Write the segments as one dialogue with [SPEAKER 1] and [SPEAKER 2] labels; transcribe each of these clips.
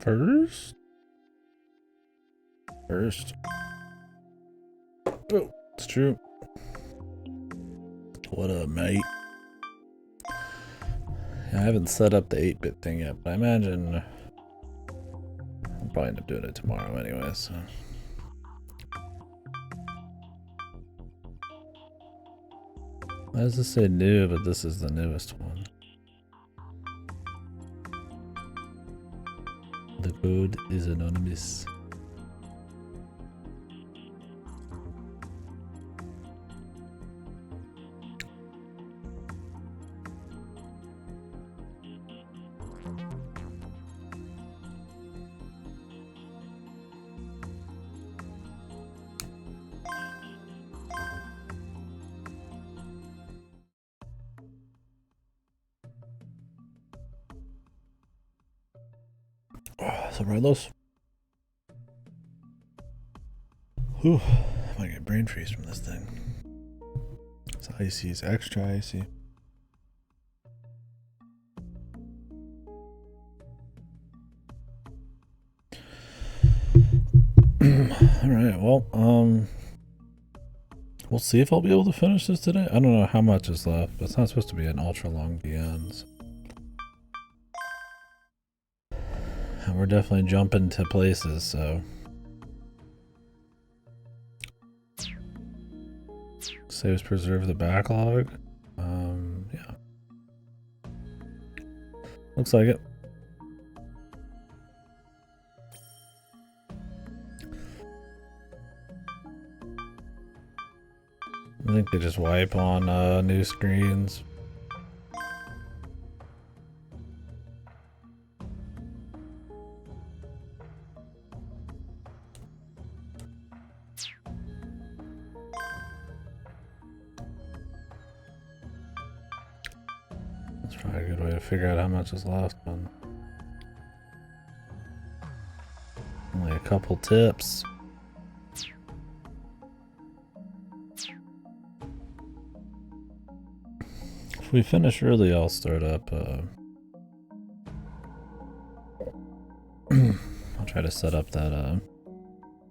[SPEAKER 1] First. Oh, it's true. What up, mate? Yeah, I haven't set up the 8-bit thing yet, but I imagine I'll probably end up doing it tomorrow anyway, so. Why does this say new, but this is the newest one? The code is anonymous. So Rylos. Whew, I might get brain freeze from this thing. It's icy, it's extra icy. Alright, well, we'll see if I'll be able to finish this today. I don't know how much is left, but it's not supposed to be an ultra long DN. So. And we're definitely jumping to places, so. Saves preserve the backlog. Yeah. Looks like it. I think they just wipe on new screens. That's probably a good way to figure out how much is left. On only a couple tips. If we finish early, I'll start up. I'll try to set up that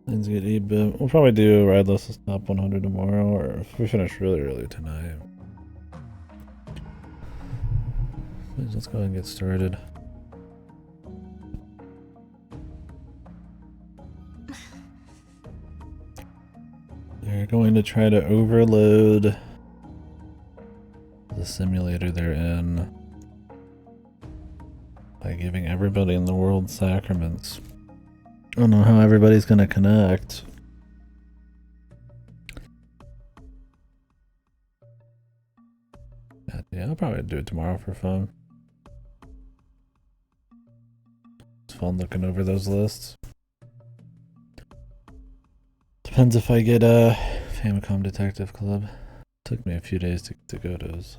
[SPEAKER 1] Linsgate 8-bit. We'll probably do Rideless Top 100 tomorrow, or if we finish really early tonight. Let's go ahead and get started. They're going to try to overload the simulator they're in by giving everybody in the world sacraments. I don't know how everybody's gonna connect. Yeah, I'll probably do it tomorrow for fun. It's fun looking over those lists. Depends if I get a Famicom Detective Club. Took me a few days to go to those.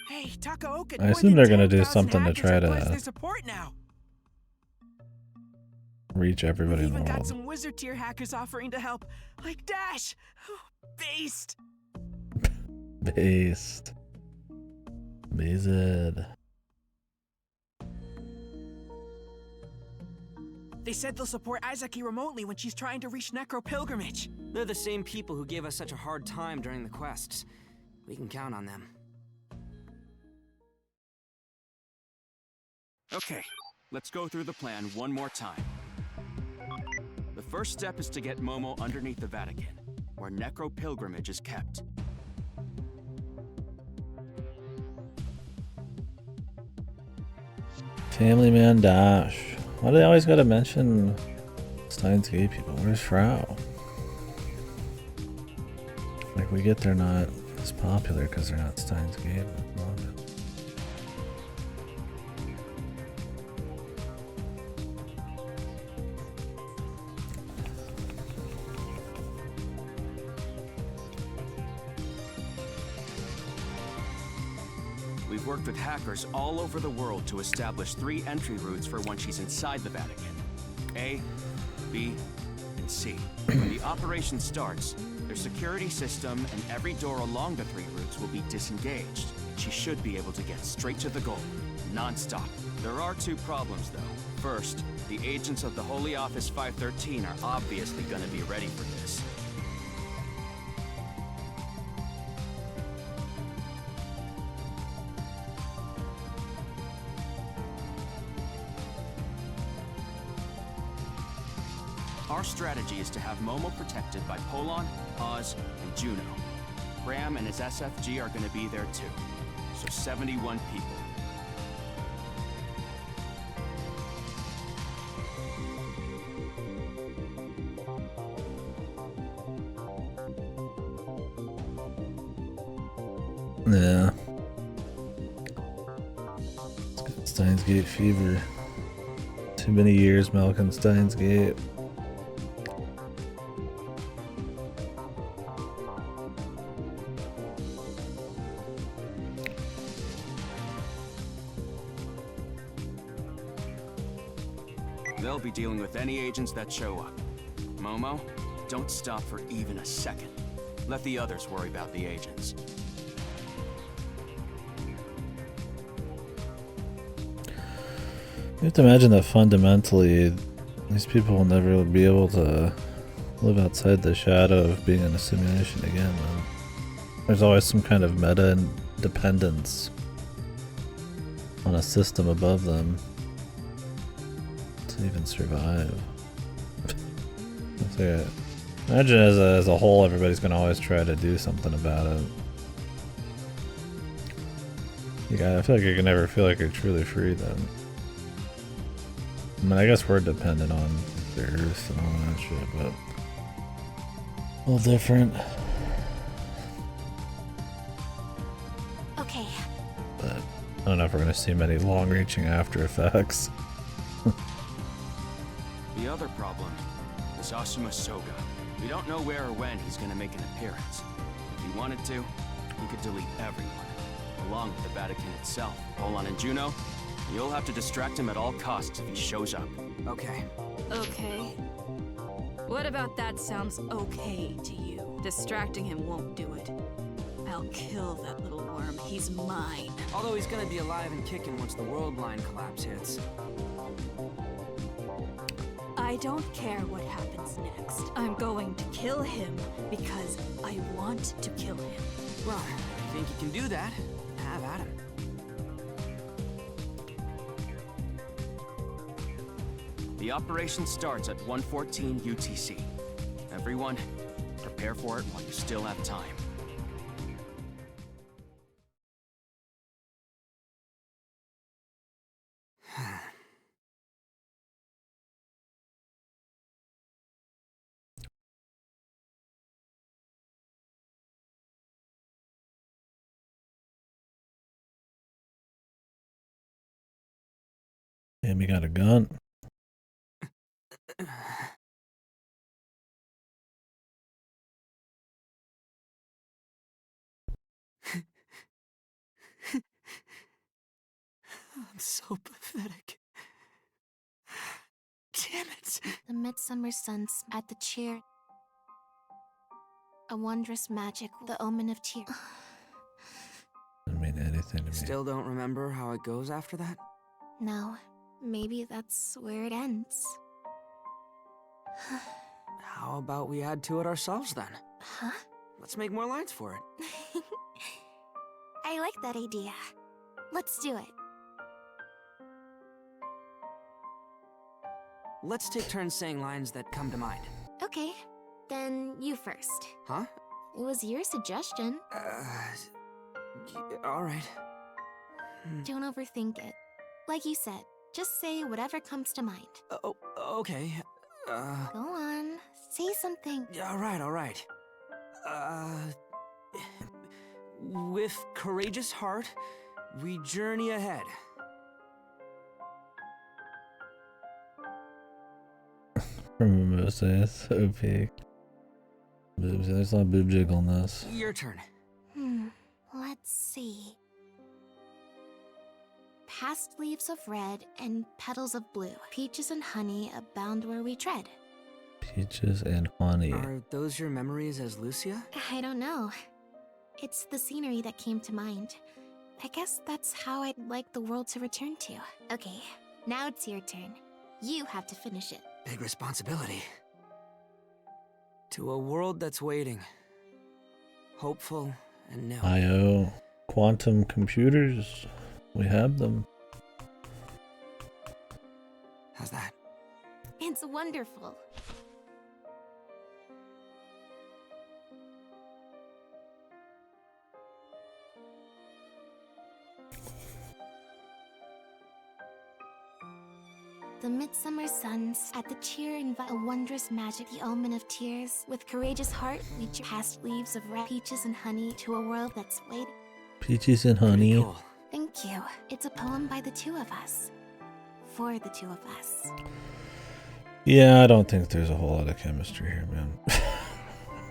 [SPEAKER 2] Hey, Takaoka,
[SPEAKER 1] I assume they're gonna do something to try to reach everybody in the world.
[SPEAKER 2] Even got some wizard tier hackers offering to help, like Dash. Based.
[SPEAKER 1] Based. Based.
[SPEAKER 2] They said they'll support Izaki remotely when she's trying to reach Necro Pilgrimage.
[SPEAKER 3] They're the same people who gave us such a hard time during the quests. We can count on them.
[SPEAKER 4] Okay, let's go through the plan one more time. The first step is to get Momo underneath the Vatican, where Necro Pilgrimage is kept.
[SPEAKER 1] Family Man Dash. Why do they always gotta mention Steins Gate people? Where's Frau? Like, we get they're not as popular because they're not Steins Gate.
[SPEAKER 4] We've worked with hackers all over the world to establish 3 entry routes for when she's inside the Vatican. A, B, and C. When the operation starts, Their security system and every door along the 3 routes will be disengaged. She should be able to get straight to the goal, non-stop. There are 2 problems, though. First, the agents of the Holy Office 513 are obviously gonna be ready for this. Our strategy is to have Momo protected by Polon, Oz, and Juno. Graham and his SFG are gonna be there too. So 71 people.
[SPEAKER 1] Yeah. It's got Steins Gate fever. Too many years milking Steins Gate.
[SPEAKER 4] They'll be dealing with any agents that show up. Momo, don't stop for even a second. Let the others worry about the agents.
[SPEAKER 1] You have to imagine that fundamentally, these people will never be able to live outside the shadow of being in a simulation again. Man. There's always some kind of meta dependence on a system above them to even survive. So, imagine as a whole, everybody's gonna always try to do something about it. I feel like you can never feel like you're truly free then. I mean, I guess we're dependent on the Earth and all that shit, but a little different.
[SPEAKER 5] Okay.
[SPEAKER 1] But I don't know if we're gonna see many long-reaching after effects.
[SPEAKER 4] The other problem is Asuma Soga. We don't know where or when he's gonna make an appearance. If he wanted to, he could delete everyone, along with the Vatican itself. Polon and Juno, you'll have to distract him at all costs if he shows up.
[SPEAKER 3] Okay.
[SPEAKER 5] Okay. What about that sounds okay to you? Distracting him won't do it. I'll kill that little worm. He's mine.
[SPEAKER 3] Although he's gonna be alive and kicking once the world line collapse hits.
[SPEAKER 5] I don't care what happens next. I'm going to kill him because I want to kill him.
[SPEAKER 3] Well, if you think you can do that, have at him.
[SPEAKER 4] The operation starts at 1:14 UTC. Everyone, prepare for it while you still have time.
[SPEAKER 1] Damn, he got a gun.
[SPEAKER 3] I'm so pathetic. Damn it.
[SPEAKER 6] The midsummer suns at the chair. A wondrous magic, the omen of tears.
[SPEAKER 1] Doesn't mean anything to me.
[SPEAKER 3] Still don't remember how it goes after that?
[SPEAKER 6] No, maybe that's where it ends.
[SPEAKER 3] How about we add to it ourselves then?
[SPEAKER 6] Huh?
[SPEAKER 3] Let's make more lines for it.
[SPEAKER 6] I like that idea. Let's do it.
[SPEAKER 3] Let's take turns saying lines that come to mind.
[SPEAKER 6] Okay, then you first.
[SPEAKER 3] Huh?
[SPEAKER 6] It was your suggestion.
[SPEAKER 3] Alright.
[SPEAKER 6] Don't overthink it. Like you said, just say whatever comes to mind.
[SPEAKER 3] Oh, okay.
[SPEAKER 6] Go on, say something.
[SPEAKER 3] Alright. With courageous heart, we journey ahead.
[SPEAKER 1] From Mimosa, it's OP. Boobs, there's a lot of boob jiggle in this.
[SPEAKER 3] Your turn.
[SPEAKER 6] Let's see. Past leaves of red and petals of blue. Peaches and honey abound where we tread.
[SPEAKER 1] Peaches and honey.
[SPEAKER 3] Are those your memories as Lucia?
[SPEAKER 6] I don't know. It's the scenery that came to mind. I guess that's how I'd like the world to return to. Okay, now it's your turn. You have to finish it.
[SPEAKER 3] Big responsibility. To a world that's waiting. Hopeful and new.
[SPEAKER 1] IO. Quantum computers. We have them.
[SPEAKER 3] How's that?
[SPEAKER 6] It's wonderful. The midsummer suns at the cheer invite a wondrous magic, the omen of tears. With courageous heart, reach past leaves of red peaches and honey to a world that's waiting.
[SPEAKER 1] Peaches and honey.
[SPEAKER 3] Pretty cool.
[SPEAKER 6] Thank you. It's a poem by the two of us. For the two of us.
[SPEAKER 1] Yeah, I don't think there's a whole lot of chemistry here, man.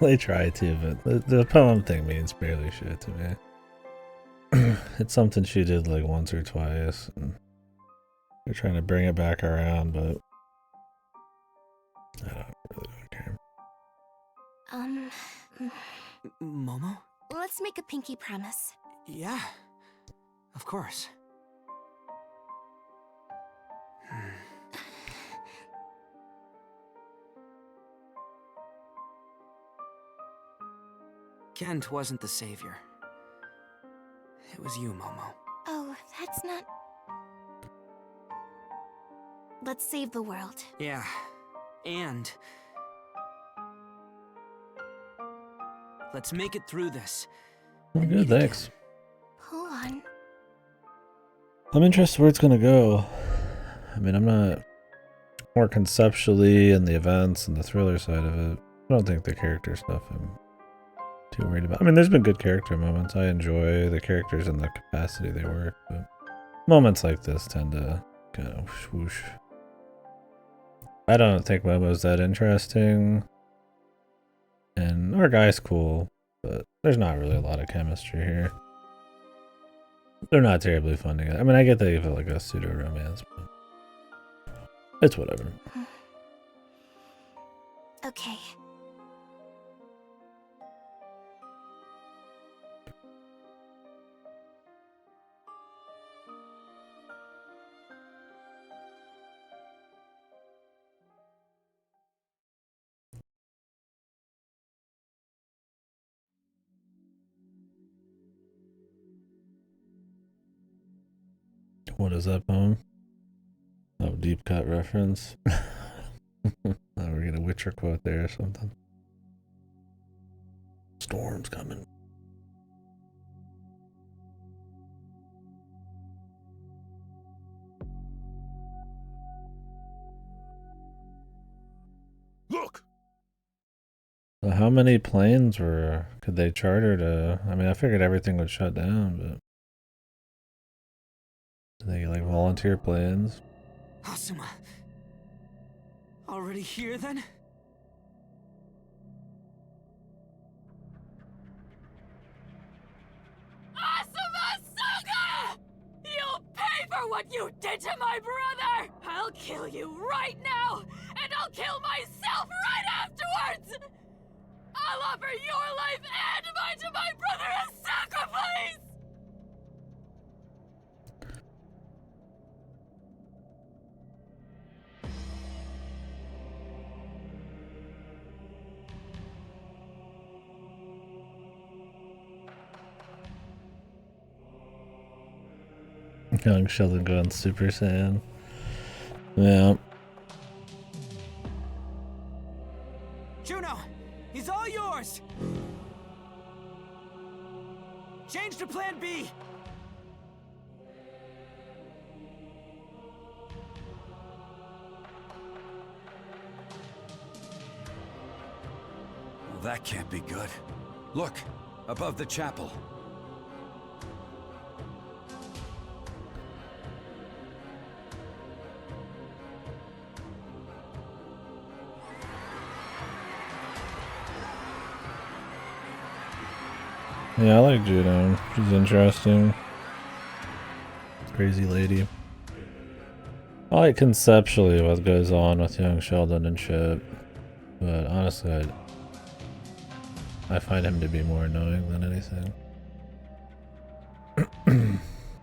[SPEAKER 1] They try to, but the poem thing means barely shit to me. It's something she did like once or twice, and they're trying to bring it back around, but I don't care.
[SPEAKER 3] Momo?
[SPEAKER 6] Let's make a pinky promise.
[SPEAKER 3] Yeah. Of course. Kent wasn't the savior. It was you, Momo.
[SPEAKER 6] Oh, that's not... Let's save the world.
[SPEAKER 3] Yeah. And... let's make it through this.
[SPEAKER 1] Oh,
[SPEAKER 3] And
[SPEAKER 1] good,
[SPEAKER 3] meet again.
[SPEAKER 1] thanks.
[SPEAKER 6] Hold on.
[SPEAKER 1] I'm interested where it's gonna go. I mean, I'm not more conceptually in the events and the thriller side of it. I don't think the character stuff I'm too worried about. I mean, there's been good character moments. I enjoy the characters and the capacity they work, but moments like this tend to kind of swoosh. I don't think Momo's that interesting, and our guy's cool, but there's not really a lot of chemistry here. They're not terribly fun together. I mean, I get they feel like a pseudo romance, but it's whatever.
[SPEAKER 6] Okay.
[SPEAKER 1] What is that poem? Oh, deep cut reference. Oh, we're gonna Witcher quote there or something. Storm's coming.
[SPEAKER 7] Look!
[SPEAKER 1] So how many planes could they charter to? I mean, I figured everything would shut down, but do they like volunteer planes?
[SPEAKER 3] Asuma. Already here then?
[SPEAKER 5] Asuma Soga! You'll pay for what you did to my brother! I'll kill you right now, and I'll kill myself right afterwards! I'll offer your life and mine to my brother as sacrifice!
[SPEAKER 1] Young Sheldon going Super Saiyan. Yeah.
[SPEAKER 3] Juno! He's all yours! Change to plan B!
[SPEAKER 7] Well, that can't be good. Look, above the chapel.
[SPEAKER 1] Yeah, I like Juno. She's interesting. Crazy lady. I like conceptually what goes on with young Sheldon and shit. But honestly, I find him to be more annoying than anything.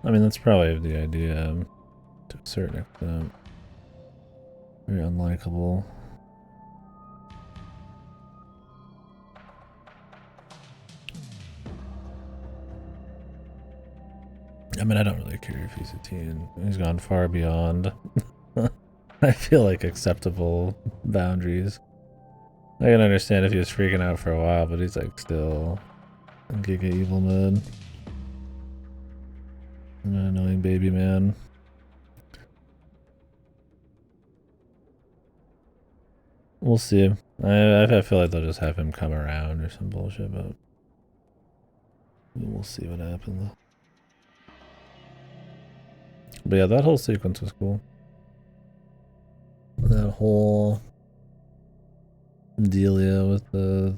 [SPEAKER 1] I mean, that's probably the idea to a certain extent. Very unlikable. I mean, I don't really care if he's a teen. He's gone far beyond, I feel like, acceptable boundaries. I can understand if he was freaking out for a while, but he's like still in Giga Evil mode. An annoying baby man. We'll see. I feel like they'll just have him come around or some bullshit, but we'll see what happens. But yeah, that whole sequence was cool. That whole dealio with the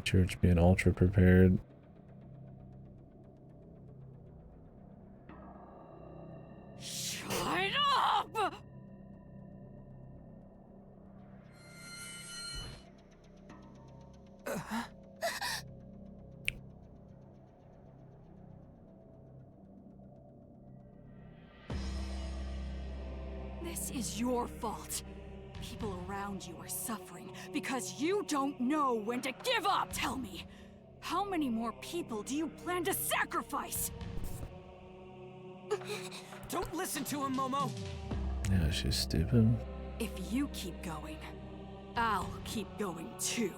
[SPEAKER 1] church being ultra prepared.
[SPEAKER 5] Shut up! This is your fault. People around you are suffering because you don't know when to give up. Tell me, how many more people do you plan to sacrifice?
[SPEAKER 3] Don't listen to him, Momo.
[SPEAKER 1] Yeah, she's stupid.
[SPEAKER 5] If you keep going, I'll keep going too.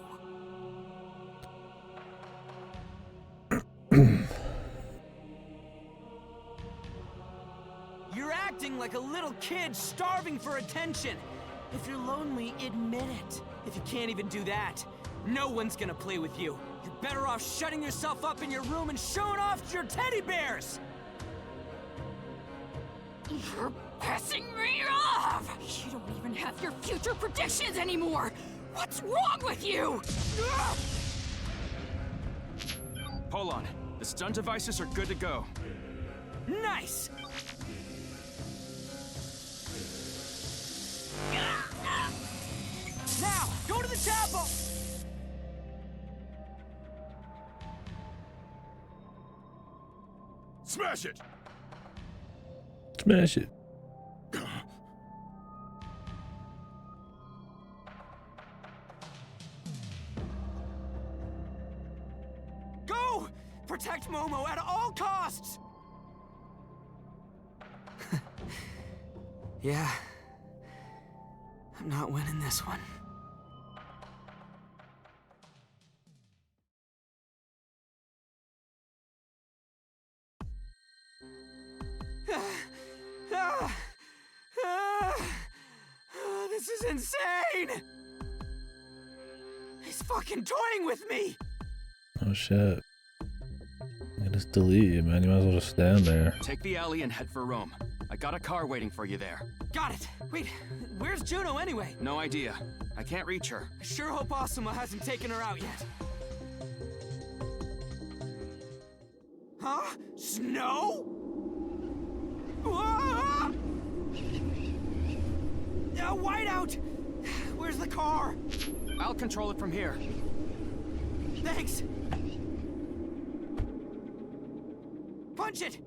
[SPEAKER 3] You're acting like a little kid starving for attention. If you're lonely, admit it. If you can't even do that, no one's gonna play with you. You're better off shutting yourself up in your room and showing off your teddy bears!
[SPEAKER 5] You're pissing me off! You don't even have your future predictions anymore! What's wrong with you?
[SPEAKER 4] Hold on. The stun devices are good to go.
[SPEAKER 3] Nice! Now, go to the chapel!
[SPEAKER 8] Smash it!
[SPEAKER 1] Smash it.
[SPEAKER 3] Go! Protect Momo at all costs! Yeah. I'm not winning this one. This is insane! He's fucking toying with me!
[SPEAKER 1] Oh shit. I just delete you, man. You might as well just stand there.
[SPEAKER 4] Take the alley and head for Rome. I got a car waiting for you there.
[SPEAKER 3] Got it! Wait, where's Juno anyway?
[SPEAKER 4] No idea. I can't reach her.
[SPEAKER 3] I sure hope Asuma hasn't taken her out yet. Huh? Snow? Ah! Whiteout! Where's the car?
[SPEAKER 4] I'll control it from here.
[SPEAKER 3] Thanks! Punch it!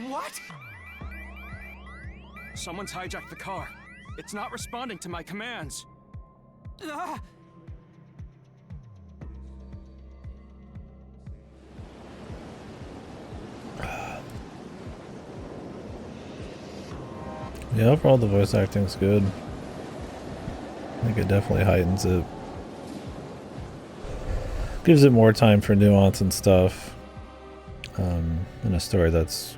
[SPEAKER 3] What?
[SPEAKER 4] Someone's hijacked the car. It's not responding to my commands.
[SPEAKER 3] Ah!
[SPEAKER 1] Yeah, overall the voice acting's good. I think it definitely heightens it. Gives it more time for nuance and stuff. In a story that's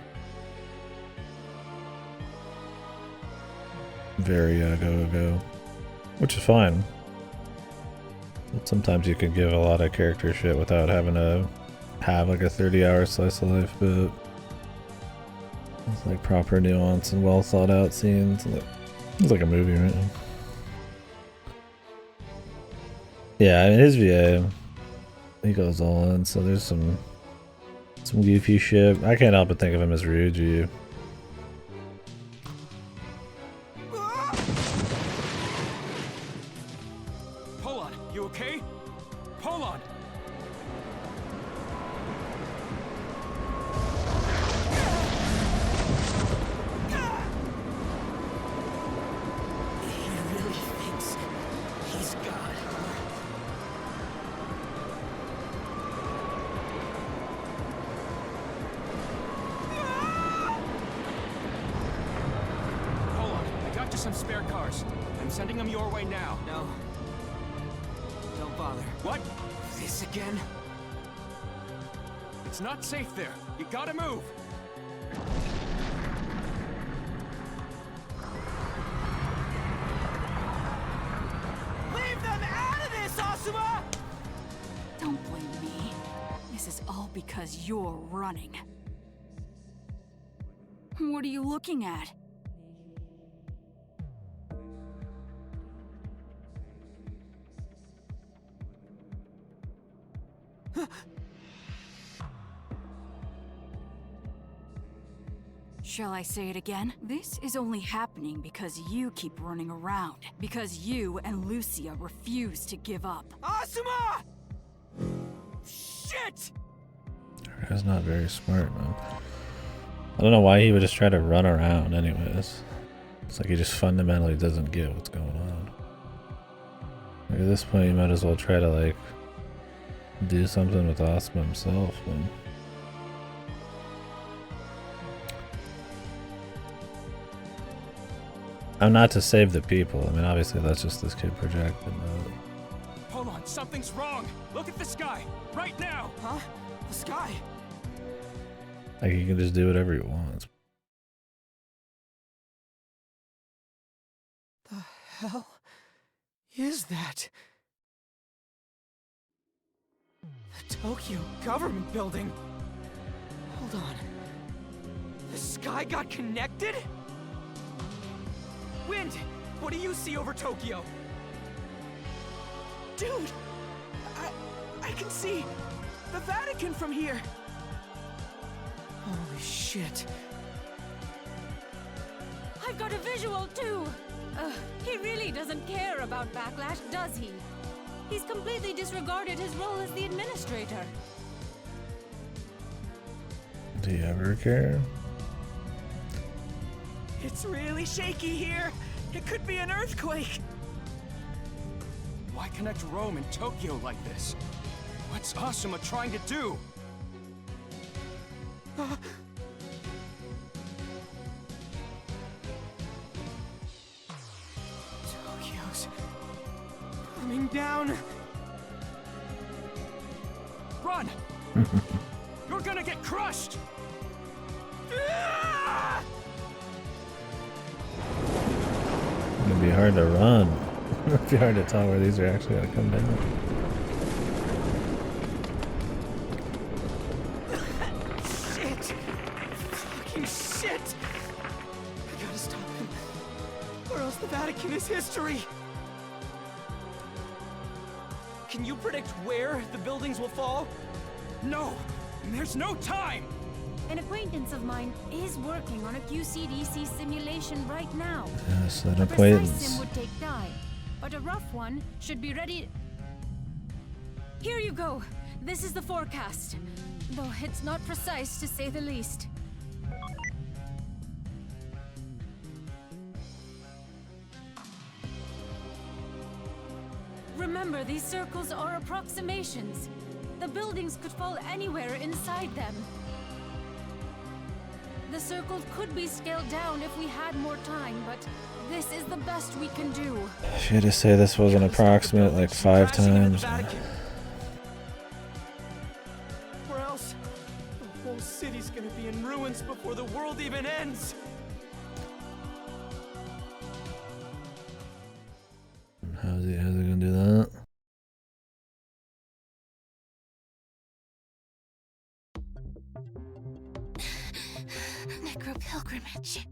[SPEAKER 1] very go, which is fine. But sometimes you can give a lot of character shit without having to have like a 30-hour slice of life, but it's like proper nuance and well thought out scenes. It's like a movie, right? Yeah, I mean, his VA, he goes all in, so there's some goofy shit. I can't help but think of him as Ryuji.
[SPEAKER 4] some spare cars. I'm sending them your way now.
[SPEAKER 3] No. Don't bother.
[SPEAKER 4] What?
[SPEAKER 3] This again?
[SPEAKER 4] It's not safe there. You gotta move.
[SPEAKER 3] Leave them out of this, Asuma!
[SPEAKER 5] Don't blame me. This is all because you're running. What are you looking at? Shall I say it again? This is only happening because you keep running around. Because you and Lucia refuse to give up.
[SPEAKER 3] Asuma! Shit!
[SPEAKER 1] That guy's not very smart, man. I don't know why he would just try to run around anyways. It's like he just fundamentally doesn't get what's going on. Like at this point you might as well try to like do something with Asuma himself, man. I'm not to save the people. I mean, obviously that's just this kid projecting.
[SPEAKER 4] Hold on, something's wrong. Look at the sky, right now.
[SPEAKER 3] Huh? The sky?
[SPEAKER 1] Like he can just do whatever he wants.
[SPEAKER 3] The hell is that? The Tokyo government building. Hold on. The sky got connected? Wind, what do you see over Tokyo? Dude, I can see the Vatican from here. Holy shit.
[SPEAKER 5] I've got a visual too! He really doesn't care about Backlash, does he? He's completely disregarded his role as the administrator.
[SPEAKER 1] Do you ever care?
[SPEAKER 3] It's really shaky here. It could be an earthquake.
[SPEAKER 4] Why connect Rome and Tokyo like this? What's Asuma trying to do?
[SPEAKER 3] Tokyo's coming down.
[SPEAKER 4] Run! You're gonna get crushed!
[SPEAKER 3] Ah!
[SPEAKER 1] It'd be hard to run. It'd be hard to tell where these are actually gonna come down.
[SPEAKER 3] Shit! Fucking shit! I gotta stop him, or else the Vatican is history. Can you predict where the buildings will fall?
[SPEAKER 4] No! There's no time!
[SPEAKER 5] An acquaintance of mine is working on a QCDC simulation right now.
[SPEAKER 1] Yes, an
[SPEAKER 5] A precise
[SPEAKER 1] acquaintance.
[SPEAKER 5] sim would take time, but a rough one should be ready. Here you go. This is the forecast, though it's not precise to say the least. Remember, these circles are approximations. The buildings could fall anywhere inside them. The circles could be scaled down if we had more time, but this is the best we can do.
[SPEAKER 1] If you had to say this was an approximate like 5
[SPEAKER 3] Crashing into the
[SPEAKER 1] times.
[SPEAKER 3] Vatican. Or else, the whole city's gonna be in ruins before the world even ends.
[SPEAKER 1] How's he gonna do that?
[SPEAKER 6] Necropilgrimage.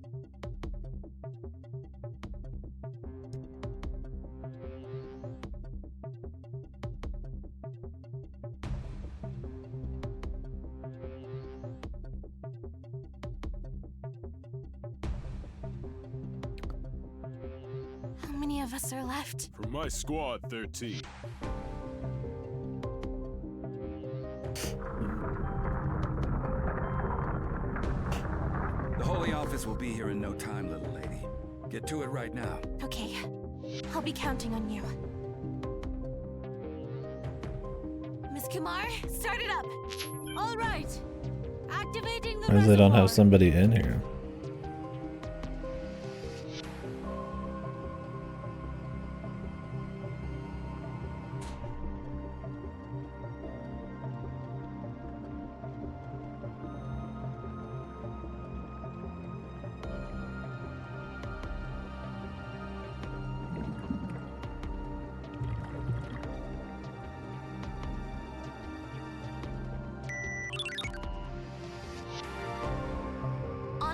[SPEAKER 6] How many of us are left?
[SPEAKER 8] From my squad, 13.
[SPEAKER 7] The Holy Office will be here in no time, little lady. Get to it right now.
[SPEAKER 6] Okay, I'll be counting on you. Miss Kumar, start it up.
[SPEAKER 5] All right. Activating the
[SPEAKER 1] Why they don't have
[SPEAKER 5] reservoir.
[SPEAKER 1] somebody in here?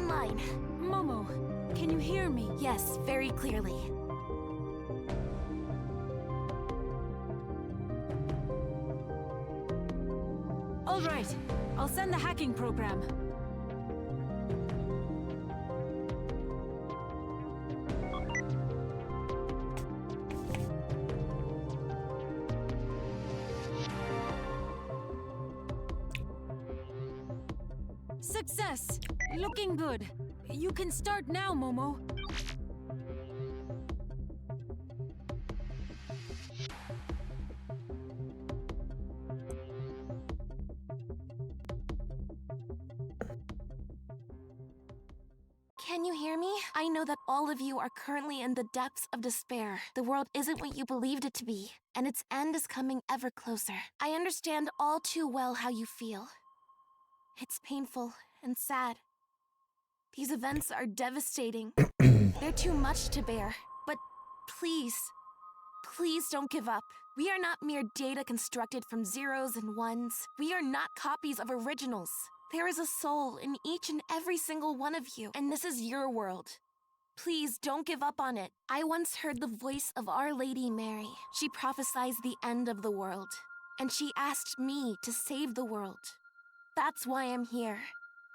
[SPEAKER 6] online.
[SPEAKER 5] Momo, can you hear me?
[SPEAKER 6] Yes, very clearly.
[SPEAKER 5] All right, I'll send the hacking program. Success! Looking good. You can start now, Momo.
[SPEAKER 6] Can you hear me? I know that all of you are currently in the depths of despair. The world isn't what you believed it to be, and its end is coming ever closer. I understand all too well how you feel. It's painful and sad. These events are devastating. They're too much to bear. But please, please don't give up. We are not mere data constructed from zeros and ones. We are not copies of originals. There is a soul in each and every single one of you, and this is your world. Please don't give up on it. I once heard the voice of Our Lady Mary. She prophesied the end of the world, and she asked me to save the world. That's why I'm here,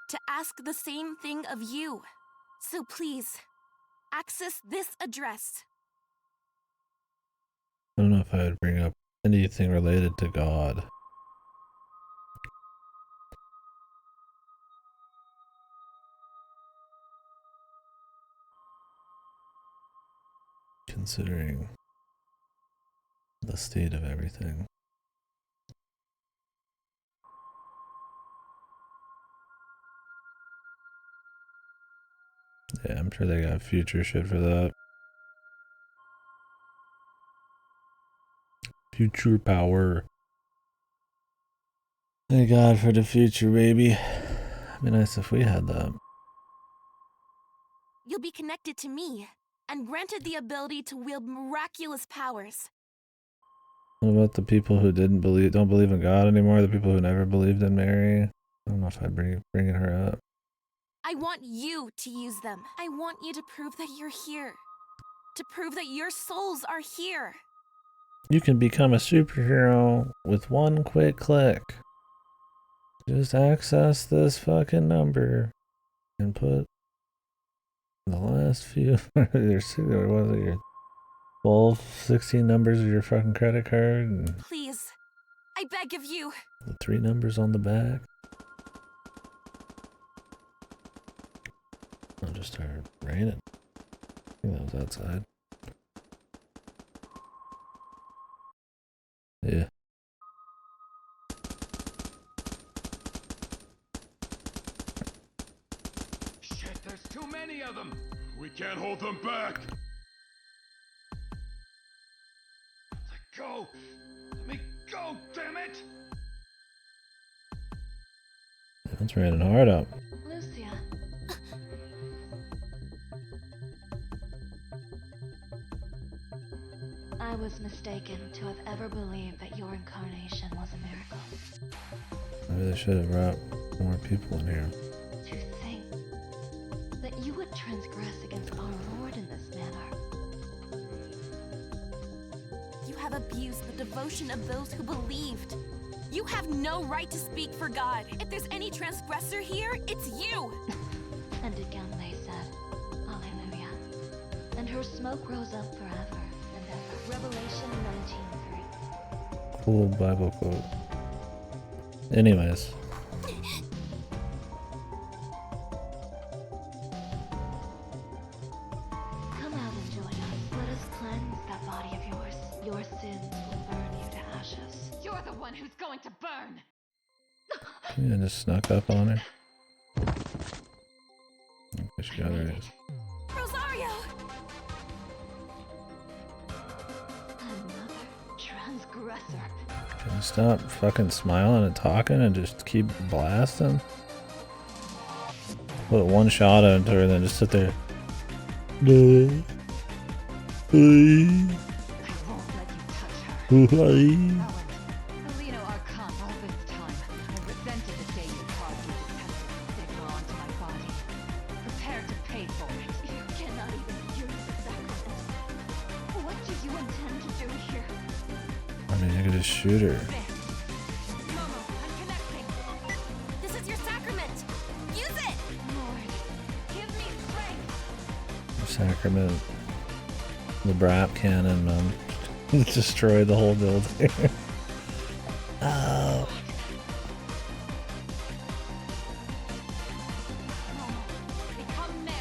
[SPEAKER 6] to ask the same thing of you. So please, access this address.
[SPEAKER 1] I don't know if I would bring up anything related to God. Considering the state of everything. Yeah, I'm sure they got future shit for that. Future power. Thank God for the future, baby. It'd be nice if we had that.
[SPEAKER 6] You'll be connected to me, and granted the ability to wield miraculous powers.
[SPEAKER 1] What about the people who don't believe in God anymore? The people who never believed in Mary? I don't know if I'd bringing her up.
[SPEAKER 6] I want you to use them. I want you to prove that you're here. To prove that your souls are here.
[SPEAKER 1] You can become a superhero with one quick click. Just access this fucking number and put the last few your 12, 16 numbers of your fucking credit card and
[SPEAKER 6] Please, I beg of you.
[SPEAKER 1] the 3 numbers on the back. I'll just start raining. I think that was outside. Yeah.
[SPEAKER 7] Shit, there's too many of them!
[SPEAKER 8] We can't hold them back.
[SPEAKER 7] Let go! Let me go, damn it!
[SPEAKER 1] It's raining hard out.
[SPEAKER 5] Lucia. I was mistaken to have ever believed that your incarnation was a miracle.
[SPEAKER 1] Maybe they should have brought more people in here.
[SPEAKER 5] To think that you would transgress against our Lord in this manner.
[SPEAKER 6] You have abused the devotion of those who believed. You have no right to speak for God. If there's any transgressor here, it's you.
[SPEAKER 5] And again they said, Alleluia. And her smoke rose up forever and ever. Revelation 19:3.
[SPEAKER 1] Cool Bible quote. Anyways.
[SPEAKER 5] Come out and join us. Let us cleanse that body of yours. Your sins will burn you to ashes. You're the one who's going to burn!
[SPEAKER 1] Yeah, just snuck up on her. Okay, she got her ass.
[SPEAKER 6] Rosario!
[SPEAKER 5] Another transgressor.
[SPEAKER 1] Can you stop fucking smiling and talking and just keep blasting? Put one shot into her and then just sit there.
[SPEAKER 5] I won't let you touch her. Alino Archon, all this time, I've resented the day you carved your detestable stigma onto my body.
[SPEAKER 1] mean, I could just shoot her.
[SPEAKER 6] Momo, I'm connecting. This is your sacrament. Use it! Lord, give me strength.
[SPEAKER 1] Sacrament. The Brap cannon, man. Destroyed the whole building. Oh.
[SPEAKER 5] Become Mary.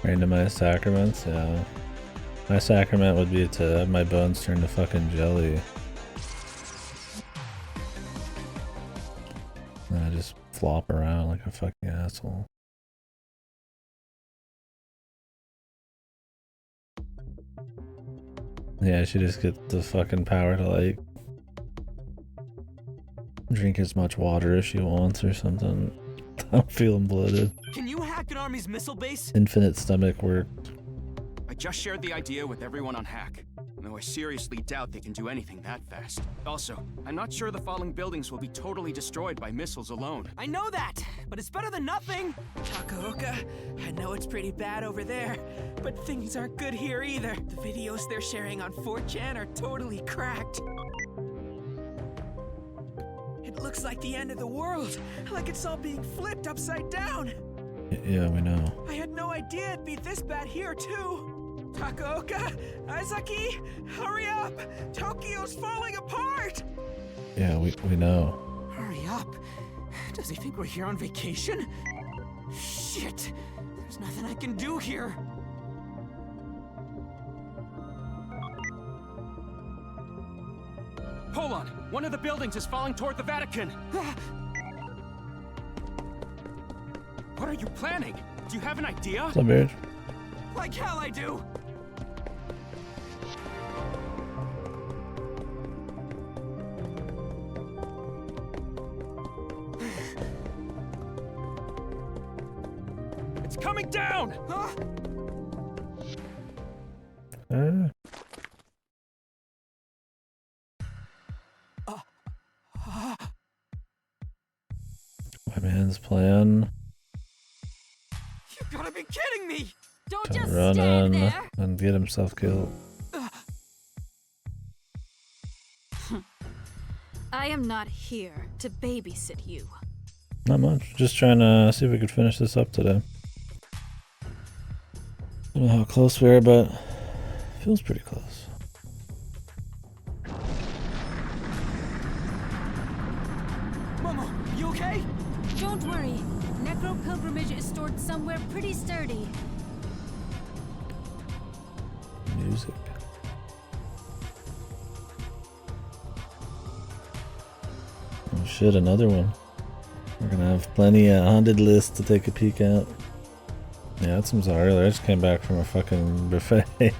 [SPEAKER 1] Right into my sacraments, yeah. My sacrament would be to have my bones turn to fucking jelly. And I just flop around like a fucking asshole. Yeah, she just gets the fucking power to like drink as much water as she wants or something. I'm feeling bloated.
[SPEAKER 3] Can you hack an army's missile base?
[SPEAKER 1] Infinite stomach work.
[SPEAKER 4] I just shared the idea with everyone on Hack, though I seriously doubt they can do anything that fast. Also, I'm not sure the falling buildings will be totally destroyed by missiles alone.
[SPEAKER 3] I know that, but it's better than nothing. Takaoka, I know it's pretty bad over there, but things aren't good here either. The videos they're sharing on 4chan are totally cracked. It looks like the end of the world, like it's all being flipped upside down.
[SPEAKER 1] Yeah, we know.
[SPEAKER 3] I had no idea it'd be this bad here, too. Takaoka, Aizaki, hurry up! Tokyo's falling apart!
[SPEAKER 1] Yeah, we know.
[SPEAKER 3] Hurry up. Does he think we're here on vacation? Shit. There's nothing I can do here.
[SPEAKER 4] Hold on! One of the buildings is falling toward the Vatican! What are you planning? Do you have an idea?
[SPEAKER 1] What's up, bitch?
[SPEAKER 3] Like hell I do!
[SPEAKER 4] It's coming down!
[SPEAKER 3] Huh?
[SPEAKER 1] My man's plan
[SPEAKER 3] You gotta be kidding me!
[SPEAKER 5] Don't
[SPEAKER 1] to
[SPEAKER 5] just
[SPEAKER 1] run
[SPEAKER 5] stand
[SPEAKER 1] in
[SPEAKER 5] there.
[SPEAKER 1] and get himself killed.
[SPEAKER 5] I am not here to babysit you.
[SPEAKER 1] Not much. Just trying to see if we could finish this up today. I don't know how close we are, but feels pretty close.
[SPEAKER 3] Momo, you okay?
[SPEAKER 5] Don't worry. Necro Pilgrimage is stored somewhere pretty sturdy.
[SPEAKER 1] Music. Oh shit, another one. We're gonna have plenty of haunted lists to take a peek at. Yeah, that seems earlier. I just came back from a fucking buffet.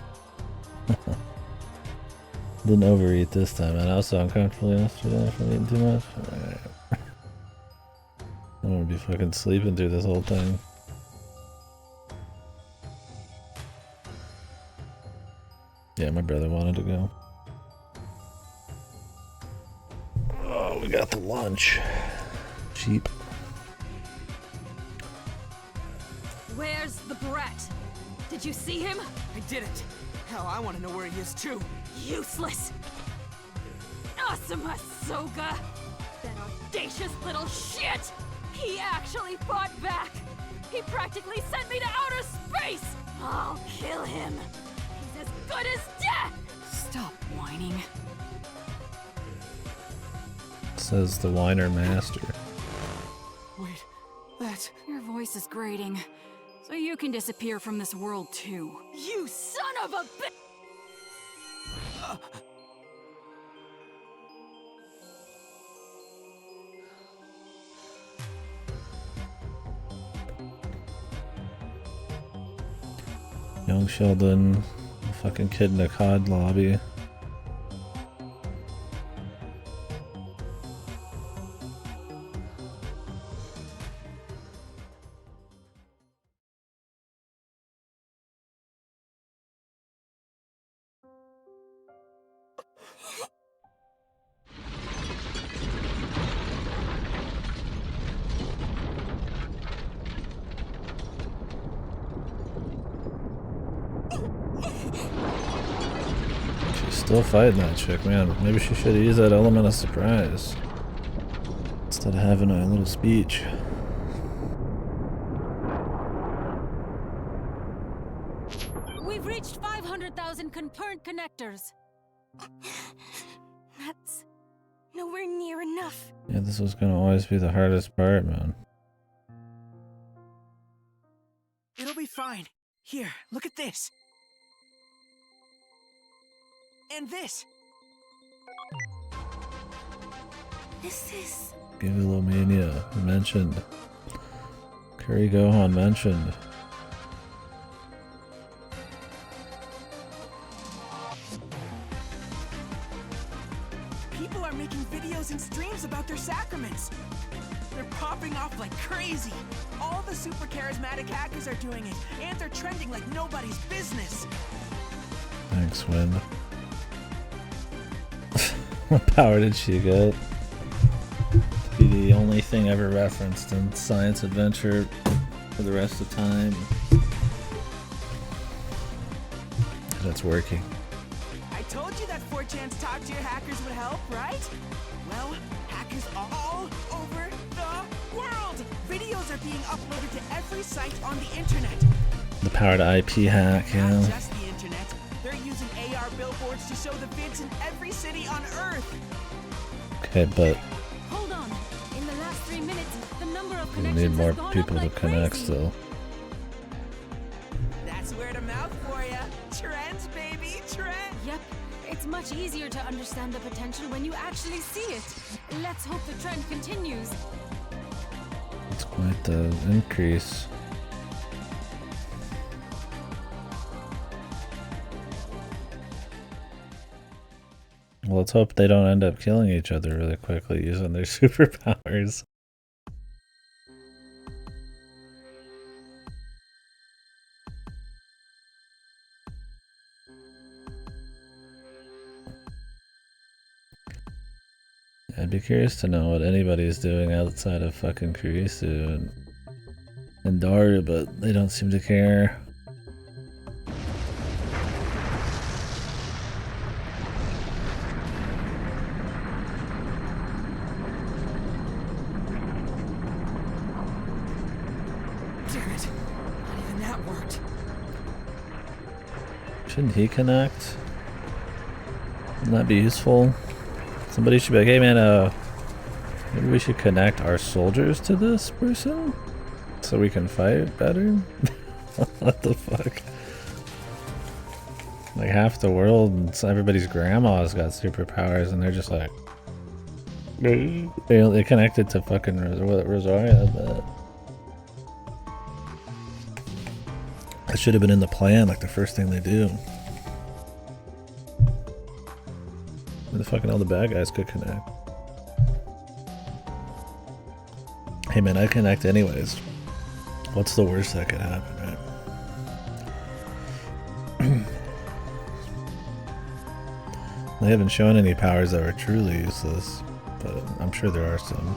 [SPEAKER 1] Didn't overeat this time, and I was so uncomfortable yesterday from eating too much. I'm gonna be fucking sleeping through this whole thing. Yeah, my brother wanted to go. Oh, we got the lunch. Cheap.
[SPEAKER 5] Where's the brat? Did you see him?
[SPEAKER 3] I didn't. Hell, I want to know where he is too.
[SPEAKER 5] Useless. Asuma Soga! That audacious little shit! He actually fought back! He practically sent me to outer space! I'll kill him! He's as good as death! Stop whining.
[SPEAKER 1] Says the whiner master.
[SPEAKER 3] Wait, that's...
[SPEAKER 5] Your voice is grating, so you can disappear from this world too. You son of a bitch!
[SPEAKER 1] Young Sheldon, a fucking kid in a COD lobby. Still fighting that chick, man. Maybe she should use that element of surprise instead of having a little speech.
[SPEAKER 5] We've reached 500,000 concurrent connectors.
[SPEAKER 6] That's nowhere near enough.
[SPEAKER 1] Yeah, this was gonna always be the hardest part, man.
[SPEAKER 2] It'll be fine. Here, look at this. And this.
[SPEAKER 6] This is...
[SPEAKER 1] Gigolomania mentioned. Curry Gohan mentioned.
[SPEAKER 2] People are making videos and streams about their sacraments. They're popping off like crazy. All the super charismatic hackers are doing it, and they're trending like nobody's business.
[SPEAKER 1] Thanks, Win. What power did she get? To be the only thing ever referenced in Science Adventure for the rest of time. That's working.
[SPEAKER 2] I told you that 4chan's Talk to Your Hackers would help, right? Well, hackers all over the world! Videos are being uploaded to every site on the internet.
[SPEAKER 1] The power to IP hack,
[SPEAKER 2] Not
[SPEAKER 1] yeah.
[SPEAKER 2] just the internet. They're using AR billboards to show the vids in every city on Earth.
[SPEAKER 1] Okay, but
[SPEAKER 5] Hold on. In the last 3 minutes, the number of
[SPEAKER 1] we
[SPEAKER 5] connections
[SPEAKER 1] need more
[SPEAKER 5] has gone
[SPEAKER 1] people
[SPEAKER 5] up
[SPEAKER 1] to
[SPEAKER 5] like
[SPEAKER 1] connect
[SPEAKER 5] crazy.
[SPEAKER 1] still.
[SPEAKER 2] That's word of mouth for ya. Trends, baby, trends.
[SPEAKER 5] Yep. It's much easier to understand the potential when you actually see it. Let's hope the trend continues.
[SPEAKER 1] It's quite the increase. Well, let's hope they don't end up killing each other really quickly using their superpowers. I'd be curious to know what anybody's doing outside of fucking Kurisu and Daru, but they don't seem to care.
[SPEAKER 2] Damn it. Not even that worked.
[SPEAKER 1] Shouldn't he connect? Wouldn't that be useful? Somebody should be like, hey man, maybe we should connect our soldiers to this person so we can fight better? What the fuck? Like half the world and everybody's grandma's got superpowers and they're just like they connected to fucking Rosaria, but that should have been in the plan, like the first thing they do. Where the fucking all the bad guys could connect. Hey man, I connect anyways. What's the worst that could happen, right? They haven't shown any powers that were truly useless, but I'm sure there are some.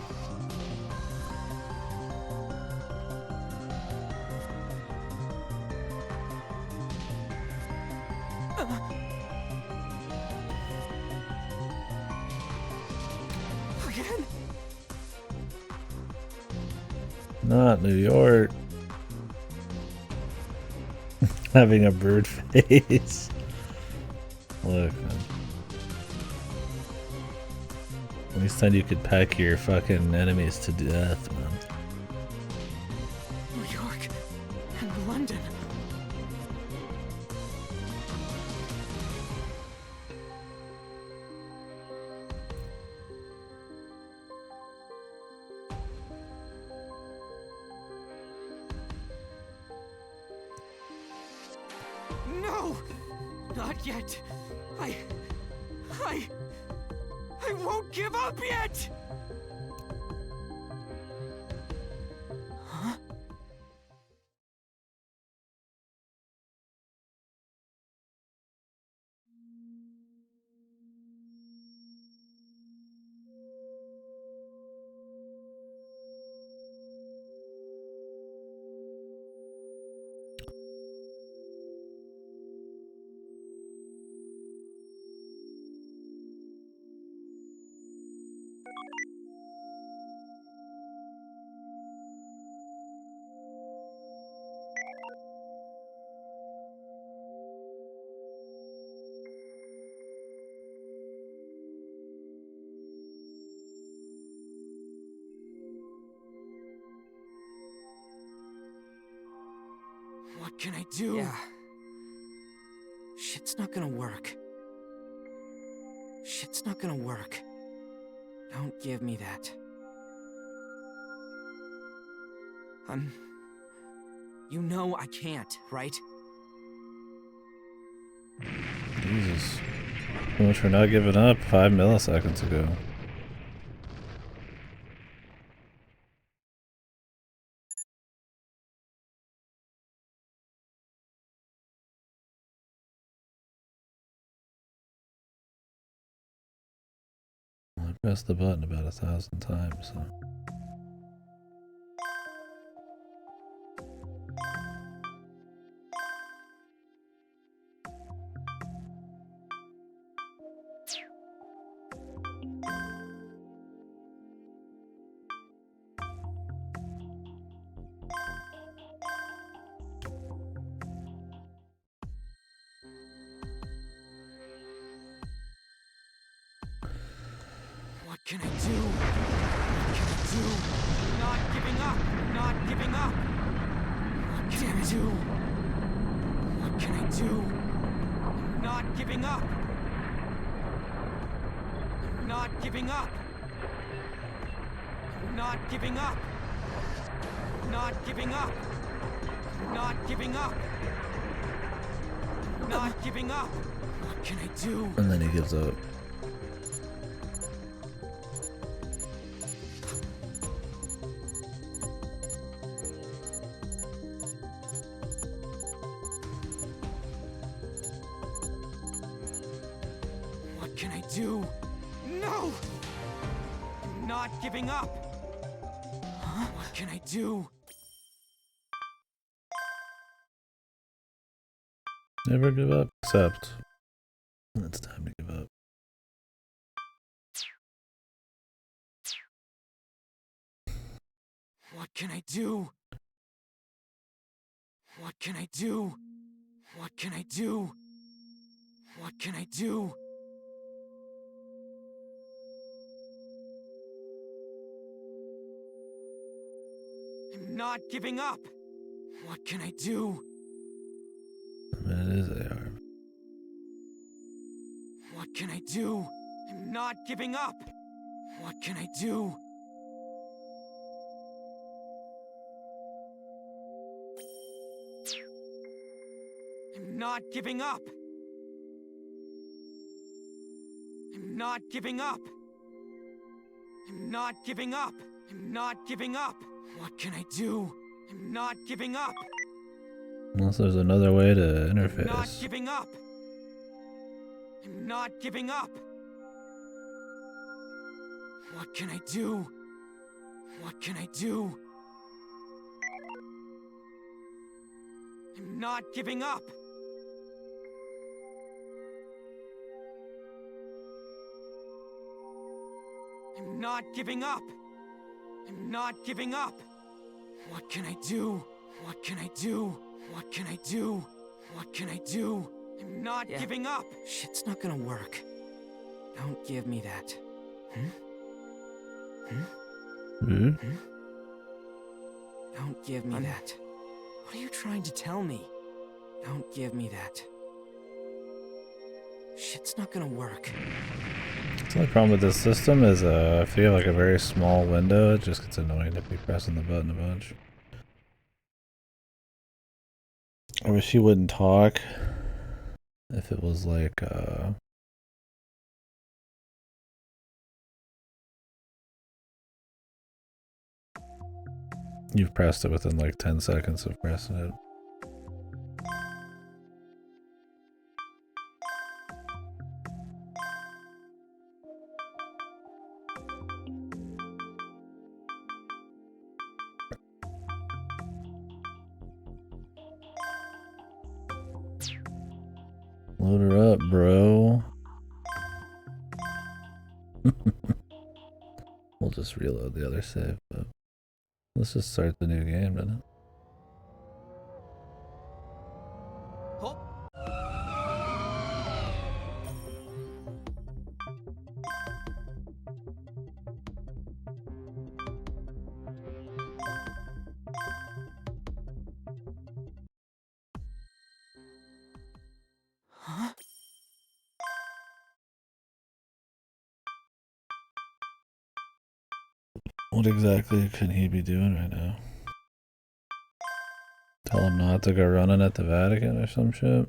[SPEAKER 2] Again?
[SPEAKER 1] Not New York. Having a bird face. Look, man. At least then you could peck your fucking enemies to death, man.
[SPEAKER 2] New York and London. No! Not yet. I won't give up yet! Huh?
[SPEAKER 3] What can I do? Yeah. Shit's not gonna work. Shit's not gonna work. Don't give me that. You know I can't, right?
[SPEAKER 1] Jesus. So much for not giving up 5 milliseconds ago. I pressed the button about 1,000 times, so.
[SPEAKER 3] What can I do? What can I do? Not giving up! Not giving up! What can I do? What can I do? Not giving up! Not giving up! Not giving up! Not giving up! Not giving up! Not giving up! What can I do?
[SPEAKER 1] And then he gives up.
[SPEAKER 3] What can I do? No! I'm not giving up! Huh? What can I do?
[SPEAKER 1] Never give up, except when it's time to give up.
[SPEAKER 3] What can I do? What can I do? What can I do? What can I do? I'm not giving up! What can I do?
[SPEAKER 1] I mean, it is AR.
[SPEAKER 3] What can I do? I'm not giving up! What can I do? I'm not giving up! I'm not giving up! I'm not giving up! I'm not giving up! What can I do? I'm not giving up!
[SPEAKER 1] Unless there's another way to
[SPEAKER 3] I'm not
[SPEAKER 1] interface.
[SPEAKER 3] giving up! I'm not giving up! What can I do? What can I do? I'm not giving up! I'm not giving up! I'm not giving up! What can I do? What can I do? What can I do? What can I do? I'm not giving up! Shit's not gonna work. Don't give me that. Don't give me that. What are you trying to tell me? Don't give me that. Shit's not gonna work.
[SPEAKER 1] The only problem with this system is if you have like a very small window, it just gets annoying if you pressing the button a bunch. I wish he wouldn't talk if it was like you've pressed it within like 10 seconds of pressing it. Load her up, bro. We'll just reload the other save, but let's just start the new game, doesn't it? What exactly can he be doing right now? Tell him not to go running at the Vatican or some shit?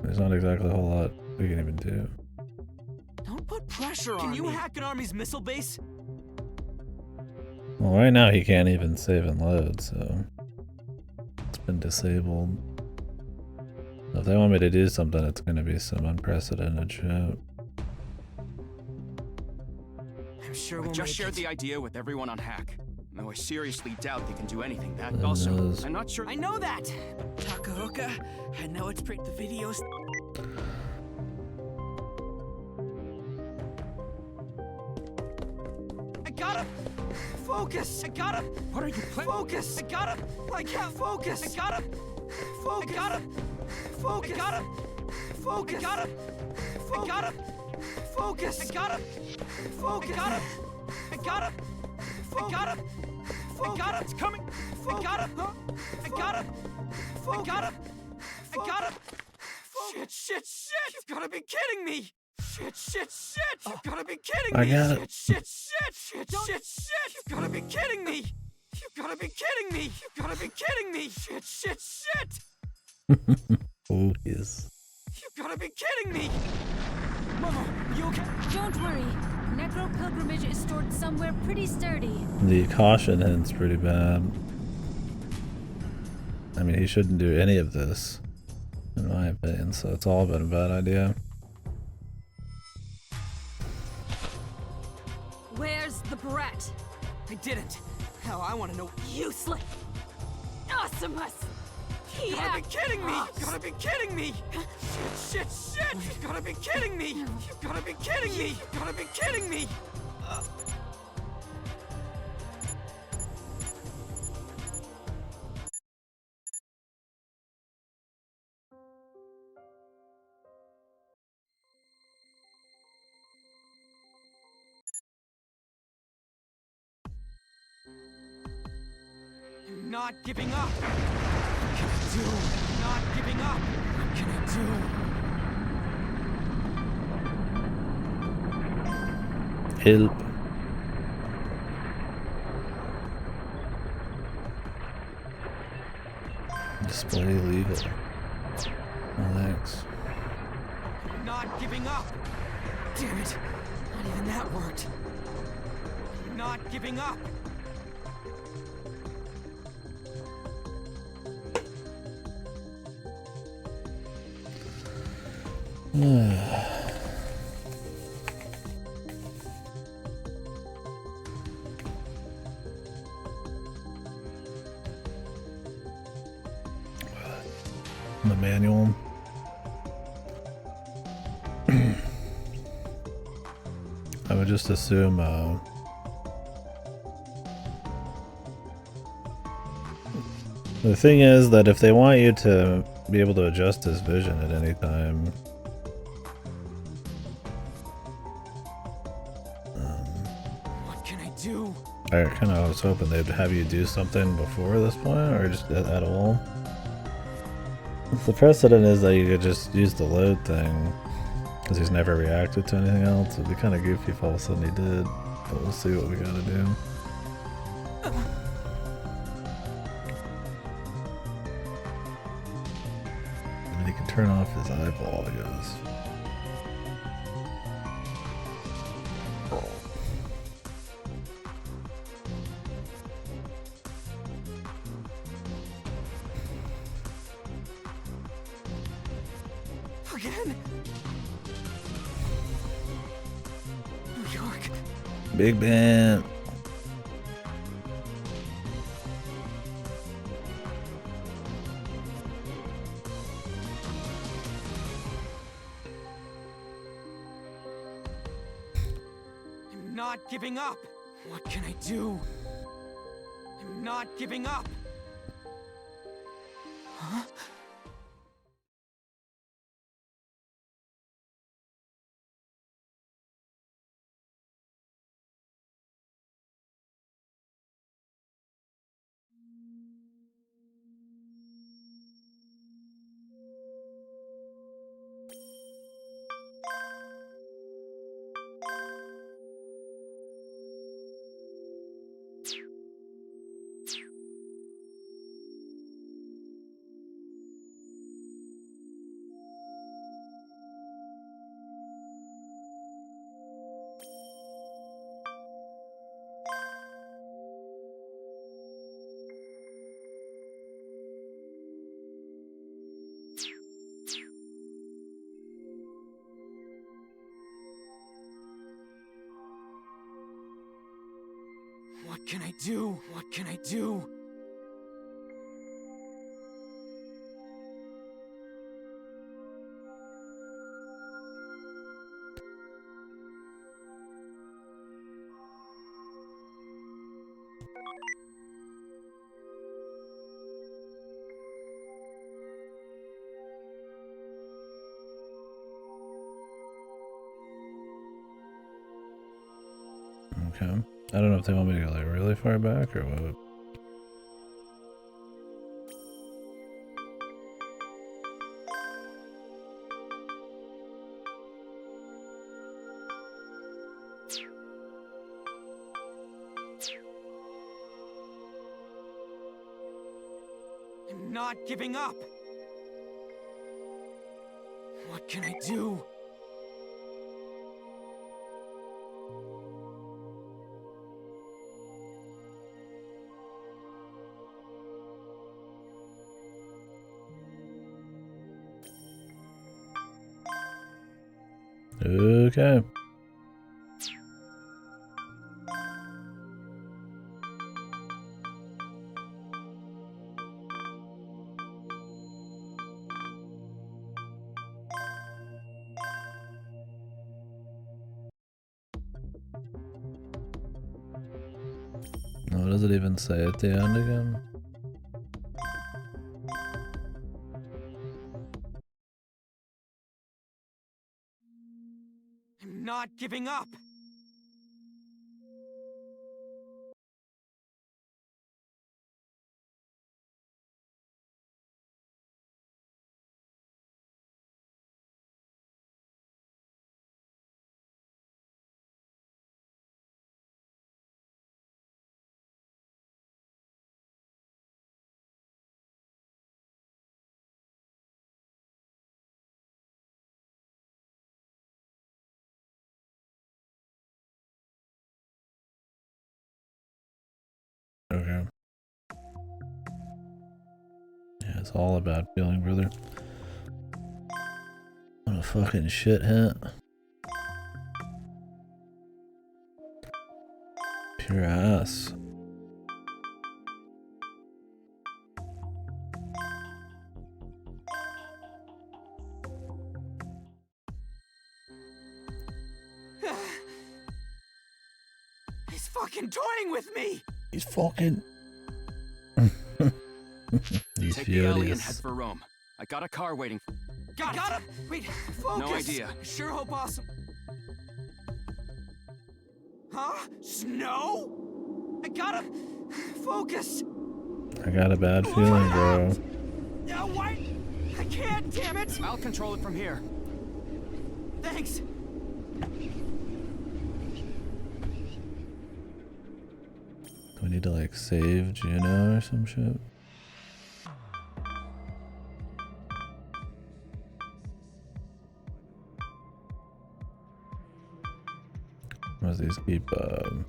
[SPEAKER 1] There's not exactly a whole lot we can even do.
[SPEAKER 3] Don't put pressure on me. Can you hack an army's missile base?
[SPEAKER 1] Well, right now he can't even save and load, so it's been disabled. If they want me to do something, it's going to be some unprecedented shit.
[SPEAKER 3] I'm sure
[SPEAKER 4] I
[SPEAKER 3] we'll
[SPEAKER 4] just
[SPEAKER 3] make
[SPEAKER 4] shared
[SPEAKER 3] it.
[SPEAKER 4] the idea with everyone on Hack. Though I seriously doubt they can do anything that.
[SPEAKER 1] Who
[SPEAKER 4] Also,
[SPEAKER 1] knows?
[SPEAKER 4] I'm not sure.
[SPEAKER 3] I know that. Takaoka, I know it's pretty. The videos. I gotta focus. I gotta.
[SPEAKER 4] What are you playing?
[SPEAKER 3] Focus. I gotta. I can't focus. I gotta. Focus. I gotta. Focus. I gotta. Focus. I gotta. I gotta. Focus. I gotta. Focus. I gotta. I gotta. I gotta. I gotta. It's coming. I gotta. I gotta. I gotta. I gotta. Shit! Shit! Shit! You've gotta be kidding me! Shit! Shit! Shit! You've gotta be kidding me!
[SPEAKER 1] I got it.
[SPEAKER 3] Shit! Shit! Shit! Shit! Shit! Shit! You've gotta be kidding me! You've gotta be kidding me! You've gotta be kidding me! Shit! Shit! Shit!
[SPEAKER 1] Focus.
[SPEAKER 3] You've gotta be kidding me! Momo, you okay?
[SPEAKER 5] Don't worry. Necro Pilgrimage is stored somewhere pretty sturdy.
[SPEAKER 1] The caution hint's pretty bad. I mean, he shouldn't do any of this, in my opinion, so it's all been a bad idea.
[SPEAKER 5] Where's the brat?
[SPEAKER 3] I didn't. Hell, I wanna know.
[SPEAKER 5] Useless! Awesomeness! He
[SPEAKER 3] You gotta be
[SPEAKER 5] hacked
[SPEAKER 3] kidding me!
[SPEAKER 5] us.
[SPEAKER 3] You gotta be kidding me! Shit! Shit! Shit! You gotta be kidding me! You gotta be kidding me! You gotta be kidding me! I'm not giving up! What can I do? I'm not giving up! What can I do?
[SPEAKER 1] Help. Display legal. Relax.
[SPEAKER 3] I'm not giving up! Damn it! Not even that worked. I'm not giving up!
[SPEAKER 1] The manual. I would just assume the thing is that if they want you to be able to adjust his vision at any time,
[SPEAKER 3] What can I do?
[SPEAKER 1] I kind of was hoping they'd have you do something before this point, or just at all. The precedent is that you could just use the load thing, because he's never reacted to anything else. It'd be kind of goofy if all of a sudden he did, but we'll see what we gotta do. I mean, he can turn off his eyeball, I guess.
[SPEAKER 3] Again? New York.
[SPEAKER 1] Big Ben.
[SPEAKER 3] I'm not giving up. What can I do? I'm not giving up. Huh? What can I do? What can I do?
[SPEAKER 1] Okay. I don't know if they want me to go like really far back or what.
[SPEAKER 3] I'm not giving up. What can I do?
[SPEAKER 1] Okay. What does it even say at the end again?
[SPEAKER 3] I'm not giving up.
[SPEAKER 1] Okay. Yeah, it's all about feeling, brother. What a fucking shit hat. Pure ass.
[SPEAKER 3] He's fucking toying with me.
[SPEAKER 1] He's fucking. He's
[SPEAKER 4] Take the alley and
[SPEAKER 1] furious.
[SPEAKER 4] head for Rome. I got a car waiting.
[SPEAKER 3] Got it. Wait, focus.
[SPEAKER 4] No idea.
[SPEAKER 3] I sure hope awesome. Huh? Snow? I gotta focus.
[SPEAKER 1] I got a bad feeling, bro.
[SPEAKER 3] Why? I can't, damn it.
[SPEAKER 4] I'll control it from here.
[SPEAKER 3] Thanks.
[SPEAKER 1] Do we need to like save Juno or some shit? Must these keep or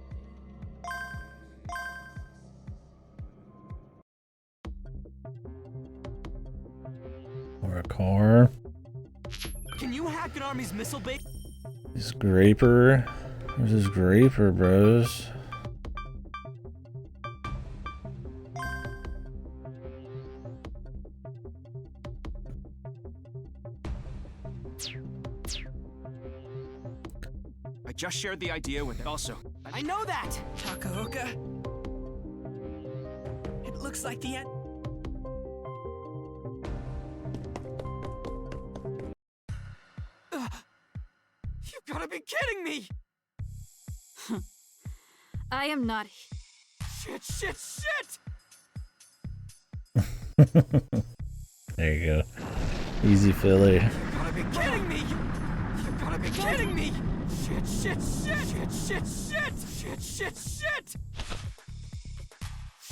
[SPEAKER 1] a car?
[SPEAKER 3] Can you hack an army's missile base?
[SPEAKER 1] Scraper? Where's this Scraper, bros?
[SPEAKER 4] I just shared the idea with it also.
[SPEAKER 3] I know that! Takaoka. It looks like the end. You gotta be kidding me!
[SPEAKER 5] I am not.
[SPEAKER 3] Shit!
[SPEAKER 1] There you go. Easy filler.
[SPEAKER 3] You gotta be kidding me! You gotta be kidding me! Shit!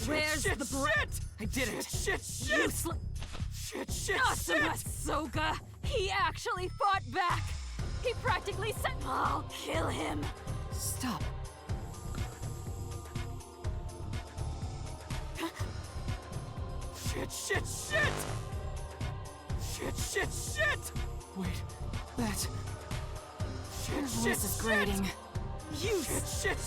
[SPEAKER 5] Where's the
[SPEAKER 3] shit! I did it! Shit!
[SPEAKER 5] Useless. Asuma Soga! He actually fought back! He practically said, I'll kill him!
[SPEAKER 3] Stop! Shit! Wait, that...
[SPEAKER 5] Your voice is grating.
[SPEAKER 3] You... Shit!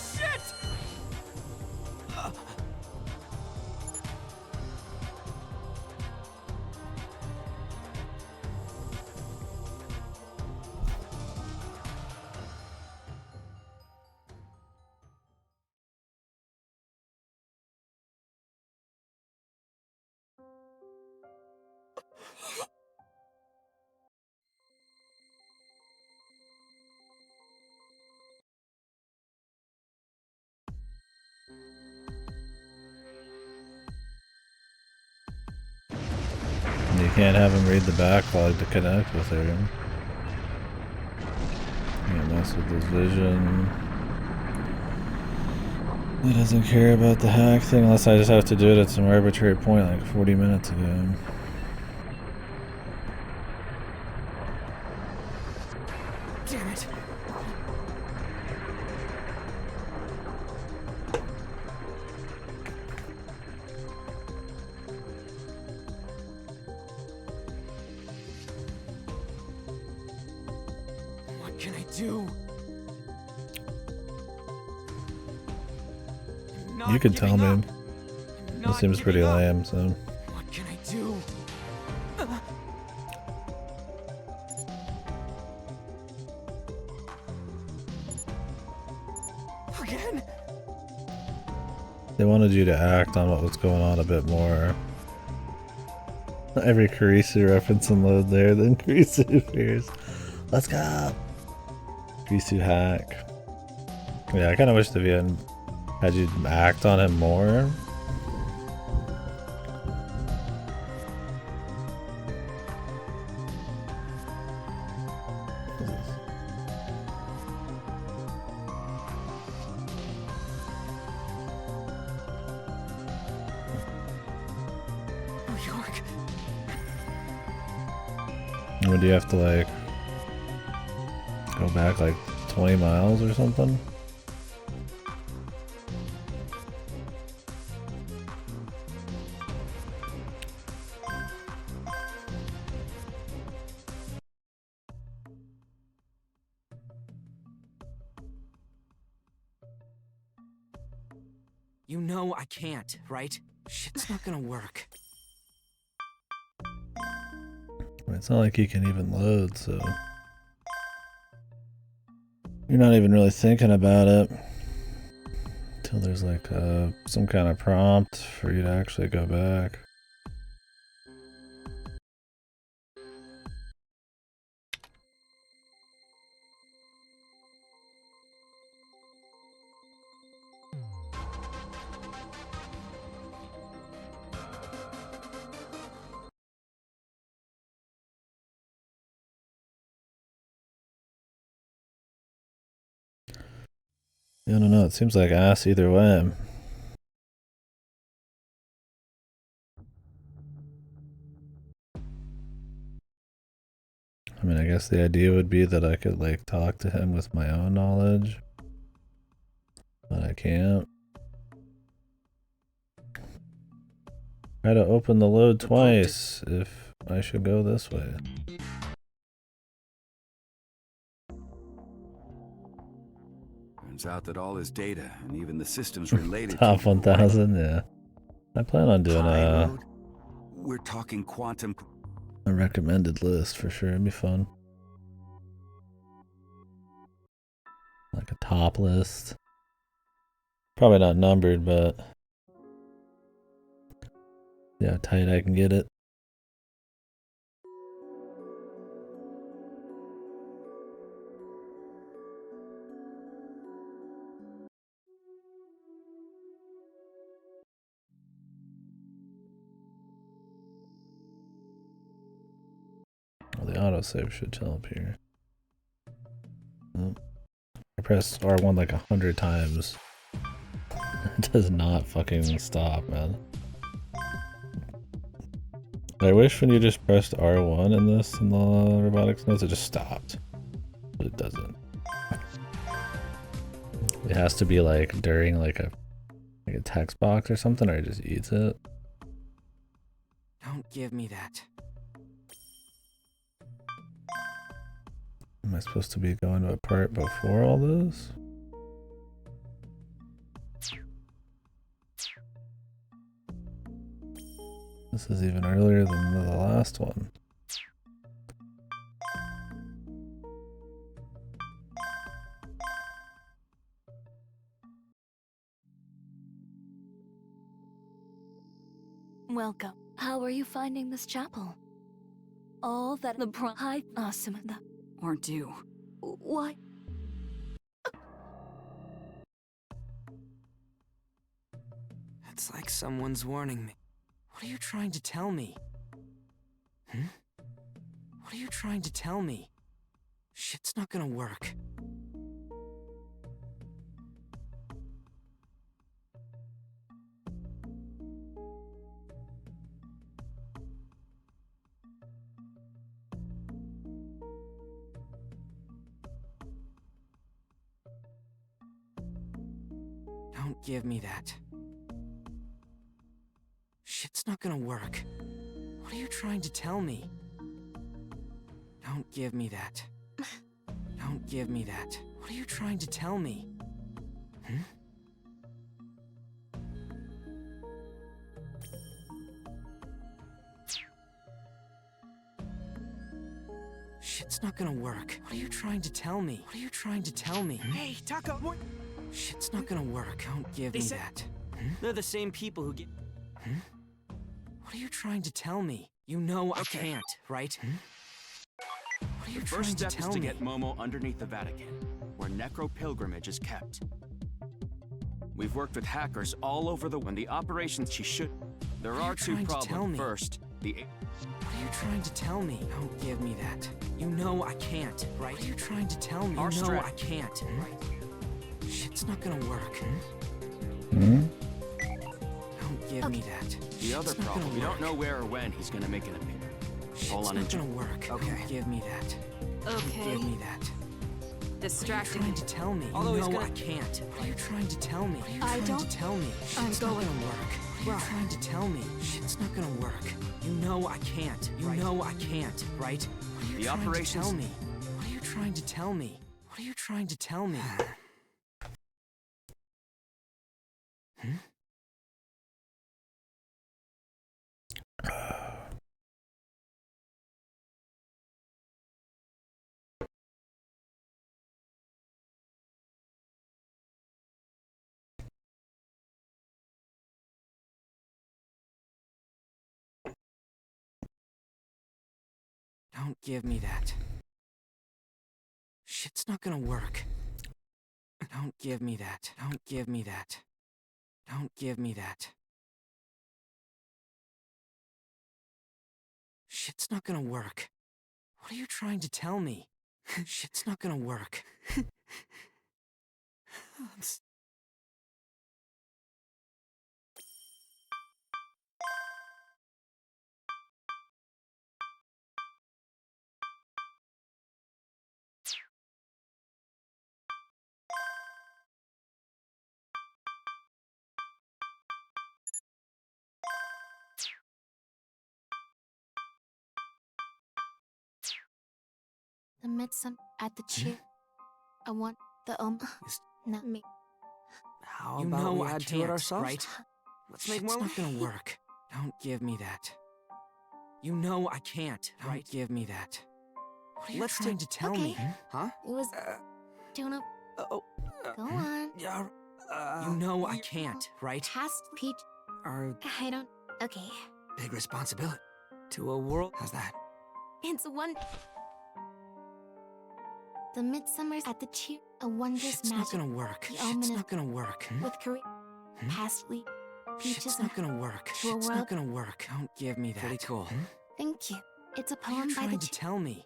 [SPEAKER 1] You can't have him read the backlog to connect with her. Can't mess with his vision. He doesn't care about the hack thing unless I just have to do it at some arbitrary point like 40 minutes ago.
[SPEAKER 3] Damn it. What can I do?
[SPEAKER 1] You could tell me. It seems pretty lame, so.
[SPEAKER 3] What can I do? Again?
[SPEAKER 1] They wanted you to act on what was going on a bit more. Every Kurisu reference and load there, then Kurisu appears. Let's go! Kurisu hack. Yeah, I kind of wish the VN had you act on him more.
[SPEAKER 3] New York.
[SPEAKER 1] Would you have to like go back like 20 miles or something?
[SPEAKER 3] You know I can't, right? Shit's not gonna work.
[SPEAKER 1] It's not like you can even load, so you're not even really thinking about it until there's like some kind of prompt for you to actually go back. I don't know, it seems like ass either way. I mean, I guess the idea would be that I could like talk to him with my own knowledge, but I can't. Try to open the load twice if I should go this way.
[SPEAKER 7] Turns out that all his data and even the systems related
[SPEAKER 1] Top
[SPEAKER 7] to
[SPEAKER 1] 1000, yeah. I plan on doing
[SPEAKER 7] we're talking quantum.
[SPEAKER 1] a recommended list for sure. It'd be fun. Like a top list. Probably not numbered, but yeah, how tight I can get it. Well, the autosave should help here. Oh. I pressed R1 like 100 times. It does not fucking stop, man. I wish when you just pressed R1 in this, in the robotics notes, it just stopped. But it doesn't. It has to be like during like a text box or something, or it just eats it.
[SPEAKER 3] Don't give me that.
[SPEAKER 1] Am I supposed to be going to a part before all this? This is even earlier than the last one.
[SPEAKER 5] Welcome. How are you finding this chapel? All that the high awesome
[SPEAKER 9] Or do.
[SPEAKER 5] Why?
[SPEAKER 3] It's like someone's warning me. What are you trying to tell me? What are you trying to tell me? Shit's not gonna work. Don't give me that. Shit's not gonna work. What are you trying to tell me? Don't give me that. Don't give me that. What are you trying to tell me? Shit's not gonna work. What are you trying to tell me? What are you trying to tell me?
[SPEAKER 2] Hey, Taco, what?
[SPEAKER 3] Shit's not gonna work. Don't give
[SPEAKER 2] They
[SPEAKER 3] me
[SPEAKER 2] said-
[SPEAKER 3] that. They're the same people who get... What are you trying to tell me? You know I can't, right? What are you
[SPEAKER 4] The
[SPEAKER 3] trying
[SPEAKER 4] first
[SPEAKER 3] to
[SPEAKER 4] step is
[SPEAKER 3] tell
[SPEAKER 4] to
[SPEAKER 3] me?
[SPEAKER 4] get Momo underneath the Vatican, where Necro Pilgrimage is kept. We've worked with hackers all over when the operations she should... There
[SPEAKER 3] What are
[SPEAKER 4] are
[SPEAKER 3] you
[SPEAKER 4] two
[SPEAKER 3] trying to tell
[SPEAKER 4] problems.
[SPEAKER 3] me?
[SPEAKER 4] First, the...
[SPEAKER 3] What are you trying to tell me? Don't give me that. You know I can't, right? What are you trying to tell me?
[SPEAKER 4] Our
[SPEAKER 3] You know
[SPEAKER 4] strat-
[SPEAKER 3] I can't, right? Shit's not gonna work.
[SPEAKER 1] Hmm?
[SPEAKER 3] Don't give me that.
[SPEAKER 4] The other
[SPEAKER 3] Shit's not
[SPEAKER 4] problem,
[SPEAKER 3] gonna
[SPEAKER 4] we don't
[SPEAKER 3] work.
[SPEAKER 4] know where or when he's gonna make an appearance.
[SPEAKER 3] Shit's
[SPEAKER 4] Hold on
[SPEAKER 3] not
[SPEAKER 4] and
[SPEAKER 3] gonna work.
[SPEAKER 9] Okay.
[SPEAKER 3] Don't give me that. Don't
[SPEAKER 9] Okay.
[SPEAKER 3] give me that. What are you
[SPEAKER 9] Distracting.
[SPEAKER 3] trying to tell me?
[SPEAKER 2] Although
[SPEAKER 3] you
[SPEAKER 2] he's
[SPEAKER 3] know
[SPEAKER 2] gonna-
[SPEAKER 3] I can't. What are you trying to tell me? What are you
[SPEAKER 9] I
[SPEAKER 3] trying
[SPEAKER 9] don't-
[SPEAKER 3] to tell me?
[SPEAKER 9] I'm
[SPEAKER 3] Shit's not
[SPEAKER 9] going-
[SPEAKER 3] gonna work. What are you trying to tell me? Shit's not gonna work. You know I can't. You know I can't, right? What are you
[SPEAKER 4] The
[SPEAKER 3] trying
[SPEAKER 4] operations-
[SPEAKER 3] to tell me? What are you trying to tell me? What are you trying to tell me? Don't give me that. Shit's not gonna work. Don't give me that. Don't give me that. Don't give me that. Shit's not gonna work. What are you trying to tell me? Shit's not gonna work.
[SPEAKER 6] The midsum at the cheer. I want the not me.
[SPEAKER 2] How
[SPEAKER 3] You
[SPEAKER 2] about
[SPEAKER 3] know
[SPEAKER 2] we
[SPEAKER 3] I
[SPEAKER 2] add to
[SPEAKER 3] can't,
[SPEAKER 2] it ourselves?
[SPEAKER 3] right?
[SPEAKER 2] Let's make
[SPEAKER 3] Shit's
[SPEAKER 2] more.
[SPEAKER 3] not gonna work. Don't give me that. You know I can't. Don't give me that. What are you
[SPEAKER 2] Let's
[SPEAKER 3] trying
[SPEAKER 2] take-
[SPEAKER 3] to tell me?
[SPEAKER 6] Okay.
[SPEAKER 2] Huh?
[SPEAKER 6] It was Jonah.
[SPEAKER 2] Oh.
[SPEAKER 6] Go on.
[SPEAKER 2] Yeah.
[SPEAKER 3] You know I can't, right?
[SPEAKER 6] Past Peach.
[SPEAKER 2] Our
[SPEAKER 6] I don't. Okay.
[SPEAKER 2] big responsibility to a world. How's that?
[SPEAKER 6] It's one. The Midsummer's at the cheer. A wondrous
[SPEAKER 3] Shit's not
[SPEAKER 6] magic.
[SPEAKER 3] gonna work.
[SPEAKER 6] The
[SPEAKER 3] Shit's
[SPEAKER 6] ominous
[SPEAKER 3] not gonna work.
[SPEAKER 6] with Korea. Pastly. Peaches
[SPEAKER 3] Shit's
[SPEAKER 6] and
[SPEAKER 3] not gonna work.
[SPEAKER 6] to a
[SPEAKER 3] Shit's
[SPEAKER 6] world-
[SPEAKER 3] not gonna work. Don't give me that.
[SPEAKER 2] Pretty cool.
[SPEAKER 6] Thank you. It's a
[SPEAKER 3] What are
[SPEAKER 6] poem
[SPEAKER 3] you
[SPEAKER 6] by the
[SPEAKER 3] trying to tell me?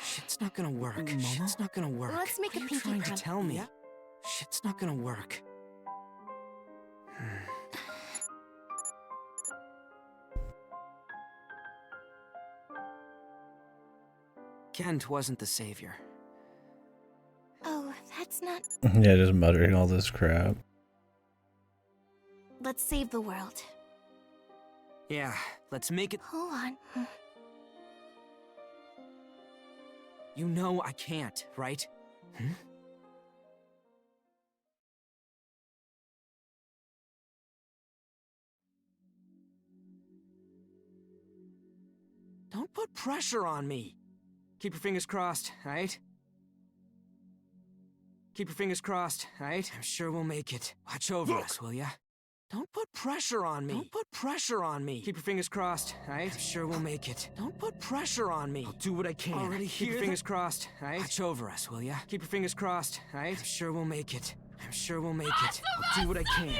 [SPEAKER 3] Shit's not gonna work.
[SPEAKER 2] Momo?
[SPEAKER 3] Shit's not gonna work.
[SPEAKER 6] Let's make
[SPEAKER 3] what
[SPEAKER 6] a
[SPEAKER 3] are you
[SPEAKER 6] pinky
[SPEAKER 3] trying to
[SPEAKER 6] crumb.
[SPEAKER 3] tell me?
[SPEAKER 2] Yeah.
[SPEAKER 3] Shit's not gonna work. Kent wasn't the savior.
[SPEAKER 6] Oh, that's not.
[SPEAKER 1] Yeah, just muttering all this crap.
[SPEAKER 6] Let's save the world.
[SPEAKER 3] Yeah, let's make it.
[SPEAKER 6] Hold on.
[SPEAKER 3] You know I can't, right? Don't put pressure on me. Keep your fingers crossed, alright? Keep your fingers crossed, alright? I'm sure we'll make it. Watch over us, will ya? Don't put pressure on me. Don't put pressure on me. Keep your fingers crossed, alright? I'm sure we'll make it. Don't put pressure on me. I'll do what I can.
[SPEAKER 2] Already
[SPEAKER 3] Keep your
[SPEAKER 2] hear
[SPEAKER 3] fingers crossed, alright? Watch over us, will ya? Keep your fingers crossed, alright? I'm sure we'll make it. I'm sure we'll make it. I'll do what I can.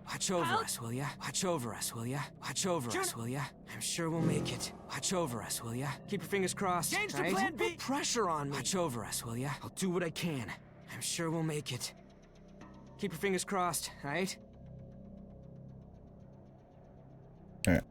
[SPEAKER 3] Watch over us, will ya? Watch over us, will ya? Watch over us, will ya? I'm sure we'll make it. Watch over us, will ya? Keep your fingers crossed,
[SPEAKER 2] Change to
[SPEAKER 3] alright?
[SPEAKER 2] plan B.
[SPEAKER 3] Don't put pressure on me. Watch over us, will ya? I'll do what I can. I'm sure we'll make it. Keep your fingers crossed, alright?
[SPEAKER 1] Alright.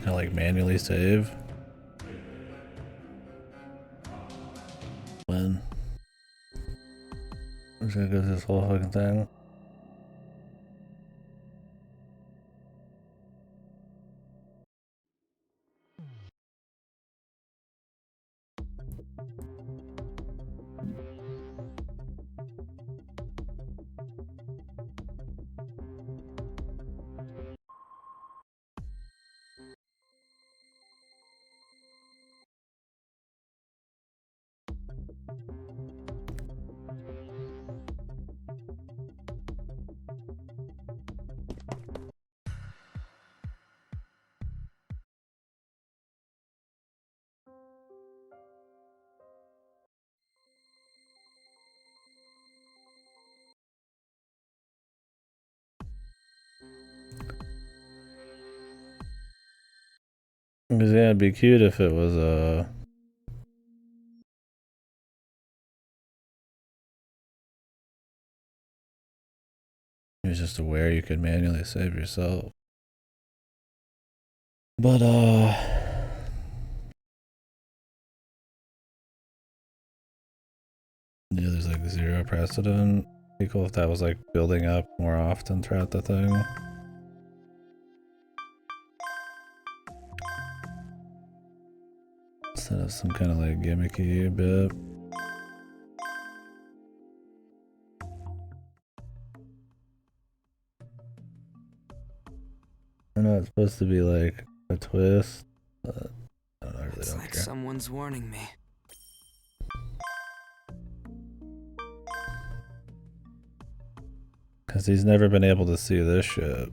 [SPEAKER 1] Can I like manually save? When? I'm just gonna go through this whole fucking thing. Because yeah, it'd be cute if it was it was just aware you could manually save yourself. But yeah, there's like zero precedent. Be cool if that was like building up more often throughout the thing. Instead of some kind of like gimmicky bit. I know it's supposed to be like a twist, but I don't know, I really
[SPEAKER 3] It's
[SPEAKER 1] don't
[SPEAKER 3] like
[SPEAKER 1] care.
[SPEAKER 3] someone's warning me.
[SPEAKER 1] Because he's never been able to see this shit.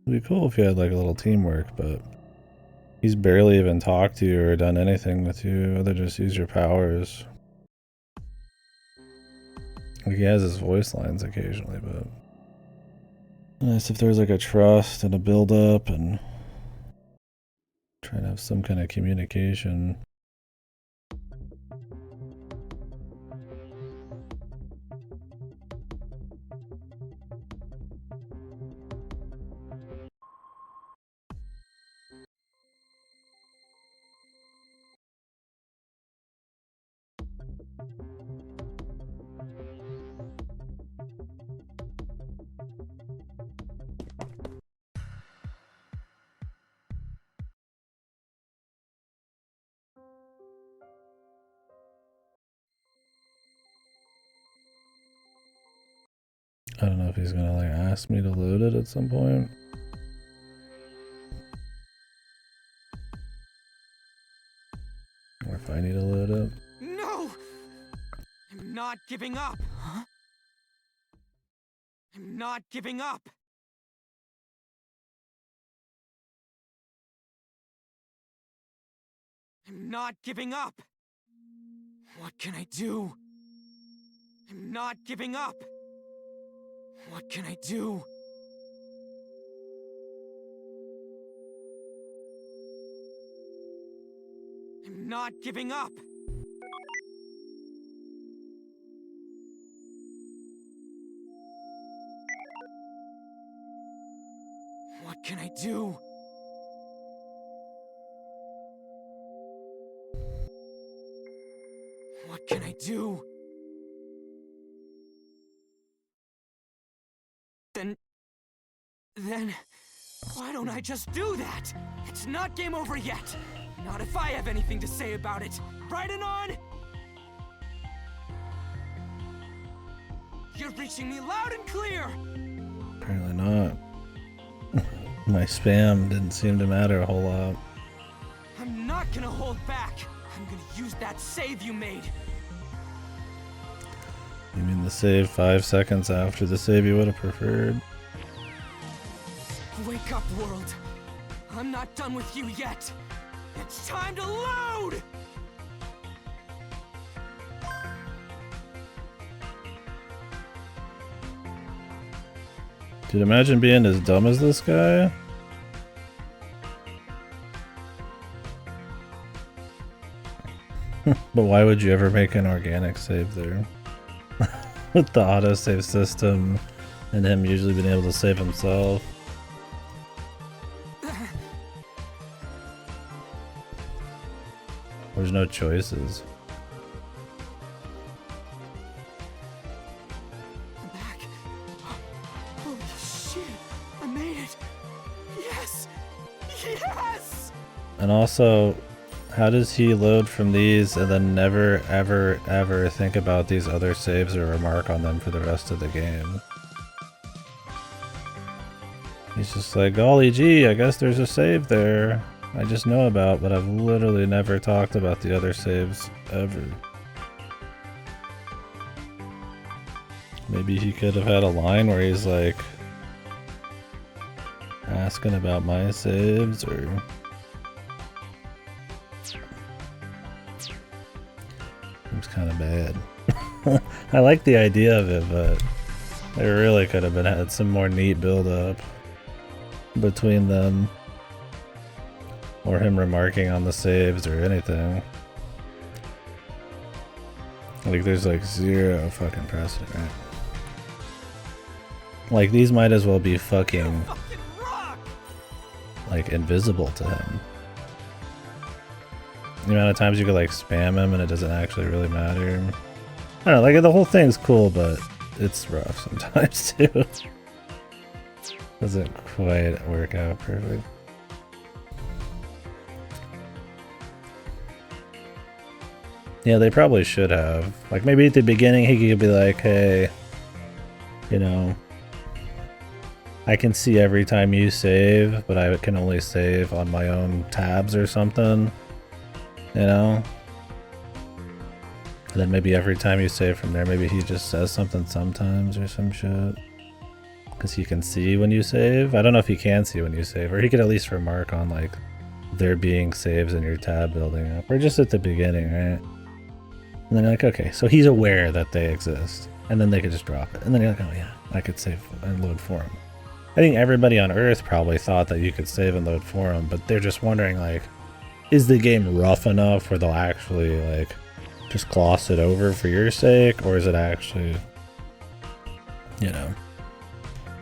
[SPEAKER 1] It'd be cool if you had like a little teamwork, but he's barely even talked to you or done anything with you other than just use your powers. Like he has his voice lines occasionally, but nice if there's like a trust and a build up and trying to have some kind of communication. I don't know if he's gonna like ask me to load it at some point. Or if I need to load it.
[SPEAKER 3] No! I'm not giving up. Huh? I'm not giving up. I'm not giving up. What can I do? I'm not giving up. What can I do? I'm not giving up. What can I do? What can I do? Then, why don't I just do that? It's not game over yet. Not if I have anything to say about it. Right, Anon? You're reaching me loud and clear.
[SPEAKER 1] Apparently not. My spam didn't seem to matter a whole lot.
[SPEAKER 3] I'm not gonna hold back. I'm gonna use that save you made.
[SPEAKER 1] You mean the save 5 seconds after the save you would have preferred?
[SPEAKER 3] Wake up, world. I'm not done with you yet. It's time to load!
[SPEAKER 1] Dude, imagine being as dumb as this guy. But why would you ever make an organic save there? With the autosave system and him usually being able to save himself. There's no choices.
[SPEAKER 3] I'm back. Holy shit. I made it. Yes. Yes!
[SPEAKER 1] And also, how does he load from these and then never ever ever think about these other saves or remark on them for the rest of the game? He's just like, golly gee, I guess there's a save there I just know about, but I've literally never talked about the other saves ever. Maybe he could have had a line where he's like asking about my saves, or seems kind of bad. I like the idea of it, but there really could have been had some more neat build up between them, or him remarking on the saves or anything. Like there's like zero fucking precedent, right? Like these might as well be fucking like invisible to him. The amount of times you could like spam him and it doesn't actually really matter. I don't know, like the whole thing's cool, but it's rough sometimes too. Doesn't quite work out perfect. Yeah, they probably should have. Like maybe at the beginning he could be like, hey, you know, I can see every time you save, but I can only save on my own tabs or something, you know? And then maybe every time you save from there, maybe he just says something sometimes or some shit. Because he can see when you save. I don't know if he can see when you save, or he could at least remark on like there being saves in your tab building up, or just at the beginning, right? And then you're like, okay, so he's aware that they exist, and then they could just drop it. And then you're like, oh yeah, I could save and load for him. I think everybody on Earth probably thought that you could save and load for him, but they're just wondering like, is the game rough enough where they'll actually like just gloss it over for your sake, or is it actually, you know,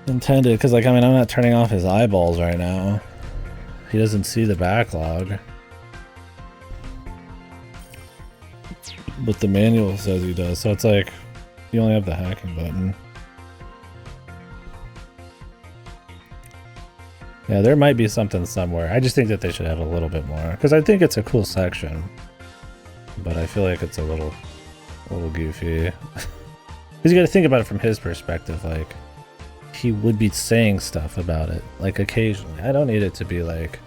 [SPEAKER 1] intended? Because like, I mean, I'm not turning off his eyeballs right now. He doesn't see the backlog. But the manual says he does, so it's like, you only have the hacking button. Yeah, there might be something somewhere. I just think that they should have a little bit more, because I think it's a cool section. But I feel like it's a little goofy. Because you got to think about it from his perspective. Like, he would be saying stuff about it, like occasionally. I don't need it to be like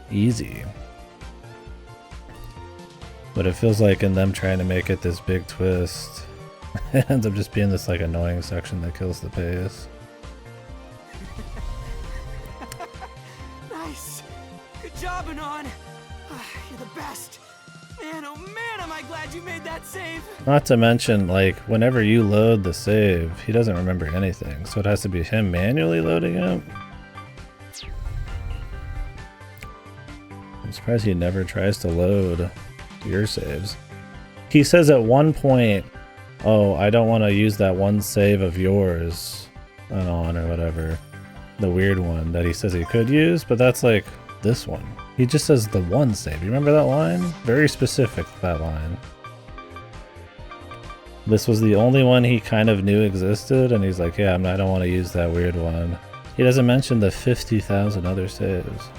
[SPEAKER 1] easy. But it feels like in them trying to make it this big twist, it ends up just being this like annoying section that kills the pace.
[SPEAKER 3] Nice. Good job, Anon. You're the best. Man, oh man, am I glad you made that save.
[SPEAKER 1] Not to mention, like, whenever you load the save, he doesn't remember anything, so it has to be him manually loading it. I'm surprised he never tries to load your saves. He says at one point, oh, I don't want to use that one save of yours, Anon, or whatever. The weird one that he says he could use, but that's like this one. He just says the one save. You remember that line? Very specific, that line. This was the only one he kind of knew existed, and he's like, yeah, I don't want to use that weird one. He doesn't mention the 50,000 other saves.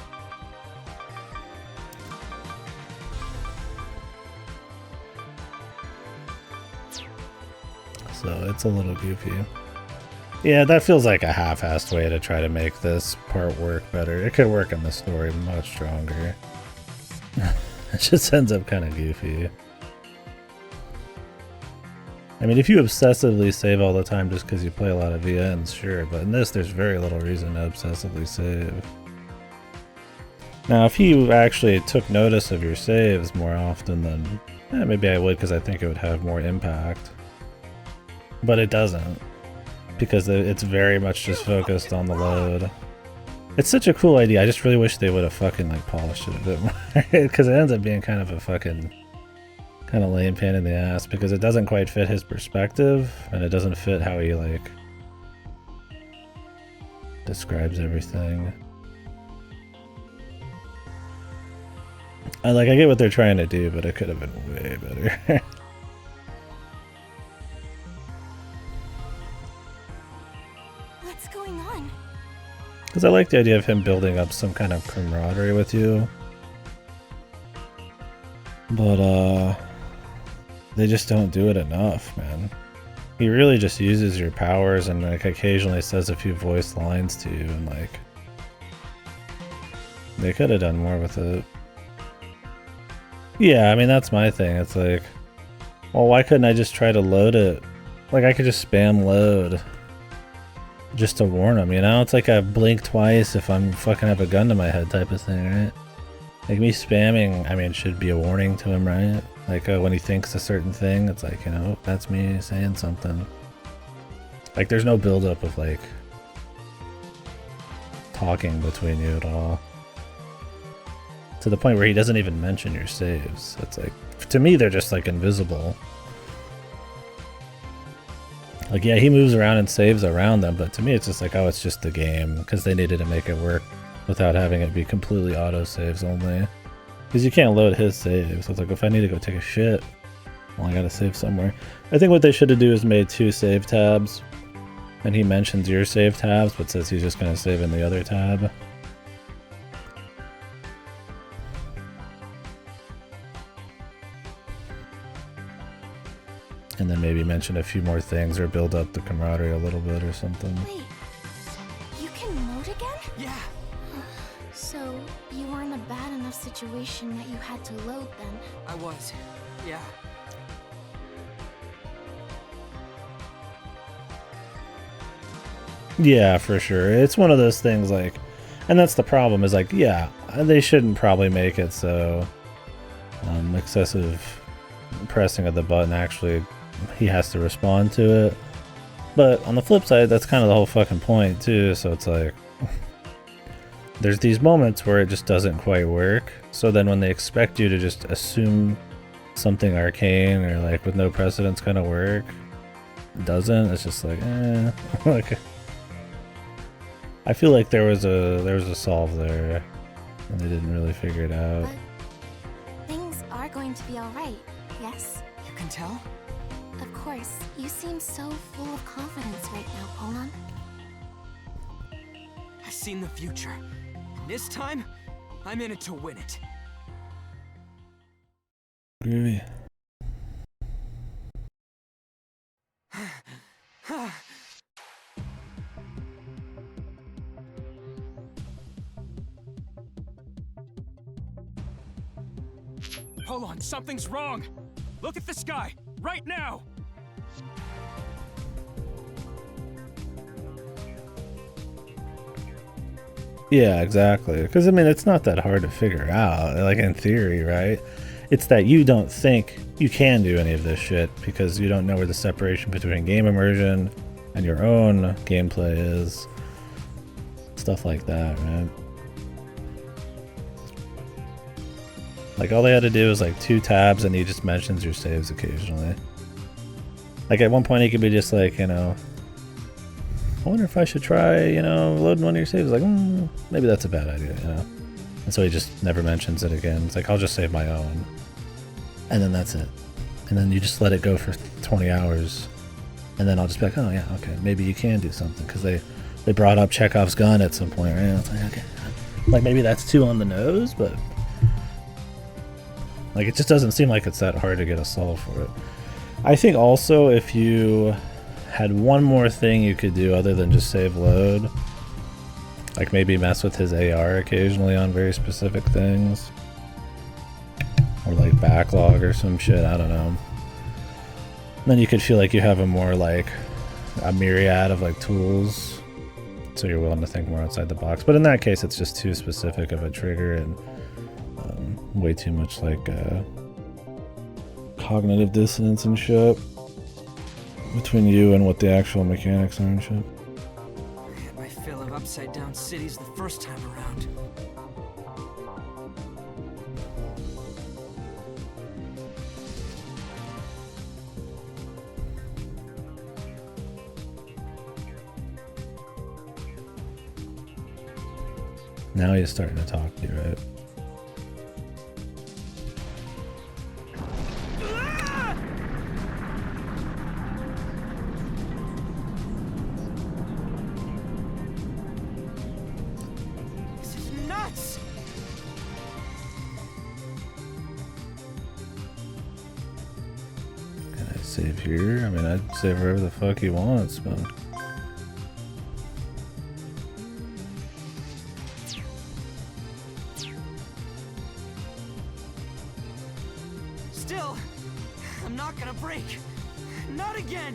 [SPEAKER 1] So it's a little goofy. Yeah, that feels like a half-assed way to try to make this part work better. It could work in the story much stronger. It just ends up kind of goofy. I mean, if you obsessively save all the time just because you play a lot of VNs, sure, but in this there's very little reason to obsessively save. Now, if you actually took notice of your saves more often, then maybe I would, because I think it would have more impact. But it doesn't, because it's very much just focused on the load. It's such a cool idea. I just really wish they would have fucking like polished it a bit more, because it ends up being kind of a fucking kind of lame pain in the ass, because it doesn't quite fit his perspective, and it doesn't fit how he like describes everything. I get what they're trying to do, but it could have been way better.
[SPEAKER 6] What's going on?
[SPEAKER 1] Because I like the idea of him building up some kind of camaraderie with you. But, they just don't do it enough, man. He really just uses your powers and, like, occasionally says a few voiced lines to you, and, like, they could have done more with it. Yeah, I mean, that's my thing. It's like, well, why couldn't I just try to load it? Like, I could just spam load just to warn him, you know? It's like a blink twice if I'm fucking have a gun to my head type of thing, right? Like, me spamming, I mean, should be a warning to him, right? Like, when he thinks a certain thing, it's like, you know, that's me saying something. Like, there's no buildup of, like, talking between you at all. To the point where he doesn't even mention your saves. It's like, to me, they're just, like, invisible. Like, yeah, he moves around and saves around them, but to me it's just like, oh, it's just the game, because they needed to make it work without having it be completely auto-saves only. Because you can't load his saves. So it's like, if I need to go take a shit, well, I gotta save somewhere. I think what they should have do is made 2 save tabs, and he mentions your save tabs, but says he's just gonna save in the other tab. And then maybe mention a few more things or build up the camaraderie a little bit or something.
[SPEAKER 6] Wait, you can load again?
[SPEAKER 3] Yeah.
[SPEAKER 6] So, you were in a bad enough situation that you had to load then?
[SPEAKER 3] I was. Yeah.
[SPEAKER 1] Yeah, for sure. It's one of those things like, and that's the problem is like, yeah, they shouldn't probably make it so excessive pressing of the button actually he has to respond to it. But on the flip side, that's kind of the whole fucking point too, so it's like there's these moments where it just doesn't quite work. So then when they expect you to just assume something arcane or like with no precedence kind of work, it doesn't. It's just like, like I feel like there was a solve there and they didn't really figure it out.
[SPEAKER 6] But things are going to be alright, yes?
[SPEAKER 3] You can tell?
[SPEAKER 6] Of course. You seem so full of confidence right now, Polan.
[SPEAKER 3] I've seen the future. And this time, I'm in it to win it.
[SPEAKER 1] Groovy.
[SPEAKER 3] Hold on, something's wrong! Look at the sky, right now!
[SPEAKER 1] Yeah, exactly. Because, I mean, it's not that hard to figure out, like in theory, right? It's that you don't think you can do any of this shit because you don't know where the separation between game immersion and your own gameplay is. Stuff like that, right? Like, all they had to do was like 2 tabs and he just mentions your saves occasionally. Like, at one point he could be just like, you know, I wonder if I should try, you know, loading one of your saves. Like, maybe that's a bad idea, you know? And so he just never mentions it again. It's like, I'll just save my own. And then that's it. And then you just let it go for 20 hours. And then I'll just be like, oh yeah, okay, maybe you can do something. Because they brought up Chekhov's gun at some point, right? And it's like, okay. Like, maybe that's too on the nose, but... Like, it just doesn't seem like it's that hard to get a solve for it. I think also if you had one more thing you could do other than just save load, like maybe mess with his AR occasionally on very specific things, or like backlog or some shit, I don't know. Then you could feel like you have a more like a myriad of like tools, so you're willing to think more outside the box. But in that case, it's just too specific of a trigger and way too much like cognitive dissonance and shit between you and what the actual mechanics are and shit.
[SPEAKER 3] I had my fill of upside down cities the first time around.
[SPEAKER 1] Now he's starting to talk to you, right? Save here? I mean, I'd save wherever the fuck he wants, but...
[SPEAKER 3] Still, I'm not gonna break. Not again!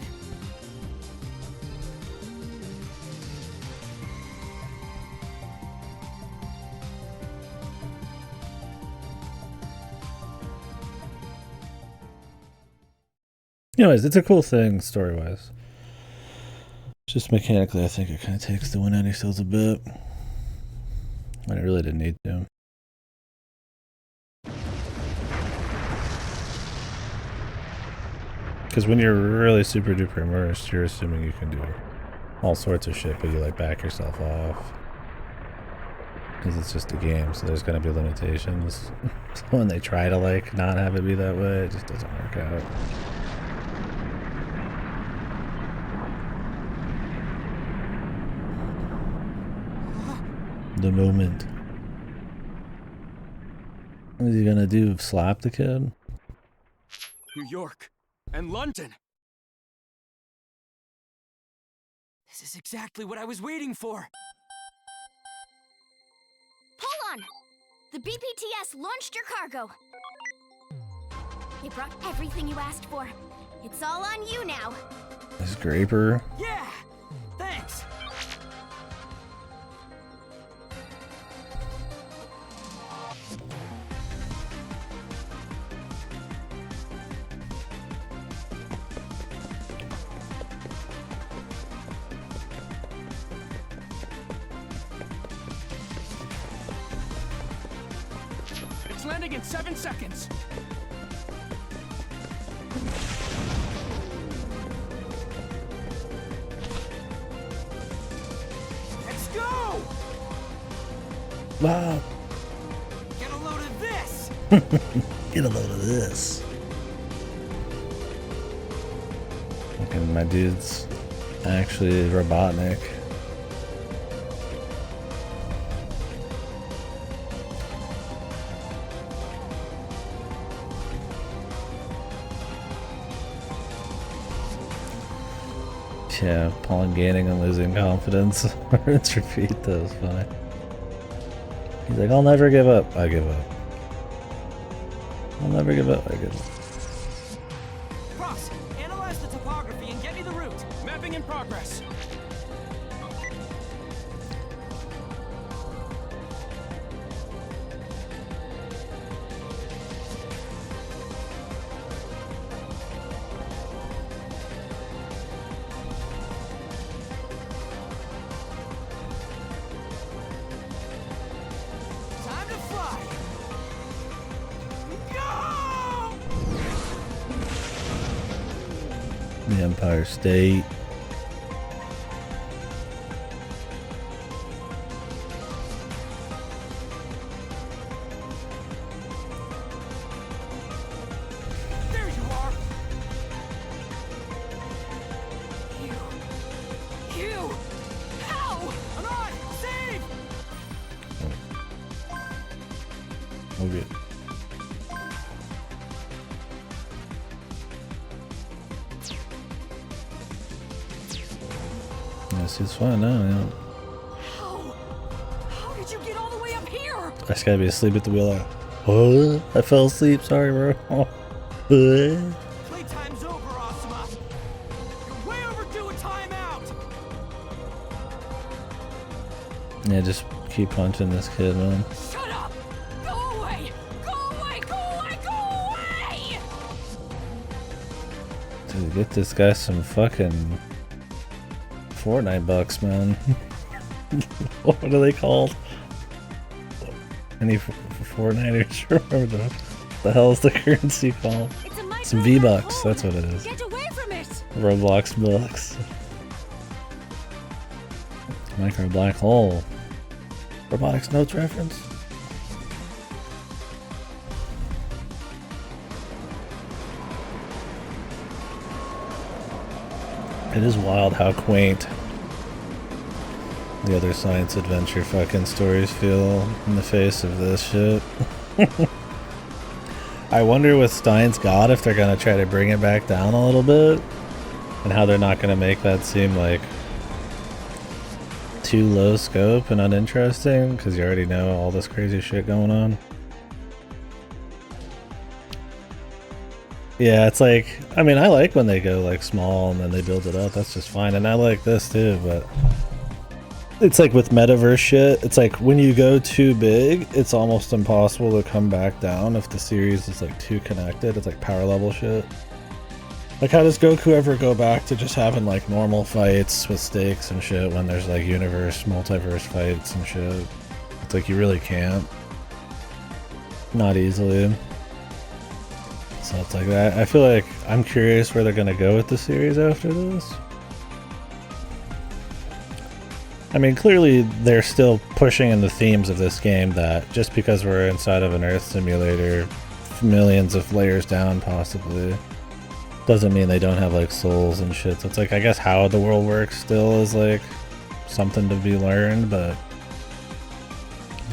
[SPEAKER 1] Anyways, it's a cool thing story-wise. Just mechanically, I think it kind of takes the win out of Steals a bit. And it really didn't need to. Because when you're really super duper immersed, you're assuming you can do all sorts of shit, but you like back yourself off. Because it's just a game, so there's going to be limitations. So when they try to like not have it be that way, it just doesn't work out. The moment. What is he gonna do? Slap the kid?
[SPEAKER 3] New York and London. This is exactly what I was waiting for.
[SPEAKER 9] Hold on! The BPTS launched your cargo. They brought everything you asked for. It's all on you now.
[SPEAKER 1] Scraper.
[SPEAKER 3] Yeah! Thanks! It's landing in 7 seconds. Let's go!
[SPEAKER 1] Wow.
[SPEAKER 3] Get a load of this!
[SPEAKER 1] Get a load of this. Fucking my dude's actually Robotnik. Yeah, Paul gaining and losing confidence. Rinse repeat, that was funny. He's like, I'll never give up. I give up. I'll never give up. I give up.
[SPEAKER 3] Cross, analyze the topography and get me the route. Mapping in progress. Time to fly. Go!
[SPEAKER 1] The Empire State.
[SPEAKER 3] There you are. You. How? I'm on. Save.
[SPEAKER 1] Okay. Yes, he's fine now, yeah.
[SPEAKER 3] How did you get all the way up here?
[SPEAKER 1] I just gotta be asleep at the wheel. What? I fell asleep, sorry, bro. What?
[SPEAKER 3] Playtime's over, Asuma. You're way overdue a timeout.
[SPEAKER 1] Yeah, just keep punching this kid, man.
[SPEAKER 5] Shut up! Go away! Go away! Go away! Go away!
[SPEAKER 1] Dude, get this guy some fucking Fortnite bucks, man. What are they called? Any Fortniters remember the hell is the currency called?
[SPEAKER 9] It's a micro
[SPEAKER 1] Some V-Bucks, that's what it is.
[SPEAKER 9] Get away from it!
[SPEAKER 1] Roblox bucks. Micro black hole. Robotics notes reference. It is wild how quaint the other science adventure fucking stories feel in the face of this shit. I wonder with Steins God if they're gonna try to bring it back down a little bit and how they're not gonna make that seem like too low scope and uninteresting because you already know all this crazy shit going on. Yeah, it's like, I mean, I like when they go like small and then they build it up. That's just fine. And I like this too, but it's like with metaverse shit, it's like when you go too big, it's almost impossible to come back down if the series is like too connected. It's like power level shit. Like how does Goku ever go back to just having like normal fights with stakes and shit when there's like universe, multiverse fights and shit? It's like you really can't. Not easily. So it's like that. I feel like I'm curious where they're gonna go with the series after this. I mean, clearly they're still pushing in the themes of this game that just because we're inside of an Earth simulator, millions of layers down possibly, doesn't mean they don't have like souls and shit. So it's like, I guess how the world works still is like something to be learned, but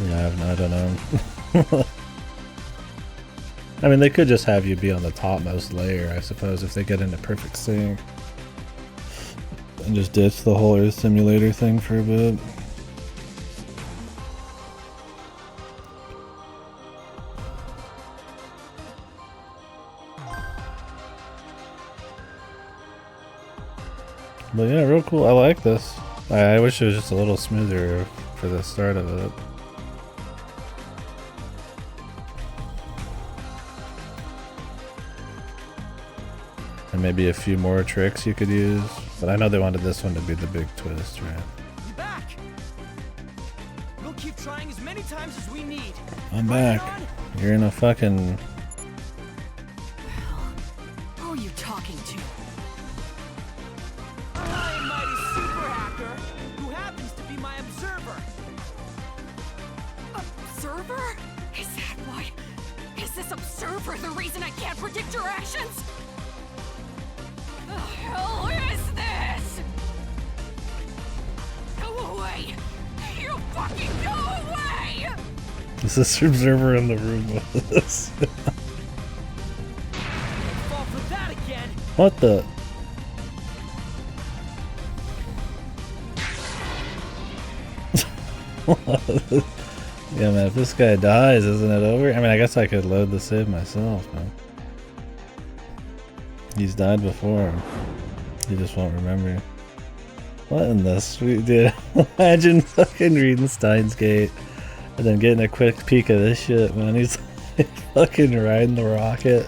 [SPEAKER 1] yeah, I don't know. I mean, they could just have you be on the topmost layer, I suppose, if they get into perfect sync. And just ditch the whole Earth simulator thing for a bit. But yeah, real cool. I like this. I wish it was just a little smoother for the start of it. And maybe a few more tricks you could use. But I know they wanted this one to be the big twist, right?
[SPEAKER 3] I'm back. We'll keep trying as many times as we need.
[SPEAKER 1] I'm back. You're in a fucking...
[SPEAKER 5] Who are you talking to?
[SPEAKER 3] A high and mighty super hacker who happens to be my observer.
[SPEAKER 5] Observer? Is that why? Is this observer the reason I can't predict your actions? The hell is this? Go away! You fucking go away!
[SPEAKER 1] Is this observer in the room with us?
[SPEAKER 3] Fall for that again.
[SPEAKER 1] What the? Yeah, man, if this guy dies, isn't it over? I mean, I guess I could load the save myself, man. He's died before. He just won't remember. What in the sweet dude? Imagine fucking reading Steins Gate and then getting a quick peek of this shit, man. He's fucking riding the rocket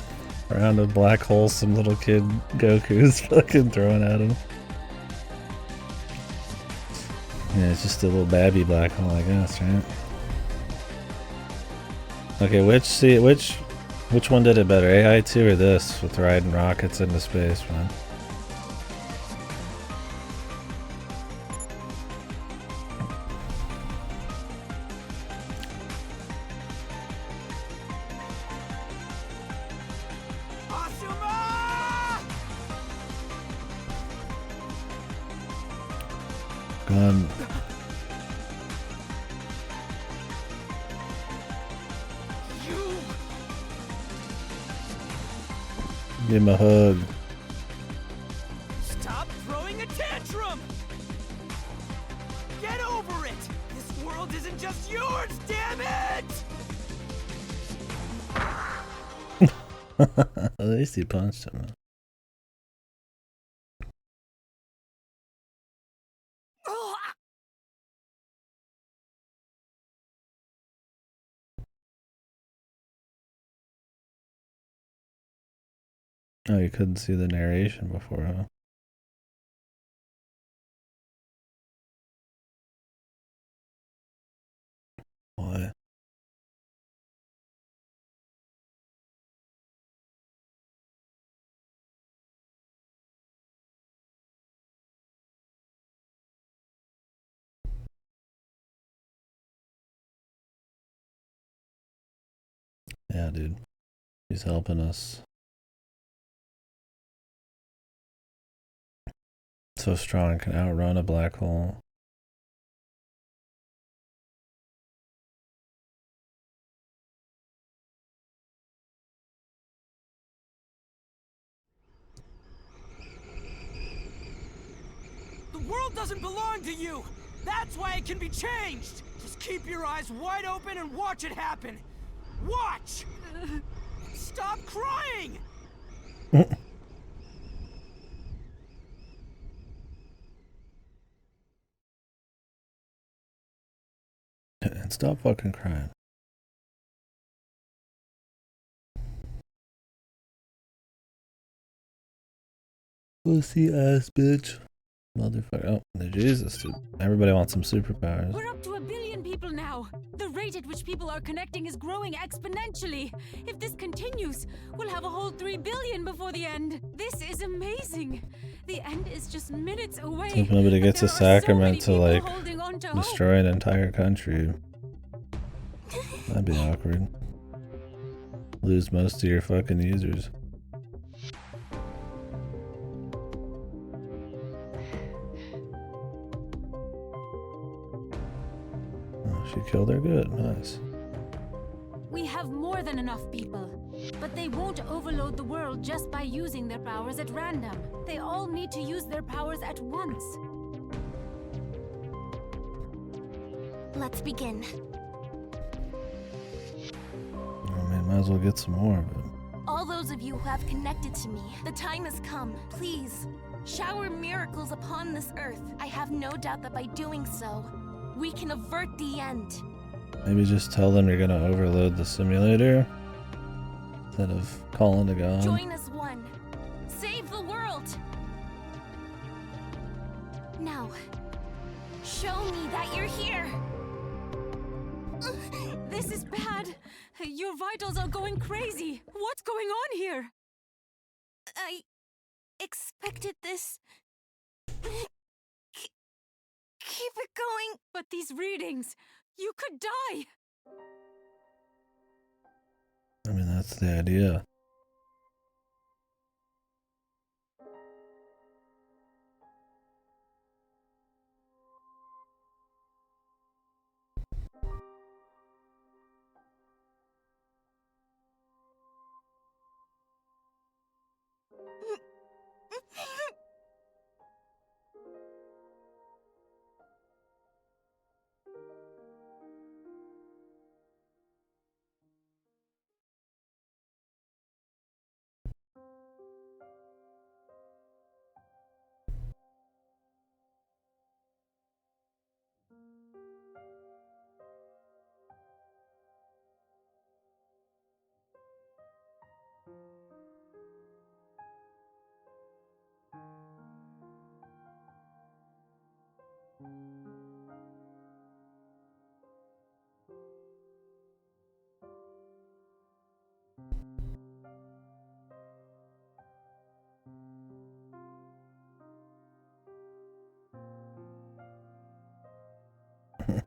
[SPEAKER 1] around a black hole some little kid Goku's fucking throwing at him. Yeah, it's just a little babby black hole, I guess, right? Okay, which one did it better? AI2 or this with riding rockets into space, man? Gun. Give him a hug.
[SPEAKER 2] Stop throwing a tantrum! Get over it! This world isn't just yours, damn it!
[SPEAKER 1] At least he punched him. Oh, you couldn't see the narration before, huh? Why? Yeah, dude. He's helping us. So strong, can outrun a black hole.
[SPEAKER 2] The world doesn't belong to you! That's why it can be changed! Just keep your eyes wide open and watch it happen! Watch! Stop crying!
[SPEAKER 1] And stop fucking crying. Pussy ass bitch. Motherfucker. Oh, Jesus, dude. Everybody wants some superpowers.
[SPEAKER 5] We're up to 1 billion people now. The rate at which people are connecting is growing exponentially. If this continues, we'll have a whole 3 billion before the end. This is amazing. The end is just minutes away.
[SPEAKER 1] If nobody gets a sacrament to like
[SPEAKER 5] to
[SPEAKER 1] destroy an entire country, that'd be awkward. Lose most of your fucking users. She killed her good. Nice.
[SPEAKER 5] We have more than enough people. But they won't overload the world just by using their powers at random. They all need to use their powers at once.
[SPEAKER 6] Let's begin.
[SPEAKER 1] I mean, might as well get some more, but...
[SPEAKER 6] All those of you who have connected to me, the time has come. Please, shower miracles upon this earth. I have no doubt that by doing so, we can avert the end.
[SPEAKER 1] Maybe just tell them you're gonna overload the simulator instead of calling to God.
[SPEAKER 6] Join as one. Save the world. Now, show me that you're here.
[SPEAKER 5] This is bad. Your vitals are going crazy. What's going on here?
[SPEAKER 6] I expected this. Keep it going.
[SPEAKER 5] But these readings, you could die.
[SPEAKER 1] I mean, that's the idea.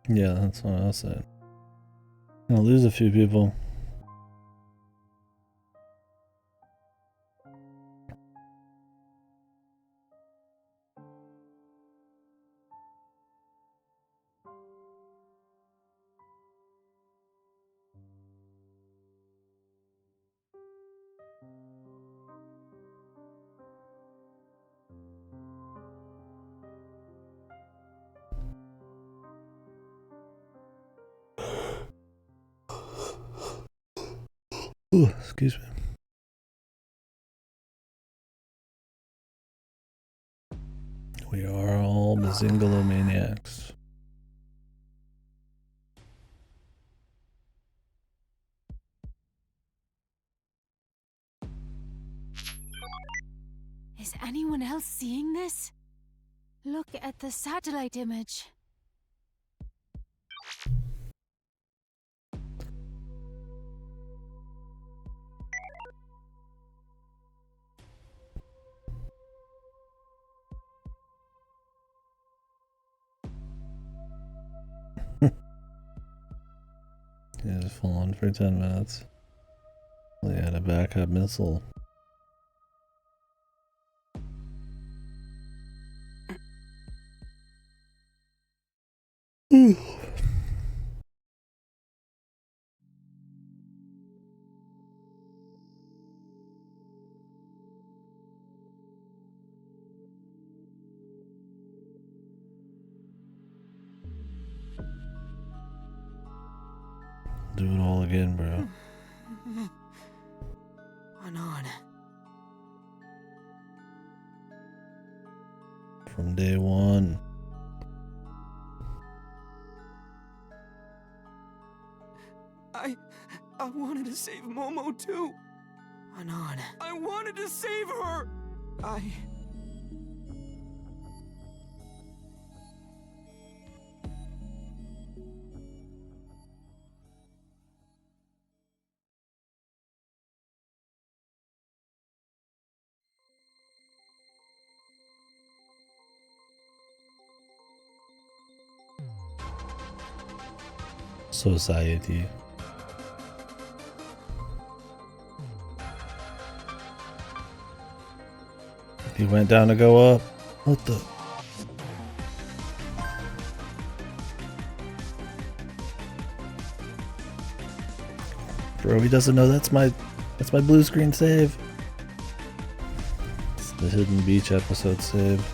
[SPEAKER 1] Yeah, that's what I said. Gonna lose a few people. Ooh, excuse me. We are all Bazingalomaniacs.
[SPEAKER 5] Is anyone else seeing this? Look at the satellite image.
[SPEAKER 1] Yeah, just full on for 10 minutes. They had a backup missile. Do it all again, bro.
[SPEAKER 3] Anon.
[SPEAKER 1] From day one.
[SPEAKER 3] I wanted to save Momo too. Anon. I wanted to save her.
[SPEAKER 1] Society. He went down to go up. What the? Bro, he doesn't know that's my blue screen save. It's the Hidden Beach episode save.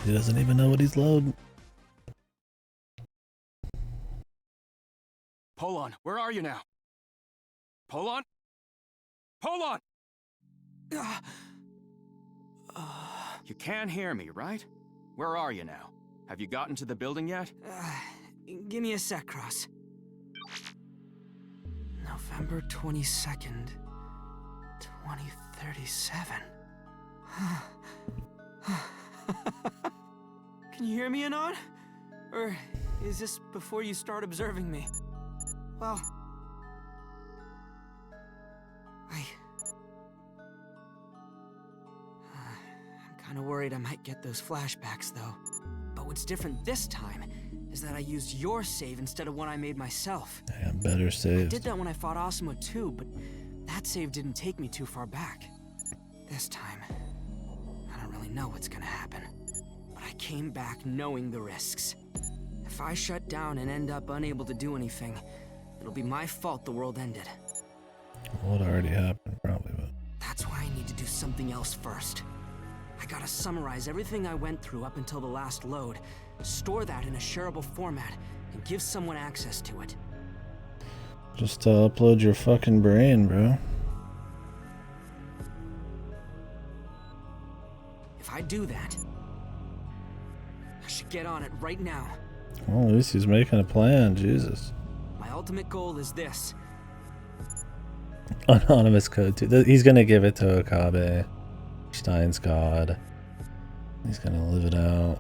[SPEAKER 1] He doesn't even know what he's loading.
[SPEAKER 4] Polon, where are you now? Polon? Polon! You can hear me, right? Where are you now? Have you gotten to the building yet?
[SPEAKER 3] Give me a sec, Cross. November 22nd, 2037. Can you hear me, Anon? Or is this before you start observing me? Well, I'm kind of worried I might get those flashbacks, though. But what's different this time is that I used your save instead of one I made myself.
[SPEAKER 1] I got better saves.
[SPEAKER 3] I did that when I fought Asuma too, but that save didn't take me too far back. This time, I don't really know what's gonna happen. But I came back knowing the risks. If I shut down and end up unable to do anything, it'll be my fault the world ended.
[SPEAKER 1] Well, it already happened, probably, but...
[SPEAKER 3] That's why I need to do something else first. I gotta summarize everything I went through up until the last load, store that in a shareable format, and give someone access to it.
[SPEAKER 1] Just upload your fucking brain, bro.
[SPEAKER 3] If I do that, I should get on it right now.
[SPEAKER 1] Well, at least he's making a plan, Jesus.
[SPEAKER 3] ultimate goal is this.
[SPEAKER 1] Anonymous code too. He's gonna give it to Okabe. Stein's god. He's gonna live it out.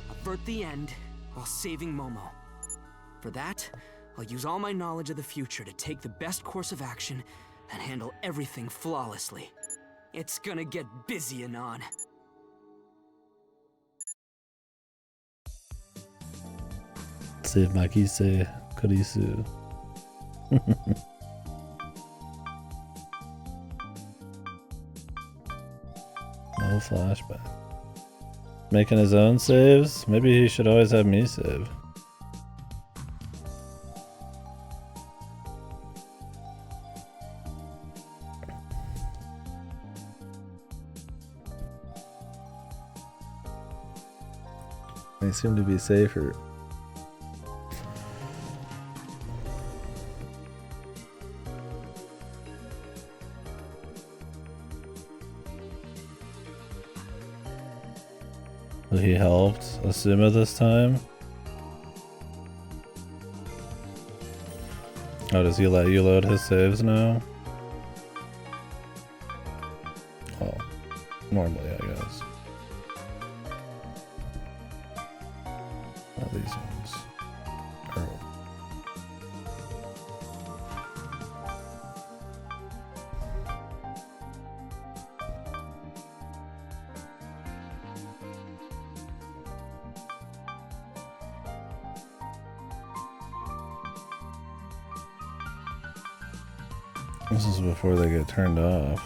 [SPEAKER 3] Avert the end while saving Momo. For that, I'll use all my knowledge of the future to take the best course of action and handle everything flawlessly. It's gonna get busy, Anon.
[SPEAKER 1] Save Makise Kurisu. No flashback. Making his own saves? Maybe he should always have me save. They seem to be safer. But he helped Asuma this time? Oh, does he let you load his saves now? Oh, normally I guess. Not these ones. Oh. This is before they get turned off.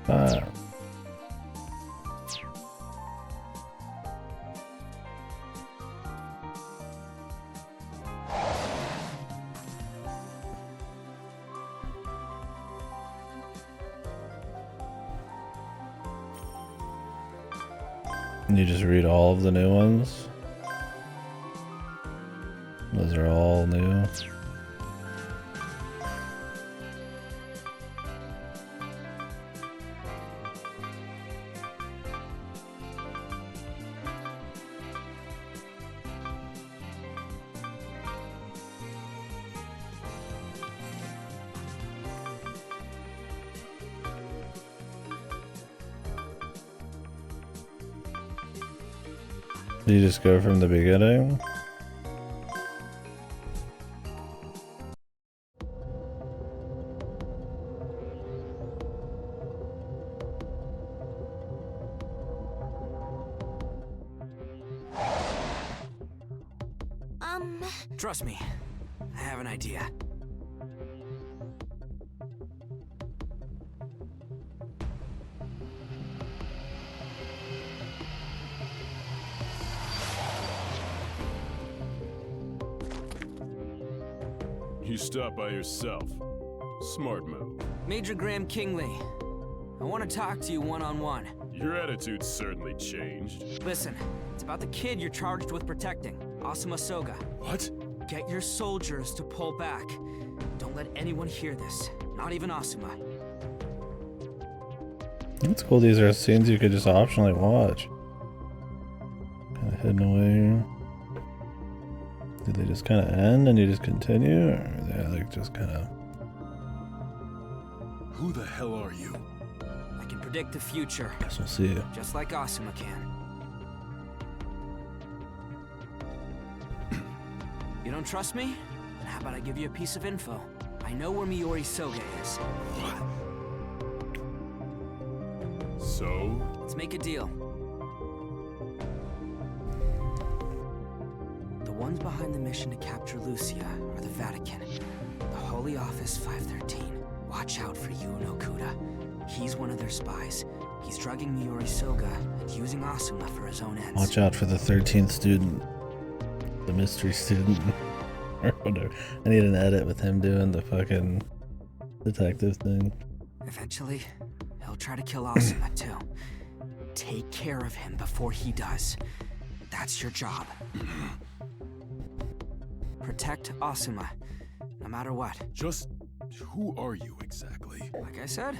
[SPEAKER 1] Ah. And you just read all of the new ones? Those are all new. Do you just go from the beginning?
[SPEAKER 3] Trust me, I have an idea.
[SPEAKER 8] You stop by yourself. Smart move.
[SPEAKER 3] Major Graham Kingley, I want to talk to you one-on-one.
[SPEAKER 8] Your attitude's certainly changed.
[SPEAKER 3] Listen, it's about the kid you're charged with protecting, Asuma Soga.
[SPEAKER 8] What?
[SPEAKER 3] Get your soldiers to pull back. Don't let anyone hear this, not even Asuma.
[SPEAKER 1] That's cool, these are scenes you could just optionally watch. Kind of hidden away. Do they just kind of end and you just continue? Or are they like just kind of...
[SPEAKER 8] Who the hell are you?
[SPEAKER 3] I can predict the future.
[SPEAKER 1] Guess we'll see.
[SPEAKER 3] Just like Asuma can. You don't trust me? Then how about I give you a piece of info? I know where Miyori Soga is.
[SPEAKER 8] What? So?
[SPEAKER 3] Let's make a deal. The ones behind the mission to capture Lucia are the Vatican, the Holy Office 513. Watch out for Yuno Kuda. He's one of their spies. He's drugging Miyori Soga and using Asuma for his own ends.
[SPEAKER 1] Watch out for the 13th student. The mystery student. Or whatever. I need an edit with him doing the fucking detective thing.
[SPEAKER 3] Eventually, he'll try to kill Asuma too. Take care of him before he does. That's your job. Protect Asuma, no matter what.
[SPEAKER 8] Just who are you exactly?
[SPEAKER 3] Like I said,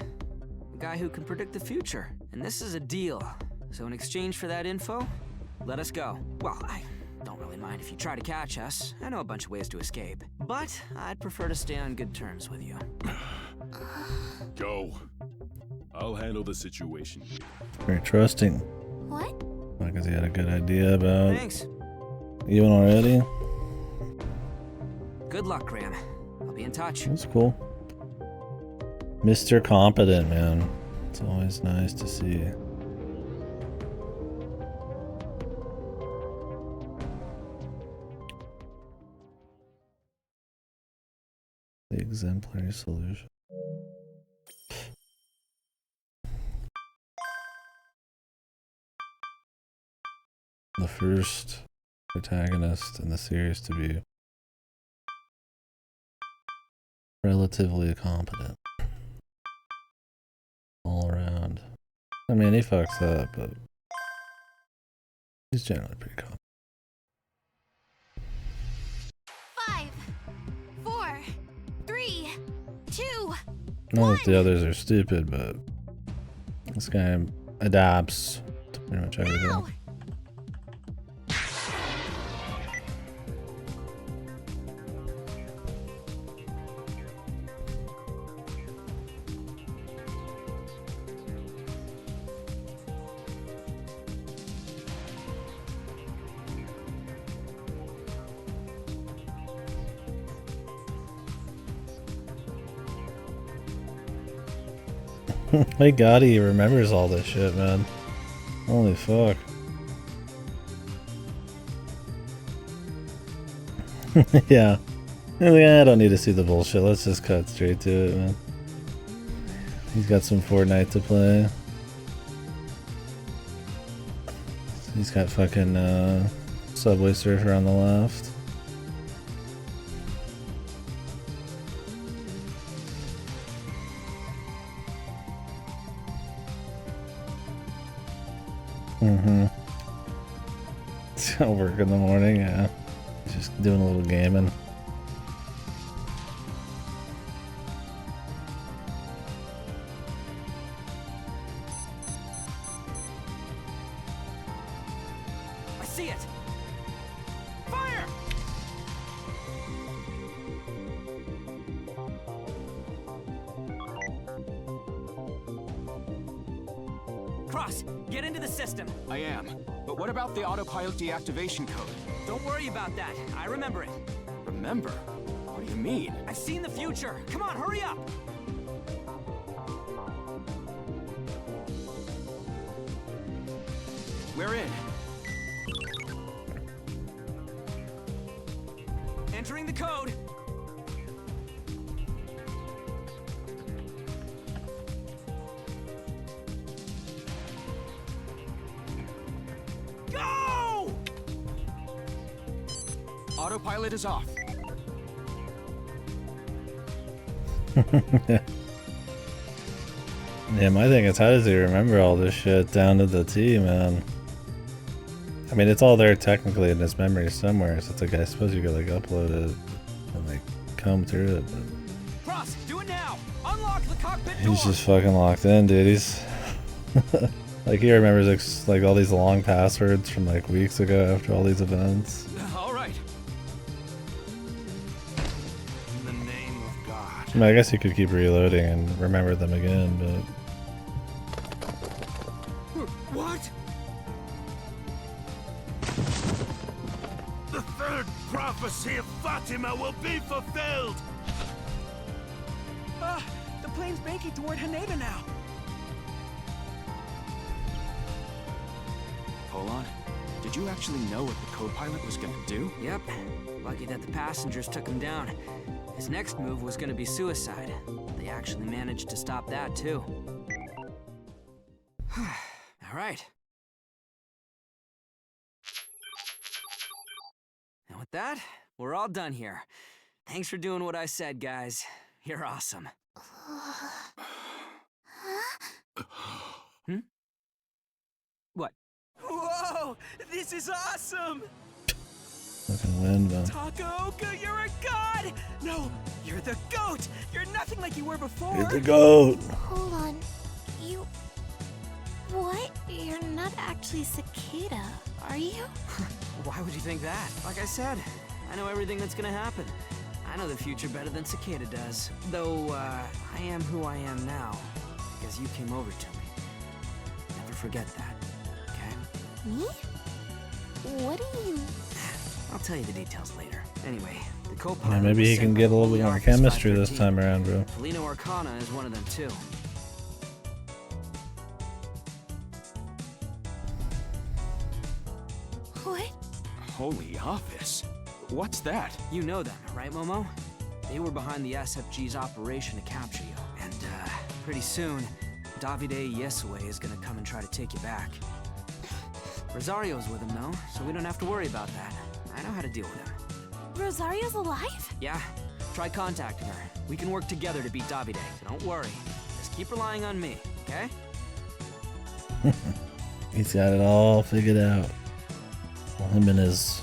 [SPEAKER 3] a guy who can predict the future. And this is a deal. So in exchange for that info, let us go. Well, I don't really mind if you try to catch us. I know a bunch of ways to escape. But I'd prefer to stay on good terms with you.
[SPEAKER 8] Go. I'll handle the situation.
[SPEAKER 1] Very trusting.
[SPEAKER 9] What?
[SPEAKER 1] Because he had a good idea about
[SPEAKER 3] Thanks.
[SPEAKER 1] even already.
[SPEAKER 3] Good luck, Graham. I'll be in touch.
[SPEAKER 1] That's cool. Mr. Competent, man. It's always nice to see. The exemplary solution. The first protagonist in the series to be relatively competent. All around. I mean, he fucks up, but he's generally pretty competent.
[SPEAKER 9] 5, 4, 3, 2.
[SPEAKER 1] Not that the others are stupid, but this guy adapts to pretty much everything.
[SPEAKER 9] Now!
[SPEAKER 1] Thank God he remembers all this shit, man. Holy fuck. Yeah. I don't need to see the bullshit. Let's just cut straight to it, man. He's got some Fortnite to play. He's got fucking Subway Surfer on the left. It's gonna work in the morning, yeah. Just doing a little gaming.
[SPEAKER 3] I see it! Fire! Cross, get into the system.
[SPEAKER 4] I am. But what about the autopilot deactivation code?
[SPEAKER 3] Don't worry about that. I remember it.
[SPEAKER 4] Remember? What do you mean?
[SPEAKER 3] I've seen the future. Come on, hurry up!
[SPEAKER 4] We're in.
[SPEAKER 3] Entering the code. Go!
[SPEAKER 4] Autopilot is off.
[SPEAKER 1] Yeah, my thing is, how does he remember all this shit down to the T, man? I mean, it's all there technically in his memory somewhere, so it's like, I suppose you could like upload it and like comb through it, but
[SPEAKER 3] Cross, do it now! Unlock the cockpit door!
[SPEAKER 1] he's just fucking locked in, dude. He's like, he remembers like all these long passwords from like weeks ago after all these events.
[SPEAKER 4] All right.
[SPEAKER 7] In the name of God.
[SPEAKER 1] I mean, I guess you could keep reloading and remember them again, but
[SPEAKER 7] What? The third prophecy of Fatima will be fulfilled!
[SPEAKER 2] The plane's banking toward Haneda now.
[SPEAKER 4] Polon, did you actually know what the co-pilot was gonna do?
[SPEAKER 3] Yep. Lucky that the passengers took him down. His next move was gonna be suicide. They actually managed to stop that, too. All right. And with that, we're all done here. Thanks for doing what I said, guys. You're awesome. What? Whoa! This is awesome!
[SPEAKER 1] fucking win, man.
[SPEAKER 2] Takaoka, you're a god! No, you're the GOAT! You're nothing like you were before!
[SPEAKER 1] You're the GOAT!
[SPEAKER 9] Hold on. You... What? You're not actually Cicada.
[SPEAKER 6] are you?
[SPEAKER 3] Why would you think that? Like I said, I know everything that's gonna happen. I know the future better than Cicada does. Though, I am who I am now, because you came over to me. Never forget that, okay?
[SPEAKER 6] Me? What do you...
[SPEAKER 3] I'll tell you the details later. Anyway, the co-pilot
[SPEAKER 1] Yeah, maybe
[SPEAKER 3] was
[SPEAKER 1] he
[SPEAKER 3] sent
[SPEAKER 1] can
[SPEAKER 3] by
[SPEAKER 1] get a
[SPEAKER 3] the
[SPEAKER 1] little
[SPEAKER 3] Holy
[SPEAKER 1] bit more
[SPEAKER 3] Arcus
[SPEAKER 1] chemistry this
[SPEAKER 3] 513.
[SPEAKER 1] time around, bro.
[SPEAKER 3] Felino Arcana is one of them, too.
[SPEAKER 6] What?
[SPEAKER 4] Holy Office? What's that?
[SPEAKER 3] You know them, right, Momo? They were behind the SFG's operation to capture you. And, pretty soon, Davide Yesue is gonna come and try to take you back. Rosario's with him, though, so we don't have to worry about that. I know how to deal with him.
[SPEAKER 6] Rosario's alive?
[SPEAKER 3] Yeah, try contacting her. We can work together to beat Davide, so don't worry. Just keep relying on me, okay?
[SPEAKER 1] He's got it all figured out. Well, him and his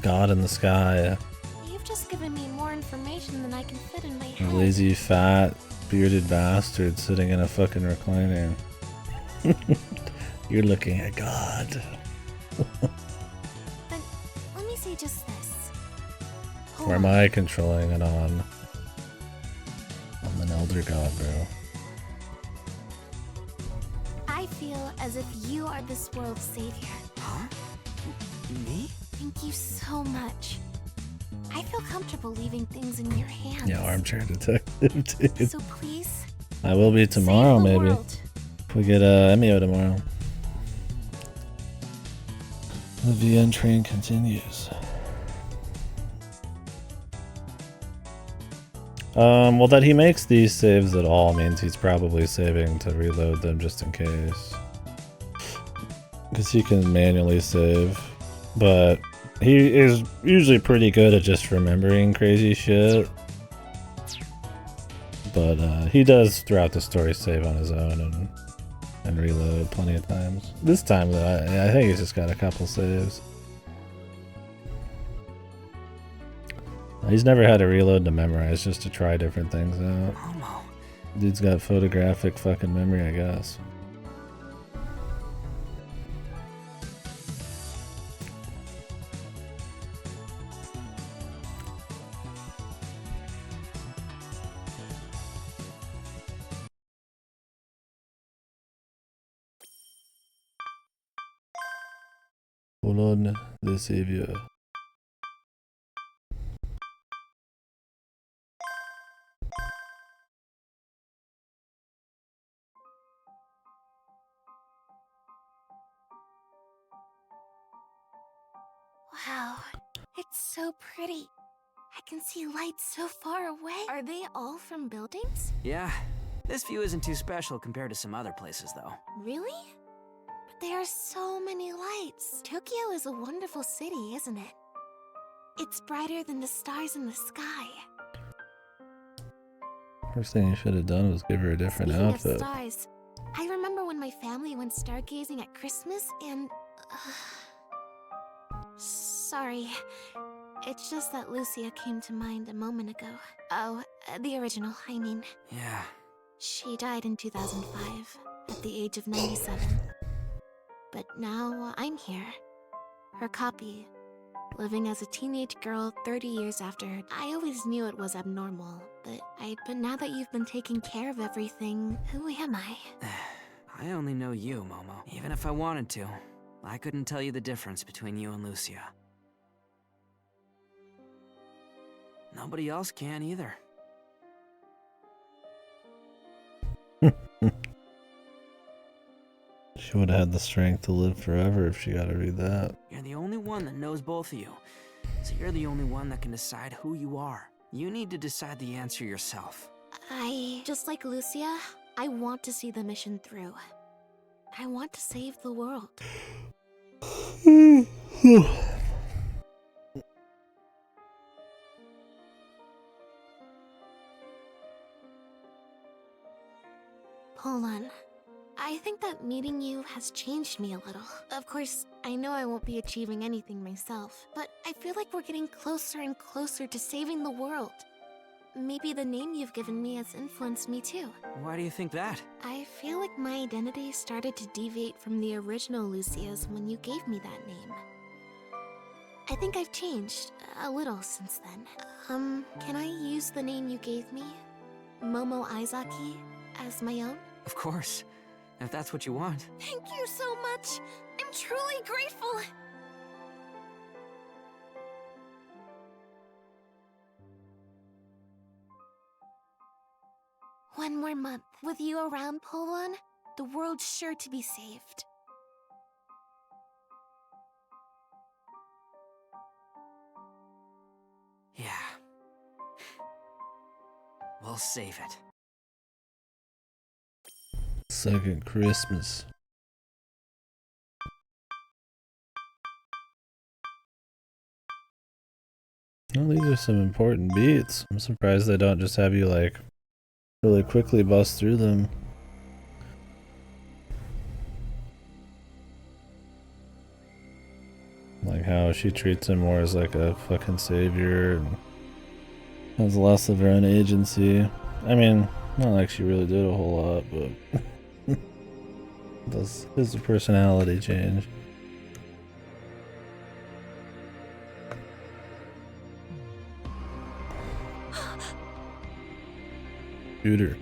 [SPEAKER 1] god in the sky.
[SPEAKER 6] You've just given me more information than I can fit in my
[SPEAKER 1] A
[SPEAKER 6] head.
[SPEAKER 1] lazy, fat, bearded bastard sitting in a fucking recliner. You're looking at God.
[SPEAKER 6] Then let me say just this. Hold
[SPEAKER 1] Or
[SPEAKER 6] on.
[SPEAKER 1] am I controlling it on? I'm an elder god, bro.
[SPEAKER 6] I feel as if you are this world's savior.
[SPEAKER 3] Huh? Me?
[SPEAKER 6] Thank you so much. I feel comfortable leaving things in your hands.
[SPEAKER 1] Yeah, armchair detective, dude.
[SPEAKER 6] So please,
[SPEAKER 1] I will be tomorrow,
[SPEAKER 6] save the
[SPEAKER 1] maybe.
[SPEAKER 6] world.
[SPEAKER 1] If we get Emio tomorrow. The VN train continues. Well, that he makes these saves at all means he's probably saving to reload them just in case. Because he can manually save. But he is usually pretty good at just remembering crazy shit. But he does throughout the story save on his own and reload plenty of times. This time, though, I think he's just got a couple saves. He's never had to reload to memorize, just to try different things out.
[SPEAKER 3] Momo.
[SPEAKER 1] Dude's got photographic fucking memory, I guess. Colonne de Savior.
[SPEAKER 6] Wow, it's so pretty. I can see lights so far away. Are they all from buildings?
[SPEAKER 3] Yeah, this view isn't too special compared to some other places, though.
[SPEAKER 6] Really? But there are so many lights. Tokyo is a wonderful city, isn't it? It's brighter than the stars in the sky.
[SPEAKER 1] First thing you should have done was give her a different
[SPEAKER 6] Speaking
[SPEAKER 1] outfit.
[SPEAKER 6] of stars, I remember when my family went stargazing at Christmas and... Sorry. It's just that Lucia came to mind a moment ago. Oh, the original, I mean.
[SPEAKER 3] Yeah.
[SPEAKER 6] She died in 2005, at the age of 97. But now I'm here. Her copy. Living as a teenage girl 30 years after her. I always knew it was abnormal, but now that you've been taking care of everything, who am I?
[SPEAKER 3] I only know you, Momo. Even if I wanted to, I couldn't tell you the difference between you and Lucia. Nobody else can either.
[SPEAKER 1] She would have had the strength to live forever if she got to read that.
[SPEAKER 3] You're the only one that knows both of you. So you're the only one that can decide who you are. You need to decide the answer yourself.
[SPEAKER 6] Just like Lucia, I want to see the mission through. I want to save the world. Hold on. I think that meeting you has changed me a little. Of course, I know I won't be achieving anything myself, but I feel like we're getting closer and closer to saving the world. maybe the name you've given me has influenced me too.
[SPEAKER 3] Why do you think that?
[SPEAKER 6] I feel like my identity started to deviate from the original Lucia's when you gave me that name. I think I've changed a little since then. Can I use the name you gave me, Momo Aizaki, as my own?
[SPEAKER 3] Of course. If that's what you want.
[SPEAKER 6] Thank you so much. I'm truly grateful. One more month. With you around, Polon, the world's sure to be saved.
[SPEAKER 3] Yeah. We'll save it.
[SPEAKER 1] Second Christmas. Well, these are some important beats. I'm surprised they don't just have you like really quickly bust through them. Like how she treats him more as like a fucking savior and has less of her own agency. I mean, not like she really did a whole lot, but does his personality change? Shooter.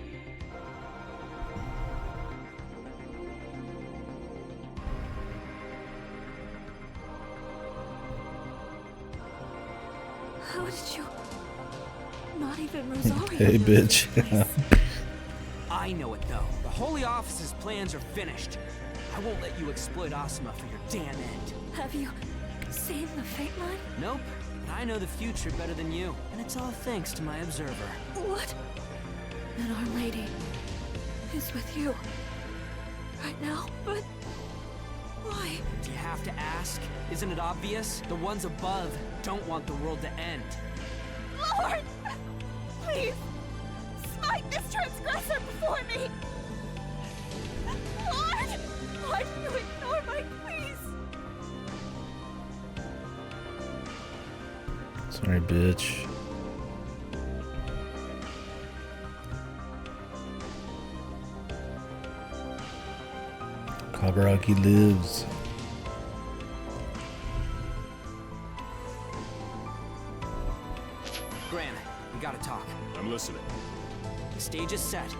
[SPEAKER 5] How did you... Not even Rosario.
[SPEAKER 1] Hey, bitch.
[SPEAKER 3] I know it though. The Holy Office's plans are finished. I won't let you exploit Asuma for your damn end.
[SPEAKER 5] Have you seen the Fate Line?
[SPEAKER 3] Nope, but I know the future better than you, and it's all thanks to my observer.
[SPEAKER 5] What? And Our Lady is with you right now, but why?
[SPEAKER 3] Do you have to ask? Isn't it obvious? The ones above don't want the world to end.
[SPEAKER 5] Lord! Please! Smite this transgressor before me! Lord! Why do you ignore my pleas?
[SPEAKER 1] Sorry, bitch. Kaburaki lives.
[SPEAKER 3] Gran, we gotta talk.
[SPEAKER 8] I'm listening.
[SPEAKER 3] The stage is set.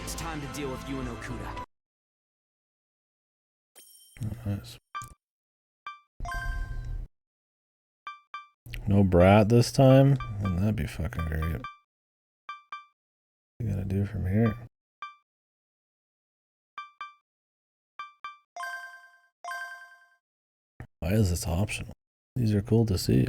[SPEAKER 3] It's time to deal with you and Okuda.
[SPEAKER 1] Nice. No brat this time? Wouldn't that be fucking great? What you gotta do from here? Why is this optional? These are cool to see.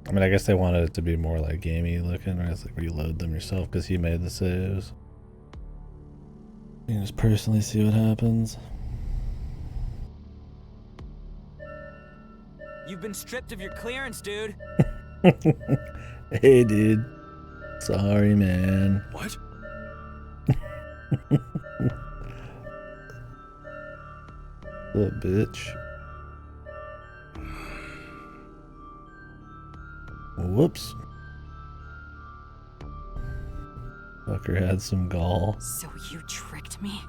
[SPEAKER 1] I mean, I guess they wanted it to be more like gamey looking, or it's like reload them yourself because he made the saves. You can just personally see what happens.
[SPEAKER 3] You've been stripped of your clearance, dude.
[SPEAKER 1] Hey, dude. Sorry, man.
[SPEAKER 7] What?
[SPEAKER 1] What, bitch? Whoops. Fucker had some gall.
[SPEAKER 5] So you tricked me?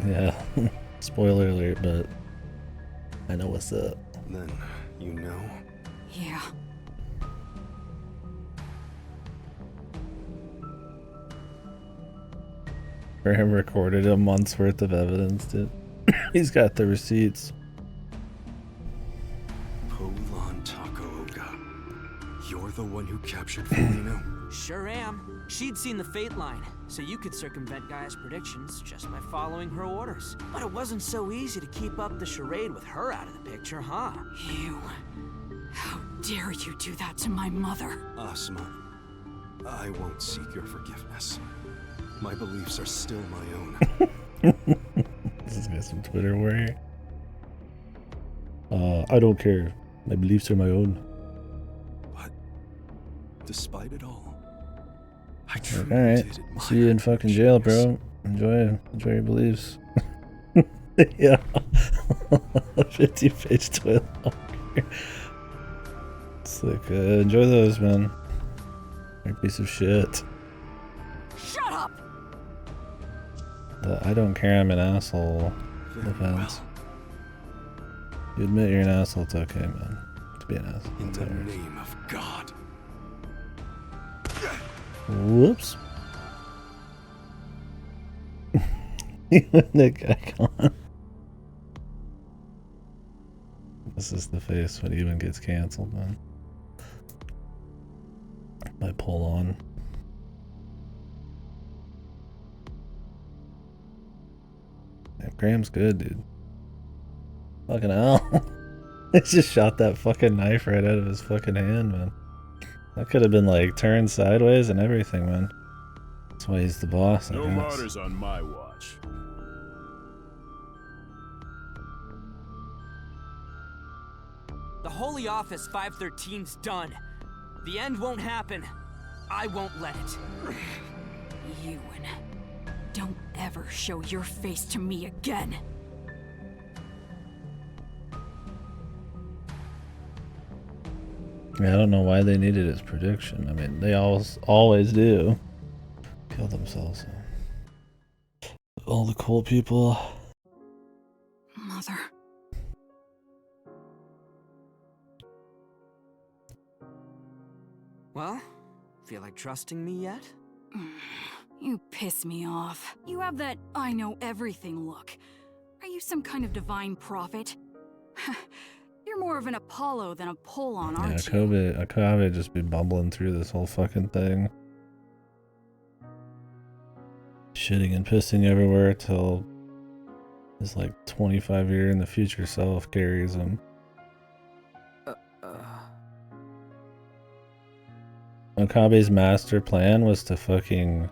[SPEAKER 1] Yeah. Spoiler alert, but I know what's up.
[SPEAKER 7] Then, you know?
[SPEAKER 5] Yeah.
[SPEAKER 1] Graham recorded a month's worth of evidence, dude. He's got the receipts.
[SPEAKER 7] Polon Takooka. You're the one who captured Felino?
[SPEAKER 3] Sure am. She'd seen the Fate Line, so you could circumvent Gaia's predictions just by following her orders. But it wasn't so easy to keep up the charade with her out of the picture, huh?
[SPEAKER 5] You... How dare you do that to my mother?
[SPEAKER 7] Asuma, I won't seek your forgiveness. My beliefs are still my own.
[SPEAKER 1] This is got some Twitter warrior. I don't care. My beliefs are my own.
[SPEAKER 7] But, despite it all, I
[SPEAKER 1] Like,
[SPEAKER 7] truly
[SPEAKER 1] alright,
[SPEAKER 7] did admire
[SPEAKER 1] see you in fucking jail, bro. Enjoy your beliefs. Yeah. 50-page Twitter. It's like, enjoy those, man. You're a piece of shit.
[SPEAKER 5] Shut up!
[SPEAKER 1] The I don't care, I'm an asshole
[SPEAKER 7] Very
[SPEAKER 1] defense.
[SPEAKER 7] well.
[SPEAKER 1] You admit you're an asshole, it's okay, man. To be an asshole.
[SPEAKER 7] In
[SPEAKER 1] It's
[SPEAKER 7] the
[SPEAKER 1] alright.
[SPEAKER 7] name of God.
[SPEAKER 1] Whoops. Nick icon. This is the face when even gets cancelled, man. I pull on. Yeah, Graham's good, dude. Fucking hell. He just shot that fucking knife right out of his fucking hand, man. That could have been like turned sideways and everything, man. That's why he's the boss, I
[SPEAKER 8] No
[SPEAKER 1] guess.
[SPEAKER 8] martyrs on my watch.
[SPEAKER 3] The Holy Office 513's done. The end won't happen. I won't let it.
[SPEAKER 5] Ewan, don't ever show your face to me again.
[SPEAKER 1] Yeah, I don't know why they needed his prediction. I mean, they always do. Kill themselves. All the cool people.
[SPEAKER 5] Mother.
[SPEAKER 3] Well, feel like trusting me yet?
[SPEAKER 5] You piss me off. You have that I know everything look. Are you some kind of divine prophet? You're more of an Apollo than a Polon,
[SPEAKER 1] Yeah,
[SPEAKER 5] aren't you?
[SPEAKER 1] Akabe just be bumbling through this whole fucking thing. Shitting and pissing everywhere till his like 25-year in the future self carries him. Okabe's master plan was to fucking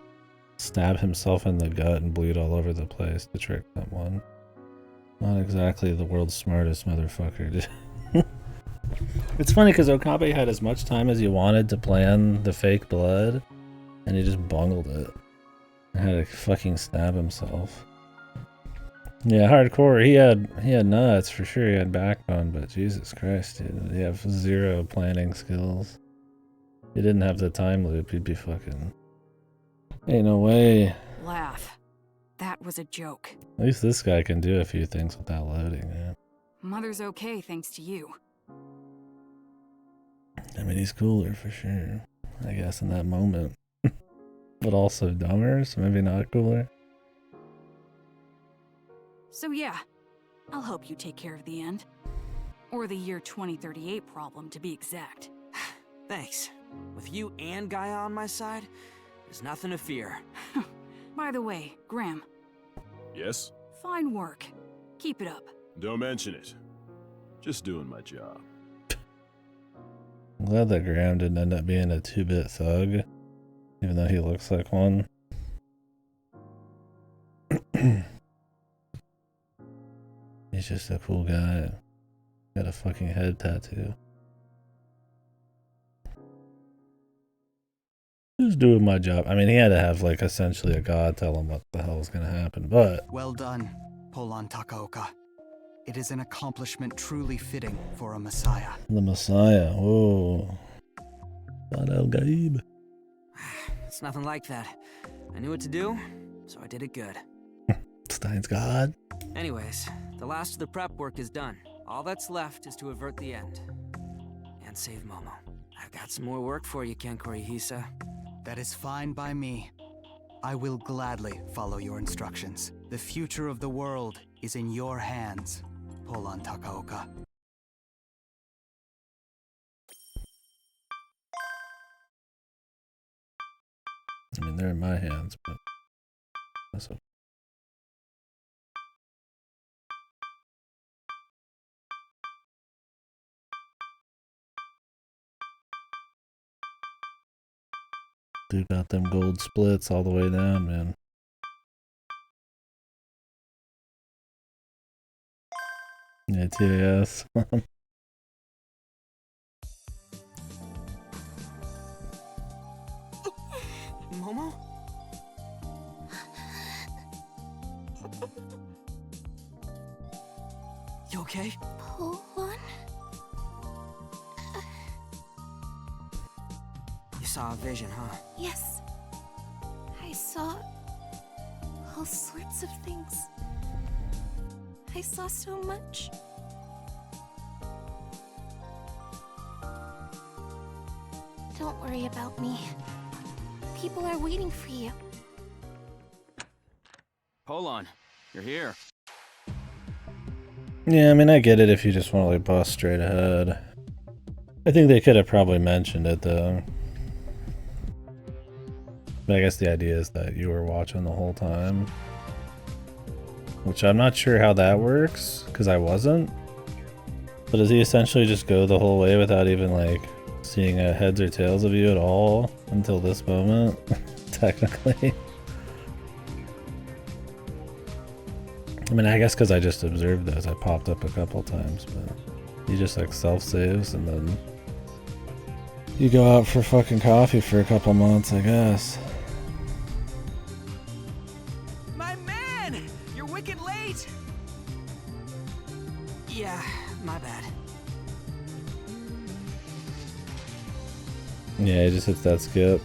[SPEAKER 1] stab himself in the gut and bleed all over the place to trick someone. Not exactly the world's smartest motherfucker, dude. It's funny because Okabe had as much time as he wanted to plan the fake blood, and he just bungled it. And had to fucking stab himself. Yeah, hardcore. He had nuts for sure. He had backbone, but Jesus Christ, dude, he have zero planning skills. He didn't have the time loop. He'd be fucking. Ain't no way.
[SPEAKER 5] Laugh. That was a joke.
[SPEAKER 1] At least this guy can do a few things without loading, man.
[SPEAKER 5] Mother's okay thanks to you.
[SPEAKER 1] I mean, he's cooler for sure. I guess in that moment. But also dumber, so maybe not cooler.
[SPEAKER 5] So yeah, I'll help you take care of the end. Or the year 2038 problem, to be exact.
[SPEAKER 3] Thanks. With you and Gaia on my side, there's nothing to fear.
[SPEAKER 5] By the way, Graham,
[SPEAKER 8] Yes?
[SPEAKER 5] fine work. Keep it up.
[SPEAKER 8] Don't mention it. Just doing my job.
[SPEAKER 1] I'm glad that Graham didn't end up being a 2-bit thug, even though he looks like one. He's just a cool guy. Got a fucking head tattoo. Just doing my job. I mean, he had to have, like, essentially a god tell him what the hell was gonna happen, but...
[SPEAKER 10] Well done, Polon Takaoka. It is an accomplishment truly fitting for a messiah.
[SPEAKER 1] The Messiah, whoa. God El Gaib.
[SPEAKER 3] It's nothing like that. I knew what to do, so I did it good.
[SPEAKER 1] Stein's God.
[SPEAKER 3] Anyways, the last of the prep work is done. All that's left is to avert the end. And save Momo. I've got some more work for you, Ken Korihisa.
[SPEAKER 10] That is fine by me. I will gladly follow your instructions. The future of the world is in your hands, Polon Takaoka.
[SPEAKER 1] I mean, they're in my hands, but... That's okay. Dude got them gold splits all the way down, man. Yeah, TAS.
[SPEAKER 3] Momo? You okay?
[SPEAKER 6] Polon?
[SPEAKER 3] saw a vision, huh?
[SPEAKER 6] Yes. I saw all sorts of things. I saw so much. Don't worry about me. People are waiting for you.
[SPEAKER 4] Polon, you're here.
[SPEAKER 1] Yeah, I mean, I get it if you just want to like bust straight ahead. I think they could have probably mentioned it though. But I guess the idea is that you were watching the whole time. Which I'm not sure how that works, because I wasn't. But does he essentially just go the whole way without even like seeing a heads or tails of you at all until this moment? Technically. I mean, I guess because I just observed those, I popped up a couple times, but he just like self-saves and then you go out for fucking coffee for a couple months, I guess.
[SPEAKER 2] My man! You're wicked late!
[SPEAKER 3] Yeah, my bad.
[SPEAKER 1] Yeah, he just hits that skip.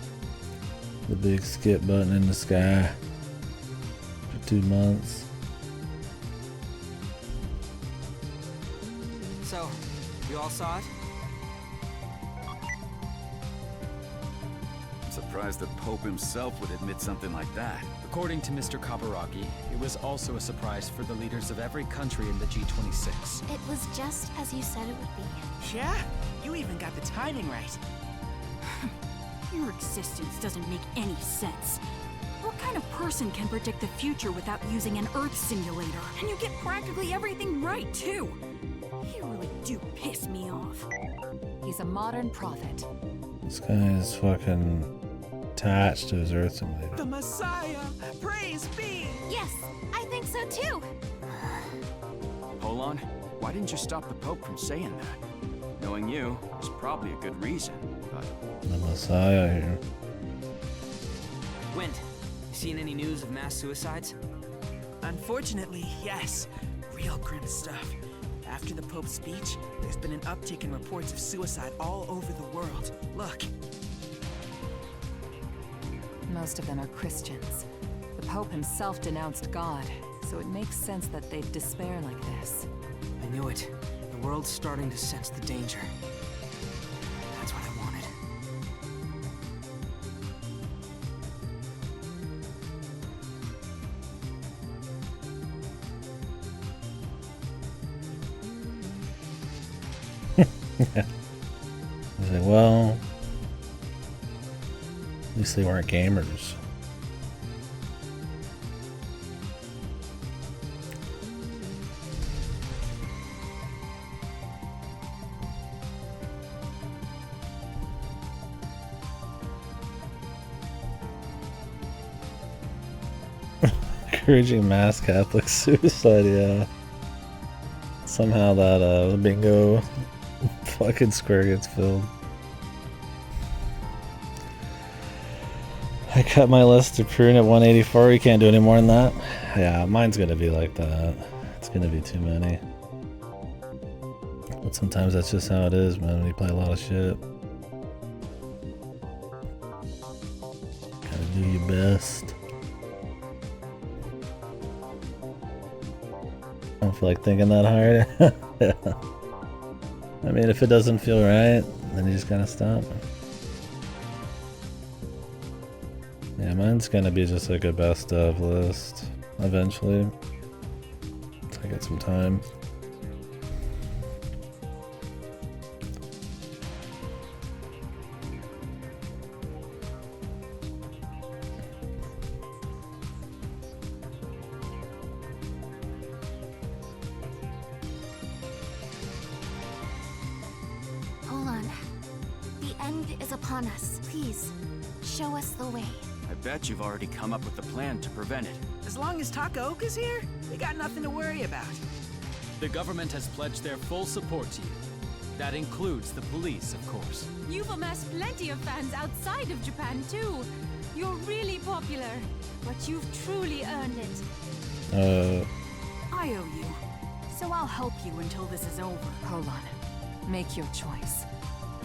[SPEAKER 1] The big skip button in the sky. For 2 months.
[SPEAKER 3] So, you all saw it?
[SPEAKER 11] I'm surprised the Pope himself would admit something like that.
[SPEAKER 12] According to Mr. Kabaraki, it was also a surprise for the leaders of every country in the G26.
[SPEAKER 6] It was just as you said it would be.
[SPEAKER 2] Yeah? You even got the timing right.
[SPEAKER 5] Your existence doesn't make any sense. What kind of person can predict the future without using an Earth simulator? And you get practically everything right, too. You really do piss me off.
[SPEAKER 13] He's a modern prophet.
[SPEAKER 1] This guy is fucking attached to his Earth simulator.
[SPEAKER 2] The Messiah! Praise be!
[SPEAKER 9] Yes, I think so too.
[SPEAKER 4] Polon, why didn't you stop the Pope from saying that? Knowing you, there's probably a good reason, but...
[SPEAKER 1] The Messiah here.
[SPEAKER 3] Wind, seen any news of mass suicides?
[SPEAKER 2] Unfortunately, yes. Real grim stuff. After the Pope's speech, there's been an uptick in reports of suicide all over the world. Look.
[SPEAKER 13] Most of them are Christians. The Pope himself denounced God, so it makes sense that they'd despair like this.
[SPEAKER 3] I knew it. The world's starting to sense the danger. That's what I wanted.
[SPEAKER 1] Yeah. He's like, well, at least they weren't gamers. Encouraging mass Catholic suicide, yeah. Somehow that bingo fucking square gets filled. I cut my list to prune at 184. You can't do any more than that. Yeah, mine's gonna be like that. It's gonna be too many. But sometimes that's just how it is, man, when you play a lot of shit. Gotta do your best. I don't feel like thinking that hard. Yeah. I mean, if it doesn't feel right, then you just gotta stop. Yeah, mine's gonna be just like a best of list eventually. So I get some time.
[SPEAKER 6] Hold on. The end is upon us. Please, show us the way.
[SPEAKER 4] I bet you've already come up with a plan to prevent it.
[SPEAKER 2] As long as Takaoka's here, we got nothing to worry about.
[SPEAKER 12] The government has pledged their full support to you. That includes the police, of course.
[SPEAKER 5] You've amassed plenty of fans outside of Japan, too. You're really popular, but you've truly earned it. I owe you, so I'll help you until this is over.
[SPEAKER 13] Hold on. Make your choice.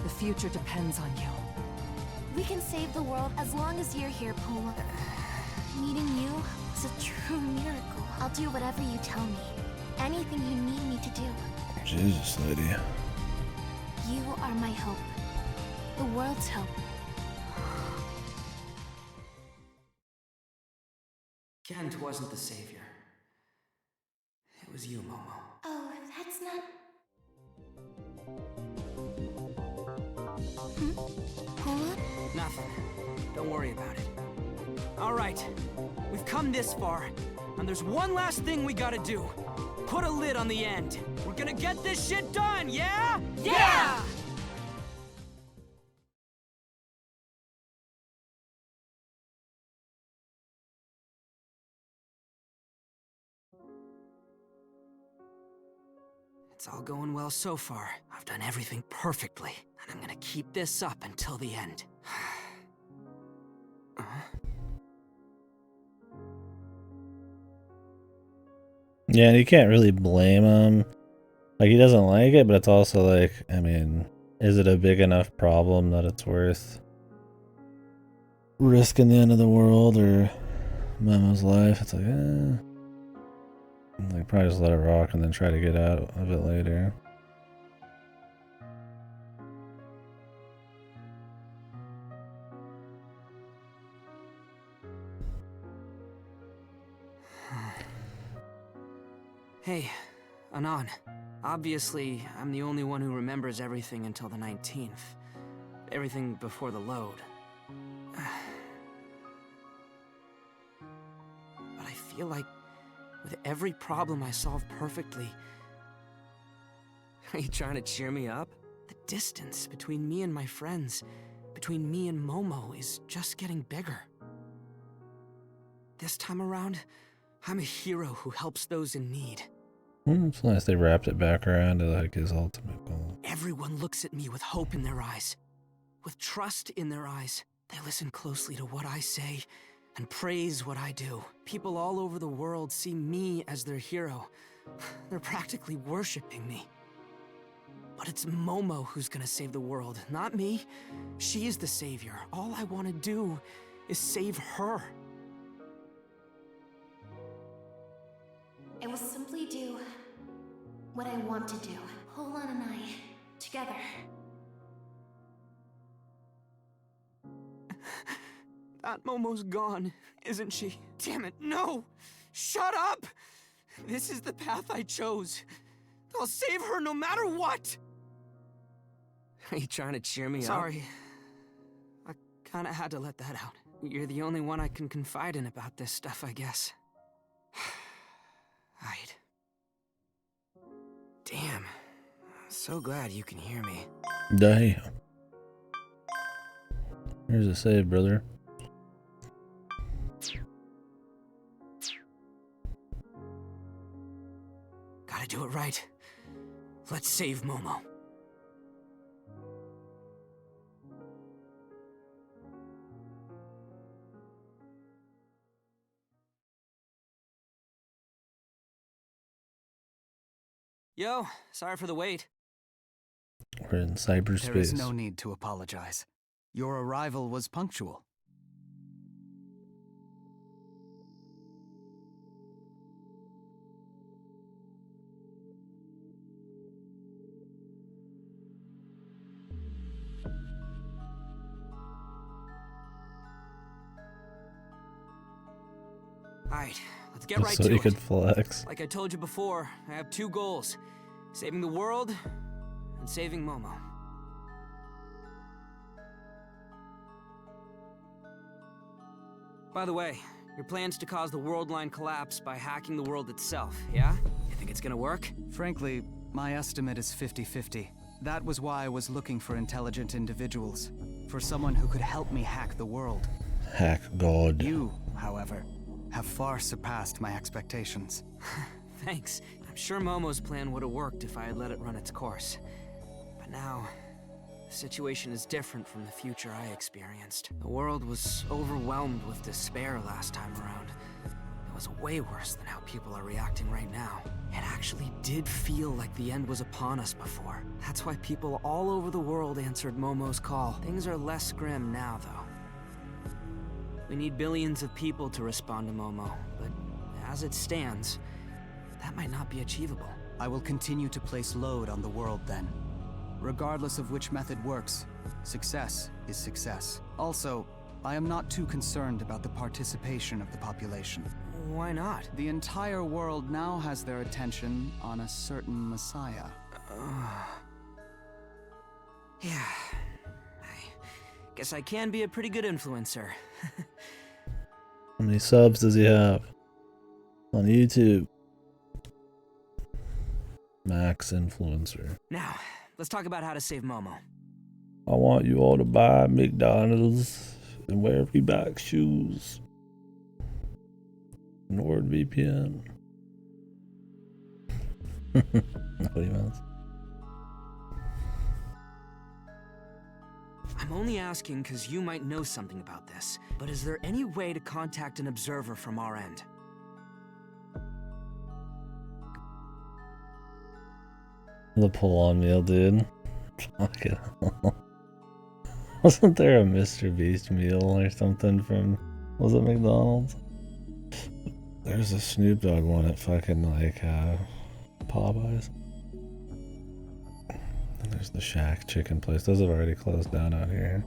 [SPEAKER 13] The future depends on you.
[SPEAKER 6] We can save the world as long as you're here, Pola. Meeting you is a true miracle. I'll do whatever you tell me. Anything you need me to do.
[SPEAKER 1] Jesus, lady.
[SPEAKER 6] You are my hope. The world's hope.
[SPEAKER 3] Kent wasn't the savior. It was you, Momo.
[SPEAKER 6] Oh, that's not... Pola?
[SPEAKER 3] Nothing. Don't worry about it. All right. We've come this far, and there's one last thing we gotta do. Put a lid on the end. We're gonna get this shit done, yeah?
[SPEAKER 5] Yeah!
[SPEAKER 3] It's all going well so far. I've done everything perfectly, and I'm gonna keep this up until the end.
[SPEAKER 1] Yeah, and you can't really blame him. Like, he doesn't like it, but it's also like, I mean, is it a big enough problem that it's worth risking the end of the world or Momo's life? It's like, like, probably just let it rock and then try to get out of it later.
[SPEAKER 3] Hey, Anon. Obviously, I'm the only one who remembers everything until the 19th. Everything before the load. But I feel like with every problem I solve perfectly... Are you trying to cheer me up? The distance between me and my friends, between me and Momo, is just getting bigger. This time around, I'm a hero who helps those in need.
[SPEAKER 1] It's nice they wrapped it back around to like his ultimate goal.
[SPEAKER 3] Everyone looks at me with hope in their eyes, with trust in their eyes. They listen closely to what I say and praise what I do. People all over the world see me as their hero. They're practically worshiping me. But it's Momo who's gonna save the world, not me. She is the savior. All I want to do is save her.
[SPEAKER 6] I will simply do what I want to do. Polan and I, together.
[SPEAKER 3] That Momo's gone, isn't she? Damn it, no! Shut up! This is the path I chose. I'll save her no matter what! Are you trying to cheer me up? Sorry. I kinda had to let that out. You're the only one I can confide in about this stuff, I guess. Right. Damn. So glad you can hear me.
[SPEAKER 1] Damn. Here's a save, brother.
[SPEAKER 3] Gotta do it right. Let's save Momo. Yo, sorry for the wait.
[SPEAKER 1] We're in cyberspace.
[SPEAKER 10] There is no need to apologize. Your arrival was punctual.
[SPEAKER 3] Alright, let's get right
[SPEAKER 1] so
[SPEAKER 3] to
[SPEAKER 1] he
[SPEAKER 3] it.
[SPEAKER 1] could flex.
[SPEAKER 3] Like I told you before, I have two goals. Saving the world and saving Momo. By the way, your plan's to cause the world line collapse by hacking the world itself, yeah? You think it's gonna work?
[SPEAKER 10] Frankly, my estimate is 50-50. That was why I was looking for intelligent individuals. For someone who could help me hack the world.
[SPEAKER 1] Hack God.
[SPEAKER 10] You, however, have far surpassed my expectations.
[SPEAKER 3] Thanks. I'm sure Momo's plan would have worked if I had let it run its course. But now, the situation is different from the future I experienced. The world was overwhelmed with despair last time around. It was way worse than how people are reacting right now. It actually did feel like the end was upon us before. That's why people all over the world answered Momo's call. Things are less grim now, though. We need billions of people to respond to Momo, but as it stands, that might not be achievable.
[SPEAKER 10] I will continue to place load on the world then. Regardless of which method works, success is success. Also, I am not too concerned about the participation of the population.
[SPEAKER 3] Why not?
[SPEAKER 10] The entire world now has their attention on a certain messiah.
[SPEAKER 3] Yeah. I guess I can be a pretty good influencer.
[SPEAKER 1] How many subs does he have on YouTube? Max influencer.
[SPEAKER 3] Now, let's talk about how to save Momo.
[SPEAKER 1] I want you all to buy McDonald's and wear Reebok shoes. NordVPN. Nobody wants.
[SPEAKER 3] I'm only asking because you might know something about this, but is there any way to contact an observer from our end?
[SPEAKER 1] The pull-on meal, dude. Fucking hell. Wasn't there a Mr. Beast meal or something from, was it McDonald's? There's a Snoop Dogg one at fucking like Popeyes. And there's the Shack chicken place. Those have already closed down out here.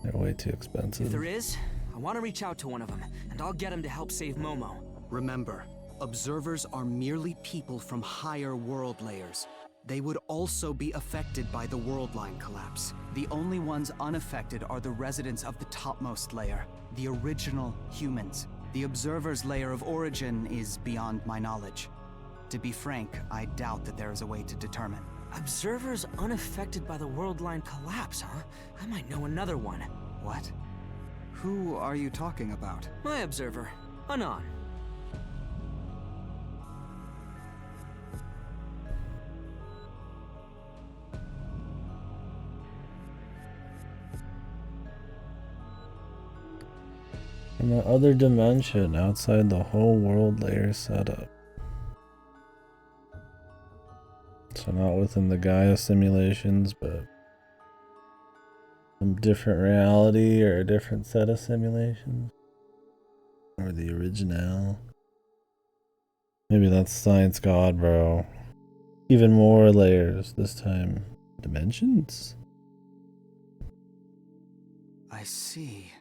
[SPEAKER 1] They're way too expensive.
[SPEAKER 3] If there is, I want to reach out to one of them, and I'll get him to help save Momo.
[SPEAKER 10] Remember, observers are merely people from higher world layers. They would also be affected by the world line collapse. The only ones unaffected are the residents of the topmost layer, the original humans. The observer's layer of origin is beyond my knowledge. To be frank, I doubt that there is a way to determine.
[SPEAKER 3] Observers unaffected by the world line collapse, huh? I might know another one.
[SPEAKER 10] What? Who are you talking about?
[SPEAKER 3] My observer, Anon.
[SPEAKER 1] In the other dimension, outside the whole world layer setup. So not within the Gaia simulations, but some different reality or a different set of simulations. Or the original. Maybe that's Science God, bro. Even more layers this time. Dimensions?
[SPEAKER 10] I see.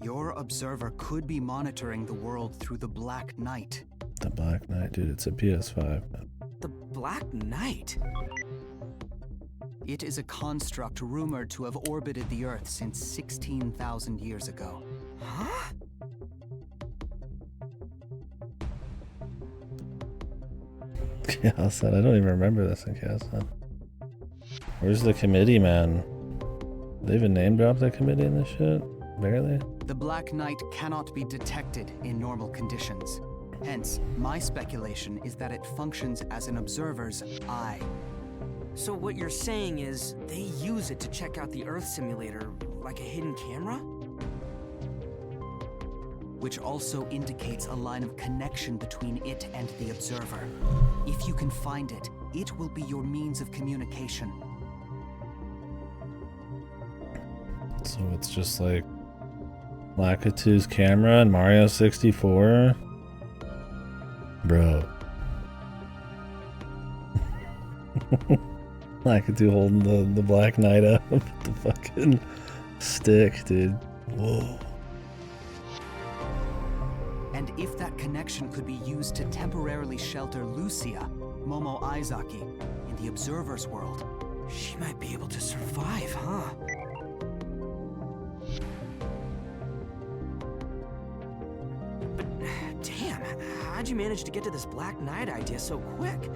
[SPEAKER 10] Your observer could be monitoring the world through the Black Knight.
[SPEAKER 1] The Black Knight, dude, it's a PS5.
[SPEAKER 3] The Black Knight?
[SPEAKER 10] It is a construct rumored to have orbited the Earth since 16,000 years ago.
[SPEAKER 3] Huh?
[SPEAKER 1] Chaos, I don't even remember this in Chaos. Where's the committee, man? They even name dropped the committee in this shit? Barely?
[SPEAKER 10] The Black Knight cannot be detected in normal conditions. Hence, my speculation is that it functions as an observer's eye.
[SPEAKER 3] So what you're saying is, they use it to check out the Earth simulator like a hidden camera?
[SPEAKER 10] Which also indicates a line of connection between it and the observer. If you can find it, it will be your means of communication.
[SPEAKER 1] So it's just like Lakitu's camera and Mario 64? Bro. Lakitu holding the Black Knight up with the fucking stick, dude. Whoa.
[SPEAKER 10] And if that connection could be used to temporarily shelter Lucia, Momo Aizaki, in the observer's world,
[SPEAKER 3] she might be able to survive, huh? Damn, how'd you manage to get to this Black Knight idea so quick?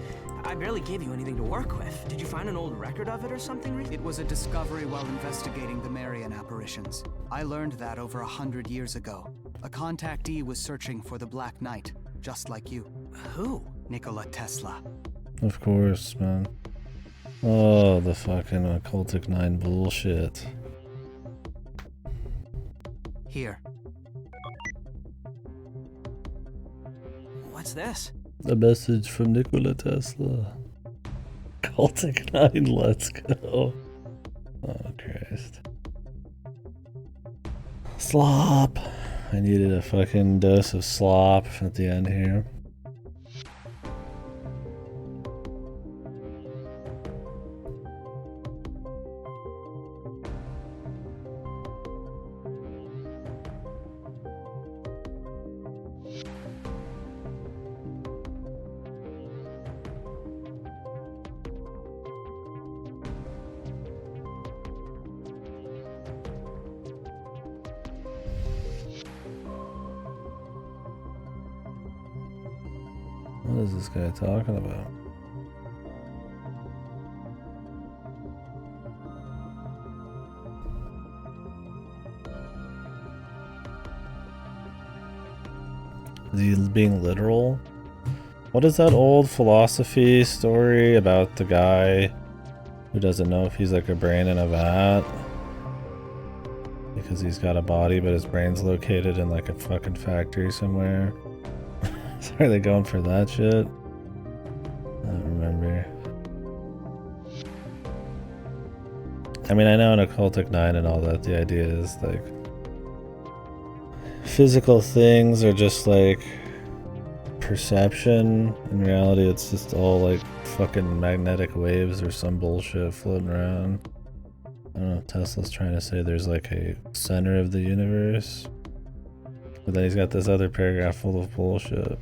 [SPEAKER 3] I barely gave you anything to work with. Did you find an old record of it or something recently?
[SPEAKER 10] It was a discovery while investigating the Marian apparitions. I learned that over 100 years ago. A contactee was searching for the Black Knight, just like you.
[SPEAKER 3] Who?
[SPEAKER 10] Nikola Tesla.
[SPEAKER 1] Of course, man. Oh, the fucking occultic 9 bullshit.
[SPEAKER 10] Here.
[SPEAKER 3] What's this?
[SPEAKER 1] A message from Nikola Tesla. Cultic 9, let's go. Oh, Christ. Slop. I needed a fucking dose of slop at the end here. What is this guy talking about? Is he being literal? What is that old philosophy story about the guy who doesn't know if he's like a brain in a vat? Because he's got a body but his brain's located in like a fucking factory somewhere. So are they going for that shit? I don't remember. I mean, I know in Occultic 9 and all that, the idea is like physical things are just like perception. In reality, it's just all like fucking magnetic waves or some bullshit floating around. I don't know if Tesla's trying to say there's like a center of the universe. But then he's got this other paragraph full of bullshit.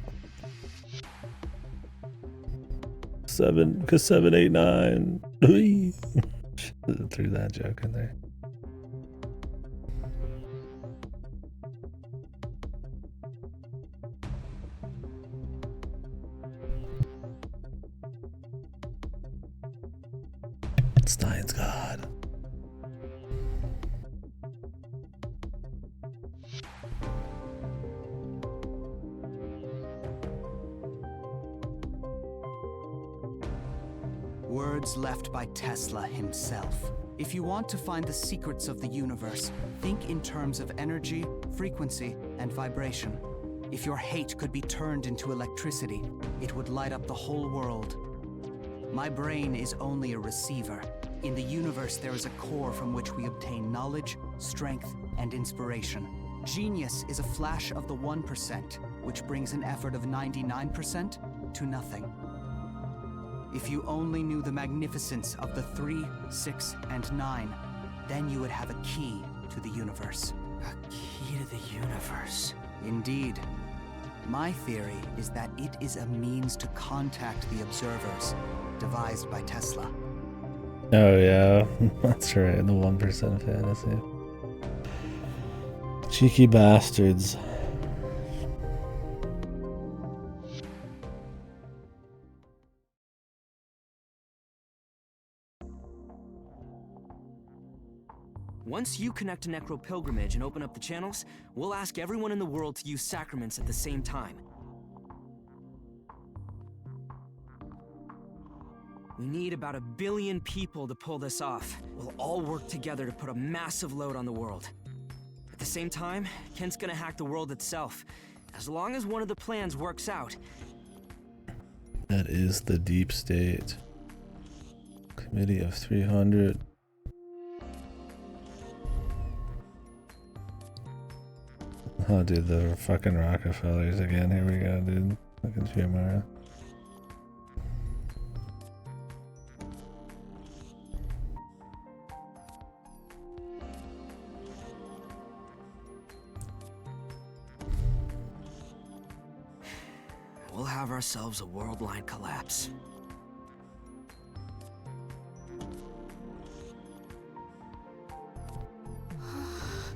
[SPEAKER 1] 'Cause 7, 8, 9. Threw that joke in there. Stein's God.
[SPEAKER 10] Words left by Tesla himself. If you want to find the secrets of the universe, think in terms of energy, frequency, and vibration. If your hate could be turned into electricity, it would light up the whole world. My brain is only a receiver. In the universe, there is a core from which we obtain knowledge, strength, and inspiration. Genius is a flash of the 1%, which brings an effort of 99% to nothing. If you only knew the magnificence of the 3, 6, and 9, then you would have a key to the universe.
[SPEAKER 3] A key to the universe.
[SPEAKER 10] Indeed. My theory is that it is a means to contact the observers, devised by Tesla.
[SPEAKER 1] Oh yeah, that's right, the 1% fantasy. Cheeky bastards.
[SPEAKER 3] Once you connect to Necro Pilgrimage and open up the channels, we'll ask everyone in the world to use sacraments at the same time. We need about 1 billion people to pull this off. We'll all work together to put a massive load on the world. At the same time, Kent's gonna hack the world itself. As long as one of the plans works out.
[SPEAKER 1] That is the deep state. Committee of 300. Oh, dude, the fucking Rockefellers again. Here we go, dude. Fucking Fiumara.
[SPEAKER 3] We'll have ourselves a worldwide collapse.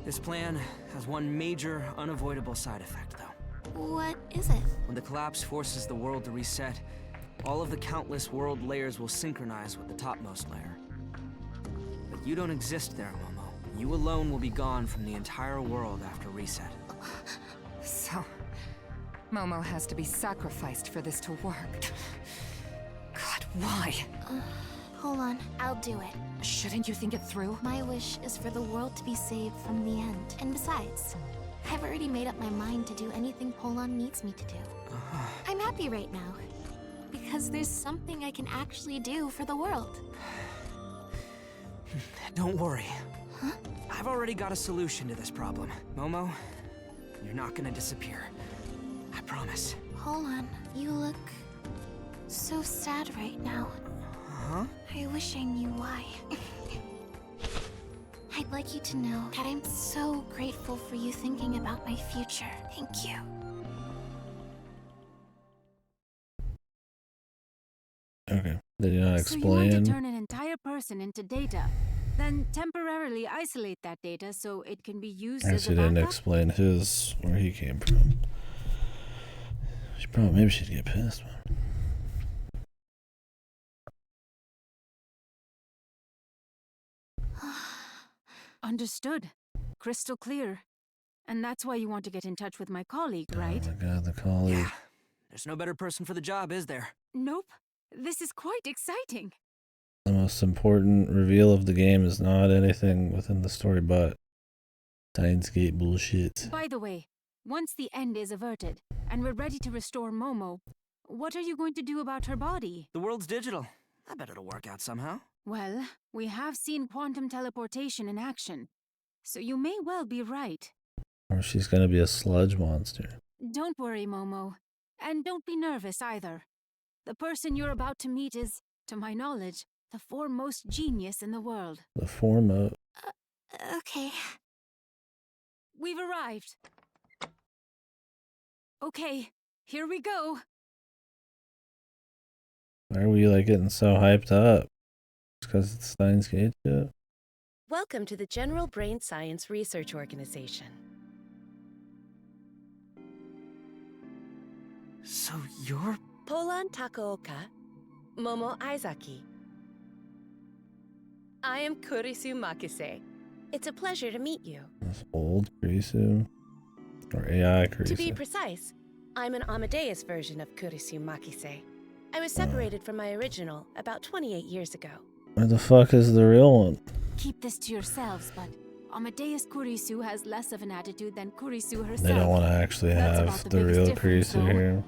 [SPEAKER 3] This plan has one major, unavoidable side effect, though.
[SPEAKER 6] What is it?
[SPEAKER 3] When the collapse forces the world to reset, all of the countless world layers will synchronize with the topmost layer. But you don't exist there, Momo. You alone will be gone from the entire world after reset.
[SPEAKER 13] So, Momo has to be sacrificed for this to work. God, why?
[SPEAKER 6] Hold on, I'll do it.
[SPEAKER 13] Shouldn't you think it through?
[SPEAKER 6] My wish is for the world to be saved from the end. And besides, I've already made up my mind to do anything Polon needs me to do. I'm happy right now. Because there's something I can actually do for the world.
[SPEAKER 3] Don't worry.
[SPEAKER 6] Huh?
[SPEAKER 3] I've already got a solution to this problem. Momo, you're not gonna disappear. I promise.
[SPEAKER 6] Polon, you look so sad right now.
[SPEAKER 3] Huh?
[SPEAKER 6] I wish I knew why. I'd like you to know that I'm so grateful for you thinking about my future. Thank you.
[SPEAKER 1] Okay. Did you not
[SPEAKER 13] So you want to
[SPEAKER 1] explain?
[SPEAKER 13] turn an entire person into data, then temporarily isolate that data so it can be used
[SPEAKER 1] I
[SPEAKER 13] as
[SPEAKER 1] guess
[SPEAKER 13] a
[SPEAKER 1] he didn't
[SPEAKER 13] backup?
[SPEAKER 1] explain where he came from. Maybe she'd get pissed, man.
[SPEAKER 13] Understood. Crystal clear. And that's why you want to get in touch with my colleague,
[SPEAKER 1] Oh
[SPEAKER 13] right?
[SPEAKER 1] my god, the colleague.
[SPEAKER 3] Yeah. There's no better person for the job, is there?
[SPEAKER 13] Nope. This is quite exciting.
[SPEAKER 1] The most important reveal of the game is not anything within the story but Steins Gate bullshit.
[SPEAKER 13] By the way, once the end is averted, and we're ready to restore Momo, what are you going to do about her body?
[SPEAKER 3] The world's digital. I bet it'll work out somehow.
[SPEAKER 13] Well, we have seen quantum teleportation in action, so you may well be right.
[SPEAKER 1] Or she's gonna be a sludge monster.
[SPEAKER 13] Don't worry, Momo. And don't be nervous either. The person you're about to meet is, to my knowledge, the foremost genius in the world.
[SPEAKER 1] The foremost.
[SPEAKER 6] Okay.
[SPEAKER 13] We've arrived. Okay, here we go.
[SPEAKER 1] Why are we like getting so hyped up? It's because it's Steins Gate shit?
[SPEAKER 14] Welcome to the General Brain Science Research Organization.
[SPEAKER 3] So you're...
[SPEAKER 14] Polon Takaoka, Momo Aizaki. I am Kurisu Makise. It's a pleasure to meet you.
[SPEAKER 1] This old Kurisu? Or AI
[SPEAKER 14] To be
[SPEAKER 1] Kurisu?
[SPEAKER 14] precise, I'm an Amadeus version of Kurisu Makise. I was separated from my original about 28 years ago.
[SPEAKER 1] Where the fuck is the real one?
[SPEAKER 13] Keep this to yourselves, but Amadeus Kurisu has less of an attitude than Kurisu herself.
[SPEAKER 1] They don't want to actually
[SPEAKER 13] That's
[SPEAKER 1] have
[SPEAKER 13] about
[SPEAKER 1] the
[SPEAKER 13] biggest
[SPEAKER 1] real
[SPEAKER 13] difference,
[SPEAKER 1] Kurisu
[SPEAKER 13] though.
[SPEAKER 1] here.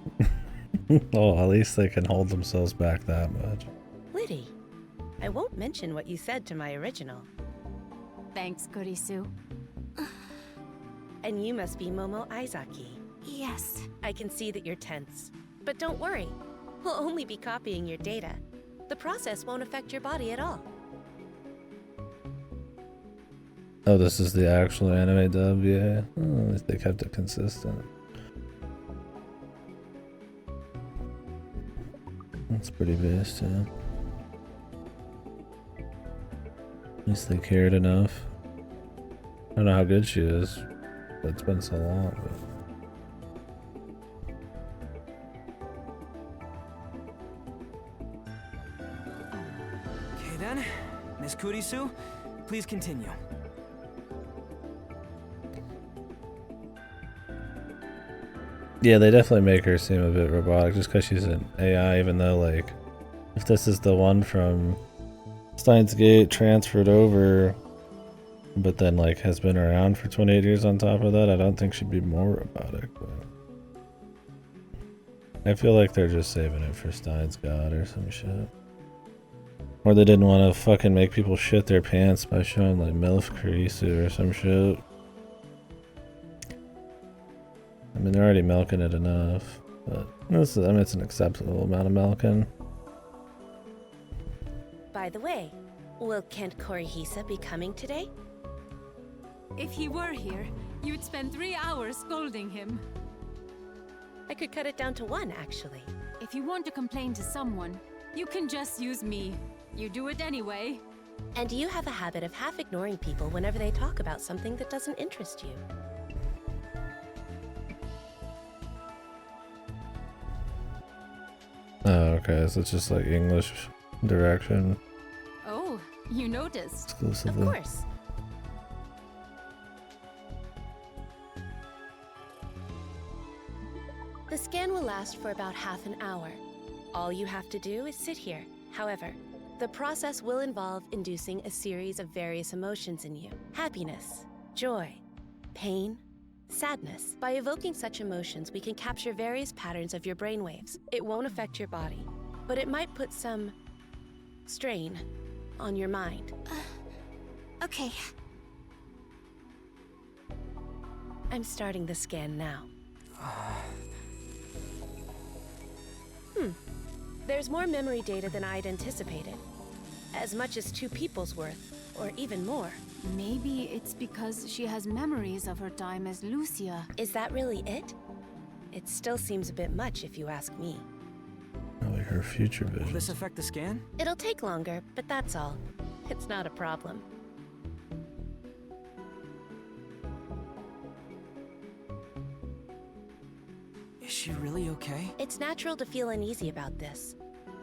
[SPEAKER 1] Oh, at least they can hold themselves back that much.
[SPEAKER 14] Liddy, I won't mention what you said to my original.
[SPEAKER 13] Thanks, Kurisu.
[SPEAKER 14] And you must be Momo Aizaki.
[SPEAKER 6] Yes.
[SPEAKER 14] I can see that you're tense. But don't worry, we'll only be copying your data. The process won't affect your body at all.
[SPEAKER 1] Oh, this is the actual anime dub, yeah. Oh, at least they kept it consistent. That's pretty based, yeah. At least they cared enough. I don't know how good she is. But it's been so long, but...
[SPEAKER 3] Okay then, Miss Kurisu, please continue.
[SPEAKER 1] Yeah, they definitely make her seem a bit robotic just because she's an AI, even though, like, if this is the one from Steins Gate transferred over, but then, like, has been around for 28 years on top of that, I don't think she'd be more robotic, but... I feel like they're just saving it for Steins God or some shit. Or they didn't want to fucking make people shit their pants by showing, like, MILF Kurisu or some shit. I mean, they're already milking it enough, but this is, I mean, it's an acceptable amount of milking.
[SPEAKER 14] By the way, will Kent Korihisa be coming today?
[SPEAKER 13] If he were here, you'd spend 3 hours scolding him.
[SPEAKER 14] I could cut it down to 1, actually.
[SPEAKER 13] If you want to complain to someone, you can just use me. You do it anyway.
[SPEAKER 14] And you have a habit of half ignoring people whenever they talk about something that doesn't interest you.
[SPEAKER 1] Oh, okay, so it's just like English direction
[SPEAKER 13] Oh, you noticed.
[SPEAKER 1] exclusively.
[SPEAKER 14] Of course. The scan will last for about half an hour. All you have to do is sit here. However, the process will involve inducing a series of various emotions in you. Happiness, joy, pain, Sadness. By evoking such emotions, we can capture various patterns of your brainwaves. It won't affect your body, but it might put some strain on your mind.
[SPEAKER 6] Okay.
[SPEAKER 14] I'm starting the scan now. There's more memory data than I'd anticipated. As much as 2 people's worth, or even more.
[SPEAKER 13] Maybe it's because she has memories of her time as Lucia.
[SPEAKER 14] Is that really it? It still seems a bit much if you ask me.
[SPEAKER 1] Probably her future
[SPEAKER 3] Will
[SPEAKER 1] vision.
[SPEAKER 3] this affect the scan?
[SPEAKER 14] It'll take longer, but that's all. It's not a problem.
[SPEAKER 3] Is she really okay?
[SPEAKER 14] It's natural to feel uneasy about this.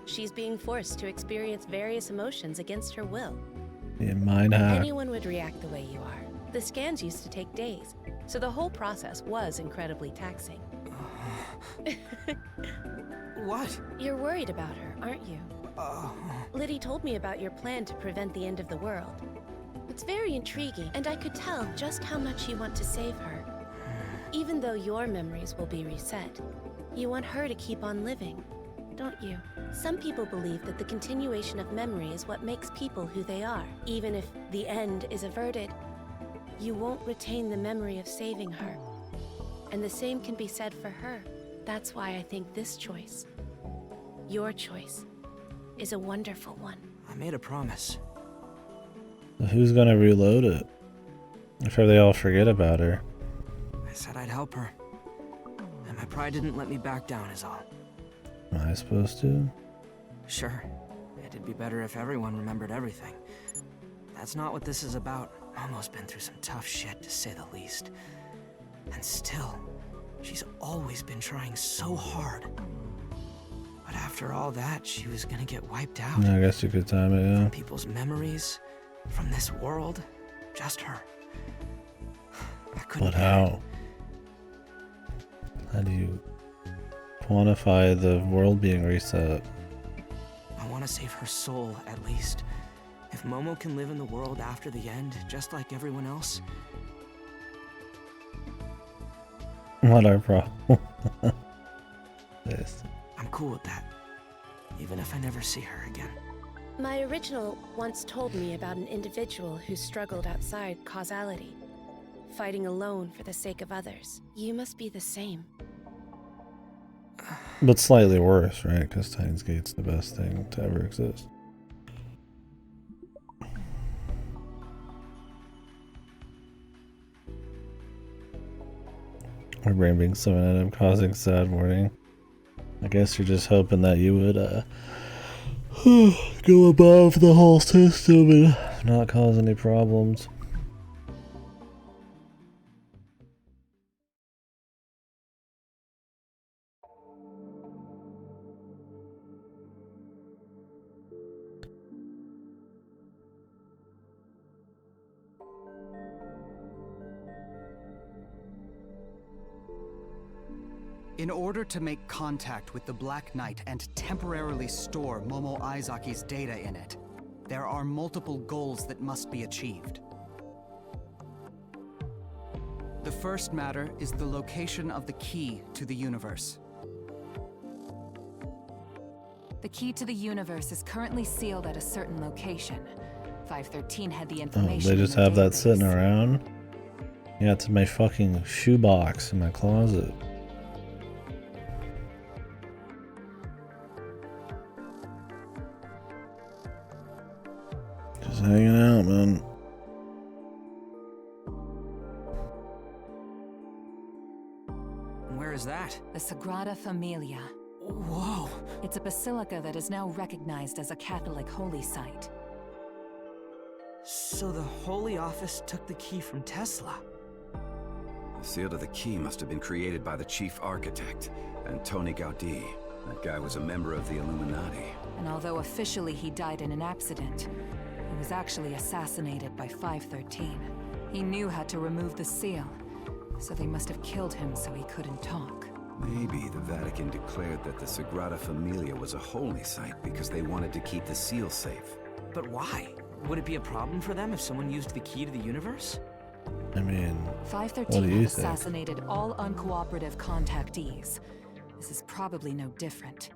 [SPEAKER 14] She's being forced to experience various emotions against her will.
[SPEAKER 1] Yeah, mind hack.
[SPEAKER 14] Anyone would react the way you are. The scans used to take days, so the whole process was incredibly taxing.
[SPEAKER 3] What?
[SPEAKER 14] You're worried about her, aren't you? Liddy told me about your plan to prevent the end of the world. It's very intriguing, and I could tell just how much you want to save her. Even though your memories will be reset, you want her to keep on living, don't you? Some people believe that the continuation of memory is what makes people who they are. Even if the end is averted, you won't retain the memory of saving her. And the same can be said for her. That's why I think this choice, your choice, is a wonderful one.
[SPEAKER 3] I made a promise.
[SPEAKER 1] Who's gonna reload it? After they all forget about her.
[SPEAKER 3] I said I'd help her. And my pride didn't let me back down is all.
[SPEAKER 1] Am I supposed to?
[SPEAKER 3] Sure. It'd be better if everyone remembered everything. That's not what this is about. Momo's been through some tough shit, to say the least. And still, she's always been trying so hard. But after all that, she was gonna get wiped out.
[SPEAKER 1] I guess you could time it, yeah.
[SPEAKER 3] People's memories, from this world, just her. I couldn't.
[SPEAKER 1] But how? How do you quantify the world being reset?
[SPEAKER 3] I want to save her soul, at least. If Momo can live in the world after the end, just like everyone else.
[SPEAKER 1] What our problem? Yes.
[SPEAKER 3] I'm cool with that. Even if I never see her again.
[SPEAKER 14] My original once told me about an individual who struggled outside causality, fighting alone for the sake of others. You must be the same.
[SPEAKER 1] But slightly worse, right? Because Steins Gate's the best thing to ever exist. My brain being 7 causing sad morning. I guess you're just hoping that you would go above the whole system and not cause any problems.
[SPEAKER 10] In order to make contact with the Black Knight and temporarily store Momo Aizaki's data in it, there are multiple goals that must be achieved. The first matter is the location of the key to the universe.
[SPEAKER 15] The key to the universe is currently sealed at a certain location. 513 had the information.
[SPEAKER 1] They just have that sitting around? Yeah, it's in my fucking shoebox in my closet. Just hanging out, man.
[SPEAKER 3] Where is that?
[SPEAKER 15] The Sagrada Familia.
[SPEAKER 3] Whoa!
[SPEAKER 15] It's a basilica that is now recognized as a Catholic holy site.
[SPEAKER 3] So the Holy Office took the key from Tesla.
[SPEAKER 11] The seal to the key must have been created by the chief architect, Antoni Gaudí. That guy was a member of the Illuminati.
[SPEAKER 15] And although officially he died in an accident, he was actually assassinated by 513. He knew how to remove the seal, so they must have killed him so he couldn't talk.
[SPEAKER 11] Maybe the Vatican declared that the Sagrada Familia was a holy site because they wanted to keep the seal safe.
[SPEAKER 3] But why? Would it be a problem for them if someone used the key to the universe?
[SPEAKER 1] I mean, what do
[SPEAKER 15] 513
[SPEAKER 1] you
[SPEAKER 15] had
[SPEAKER 1] think?
[SPEAKER 15] assassinated all uncooperative contactees. This is probably no different.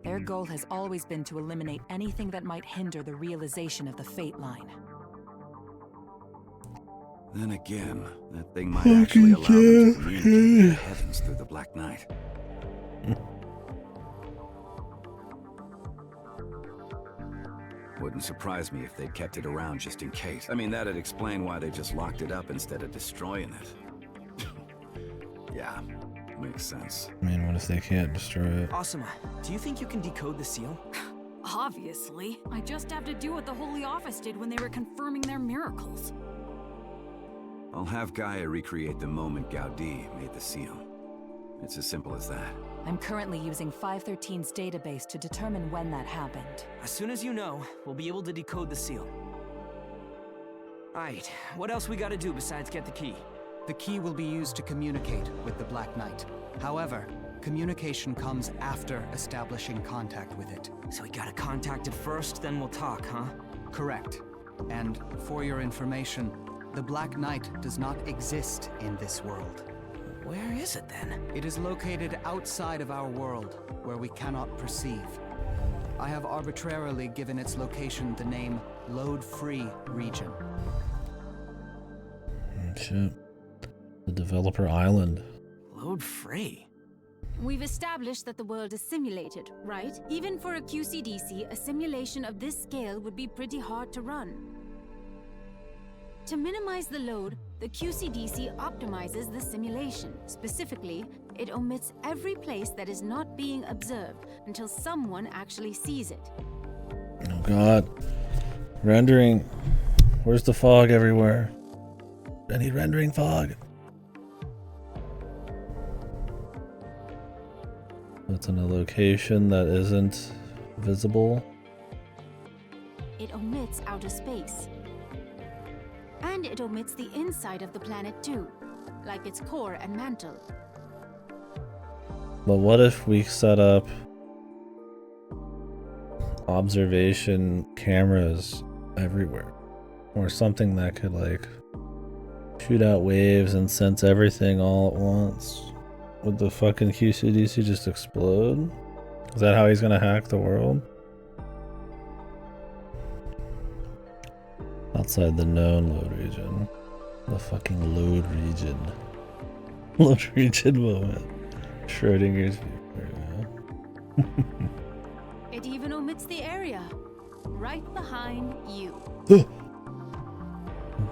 [SPEAKER 15] Their goal has always been to eliminate anything that might hinder the realization of the Fate Line.
[SPEAKER 11] Then again, that thing might actually allow them to communicate with the heavens through the Black Knight. Wouldn't surprise me if they'd kept it around just in case. I mean, that'd explain why they just locked it up instead of destroying it. Yeah, makes sense.
[SPEAKER 1] I mean, what if they can't destroy it?
[SPEAKER 3] Asuma, do you think you can decode the seal?
[SPEAKER 13] Obviously. I just have to do what the Holy Office did when they were confirming their miracles.
[SPEAKER 11] I'll have Gaia recreate the moment Gaudi made the seal. It's as simple as that.
[SPEAKER 15] I'm currently using 513's database to determine when that happened.
[SPEAKER 3] As soon as you know, we'll be able to decode the seal. Alright, what else we gotta do besides get the key?
[SPEAKER 10] The key will be used to communicate with the Black Knight. However, communication comes after establishing contact with it.
[SPEAKER 3] So we gotta contact it first, then we'll talk, huh?
[SPEAKER 10] Correct. And for your information, the Black Knight does not exist in this world.
[SPEAKER 3] Where is it then?
[SPEAKER 10] It is located outside of our world, where we cannot perceive. I have arbitrarily given its location the name Load-Free Region.
[SPEAKER 1] Shit. The developer island.
[SPEAKER 3] Load-free?
[SPEAKER 13] We've established that the world is simulated, right? Even for a QCDC, a simulation of this scale would be pretty hard to run. To minimize the load, the QCDC optimizes the simulation. Specifically, it omits every place that is not being observed until someone actually sees it.
[SPEAKER 1] Oh god. Rendering. Where's the fog everywhere? I need rendering fog. It's in a location that isn't visible.
[SPEAKER 13] It omits outer space. And it omits the inside of the planet too, like its core and mantle.
[SPEAKER 1] But what if we set up observation cameras everywhere? Or something that could like shoot out waves and sense everything all at once? Would the fucking QCDC just explode? Is that how he's gonna hack the world? Outside the known load region. The fucking load region. Load region moment. Schrodinger's view.
[SPEAKER 13] It even omits the area. Right behind you.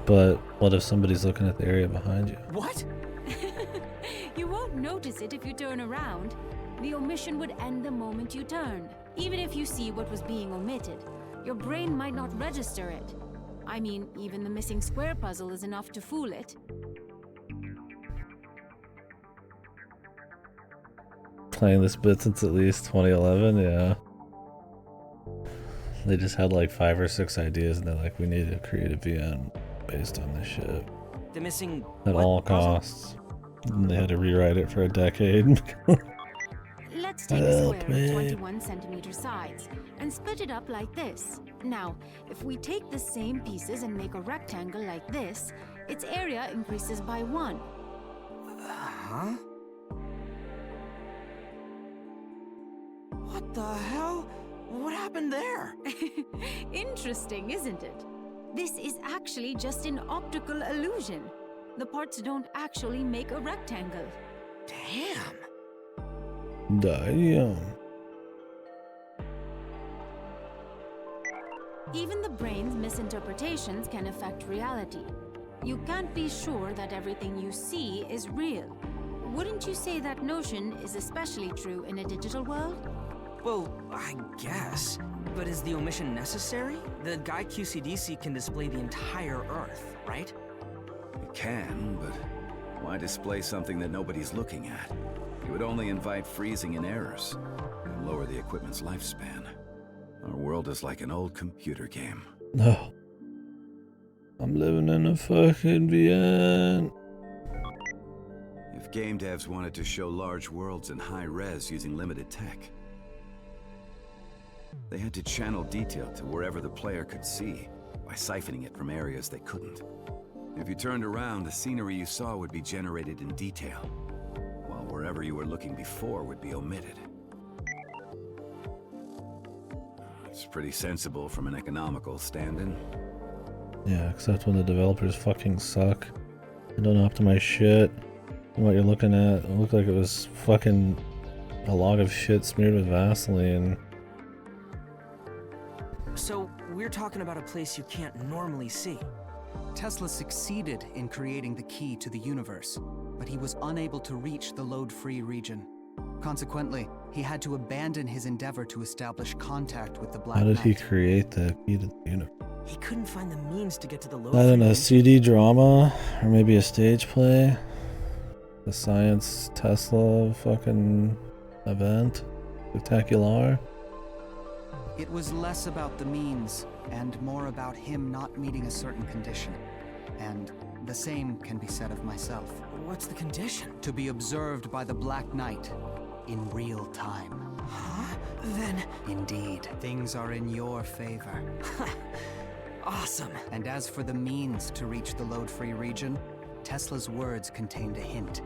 [SPEAKER 1] But what if somebody's looking at the area behind you?
[SPEAKER 3] What?
[SPEAKER 13] You won't notice it if you turn around. The omission would end the moment you turn. Even if you see what was being omitted, your brain might not register it. I mean, even the missing square puzzle is enough to fool it.
[SPEAKER 1] Playing this bit since at least 2011, yeah. They just had like 5 or 6 ideas and they're like, we need to create a VM based on this shit.
[SPEAKER 3] The missing
[SPEAKER 1] At all costs. And they had to rewrite it for a decade.
[SPEAKER 13] Let's take a square of 21 centimeter sides and split it up like this. Now, if we take the same pieces and make a rectangle like this, its area increases by 1.
[SPEAKER 3] Huh? What the hell? What happened there?
[SPEAKER 13] Interesting, isn't it? This is actually just an optical illusion. The parts don't actually make a rectangle.
[SPEAKER 3] Damn.
[SPEAKER 1] Damn.
[SPEAKER 13] Even the brain's misinterpretations can affect reality. You can't be sure that everything you see is real. Wouldn't you say that notion is especially true in a digital world?
[SPEAKER 3] Well, I guess. But is the omission necessary? The guy QCDC can display the entire Earth, right?
[SPEAKER 11] It can, but why display something that nobody's looking at? It would only invite freezing and errors, and lower the equipment's lifespan. Our world is like an old computer game.
[SPEAKER 1] No. I'm living in a fucking VM.
[SPEAKER 11] If game devs wanted to show large worlds in high res using limited tech, they had to channel detail to wherever the player could see by siphoning it from areas they couldn't. If you turned around, the scenery you saw would be generated in detail, while wherever you were looking before would be omitted. It's pretty sensible from an economical stand-in.
[SPEAKER 1] Yeah, except when the developers fucking suck. They don't optimize shit. And what you're looking at, it looked like it was fucking a log of shit smeared with Vaseline.
[SPEAKER 2] So, we're talking about a place you can't normally see.
[SPEAKER 10] Tesla succeeded in creating the key to the universe, but he was unable to reach the load-free region. Consequently, he had to abandon his endeavor to establish contact with the Black
[SPEAKER 1] How did he
[SPEAKER 10] Knight.
[SPEAKER 1] create the key to the universe?
[SPEAKER 2] He couldn't find the means to get to the low.
[SPEAKER 1] That in a CD drama? Or maybe a stage play? The Science Tesla fucking event? Spectacular?
[SPEAKER 10] It was less about the means and more about him not meeting a certain condition. And the same can be said of myself.
[SPEAKER 2] What's the condition?
[SPEAKER 10] To be observed by the Black Knight in real time.
[SPEAKER 2] Huh? Then...
[SPEAKER 10] Indeed, things are in your favor.
[SPEAKER 2] Awesome.
[SPEAKER 10] And as for the means to reach the load-free region, Tesla's words contained a hint.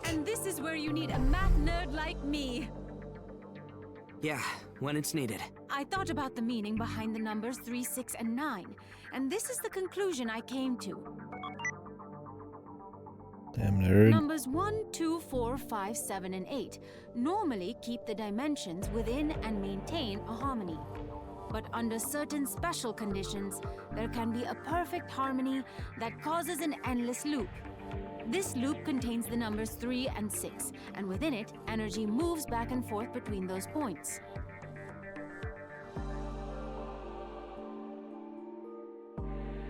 [SPEAKER 13] And this is where you need a math nerd like me.
[SPEAKER 2] Yeah, when it's needed.
[SPEAKER 13] I thought about the meaning behind the numbers 3, 6, and 9, and this is the conclusion I came to.
[SPEAKER 1] Damn nerd.
[SPEAKER 13] Numbers 1, 2, 4, 5, 7, and 8 normally keep the dimensions within and maintain a harmony. But under certain special conditions, there can be a perfect harmony that causes an endless loop. This loop contains the numbers 3 and 6, and within it, energy moves back and forth between those points.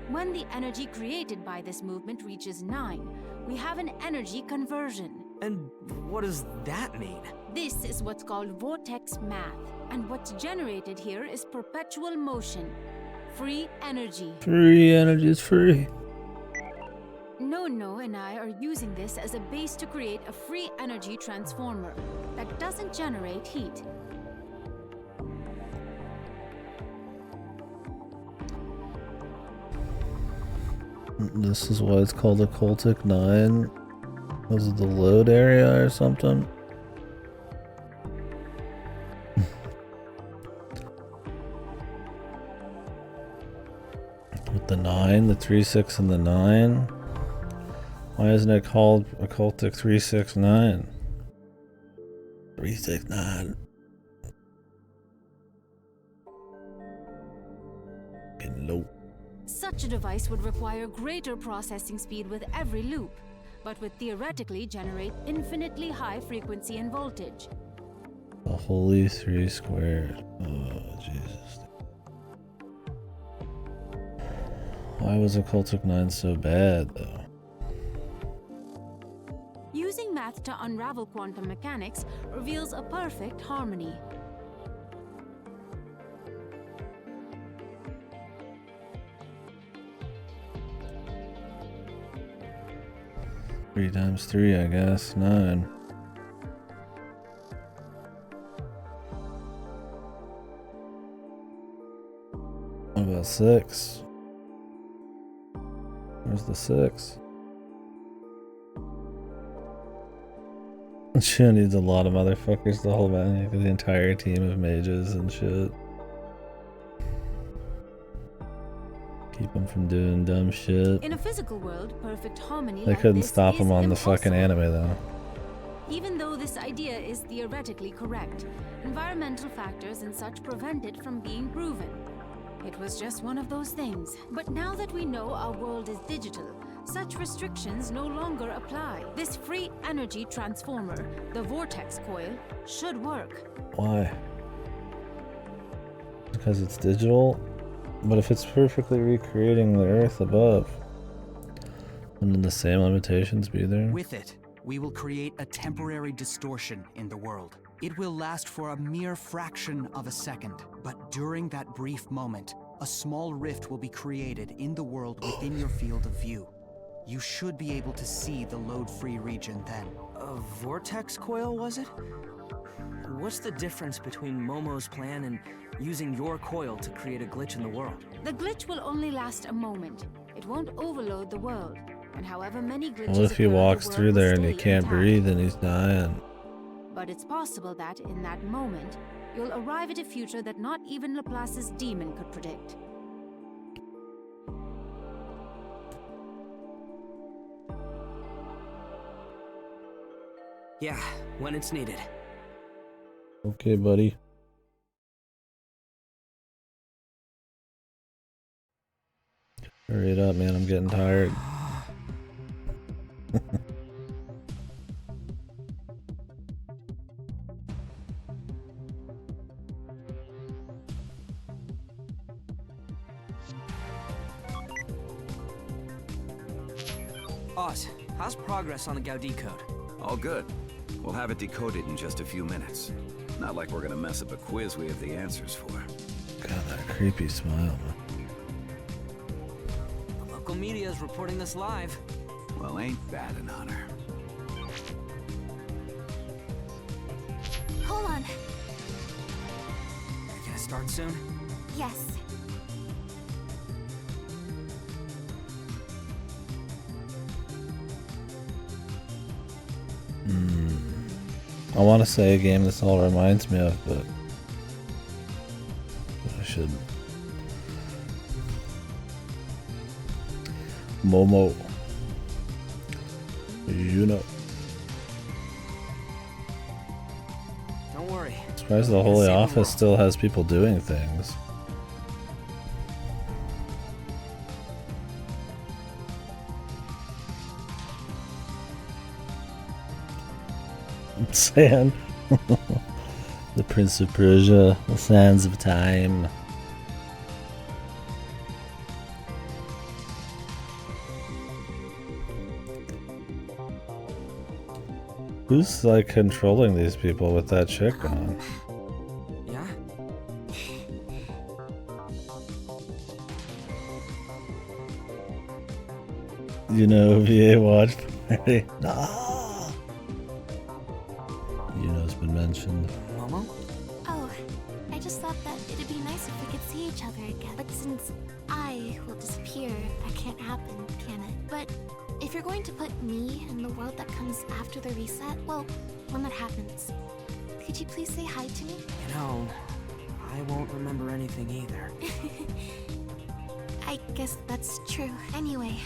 [SPEAKER 13] When the energy created by this movement reaches 9, we have an energy conversion.
[SPEAKER 2] And what does that mean?
[SPEAKER 13] This is what's called vortex math, and what's generated here is perpetual motion, free energy.
[SPEAKER 1] Free energy is free.
[SPEAKER 13] No and I are using this as a base to create a free energy transformer that doesn't generate heat.
[SPEAKER 1] This is why it's called a Cultic 9. Was it the load area or something? With the 9, the 3, 6, and the 9? Why isn't it called a Cultic 369? 369. Low.
[SPEAKER 13] Such a device would require greater processing speed with every loop, but would theoretically generate infinitely high frequency and voltage.
[SPEAKER 1] The holy 3 squared. Oh, Jesus. Why was a Cultic 9 so bad, though?
[SPEAKER 13] Using math to unravel quantum mechanics reveals a perfect harmony.
[SPEAKER 1] Three times 3, I guess. 9. What about 6? Where's the 6? She needs a lot of motherfuckers to hold back the entire team of mages and shit. Keep them from doing dumb shit.
[SPEAKER 13] In a physical world, perfect harmony
[SPEAKER 1] They
[SPEAKER 13] like
[SPEAKER 1] couldn't
[SPEAKER 13] this
[SPEAKER 1] stop
[SPEAKER 13] is
[SPEAKER 1] them on the
[SPEAKER 13] impossible.
[SPEAKER 1] fucking anime though.
[SPEAKER 13] Even though this idea is theoretically correct, environmental factors and such prevent it from being proven. It was just one of those things. But now that we know our world is digital, such restrictions no longer apply. This free energy transformer, the vortex coil, should work.
[SPEAKER 1] Why? Because it's digital? But if it's perfectly recreating the Earth above, wouldn't the same limitations be there?
[SPEAKER 10] With it, we will create a temporary distortion in the world. It will last for a mere fraction of a second, but during that brief moment, a small rift will be created in the world within your field of view. You should be able to see the load-free region then.
[SPEAKER 2] A vortex coil, was it? What's the difference between Momo's plan and using your coil to create a glitch in the world?
[SPEAKER 13] The glitch will only last a moment. it won't overload the world. And however many glitches
[SPEAKER 1] Well, if he
[SPEAKER 13] occur, the
[SPEAKER 1] walks
[SPEAKER 13] world
[SPEAKER 1] through
[SPEAKER 13] will
[SPEAKER 1] there and he
[SPEAKER 13] stay
[SPEAKER 1] can't
[SPEAKER 13] intact.
[SPEAKER 1] breathe and he's dying.
[SPEAKER 13] But it's possible that, in that moment, you'll arrive at a future that not even Laplace's demon could predict.
[SPEAKER 3] Yeah, when it's needed.
[SPEAKER 1] Okay, buddy. Hurry it up, man. I'm getting tired.
[SPEAKER 3] Oz, how's progress on the Gaudi code?
[SPEAKER 11] All good. We'll have it decoded in just a few minutes. Not like we're gonna mess up a quiz we have the answers for.
[SPEAKER 1] God, that creepy smile.
[SPEAKER 3] The local media is reporting this live.
[SPEAKER 11] Well, ain't that an honor?
[SPEAKER 9] Hold on.
[SPEAKER 3] Are you gonna start soon?
[SPEAKER 9] Yes.
[SPEAKER 1] I want to say a game this all reminds me of, but I should. Momo. You know.
[SPEAKER 3] Don't worry.
[SPEAKER 1] Surprised the Holy Office still has people doing things. Sand. The Prince of Persia, the Sands of Time. Who's like controlling these people with that chick on?
[SPEAKER 3] Yeah?
[SPEAKER 1] You know, VA watch party. No. You know, it's been mentioned.
[SPEAKER 3] Momo?
[SPEAKER 6] Oh, I just thought that it'd be nice if we could see each other again. But since I will disappear, that can't happen, can it? But if you're going to put me in the world that comes after the reset, well, when that happens, could you please say hi to me?
[SPEAKER 3] You know, I won't remember anything either.
[SPEAKER 6] I guess that's true. Anyway,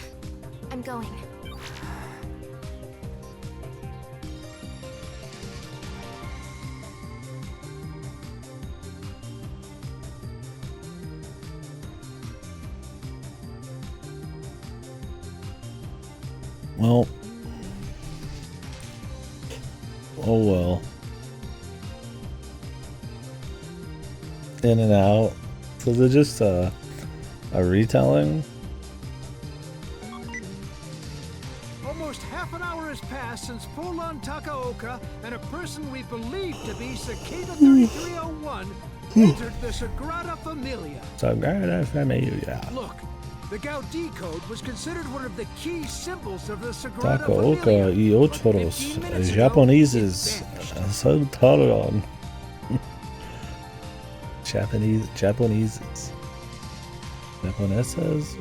[SPEAKER 6] I'm going.
[SPEAKER 1] Well. Oh well. In and out. So is it just a retelling?
[SPEAKER 16] Almost half an hour has passed since Polan Takaoka and a person we believe to be Cicada 3301 entered the Sagrada Familia.
[SPEAKER 1] Sagrada Familia.
[SPEAKER 16] Look, the Gaudi code was considered one of the key symbols of the Sagrada
[SPEAKER 1] Takaoka
[SPEAKER 16] Familia.
[SPEAKER 1] y otros japoneses saltaron. Japoneses. Japonesas?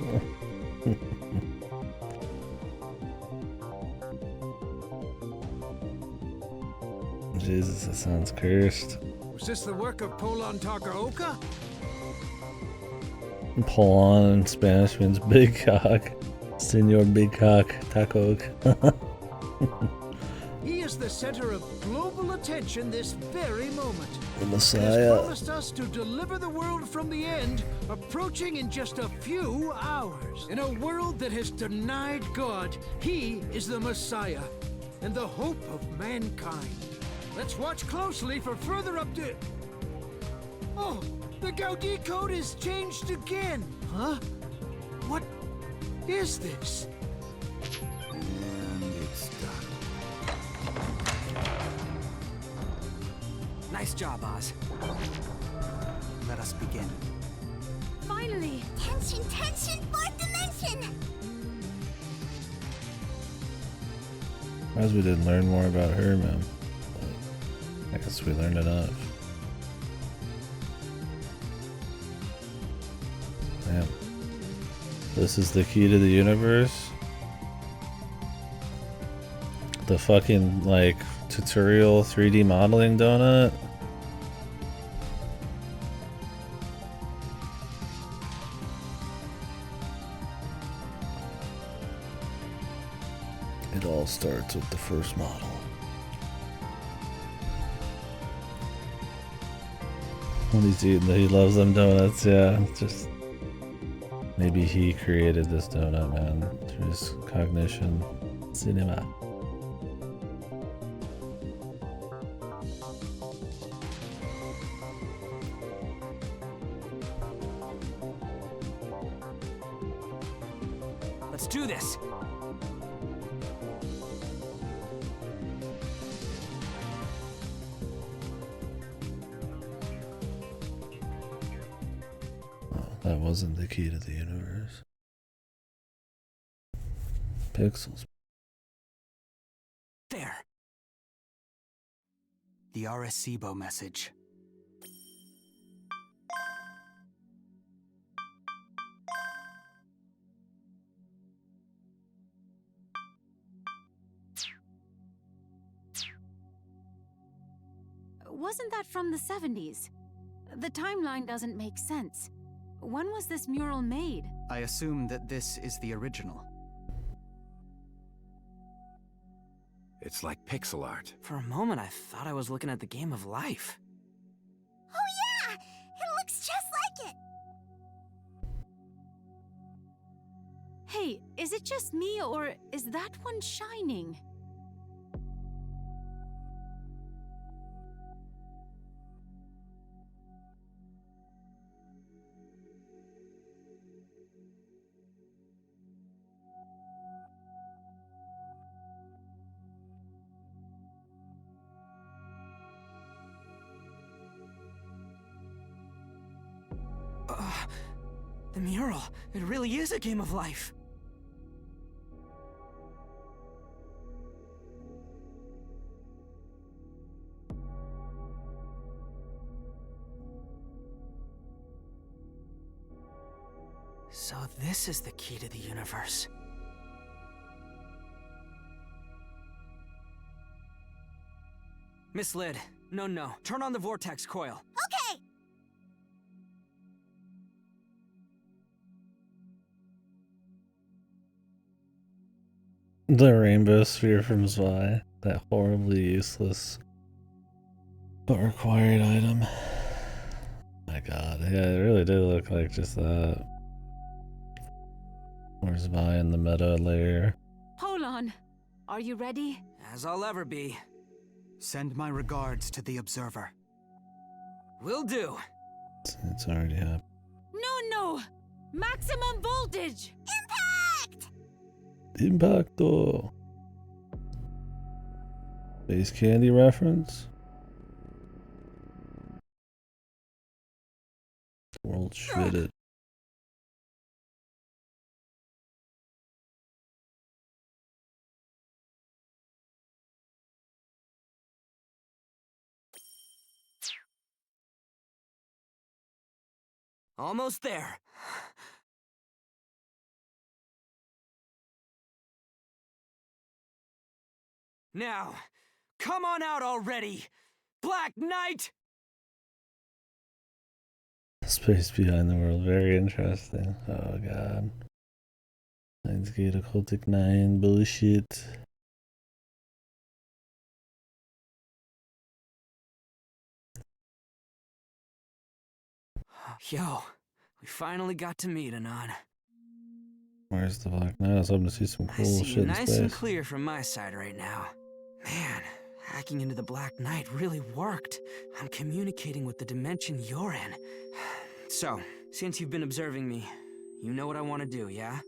[SPEAKER 1] Jesus, that sounds cursed.
[SPEAKER 16] Was this the work of Polan Takaoka?
[SPEAKER 1] Pull on in Spanish means big cock. Senor Big Cock Takaoka.
[SPEAKER 16] He is the center of global attention this very moment.
[SPEAKER 1] The
[SPEAKER 16] He has
[SPEAKER 1] Messiah.
[SPEAKER 16] promised us to deliver the world from the end, approaching in just a few hours. In a world that has denied God, he is the Messiah and the hope of mankind. Let's watch closely for further update. Oh, the Gaudi code is changed again. Huh? What is this?
[SPEAKER 11] And it's done.
[SPEAKER 3] Nice job, Oz.
[SPEAKER 10] Let us begin.
[SPEAKER 13] Finally!
[SPEAKER 9] Tension, tension, fourth dimension!
[SPEAKER 1] As we didn't learn more about her, man. But I guess we learned enough. Damn. This is the key to the universe. The fucking, like, tutorial 3D modeling donut. It all starts with the first model. When he's eating, he loves them donuts, yeah. Just maybe he created this donut, man, through his cognition. Cinema.
[SPEAKER 3] Let's do this.
[SPEAKER 1] That wasn't the key to the universe. Pixels.
[SPEAKER 10] There. The Arecibo message.
[SPEAKER 13] Wasn't that from the 70s? The timeline doesn't make sense. When was this mural made?
[SPEAKER 10] I assume that this is the original.
[SPEAKER 11] It's like pixel art.
[SPEAKER 3] For a moment, I thought I was looking at the Game of Life.
[SPEAKER 9] Oh yeah! It looks just like it!
[SPEAKER 13] Hey, is it just me, or is that one shining?
[SPEAKER 3] The mural. It really is a Game of Life. So this is the key to the universe. Miss Lid, no. Turn on the vortex coil.
[SPEAKER 9] Okay!
[SPEAKER 1] The rainbow sphere from Zwei. That horribly useless but required item. My god, yeah, it really did look like just that. Where's Vi in the meta layer?
[SPEAKER 13] Hold on. Are you ready?
[SPEAKER 3] As I'll ever be.
[SPEAKER 10] Send my regards to the Observer.
[SPEAKER 3] Will do.
[SPEAKER 1] It's already happened.
[SPEAKER 13] No! Maximum voltage!
[SPEAKER 1] Impacto! Space Candy reference? World shitted.
[SPEAKER 3] Almost there. Now, come on out already, Black Knight!
[SPEAKER 1] Space behind the world, very interesting. Oh god. Nine's Gate Occultic 9 bullshit.
[SPEAKER 3] Yo, we finally got to meet, Anon.
[SPEAKER 1] Where's the Black Knight? I was hoping to see some
[SPEAKER 3] I
[SPEAKER 1] cool
[SPEAKER 3] see
[SPEAKER 1] shit
[SPEAKER 3] you
[SPEAKER 1] in
[SPEAKER 3] nice
[SPEAKER 1] space.
[SPEAKER 3] and clear from my side right now. Man, hacking into the Black Knight really worked. I'm communicating with the dimension you're in. So, since you've been observing me, you know what I want to do, yeah?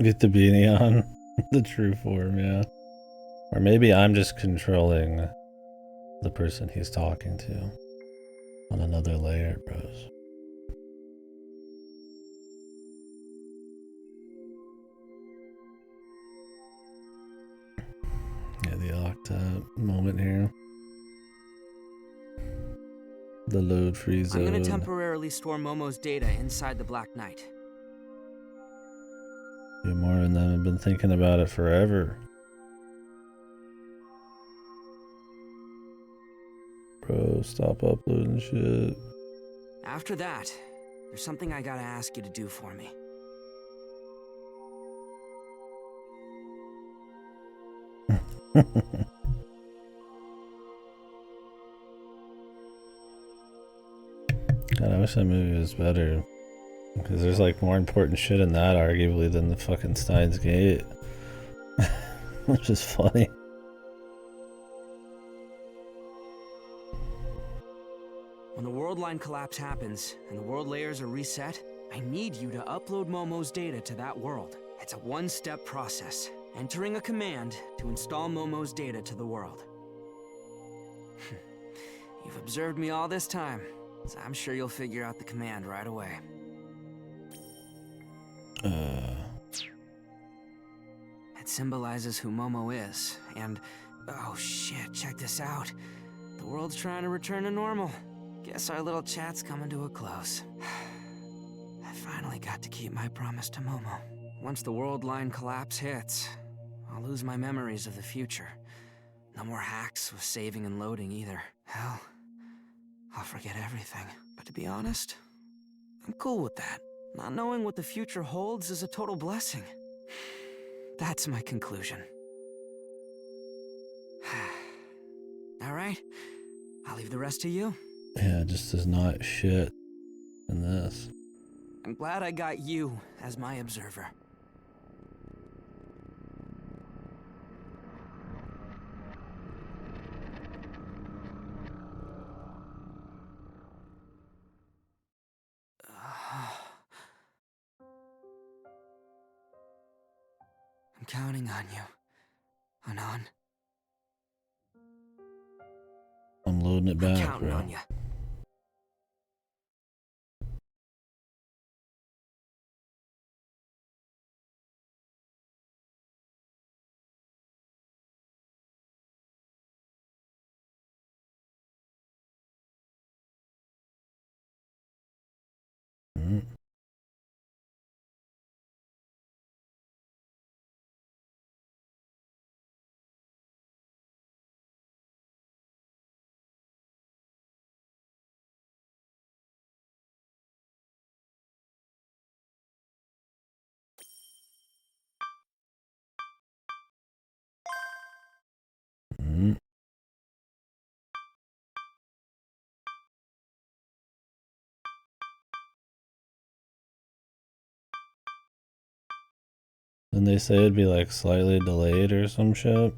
[SPEAKER 1] Get the beanie on. The true form, yeah. Or maybe I'm just controlling the person he's talking to on another layer, bros. Yeah, the Octa moment here. The load free zone.
[SPEAKER 3] I'm gonna temporarily store Momo's data inside the Black Knight.
[SPEAKER 1] You more than them have been thinking about it forever. Bro, stop uploading shit.
[SPEAKER 3] After that, there's something I gotta ask you to do for me.
[SPEAKER 1] God, I wish that movie was better. Because there's like more important shit in that, arguably, than the fucking Steins Gate. Which is funny.
[SPEAKER 3] When the world line collapse happens and the world layers are reset, I need you to upload Momo's data to that world. It's a one-step process. Entering a command to install Momo's data to the world. You've observed me all this time, so I'm sure you'll figure out the command right away. It symbolizes who Momo is, and... oh shit, check this out. The world's trying to return to normal. Guess our little chat's coming to a close. I finally got to keep my promise to Momo. Once the world line collapse hits, I'll lose my memories of the future. No more hacks with saving and loading either. Hell, I'll forget everything. But to be honest, I'm cool with that. Not knowing what the future holds is a total blessing. That's my conclusion. Alright, I'll leave the rest to you.
[SPEAKER 1] Yeah, it just is not shit in this.
[SPEAKER 3] I'm glad I got you as my observer. I'm counting on you, Anon.
[SPEAKER 1] I'm loading it back,
[SPEAKER 3] counting
[SPEAKER 1] bro.
[SPEAKER 3] on you.
[SPEAKER 1] Didn't they say it'd be like slightly delayed or some shit?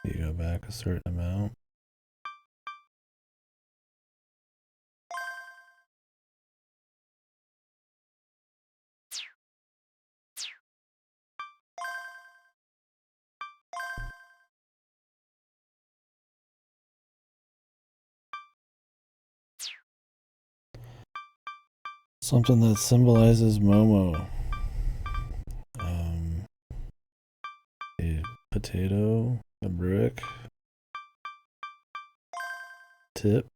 [SPEAKER 1] You go back a certain amount. Something that symbolizes Momo. A potato, a brick, tip.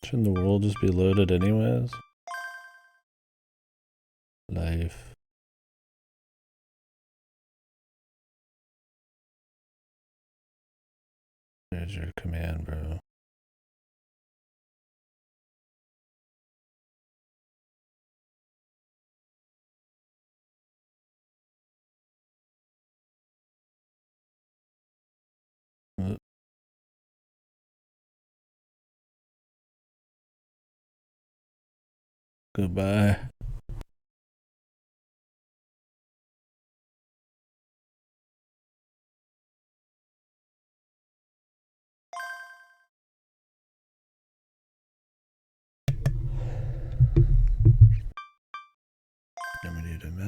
[SPEAKER 1] Shouldn't the world just be loaded anyways? Life. There's your command, bro. Goodbye.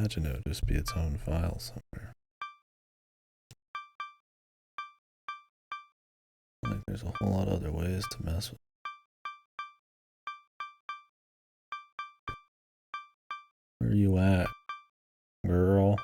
[SPEAKER 1] imagine it would just be its own file somewhere. Like there's a whole lot of other ways to mess with. Where are you at, girl?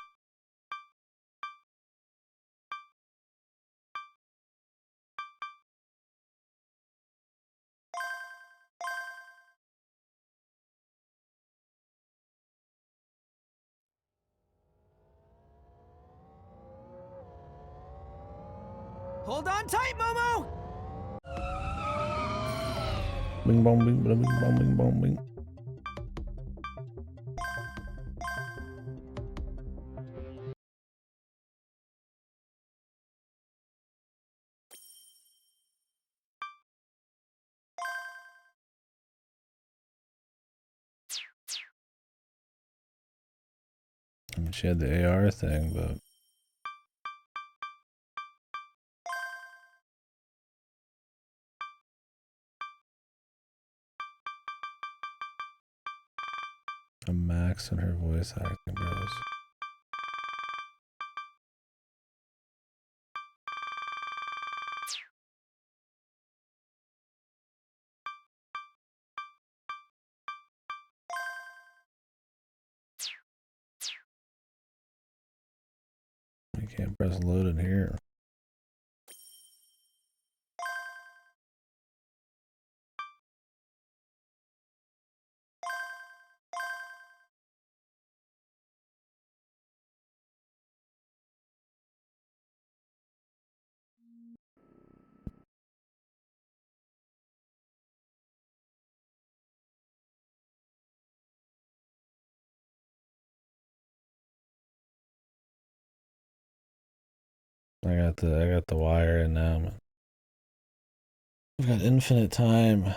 [SPEAKER 2] Hold on tight, Momo!
[SPEAKER 1] Bing bong bing bing bong bing bong bing. I mean, she had the AR thing, but a max in her voice acting, bros. You can't press load in here. I got the wire in now. I've got infinite time.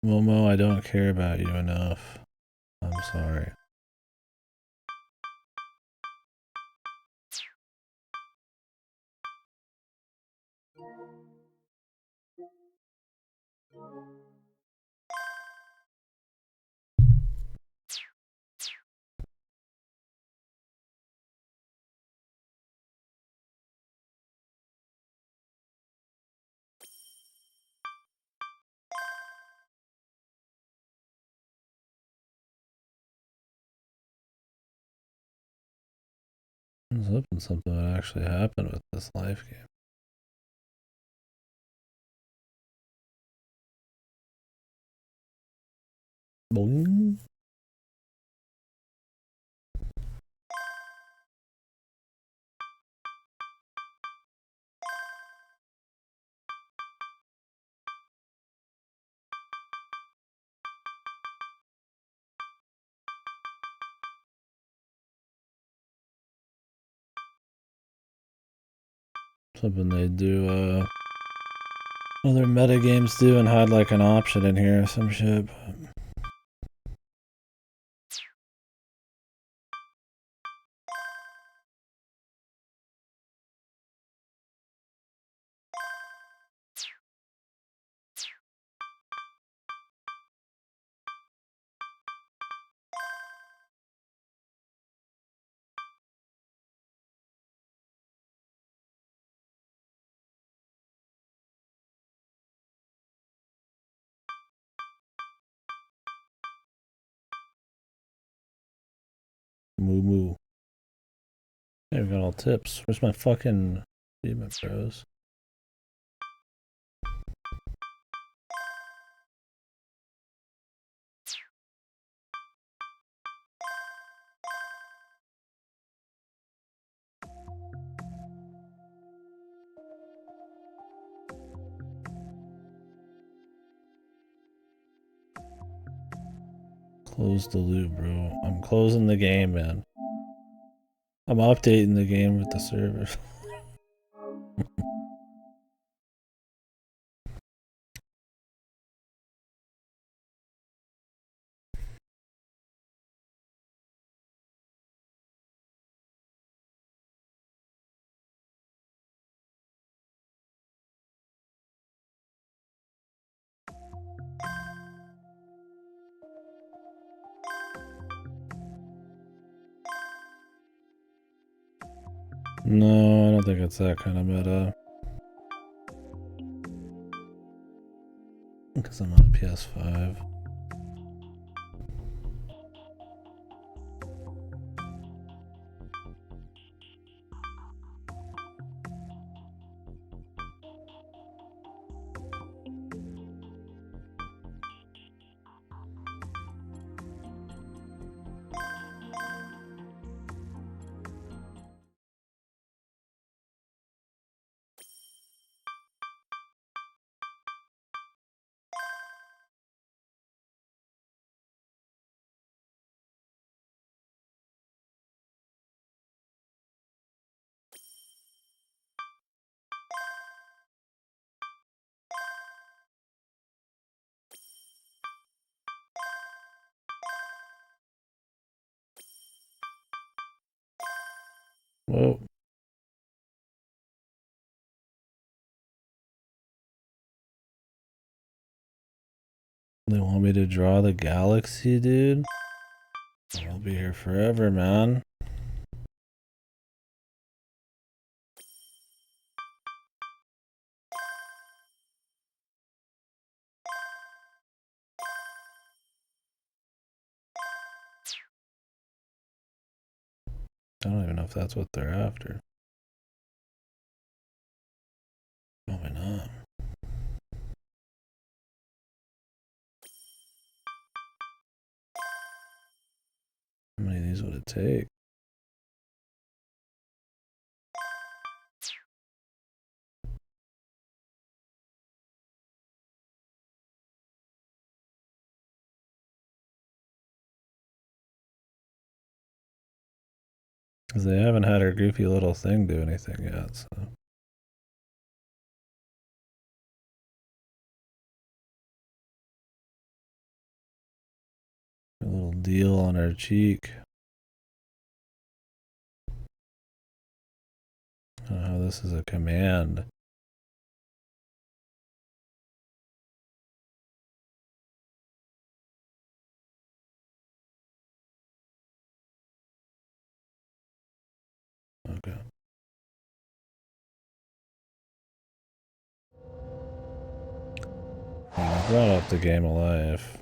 [SPEAKER 1] Momo, I don't care about you enough. I'm sorry. I was hoping something would actually happen with this life game. Boing. Something they do, other meta games do and had like an option in here or some shit. But Moo moo. Hey, we got all tips. Where's my fucking achievement, bros? Close the loop, bro. I'm closing the game, man. I'm updating the game with the server. No, I don't think it's that kind of meta. Because I'm on a PS5. Whoa. They want me to draw the galaxy, dude? I'll be here forever, man. I don't even know if that's what they're after. Probably not. How many of these would it take? Because they haven't had her goofy little thing do anything yet, so. A little deal on her cheek. I don't know how this is a command. Okay. I brought up the game of life.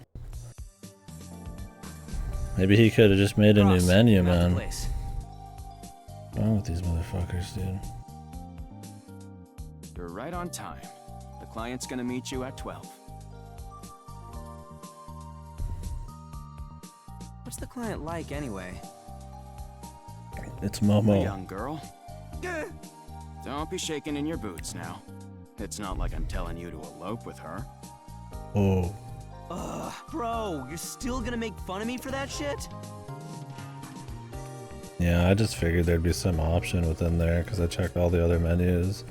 [SPEAKER 1] Maybe he could have just made a new menu, man. What's wrong with these motherfuckers, dude?
[SPEAKER 4] You're right on time. The client's gonna meet you at 12.
[SPEAKER 3] What's the client like, anyway?
[SPEAKER 1] It's Momo.
[SPEAKER 4] A young girl. Don't be shaking in your boots now. It's not like I'm telling you to elope with her.
[SPEAKER 1] Oh.
[SPEAKER 3] Ugh, bro, you're still gonna make fun of me for that shit?
[SPEAKER 1] Yeah, I just figured there'd be some option within there because I checked all the other menus.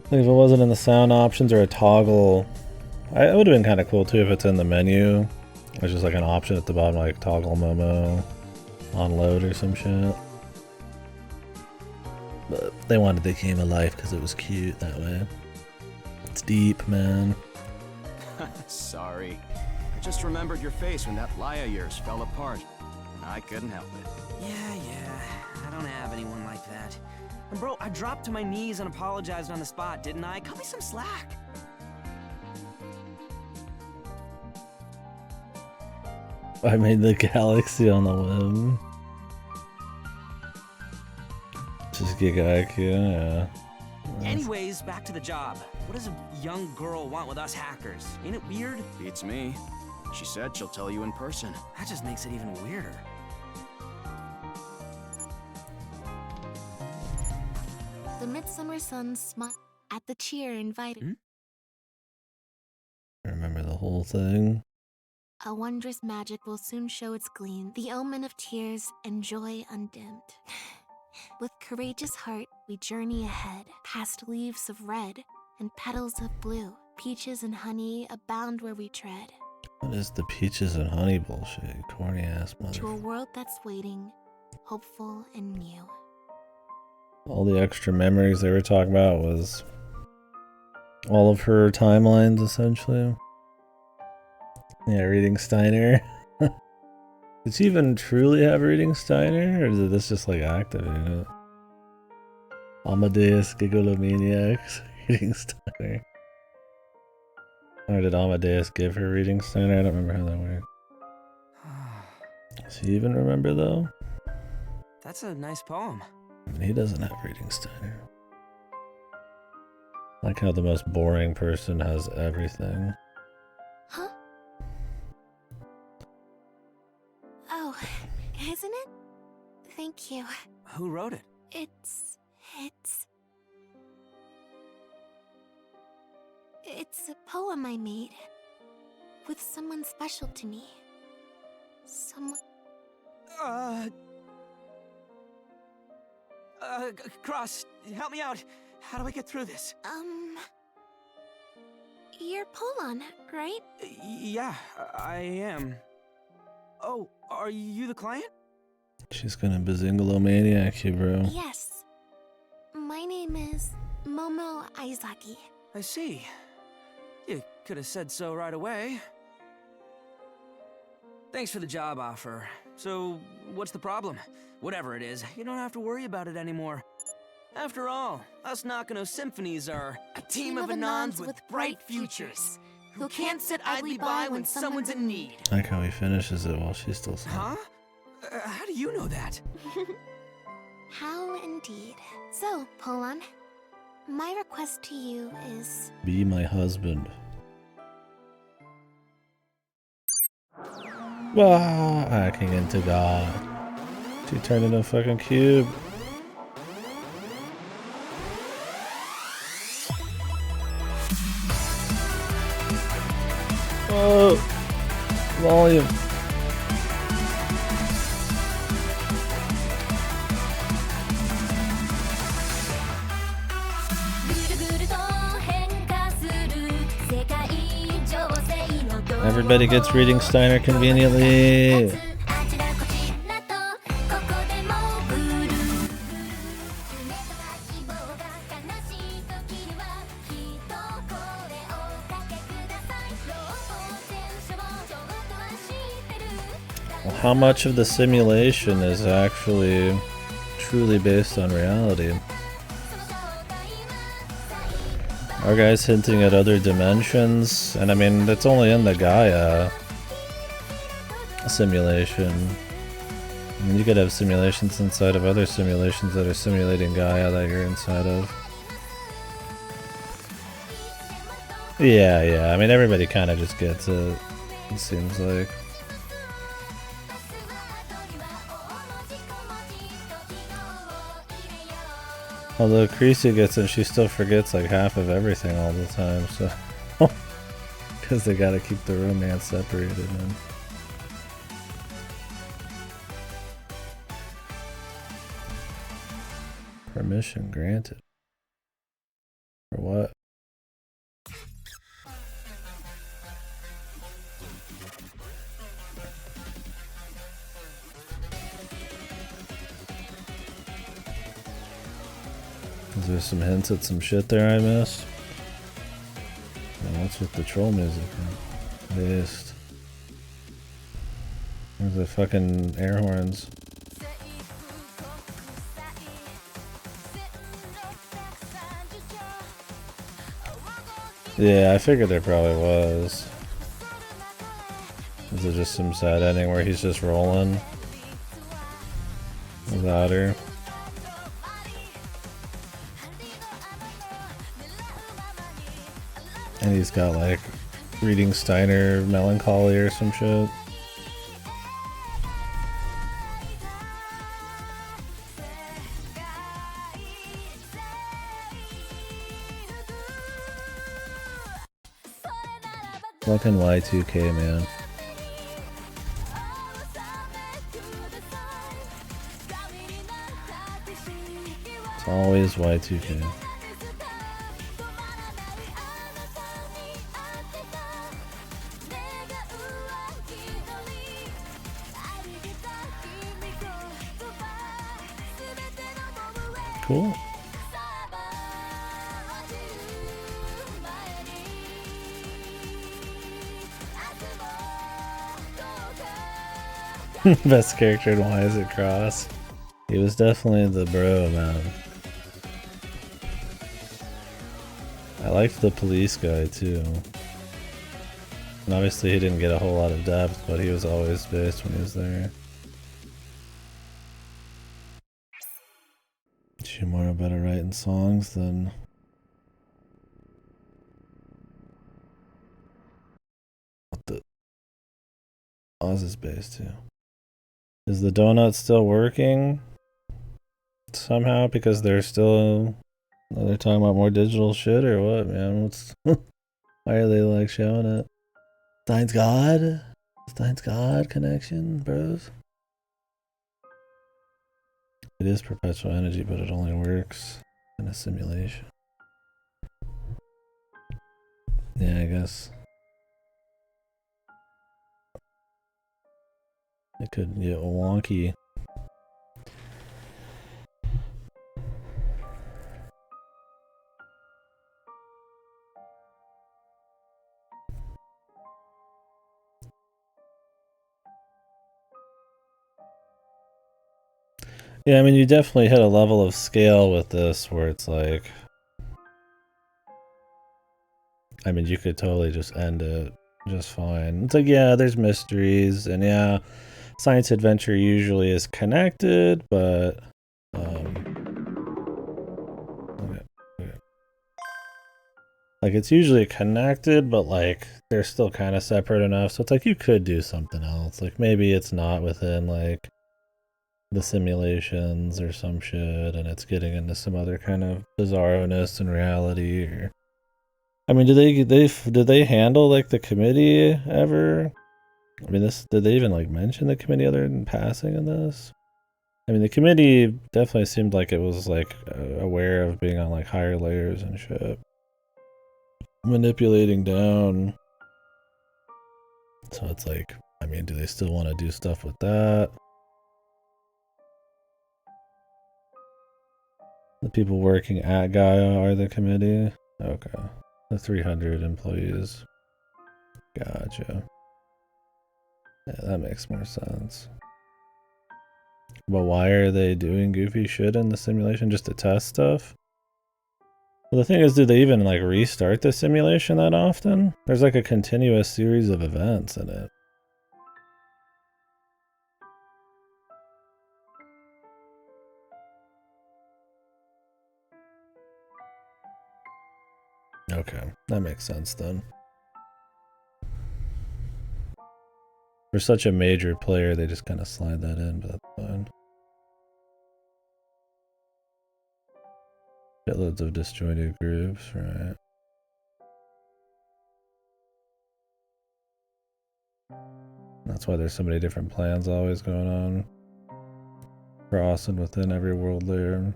[SPEAKER 1] I think if it wasn't in the sound options or a toggle, it would have been kind of cool too if it's in the menu. There's just like an option at the bottom, like toggle Momo on load or some shit. But they wanted the game of life because it was cute that way. It's deep, man.
[SPEAKER 4] Sorry. I just remembered your face when that lie of yours fell apart. I couldn't help it.
[SPEAKER 3] Yeah. I don't have anyone like that. And bro, I dropped to my knees and apologized on the spot, didn't I? Cut me some slack.
[SPEAKER 1] I made the galaxy on the whim. Ikigai, yeah.
[SPEAKER 3] Anyways, back to the job. What does a young girl want with us hackers? Ain't it weird?
[SPEAKER 4] Beats me. She said she'll tell you in person.
[SPEAKER 3] That just makes it even weirder.
[SPEAKER 6] The midsummer sun smiled at the cheer invited.
[SPEAKER 1] Remember the whole thing?
[SPEAKER 6] A wondrous magic will soon show its gleam, the omen of tears and joy undimmed. With courageous heart, we journey ahead, past leaves of red and petals of blue. Peaches and honey abound where we tread.
[SPEAKER 1] What is the peaches and honey bullshit? Corny ass
[SPEAKER 6] To a
[SPEAKER 1] mother.
[SPEAKER 6] world that's waiting, hopeful and new.
[SPEAKER 1] All the extra memories they were talking about was all of her timelines, essentially. Yeah, reading Steiner. Did she even truly have reading Steiner, or did this just like activate it? Amadeus Gigolomaniacs, reading Steiner. Or did Amadeus give her reading Steiner? I don't remember how that worked. Does he even remember though?
[SPEAKER 3] That's a nice poem.
[SPEAKER 1] I mean, he doesn't have reading Steiner. Like how the most boring person has everything.
[SPEAKER 6] Huh? Oh, isn't it? Thank you.
[SPEAKER 3] Who wrote it?
[SPEAKER 6] It's a poem I made. With someone special to me. Someone...
[SPEAKER 3] Cross, help me out. How do I get through this?
[SPEAKER 6] You're Polon, right?
[SPEAKER 3] Yeah, I am. Oh, are you the client?
[SPEAKER 1] She's gonna bazingolomaniac you, bro.
[SPEAKER 6] Yes. My name is Momo Aizaki.
[SPEAKER 3] I see. You could have said so right away. Thanks for the job offer. So, what's the problem? Whatever it is, you don't have to worry about it anymore. After all, us Nakano Symphonies are a team of Anons with bright futures, who can't sit idly by when someone's in need.
[SPEAKER 1] I like how he finishes it while she's still sleeping.
[SPEAKER 3] Huh? How do you know that?
[SPEAKER 6] How indeed. So, Polon, my request to you is...
[SPEAKER 1] Be my husband. Ah, hacking into God. She turned into a fucking cube. Oh, volume. Everybody gets reading Steiner conveniently. Well, how much of the simulation is actually truly based on reality? Our guy's hinting at other dimensions, and I mean, it's only in the Gaia simulation. I mean, you could have simulations inside of other simulations that are simulating Gaia that you're inside of. Yeah, I mean, everybody kind of just gets it, it seems like. Although Creasy gets it, she still forgets like half of everything all the time, so... Because they gotta keep the romance separated, man. Permission granted. For what? Is there some hints at some shit there I missed? Oh, what's with the troll music? Based. Where's the fucking air horns? Yeah, I figured there probably was. Is it just some sad ending where he's just rolling without her? And he's got like reading Steiner Melancholy or some shit. Fucking Y2K, man. It's always Y2K. Cool. Best character in Why Is It Cross? He was definitely the bro, man. I liked the police guy too. And obviously he didn't get a whole lot of depth, but he was always based when he was there. Shimura better writing songs than what the Oz is based too. Is the donut still working somehow because they're talking about more digital shit or what, man? What's why are they like showing it? Steins God connection, bros. It is perpetual energy, but it only works in a simulation. Yeah, I guess it could get wonky. Yeah, I mean, you definitely hit a level of scale with this where it's like, I mean, you could totally just end it just fine. It's like, yeah, there's mysteries, and yeah, science adventure usually is connected, but like it's usually connected, but like they're still kind of separate enough. So it's like you could do something else. Like maybe it's not within like the simulations or some shit, and it's getting into some other kind of bizarroness in reality. Or I mean, did they handle like the committee ever? I mean, did they even like mention the committee other than passing in this? I mean, the committee definitely seemed like it was like aware of being on like higher layers and shit, manipulating down. So it's like, I mean, do they still want to do stuff with that? The people working at Gaia are the committee? Okay. The 300 employees. Gotcha. Yeah, that makes more sense. But why are they doing goofy shit in the simulation? Just to test stuff? Well, the thing is, do they even like restart the simulation that often? There's like a continuous series of events in it. Okay, that makes sense then. For such a major player, they just kind of slide that in, but that's fine. Shitloads of disjointed groups, right? That's why there's so many different plans always going on. Crossing within every world layer.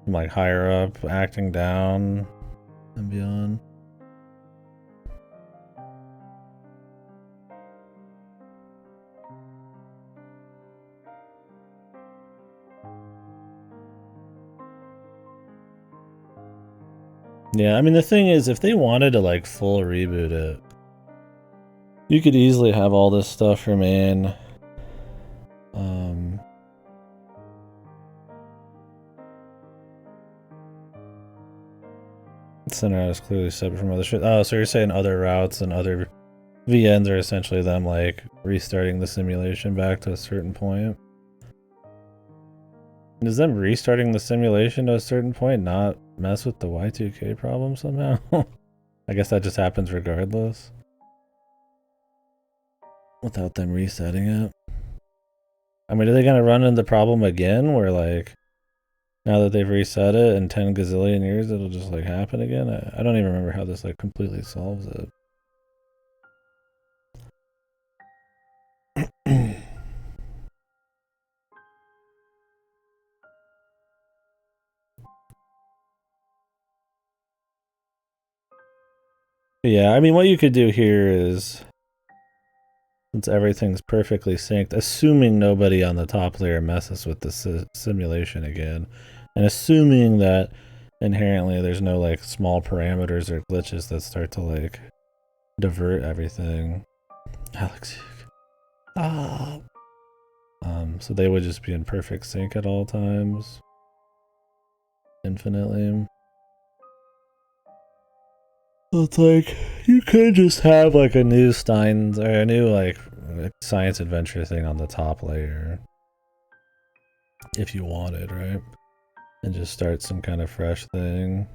[SPEAKER 1] From like higher up, acting down, and beyond. Yeah, I mean, the thing is, if they wanted to like full reboot it, you could easily have all this stuff remain. Center out is clearly separate from other shit. Oh, so you're saying other routes and other VNs are essentially them like restarting the simulation back to a certain point? Is them restarting the simulation to a certain point not mess with the Y2K problem somehow? I guess that just happens regardless. Without them resetting it. I mean, are they gonna run into the problem again where like now that they've reset it in 10 gazillion years it'll just like happen again? I don't even remember how this like completely solves it. Yeah, I mean, what you could do here is, since everything's perfectly synced, assuming nobody on the top layer messes with the simulation again, and assuming that inherently there's no like small parameters or glitches that start to like divert everything. Alex. So they would just be in perfect sync at all times. Infinitely. So it's like, you could just have like a new Steins, or a new like science adventure thing on the top layer. If you wanted, right? And just start some kind of fresh thing.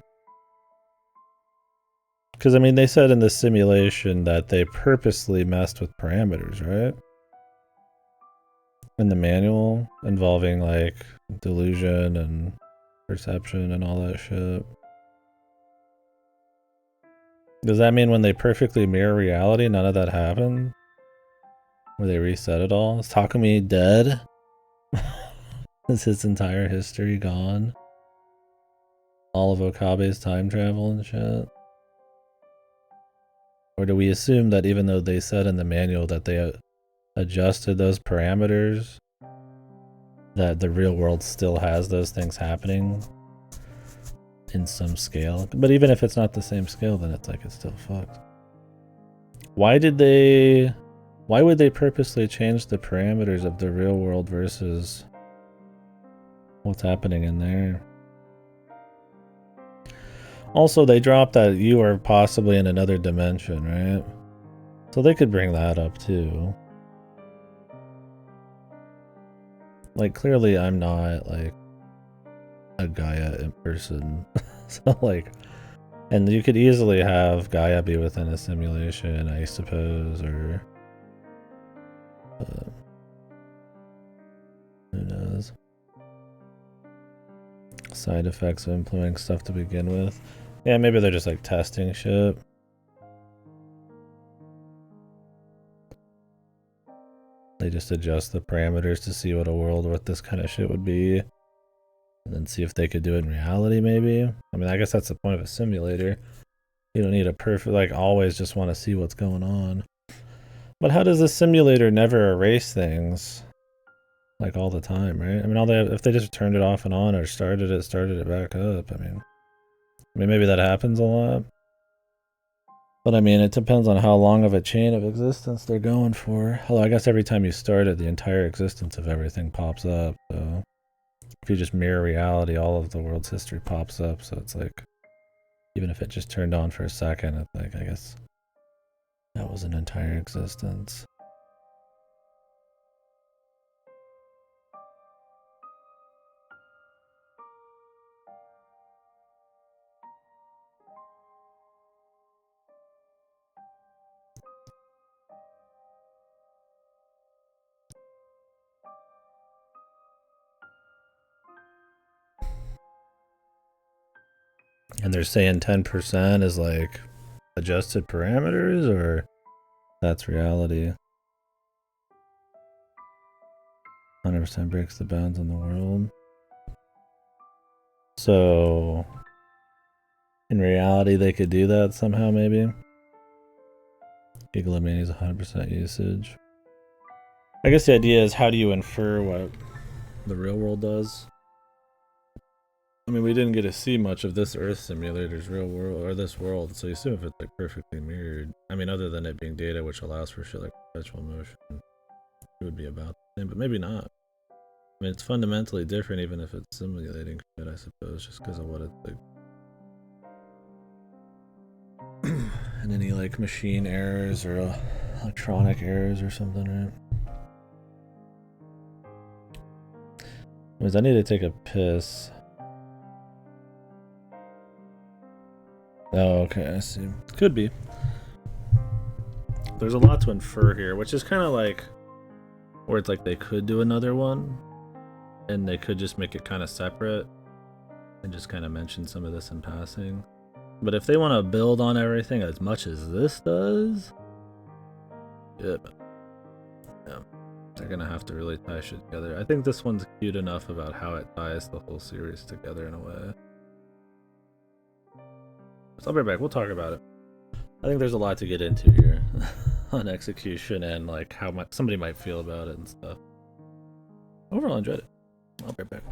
[SPEAKER 1] Because I mean, they said in the simulation that they purposely messed with parameters, right? In the manual, involving like delusion and perception and all that shit. Does that mean when they perfectly mirror reality, none of that happened? Where they reset it all? Is Takumi dead? Is his entire history gone? All of Okabe's time travel and shit? Or do we assume that even though they said in the manual that they adjusted those parameters, that the real world still has those things happening in some scale? But even if it's not the same scale, then it's like it's still fucked. Why would they purposely change the parameters of the real world versus what's happening in there? Also, they dropped that you are possibly in another dimension, right? So they could bring that up too. Like, clearly I'm not like a Gaia in person. So like, and you could easily have Gaia be within a simulation, I suppose, or who knows? Side effects of implementing stuff to begin with. Yeah, maybe they're just like testing shit. They just adjust the parameters to see what a world with this kind of shit would be. And then see if they could do it in reality, maybe. I mean, I guess that's the point of a simulator. You don't need a perfect, like, always just want to see what's going on. But how does the simulator never erase things? Like, all the time, right? I mean, if they just turned it off and on or started it back up, I mean, maybe that happens a lot. But I mean, it depends on how long of a chain of existence they're going for. Although I guess every time you start it, the entire existence of everything pops up, so... If you just mirror reality, all of the world's history pops up, so it's like, even if it just turned on for a second, it's like, I guess that was an entire existence. And they're saying 10% is like adjusted parameters, or that's reality? 100% breaks the bounds in the world. So, in reality, they could do that somehow, maybe? Gigalomania is 100% usage. I guess the idea is, how do you infer what the real world does? I mean, we didn't get to see much of this Earth simulator's real world, or this world, so you assume if it's like perfectly mirrored. I mean, other than it being data which allows for shit like perpetual motion, it would be about the same, but maybe not. I mean, it's fundamentally different even if it's simulating shit, I suppose, just because of what it's like. And any like machine errors or electronic errors or something, right? Anyways, I need to take a piss. Oh, okay, I see. Could be. There's a lot to infer here, which is kind of like where it's like they could do another one, and they could just make it kind of separate and just kind of mention some of this in passing. But if they want to build on everything as much as this does, yeah, they're gonna have to really tie shit together. I think this one's cute enough about how it ties the whole series together in a way. So I'll be right back. We'll talk about it. I think there's a lot to get into here on execution and like how somebody might feel about it and stuff. Overall, I enjoyed it. I'll be right back.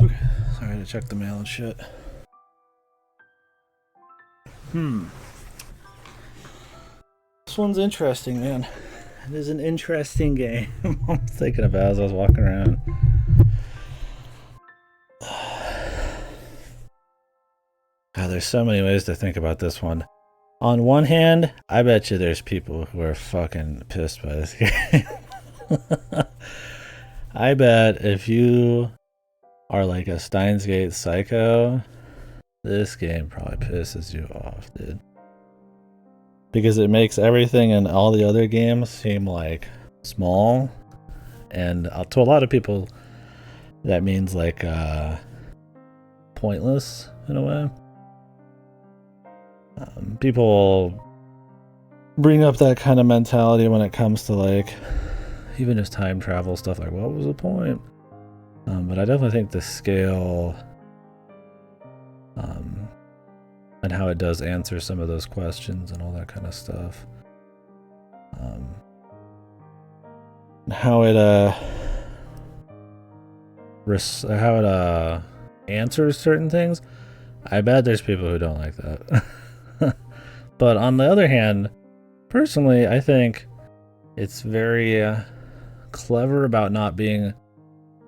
[SPEAKER 1] Okay, sorry to check the mail and shit. This one's interesting, man. It is an interesting game. I'm thinking about it as I was walking around. God, there's so many ways to think about this one. On one hand, I bet you there's people who are fucking pissed by this game. I bet if you are like a Steins Gate psycho, this game probably pisses you off, dude. Because it makes everything in all the other games seem like small. And to a lot of people, that means like pointless in a way. People bring up that kind of mentality when it comes to like even just time travel stuff, like what was the point? But I definitely think the scale and how it does answer some of those questions and all that kind of stuff, how it answers certain things. I bet there's people who don't like that. But on the other hand, personally, I think it's very clever about not being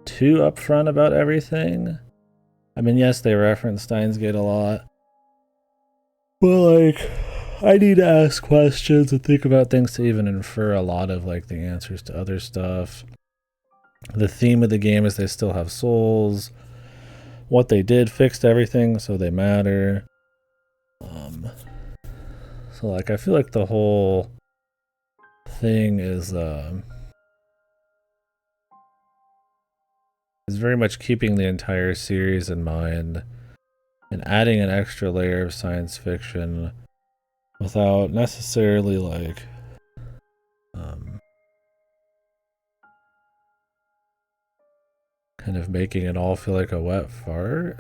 [SPEAKER 1] too upfront about everything. I mean, yes, they reference Steins Gate a lot, but like, I need to ask questions and think about things to even infer a lot of like the answers to other stuff. The theme of the game is they still have souls. What they did fixed everything, so they matter. So like, I feel like the whole thing is very much keeping the entire series in mind and adding an extra layer of science fiction without necessarily like kind of making it all feel like a wet fart.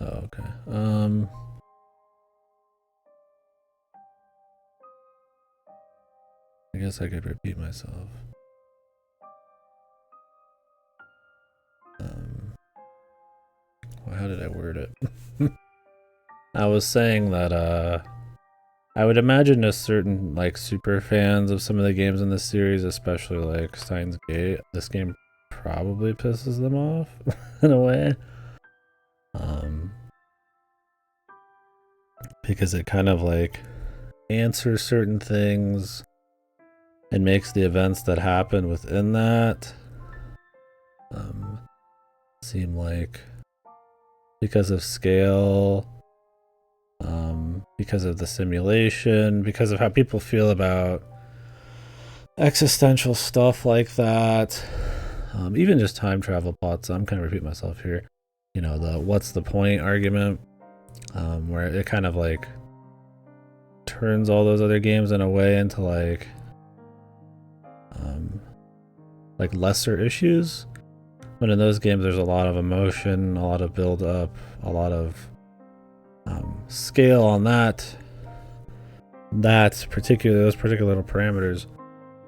[SPEAKER 1] Oh, okay. I guess I could repeat myself. Well, how did I word it? I was saying that I would imagine a certain like super fans of some of the games in this series, especially like Steins Gate, this game probably pisses them off in a way. Because it kind of like answers certain things and makes the events that happen within that seem like, because of scale, because of the simulation, because of how people feel about existential stuff like that, even just time travel plots. I'm kind of repeating myself here. You know, the what's the point argument, where it kind of like turns all those other games in a way into like lesser issues, when in those games there's a lot of emotion, a lot of build up, a lot of scale on those particular little parameters,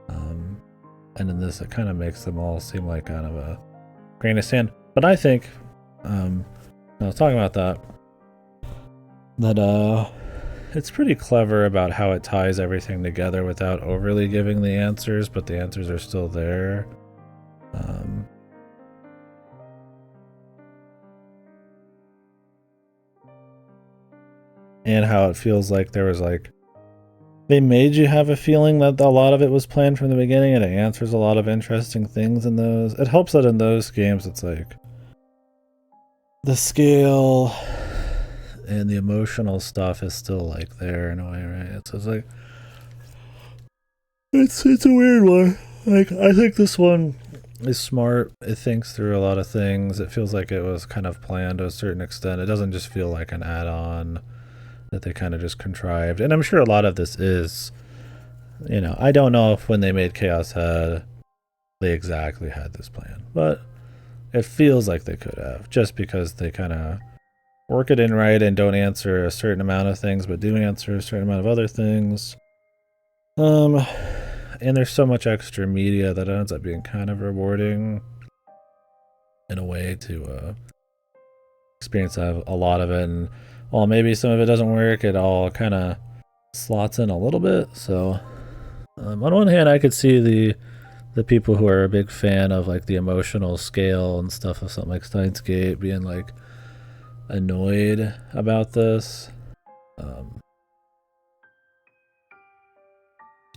[SPEAKER 1] and in this it kind of makes them all seem like kind of a grain of sand. But I think I was talking about that it's pretty clever about how it ties everything together without overly giving the answers, but the answers are still there. And how it feels like there was like, they made you have a feeling that a lot of it was planned from the beginning, and it answers a lot of interesting things in those. It helps that in those games it's like the scale and the emotional stuff is still like there in a way, right? So it's like it's a weird one. Like, I think this one is smart. It thinks through a lot of things. It feels like it was kind of planned to a certain extent. It doesn't just feel like an add-on that they kind of just contrived. And I'm sure a lot of this is, you know, I don't know if when they made Chaos Head they exactly had this plan, but it feels like they could have, just because they kind of work it in right and don't answer a certain amount of things but do answer a certain amount of other things. And there's so much extra media that ends up being kind of rewarding in a way to experienced a lot of it, and while maybe some of it doesn't work, it all kind of slots in a little bit. So on one hand, I could see the people who are a big fan of like the emotional scale and stuff of something like Steins Gate being like annoyed about this.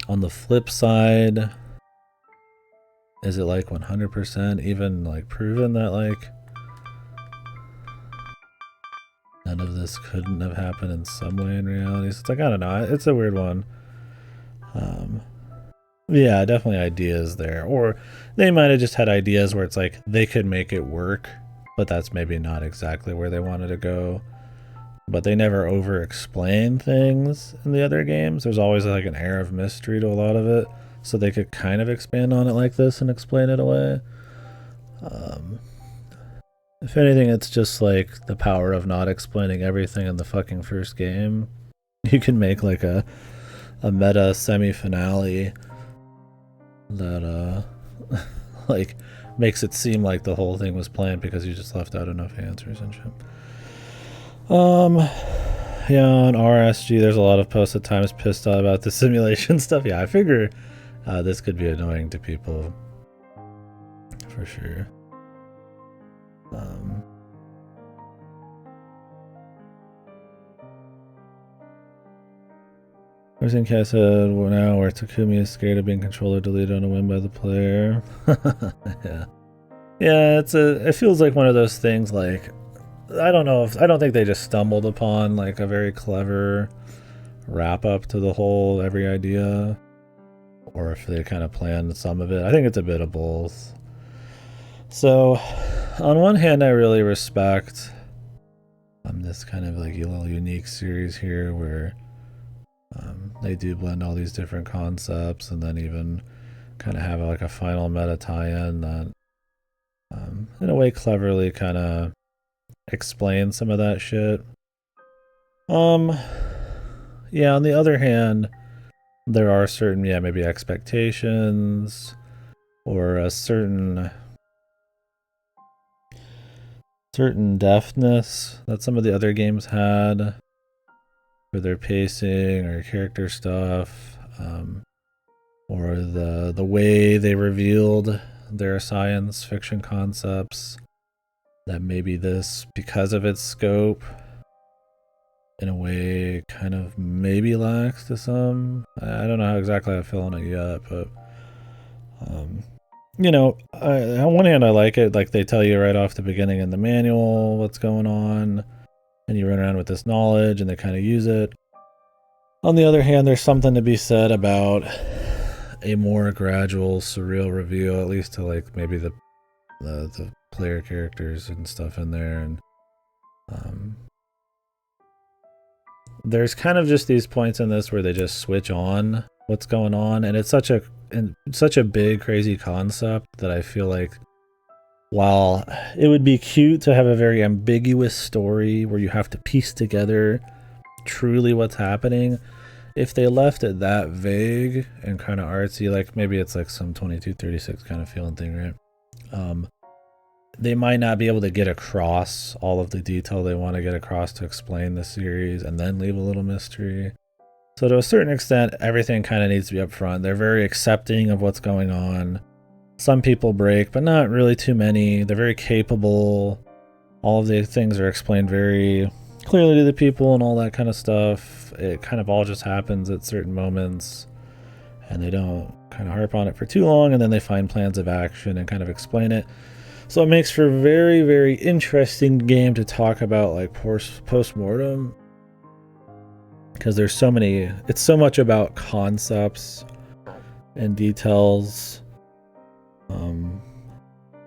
[SPEAKER 1] On the flip side, is it like 100% even like proven that like none of this couldn't have happened in some way in reality? So it's like, I don't know, it's a weird one. Yeah, definitely ideas there, or they might have just had ideas where it's like they could make it work, but that's maybe not exactly where they wanted to go. But they never over explain things in the other games. There's always like an air of mystery to a lot of it, so they could kind of expand on it like this and explain it away. If anything, it's just like the power of not explaining everything in the fucking first game. You can make like a meta semi-finale that like makes it seem like the whole thing was planned because you just left out enough answers and shit. Yeah, on RSG there's a lot of posts at times pissed off about the simulation stuff. Yeah, I figure this could be annoying to people for sure. I think I said now where Takumi is scared of being controller deleted on a whim by the player. Yeah, it feels like one of those things like, I don't think they just stumbled upon like a very clever wrap up to the whole every idea, or if they kind of planned some of it. I think it's a bit of both. So on one hand, I really respect this kind of like a little unique series here where they do blend all these different concepts and then even kind of have like a final meta tie-in that in a way cleverly kind of explain some of that shit. Yeah, on the other hand, there are certain, maybe expectations or a certain deftness that some of the other games had for their pacing or character stuff, or the way they revealed their science fiction concepts, that maybe this, because of its scope, in a way kind of maybe lacks to some. I don't know how exactly I feel on it yet, but on one hand I like it, like they tell you right off the beginning in the manual what's going on, and you run around with this knowledge and they kind of use it. On the other hand, there's something to be said about a more gradual, surreal reveal, at least to like maybe the player characters and stuff in there, and there's kind of just these points in this where they just switch on what's going on, and it's such a big crazy concept that I feel like while it would be cute to have a very ambiguous story where you have to piece together truly what's happening, if they left it that vague and kind of artsy, like maybe it's like some 2236 kind of feeling thing, right? They might not be able to get across all of the detail they want to get across to explain the series and then leave a little mystery. So to a certain extent, everything kind of needs to be up front. They're very accepting of what's going on. Some people break, but not really too many. They're very capable. All of the things are explained very clearly to the people and all that kind of stuff. It kind of all just happens at certain moments, and they don't kind of harp on it for too long, and then they find plans of action and kind of explain it. So it makes for a very, very interesting game to talk about, like post-mortem, because there's so many, it's so much about concepts and details,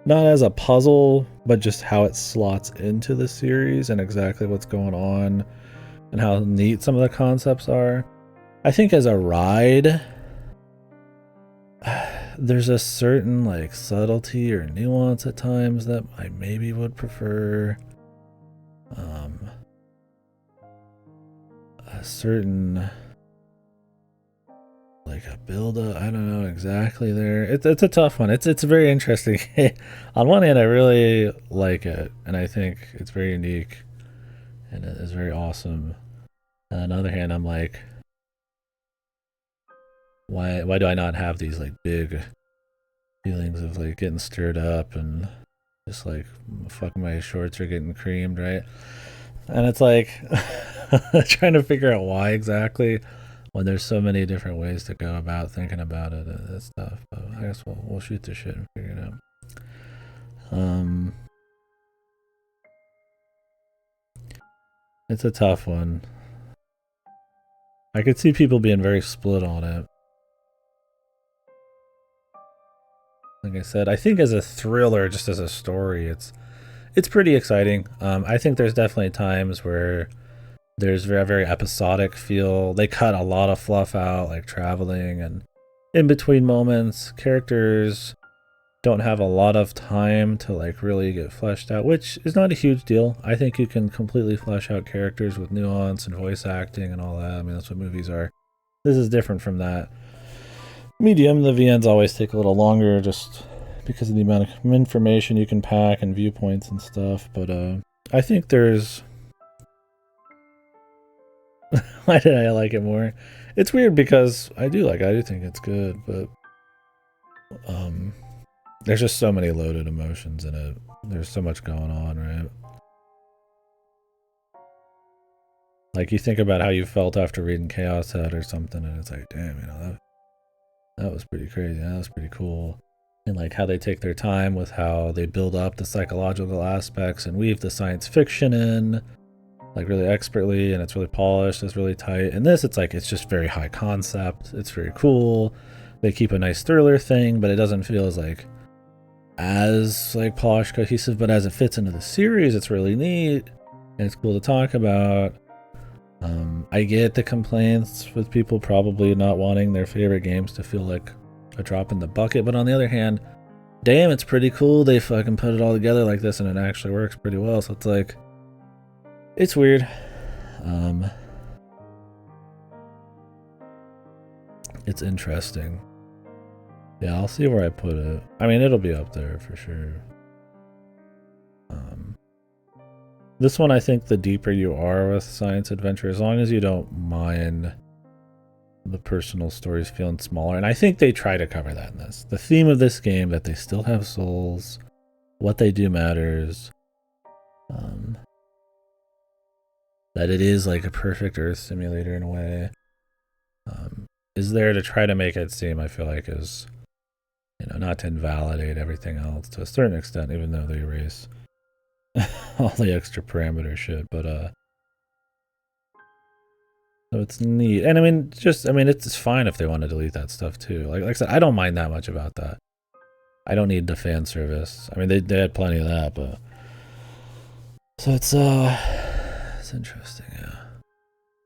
[SPEAKER 1] not as a puzzle, but just how it slots into the series and exactly what's going on and how neat some of the concepts are. I think as a ride, there's a certain like subtlety or nuance at times that I maybe would prefer. A certain like a build up. I don't know exactly there. It's a tough one. It's a very interesting game. On one hand, I really like it, and I think it's very unique, and it is very awesome. And on the other hand, I'm like, why do I not have these like big feelings of like getting stirred up and just like fuck, my shorts are getting creamed, right? And it's like trying to figure out why exactly, when there's so many different ways to go about thinking about it and stuff. But I guess we'll shoot the shit and figure it out. It's a tough one. I could see people being very split on it. Like I said, I think as a thriller, just as a story, it's pretty exciting. I think there's definitely times where there's a very episodic feel. They cut a lot of fluff out, like traveling and in between moments. Characters don't have a lot of time to like really get fleshed out, which is not a huge deal. I think you can completely flesh out characters with nuance and voice acting and all that. I mean, that's what movies are. This is different from that medium. The VNs always take a little longer just because of the amount of information you can pack and viewpoints and stuff. But I think there's... Why did I like it more? It's weird because I do think it's good, but there's just so many loaded emotions in it. There's so much going on, right? Like, you think about how you felt after reading Chaos Head or something, and it's like, damn, you know, that was pretty crazy. That was pretty cool. And like how they take their time with how they build up the psychological aspects and weave the science fiction in, like really expertly, and it's really polished, it's really tight. And this, it's like, it's just very high concept. It's very cool. They keep a nice thriller thing, but it doesn't feel as like polished, cohesive, but as it fits into the series, it's really neat and it's cool to talk about. I get the complaints with people probably not wanting their favorite games to feel like a drop in the bucket, but on the other hand, damn, it's pretty cool they fucking put it all together like this and it actually works pretty well. So it's like, it's weird. It's interesting. Yeah, I'll see where I put it. I mean, it'll be up there for sure. This one, I think the deeper you are with science adventure, as long as you don't mind the personal stories feeling smaller, and I think they try to cover that in this. The theme of this game, that they still have souls, what they do matters, that it is like a perfect Earth simulator in a way, is there to try to make it seem, I feel like, is, you know, not to invalidate everything else to a certain extent, even though they erase all the extra parameter shit, but so it's neat. And I mean, it's fine if they want to delete that stuff too. Like I said, I don't mind that much about that. I don't need the fan service. I mean, they had plenty of that, but so it's interesting,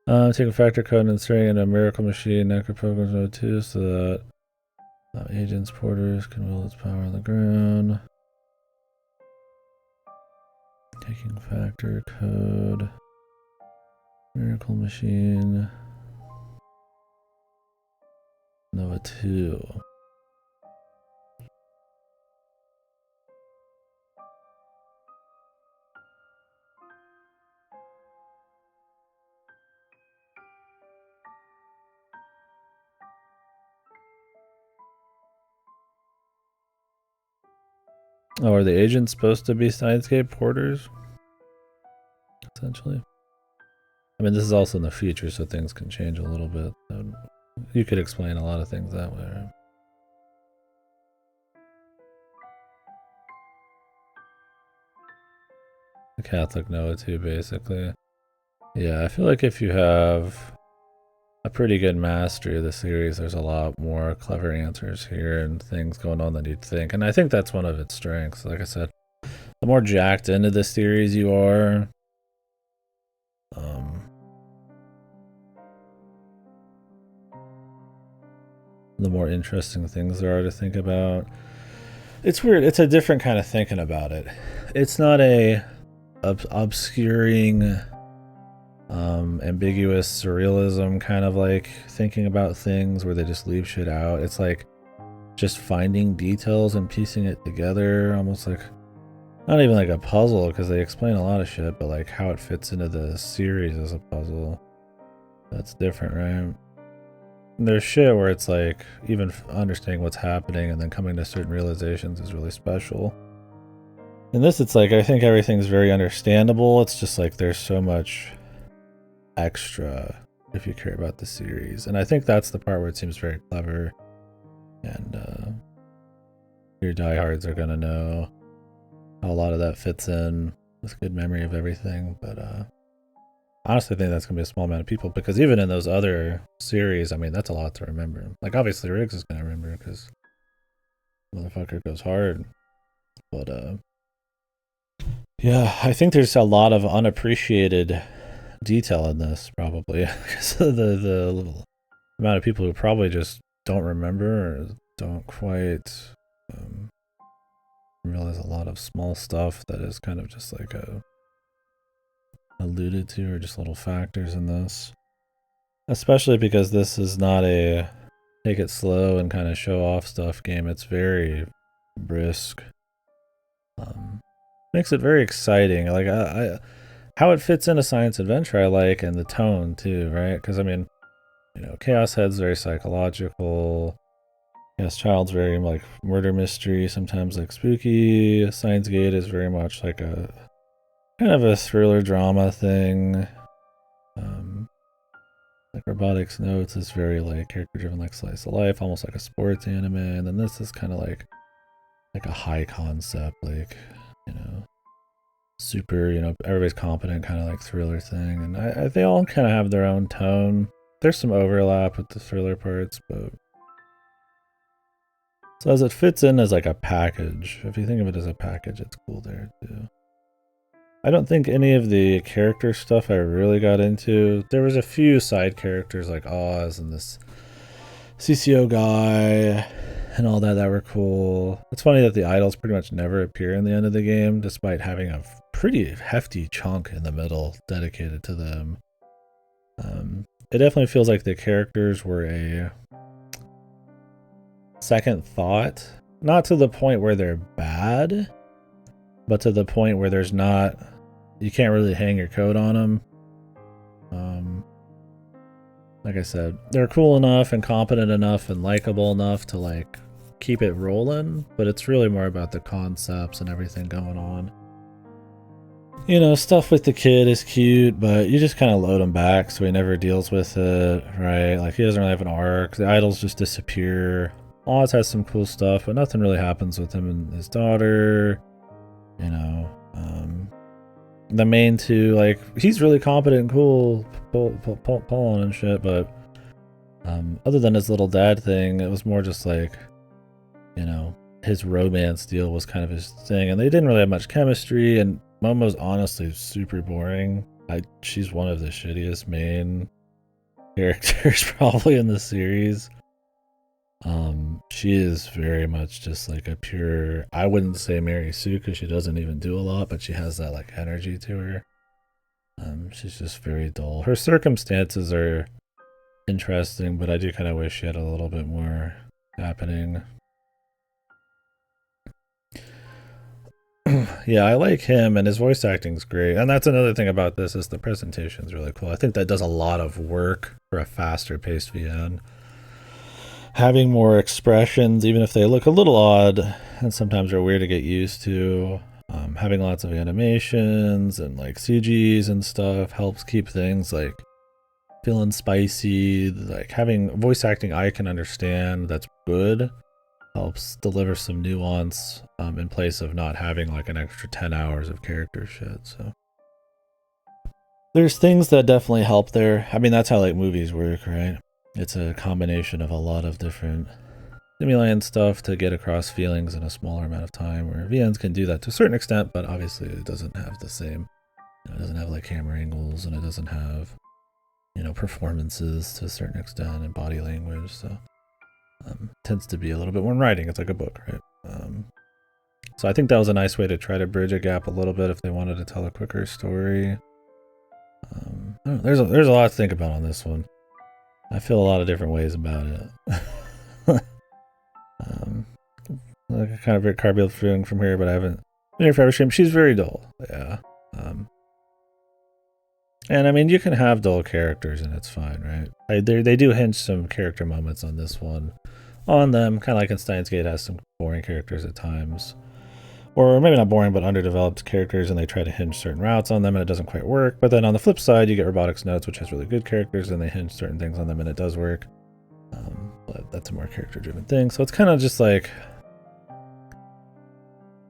[SPEAKER 1] yeah. Take a factor code and inserting it in a miracle machine, Necro programs node 2, so that agents, porters can wield its power on the ground. Taking factor code, miracle machine, Nova 2. Oh, are the agents supposed to be Sidescape porters? Essentially. I mean, this is also in the future, so things can change a little bit. You could explain a lot of things that way, right? The Catholic Noah too, basically. Yeah, I feel like if you have a pretty good mastery of the series, there's a lot more clever answers here and things going on than you'd think. And I think that's one of its strengths. Like I said, the more jacked into the series you are, the more interesting things there are to think about. It's weird. It's a different kind of thinking about it. It's not a obscuring ambiguous surrealism, kind of like thinking about things where they just leave shit out. It's like just finding details and piecing it together, almost like not even like a puzzle, because they explain a lot of shit, but like how it fits into the series as a puzzle. That's different, right? There's shit where it's like even understanding what's happening and then coming to certain realizations is really special. In this, it's like I think everything's very understandable. It's just like there's so much extra if you care about the series, and I think that's the part where it seems very clever, and your diehards are gonna know how a lot of that fits in with good memory of everything. But honestly, I think that's gonna be a small amount of people, because even in those other series, I mean, that's a lot to remember. Like obviously Riggs is gonna remember because motherfucker goes hard, but yeah, I think there's a lot of unappreciated detail in this, probably because the amount of people who probably just don't remember or don't quite realize a lot of small stuff that is kind of just like alluded to, or just little factors in this, especially because this is not a take it slow and kind of show off stuff game. It's very brisk, makes it very exciting. Like I how it fits into science adventure I like, and the tone too, right? Because I mean, you know, Chaos Head's very psychological, Chaos Child's very like murder mystery, sometimes like spooky. Science Gate is very much like a kind of a thriller drama thing. Like Robotics Notes is very like character driven, like slice of life, almost like a sports anime. And then this is kind of like a high concept, like, you know, super, you know, everybody's competent kind of like thriller thing. And they all kind of have their own tone. There's some overlap with the thriller parts, but so as it fits in as like a package, if you think of it as a package, it's cool there too. I don't think any of the character stuff I really got into. There was a few side characters like Oz and this CCO guy and all that were cool. It's funny that the idols pretty much never appear in the end of the game, despite having a pretty hefty chunk in the middle dedicated to them. It definitely feels like the characters were a second thought, not to the point where they're bad, but to the point where there's not, you can't really hang your coat on them. Like I said, they're cool enough and competent enough and likable enough to like keep it rolling, but it's really more about the concepts and everything going on. You know, stuff with the kid is cute, but you just kind of load him back so he never deals with it, right? Like he doesn't really have an arc. The idols just disappear. Oz has some cool stuff, but nothing really happens with him and his daughter. You know, the main two, like, he's really competent and cool, pulling and shit, but other than his little dad thing, it was more just like, you know, his romance deal was kind of his thing, and they didn't really have much chemistry, and Momo's honestly super boring. She's one of the shittiest main characters probably in the series. She is very much just like a pure, I wouldn't say Mary Sue because she doesn't even do a lot, but she has that like energy to her. She's just very dull. Her circumstances are interesting, but I do kind of wish she had a little bit more happening. Yeah, I like him, and his voice acting's great. And that's another thing about this, is the presentation's really cool. I think that does a lot of work for a faster paced VN. Having more expressions, even if they look a little odd and sometimes are weird to get used to, having lots of animations and like CGs and stuff helps keep things like feeling spicy. Like having voice acting I can understand that's good helps deliver some nuance in place of not having like an extra 10 hours of character shit. So there's things that definitely help there. I mean, that's how like movies work, right? It's a combination of a lot of different stimuli and stuff to get across feelings in a smaller amount of time, where VNs can do that to a certain extent, but obviously it doesn't have the same, you know, it doesn't have like camera angles, and it doesn't have, you know, performances to a certain extent and body language, so tends to be a little bit more in writing. It's like a book, right? So I think that was a nice way to try to bridge a gap a little bit if they wanted to tell a quicker story. I don't know, there's a lot to think about on this one. I feel a lot of different ways about it. Like a kind of a Carbuild feeling from here, but I haven't been here for every stream. She's very dull, yeah. And I mean, you can have dull characters and it's fine, right? They do hinge some character moments on this one, on them, kind of like in Steins Gate has some boring characters at times. Or maybe not boring, but underdeveloped characters, and they try to hinge certain routes on them and it doesn't quite work. But then on the flip side, you get Robotics Notes, which has really good characters, and they hinge certain things on them and it does work. But that's a more character-driven thing. So it's kind of just like,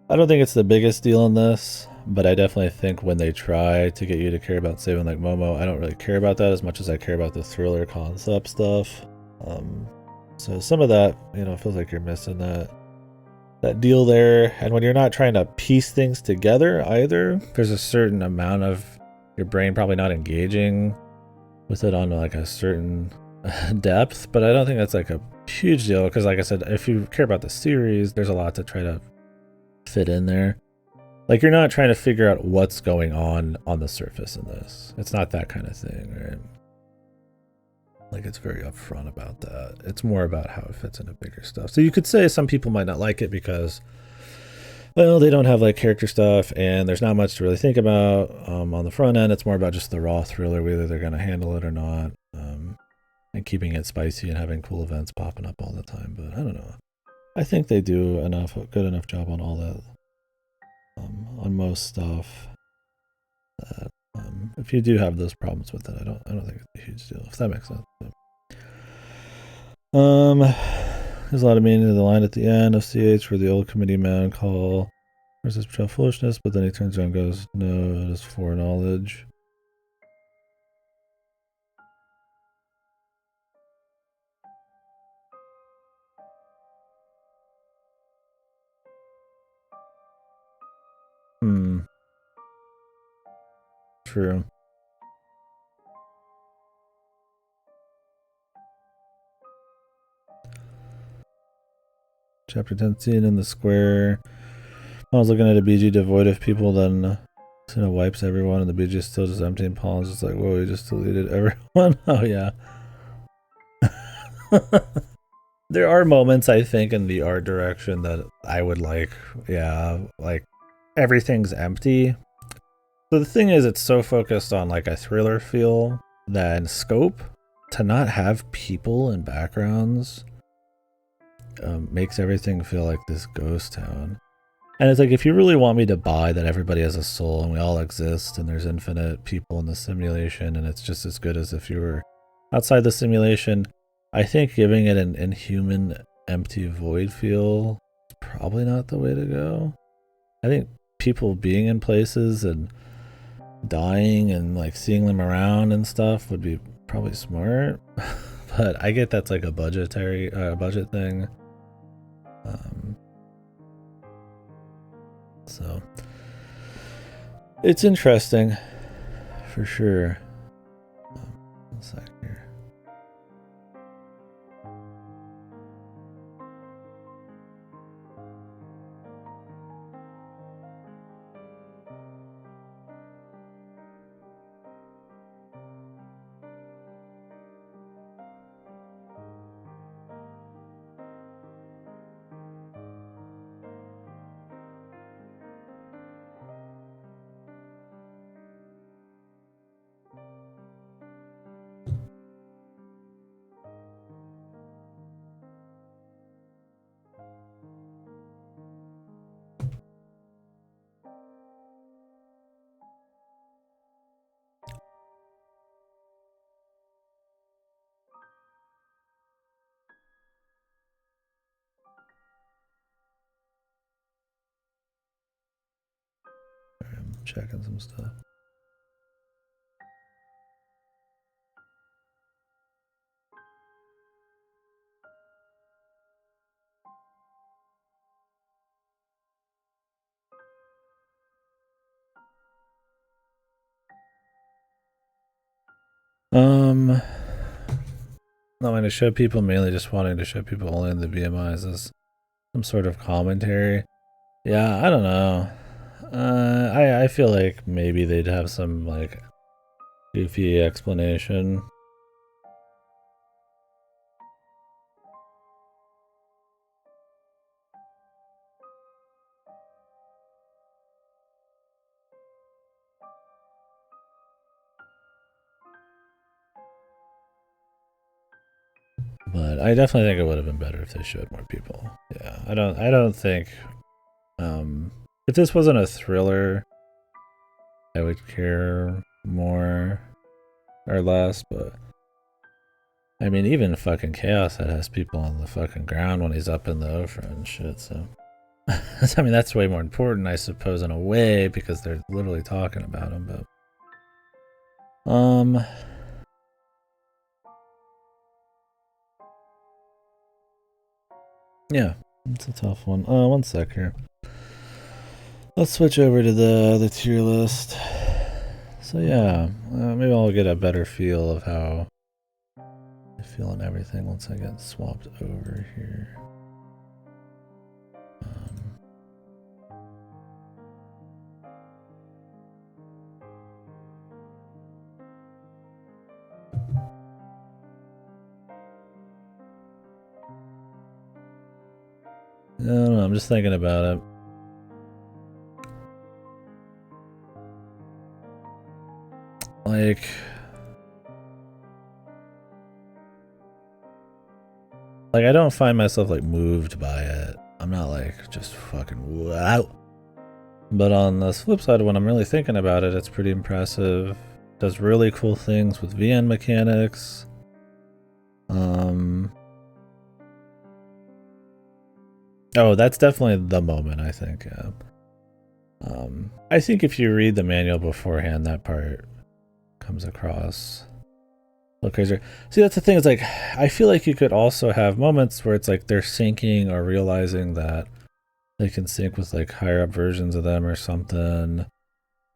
[SPEAKER 1] I don't think it's the biggest deal in this, but I definitely think when they try to get you to care about saving like Momo, I don't really care about that as much as I care about the thriller concept stuff. So some of that, you know, feels like you're missing that deal there. And when you're not trying to piece things together either, there's a certain amount of your brain probably not engaging with it on like a certain depth, but I don't think that's like a huge deal because like I said, if you care about the series, there's a lot to try to fit in there. Like you're not trying to figure out what's going on the surface in this. It's not that kind of thing, right? Like it's very upfront about that. It's more about how it fits into bigger stuff. So you could say some people might not like it because, well, they don't have like character stuff and there's not much to really think about on the front end. It's more about just the raw thriller, whether they're going to handle it or not, and keeping it spicy and having cool events popping up all the time. But I don't know. I think they do a good enough job on all that, on most stuff. That if you do have those problems with it, I don't think it's a huge deal. If that makes sense. But, there's a lot of meaning to the line at the end of CH where the old committee man call versus betrayal foolishness, but then he turns around and goes, "No, it is foreknowledge." True. Chapter 10 scene in the square. I was looking at a BG devoid of people, then wipes everyone, and the BG is still just empty, and Paul's just like, whoa, he just deleted everyone. Oh, yeah. There are moments, I think, in the art direction that I would like, yeah, like everything's empty. So the thing is, it's so focused on like a thriller feel that in scope, to not have people and backgrounds makes everything feel like this ghost town. And it's like, if you really want me to buy that everybody has a soul and we all exist and there's infinite people in the simulation and it's just as good as if you were outside the simulation, I think giving it an inhuman, empty void feel is probably not the way to go. I think people being in places and dying and like seeing them around and stuff would be probably smart. But I get that's like a budget thing. So it's interesting for sure. One sec here. I'm checking some stuff. Not wanting to show people, mainly just wanting to show people only in the BMIs as some sort of commentary. Yeah, I don't know. I feel like maybe they'd have some like goofy explanation. But I definitely think it would have been better if they showed more people. Yeah, I don't think if this wasn't a thriller, I would care more or less, but I mean, even fucking Chaos Head has people on the fucking ground when he's up in the Ophrah and shit, so I mean, that's way more important, I suppose, in a way, because they're literally talking about him, but yeah, it's a tough one. One sec here. Let's switch over to the tier list. So yeah, maybe I'll get a better feel of how I feel and everything once I get swapped over here. I don't know, I'm just thinking about it. Like, I don't find myself like moved by it. I'm not like just fucking wow. But on the flip side, when I'm really thinking about it, it's pretty impressive. Does really cool things with VN mechanics. Oh, that's definitely the moment, I think. I think if you read the manual beforehand, that part comes across a little crazier. See, that's the thing. It's like, I feel like you could also have moments where it's like they're syncing or realizing that they can sync with like higher up versions of them or something,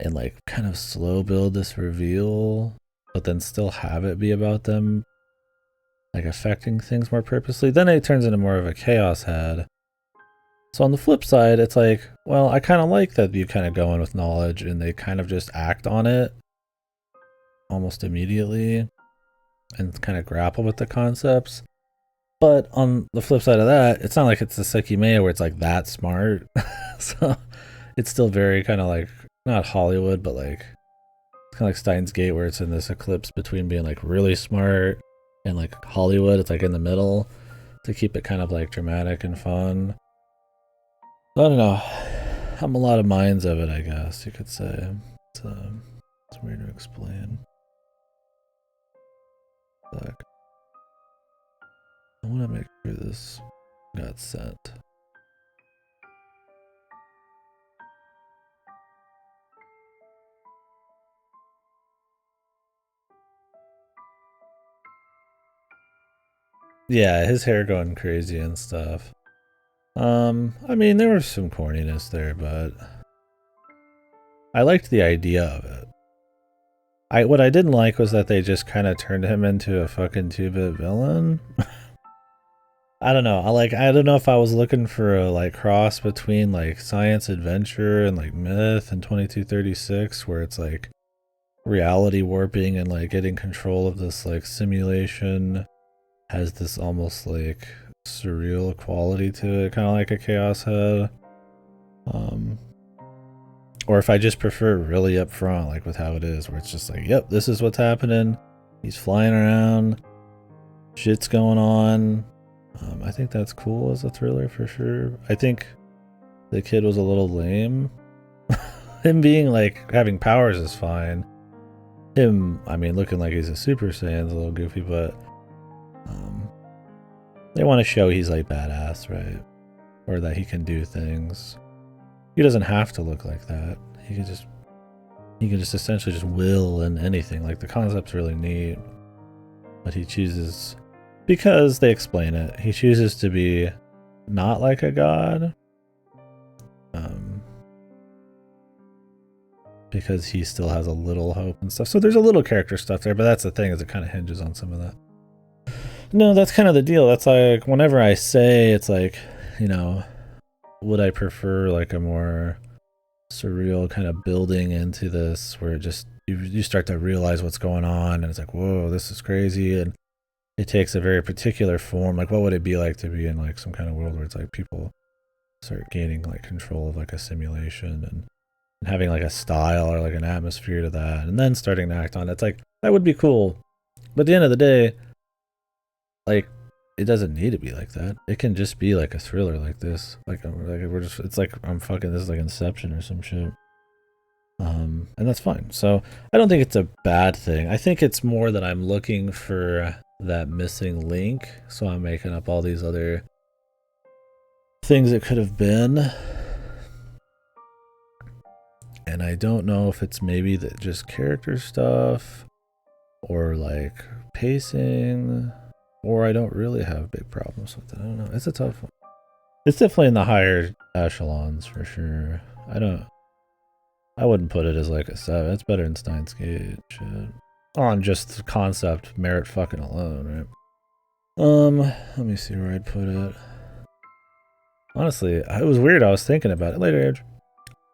[SPEAKER 1] and like kind of slow build this reveal, but then still have it be about them like affecting things more purposely. Then it turns into more of a Chaos Head. So on the flip side, it's like, well, I kind of like that you kind of go in with knowledge and they kind of just act on it almost immediately and kind of grapple with the concepts. But on the flip side of that, it's not like it's the Sekimea where it's like that smart. So it's still very kind of like, not Hollywood, but like, it's kind of like Steins Gate where it's in this eclipse between being like really smart and like Hollywood. It's like in the middle to keep it kind of like dramatic and fun. I don't know. I'm a lot of minds of it, I guess you could say. It's weird to explain. Fuck. I want to make sure this got sent. Yeah, his hair going crazy and stuff. I mean, there was some corniness there, but I liked the idea of it. What I didn't like was that they just kind of turned him into a fucking 2-bit villain. I don't know. I don't know if I was looking for a like cross between like science adventure and like myth and 2236, where it's like reality warping and like getting control of this like simulation has this almost like surreal quality to it, kind of like a Chaos Head. Or if I just prefer really upfront, like with how it is, where it's just like, yep, this is what's happening. He's flying around, shit's going on. I think that's cool as a thriller for sure. I think the kid was a little lame. Him being like having powers is fine. Him, I mean, looking like he's a Super Saiyan's a little goofy, but they want to show he's like badass, right? Or that he can do things. He doesn't have to look like that. He can just essentially just will in anything. Like the concept's really neat, but he chooses, because they explain it, he chooses to be not like a god. Because he still has a little hope and stuff. So there's a little character stuff there, but that's the thing, is it kind of hinges on some of that. No, that's kind of the deal. That's like, whenever I say, it's like, you know, would I prefer like a more surreal kind of building into this where it just you start to realize what's going on, and it's like, whoa, this is crazy, and it takes a very particular form. Like, what would it be like to be in like some kind of world where it's like people start gaining like control of like a simulation and having like a style or like an atmosphere to that, and then starting to act on it. It's like, that would be cool. But at the end of the day, like, it doesn't need to be like that. It can just be like a thriller like this. Like we're just, it's like this is like Inception or some shit. And that's fine. So I don't think it's a bad thing. I think it's more that I'm looking for that missing link. So I'm making up all these other things it could have been. And I don't know if it's maybe that just character stuff or like pacing, or I don't really have big problems with it. I don't know. It's a tough one. It's definitely in the higher echelons for sure. I wouldn't put it as like a 7. It's better than Steins Gate shit. On just the concept merit fucking alone, right? Let me see where I'd put it. Honestly, it was weird. I was thinking about it later, Edge.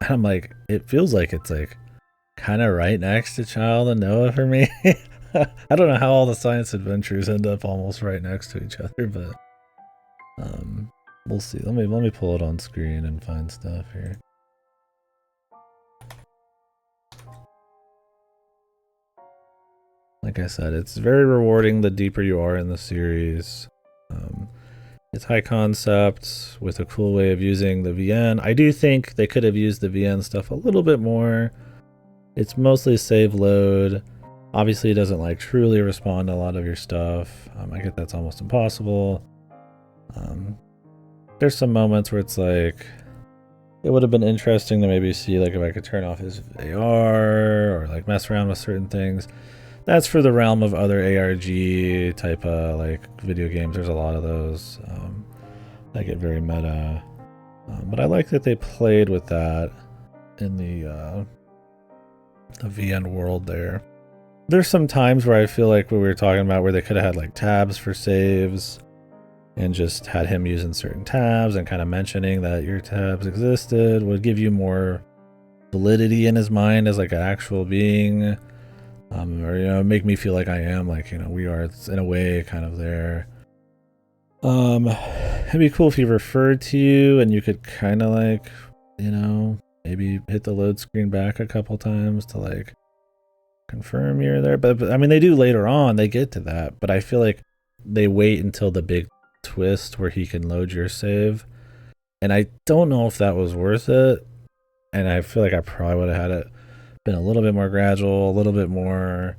[SPEAKER 1] I'm like, it feels like it's like kind of right next to Child and Noah for me. I don't know how all the science adventures end up almost right next to each other, but we'll see. Let me pull it on screen and find stuff here. Like I said, it's very rewarding the deeper you are in the series. It's high concept with a cool way of using the VN. I do think they could have used the VN stuff a little bit more. It's mostly save load. Obviously, it doesn't like truly respond to a lot of your stuff. I get that's almost impossible. There's some moments where it's like, it would have been interesting to maybe see like if I could turn off his AR or like mess around with certain things. That's for the realm of other ARG type of like video games. There's a lot of those that get very meta. But I like that they played with that in the VN world there. There's some times where I feel like what we were talking about where they could have had like tabs for saves and just had him using certain tabs and kind of mentioning that your tabs existed would give you more validity in his mind as like an actual being. Or, you know, make me feel like I am, like, you know, we are in a way kind of there. It'd be cool if he referred to you and you could kind of like, you know, maybe hit the load screen back a couple times to like confirm you're there. But I mean, they do later on, they get to that, but I feel like they wait until the big twist where he can load your save. And I don't know if that was worth it. And I feel like I probably would have had it been a little bit more gradual, a little bit more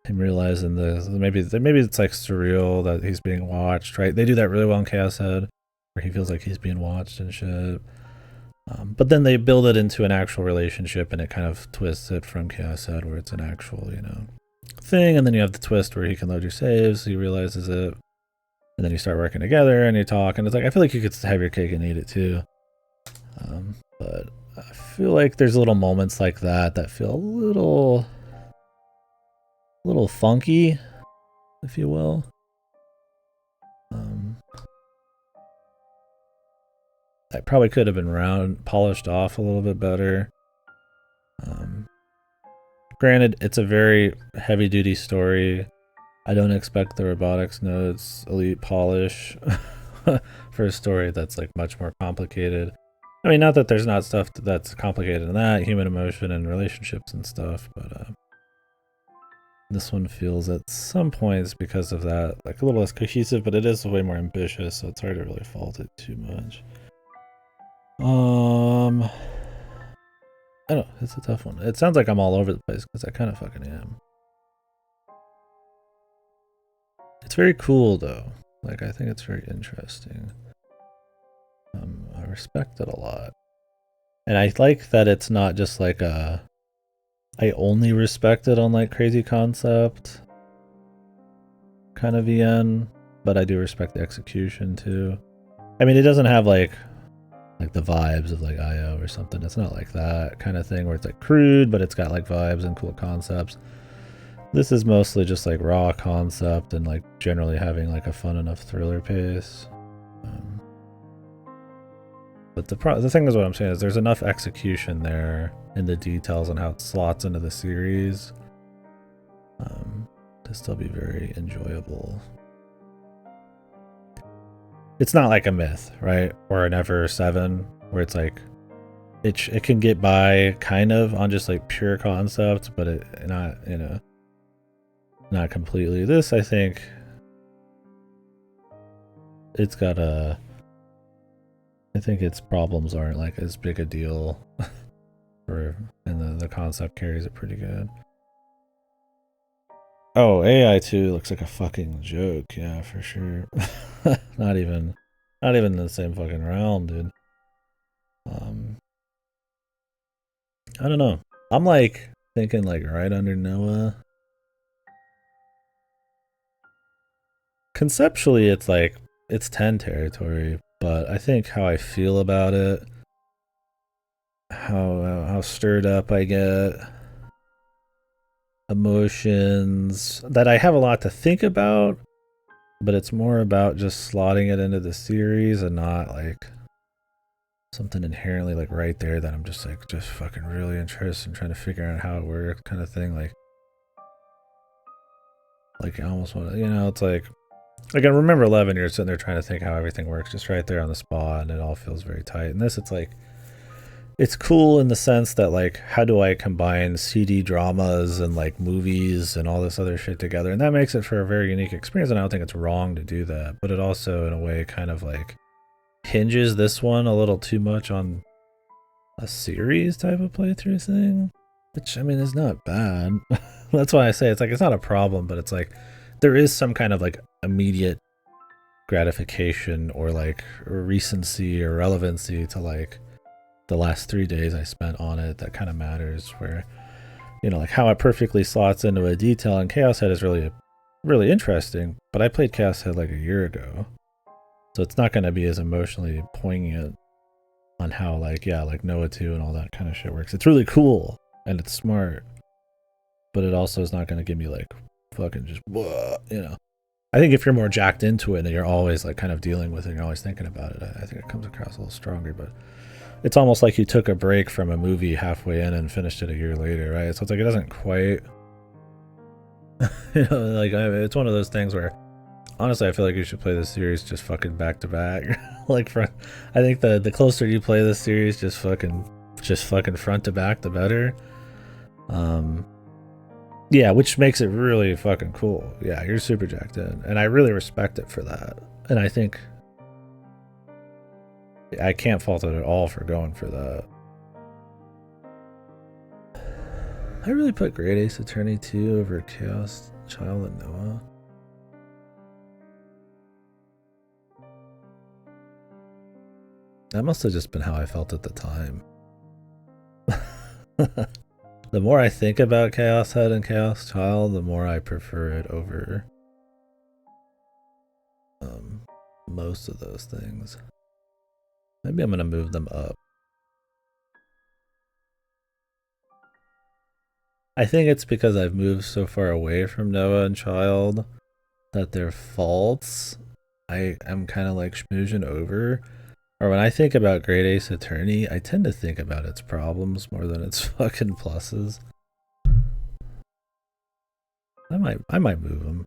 [SPEAKER 1] him realizing maybe it's like surreal that he's being watched, right? They do that really well in Chaos Head where he feels like he's being watched and shit. But then they build it into an actual relationship and it kind of twists it from Chaos Head where it's an actual, you know, thing, and then you have the twist where he can load your saves, he realizes it, and then you start working together and you talk, and it's like I feel like you could have your cake and eat it too. But I feel like there's little moments like that that feel a little funky, if you will. That probably could have been polished off a little bit better. Granted, it's a very heavy-duty story. I don't expect the robotics nodes elite polish for a story that's like much more complicated. I mean, not that there's not stuff that's complicated in that, human emotion and relationships and stuff, but this one feels at some points because of that like a little less cohesive, but it is way more ambitious, so it's hard to really fault it too much. I don't know, it's a tough one. It sounds like I'm all over the place because I kind of fucking am. It's very cool though. Like, I think it's very interesting. I respect it a lot. And I like that it's not just like I only respect it on like crazy concept kind of VN, but I do respect the execution too. I mean, it doesn't have like the vibes of like IO or something. It's not like that kind of thing where it's like crude, but it's got like vibes and cool concepts. This is mostly just like raw concept and like generally having like a fun enough thriller pace. But the thing is, what I'm saying is there's enough execution there in the details and how it slots into the series to still be very enjoyable. It's not like a Myth, right? Or an Ever 7, where it's like it can get by kind of on just like pure concept, but it not, you know, not completely. This, I think, it's got a, I think its problems aren't like as big a deal for, and the concept carries it pretty good. Oh, AI 2 looks like a fucking joke, yeah, for sure. not even in the same fucking realm, dude. I don't know. I'm like thinking like right under Noah. Conceptually, it's like it's 10 territory, but I think how I feel about it, how stirred up I get, emotions that I have a lot to think about, but it's more about just slotting it into the series and not like something inherently like right there that I'm just like just fucking really interested in trying to figure out how it works kind of thing. Like I almost want to, you know, it's like I remember 11, you're sitting there trying to think how everything works just right there on the spot, and it all feels very tight. And this, it's like, it's cool in the sense that like, how do I combine CD dramas and like movies and all this other shit together? And that makes it for a very unique experience, and I don't think it's wrong to do that, but it also in a way kind of like hinges this one a little too much on a series type of playthrough thing, which I mean is not bad. That's why I say it's like, it's not a problem, but it's like there is some kind of like immediate gratification or like recency or relevancy to like the last 3 days I spent on it that kind of matters, where, you know, like how it perfectly slots into a detail in Chaos Head is really interesting, but I played Chaos Head like a year ago, so it's not going to be as emotionally poignant on how like, yeah, like Noah 2 and all that kind of shit works. It's really cool and it's smart, but it also is not going to give me like fucking just, you know. I think if you're more jacked into it and you're always like kind of dealing with it and you're always thinking about it, I think it comes across a little stronger. But it's almost like you took a break from a movie halfway in and finished it a year later, right? So it's like it doesn't quite, you know, like it's one of those things where honestly I feel like you should play this series just fucking back to back. Like I think the closer you play this series just fucking front to back, the better. Yeah, which makes it really fucking cool. Yeah, you're super jacked in, and I really respect it for that. And I think I can't fault it at all for going for that. I really put Great Ace Attorney 2 over Chaos Child and Noah. That must have just been how I felt at the time. The more I think about Chaos Head and Chaos Child, the more I prefer it over most of those things. Maybe I'm going to move them up. I think it's because I've moved so far away from Noah and Child that their faults I am kind of like schmoozing over. Or when I think about Great Ace Attorney, I tend to think about its problems more than its fucking pluses. I might move them.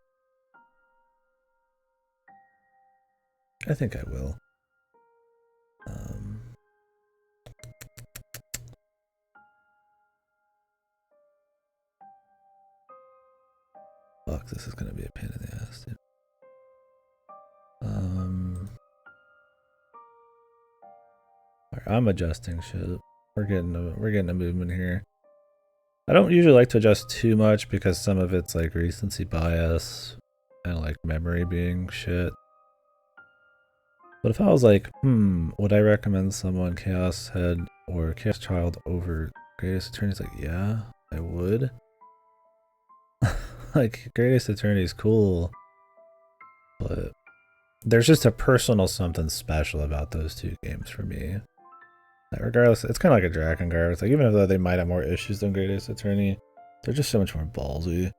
[SPEAKER 1] I think I will. Fuck, this is gonna be a pain in the ass, dude. I'm adjusting shit. We're getting a movement here. I don't usually like to adjust too much because some of it's like recency bias and like memory being shit. But if I was like, would I recommend someone Chaos Head or Chaos Child over Great Ace Attorney? It's like, yeah, I would. Like, Great Ace Attorney is cool, but there's just a personal something special about those two games for me. Like, regardless, it's kind of like a Drakengard. It's like, even though they might have more issues than Great Ace Attorney, they're just so much more ballsy.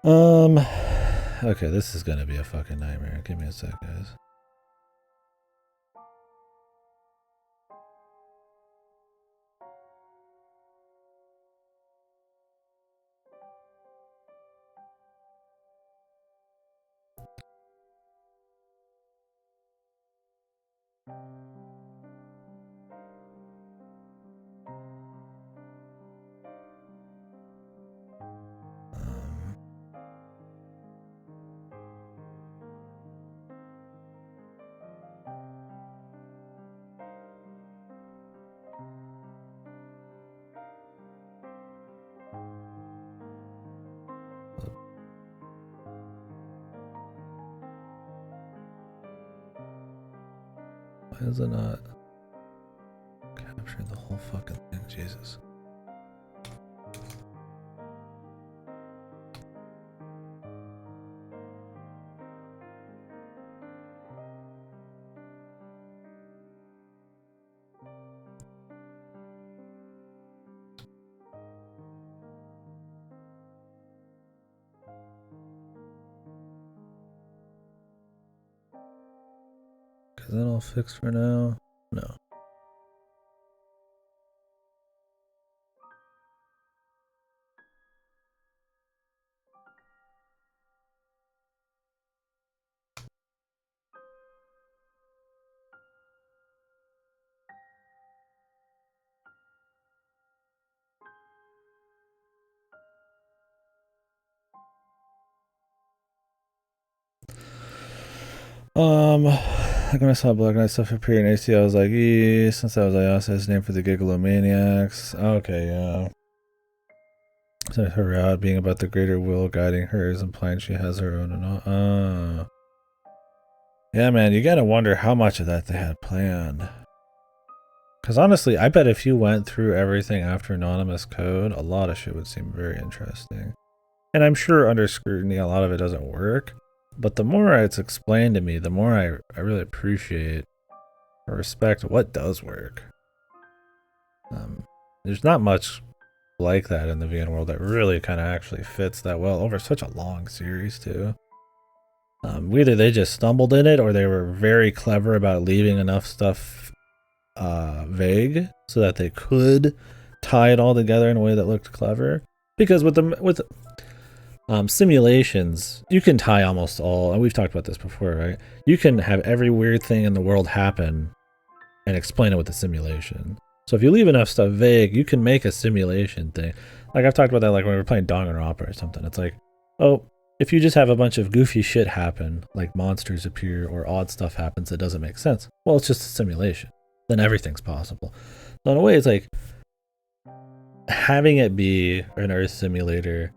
[SPEAKER 1] Okay, this is gonna be a fucking nightmare. Give me a sec, guys. Why is it not capturing the whole fucking thing? Jesus. Is that all fixed for now? No. Like when I saw Black Knight stuff appear in AC, I was like, since that was Ayasa's name for the Gigalomaniacs. Okay, yeah. So her route being about the greater will guiding her is implying she has her own and all. Yeah, man, you gotta wonder how much of that they had planned. Because honestly, I bet if you went through everything after Anonymous Code, a lot of shit would seem very interesting. And I'm sure under scrutiny, a lot of it doesn't work. But the more it's explained to me, the more I really appreciate or respect what does work. There's not much like that in the VN world that really kind of actually fits that well over such a long series too. Either they just stumbled in it or they were very clever about leaving enough stuff vague so that they could tie it all together in a way that looked clever. Because with simulations, you can tie almost all, and we've talked about this before, right? You can have every weird thing in the world happen and explain it with a simulation. So if you leave enough stuff vague, you can make a simulation thing. Like I've talked about that, like when we were playing Danganronpa or something. It's like, oh, if you just have a bunch of goofy shit happen, like monsters appear or odd stuff happens that doesn't make sense, well, it's just a simulation. Then everything's possible. So in a way, it's like having it be an Earth simulator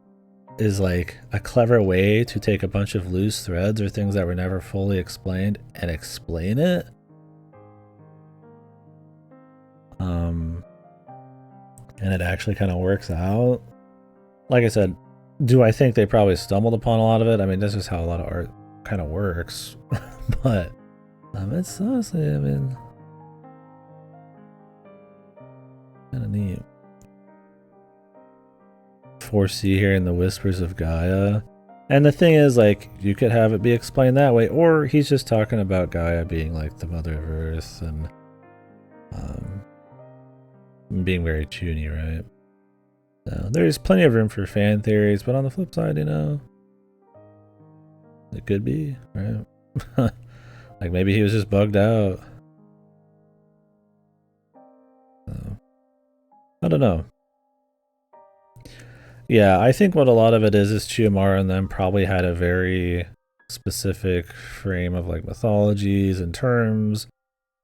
[SPEAKER 1] is like a clever way to take a bunch of loose threads or things that were never fully explained and explain it. And it actually kind of works out. Like I said, do I think they probably stumbled upon a lot of it? I mean, this is how a lot of art kind of works. But it's honestly, I mean, kind of neat. 4C here in the Whispers of Gaia. And the thing is, like, you could have it be explained that way, or he's just talking about Gaia being like the mother of Earth and being very toony, right? So there's plenty of room for fan theories, but on the flip side, you know, it could be, right? Like maybe he was just bugged out. So, I don't know. Yeah, I think what a lot of it is Chiyamara and them probably had a very specific frame of like mythologies and terms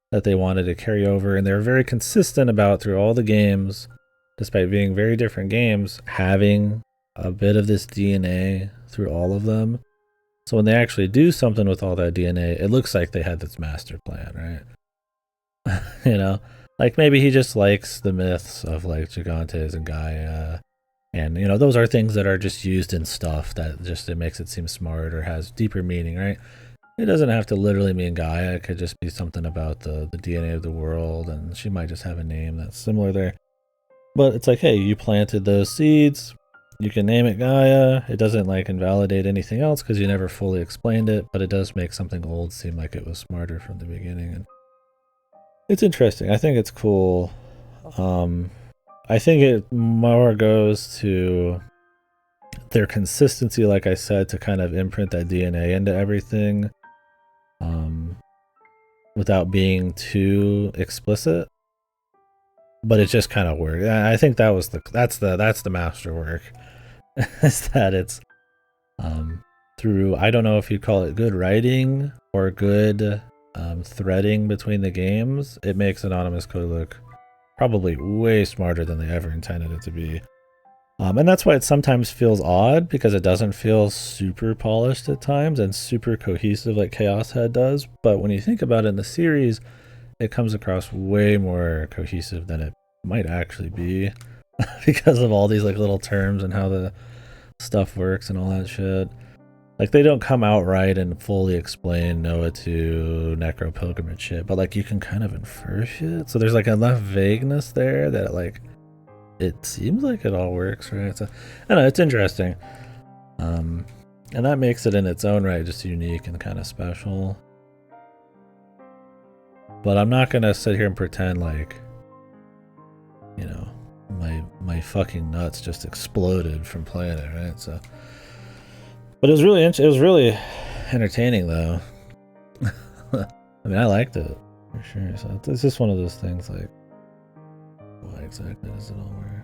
[SPEAKER 1] that they wanted to carry over, and they're very consistent about through all the games, despite being very different games, having a bit of this DNA through all of them. So when they actually do something with all that DNA, it looks like they had this master plan, right? You know, like maybe he just likes the myths of like Gigantes and Gaia. And, you know, those are things that are just used in stuff that just, it makes it seem smart or has deeper meaning, right? It doesn't have to literally mean Gaia. It could just be something about the DNA of the world, and she might just have a name that's similar there. But it's like, hey, you planted those seeds. You can name it Gaia. It doesn't like invalidate anything else because you never fully explained it, but it does make something old seem like it was smarter from the beginning. And it's interesting. I think it's cool. I think it more goes to their consistency, like I said, to kind of imprint that DNA into everything. without being too explicit. But it just kind of worked. I think that's the masterwork. Is that it's through, I don't know if you call it good writing or good threading between the games, it makes Anonymous Code look probably way smarter than they ever intended it to be. And that's why it sometimes feels odd, because it doesn't feel super polished at times and super cohesive like Chaos Head does. But when you think about it in the series, it comes across way more cohesive than it might actually be because of all these like little terms and how the stuff works and all that shit. Like, they don't come out right and fully explain Noah 2 Necro Pilgrimage shit, but like you can kind of infer shit. So there's like enough vagueness there that like it seems like it all works, right? So I don't know, it's interesting. And that makes it in its own right just unique and kind of special. But I'm not gonna sit here and pretend like, you know, my fucking nuts just exploded from playing it, right? So, but it was really entertaining though. I mean, I liked it for sure. So it's just one of those things like, why exactly does it all work?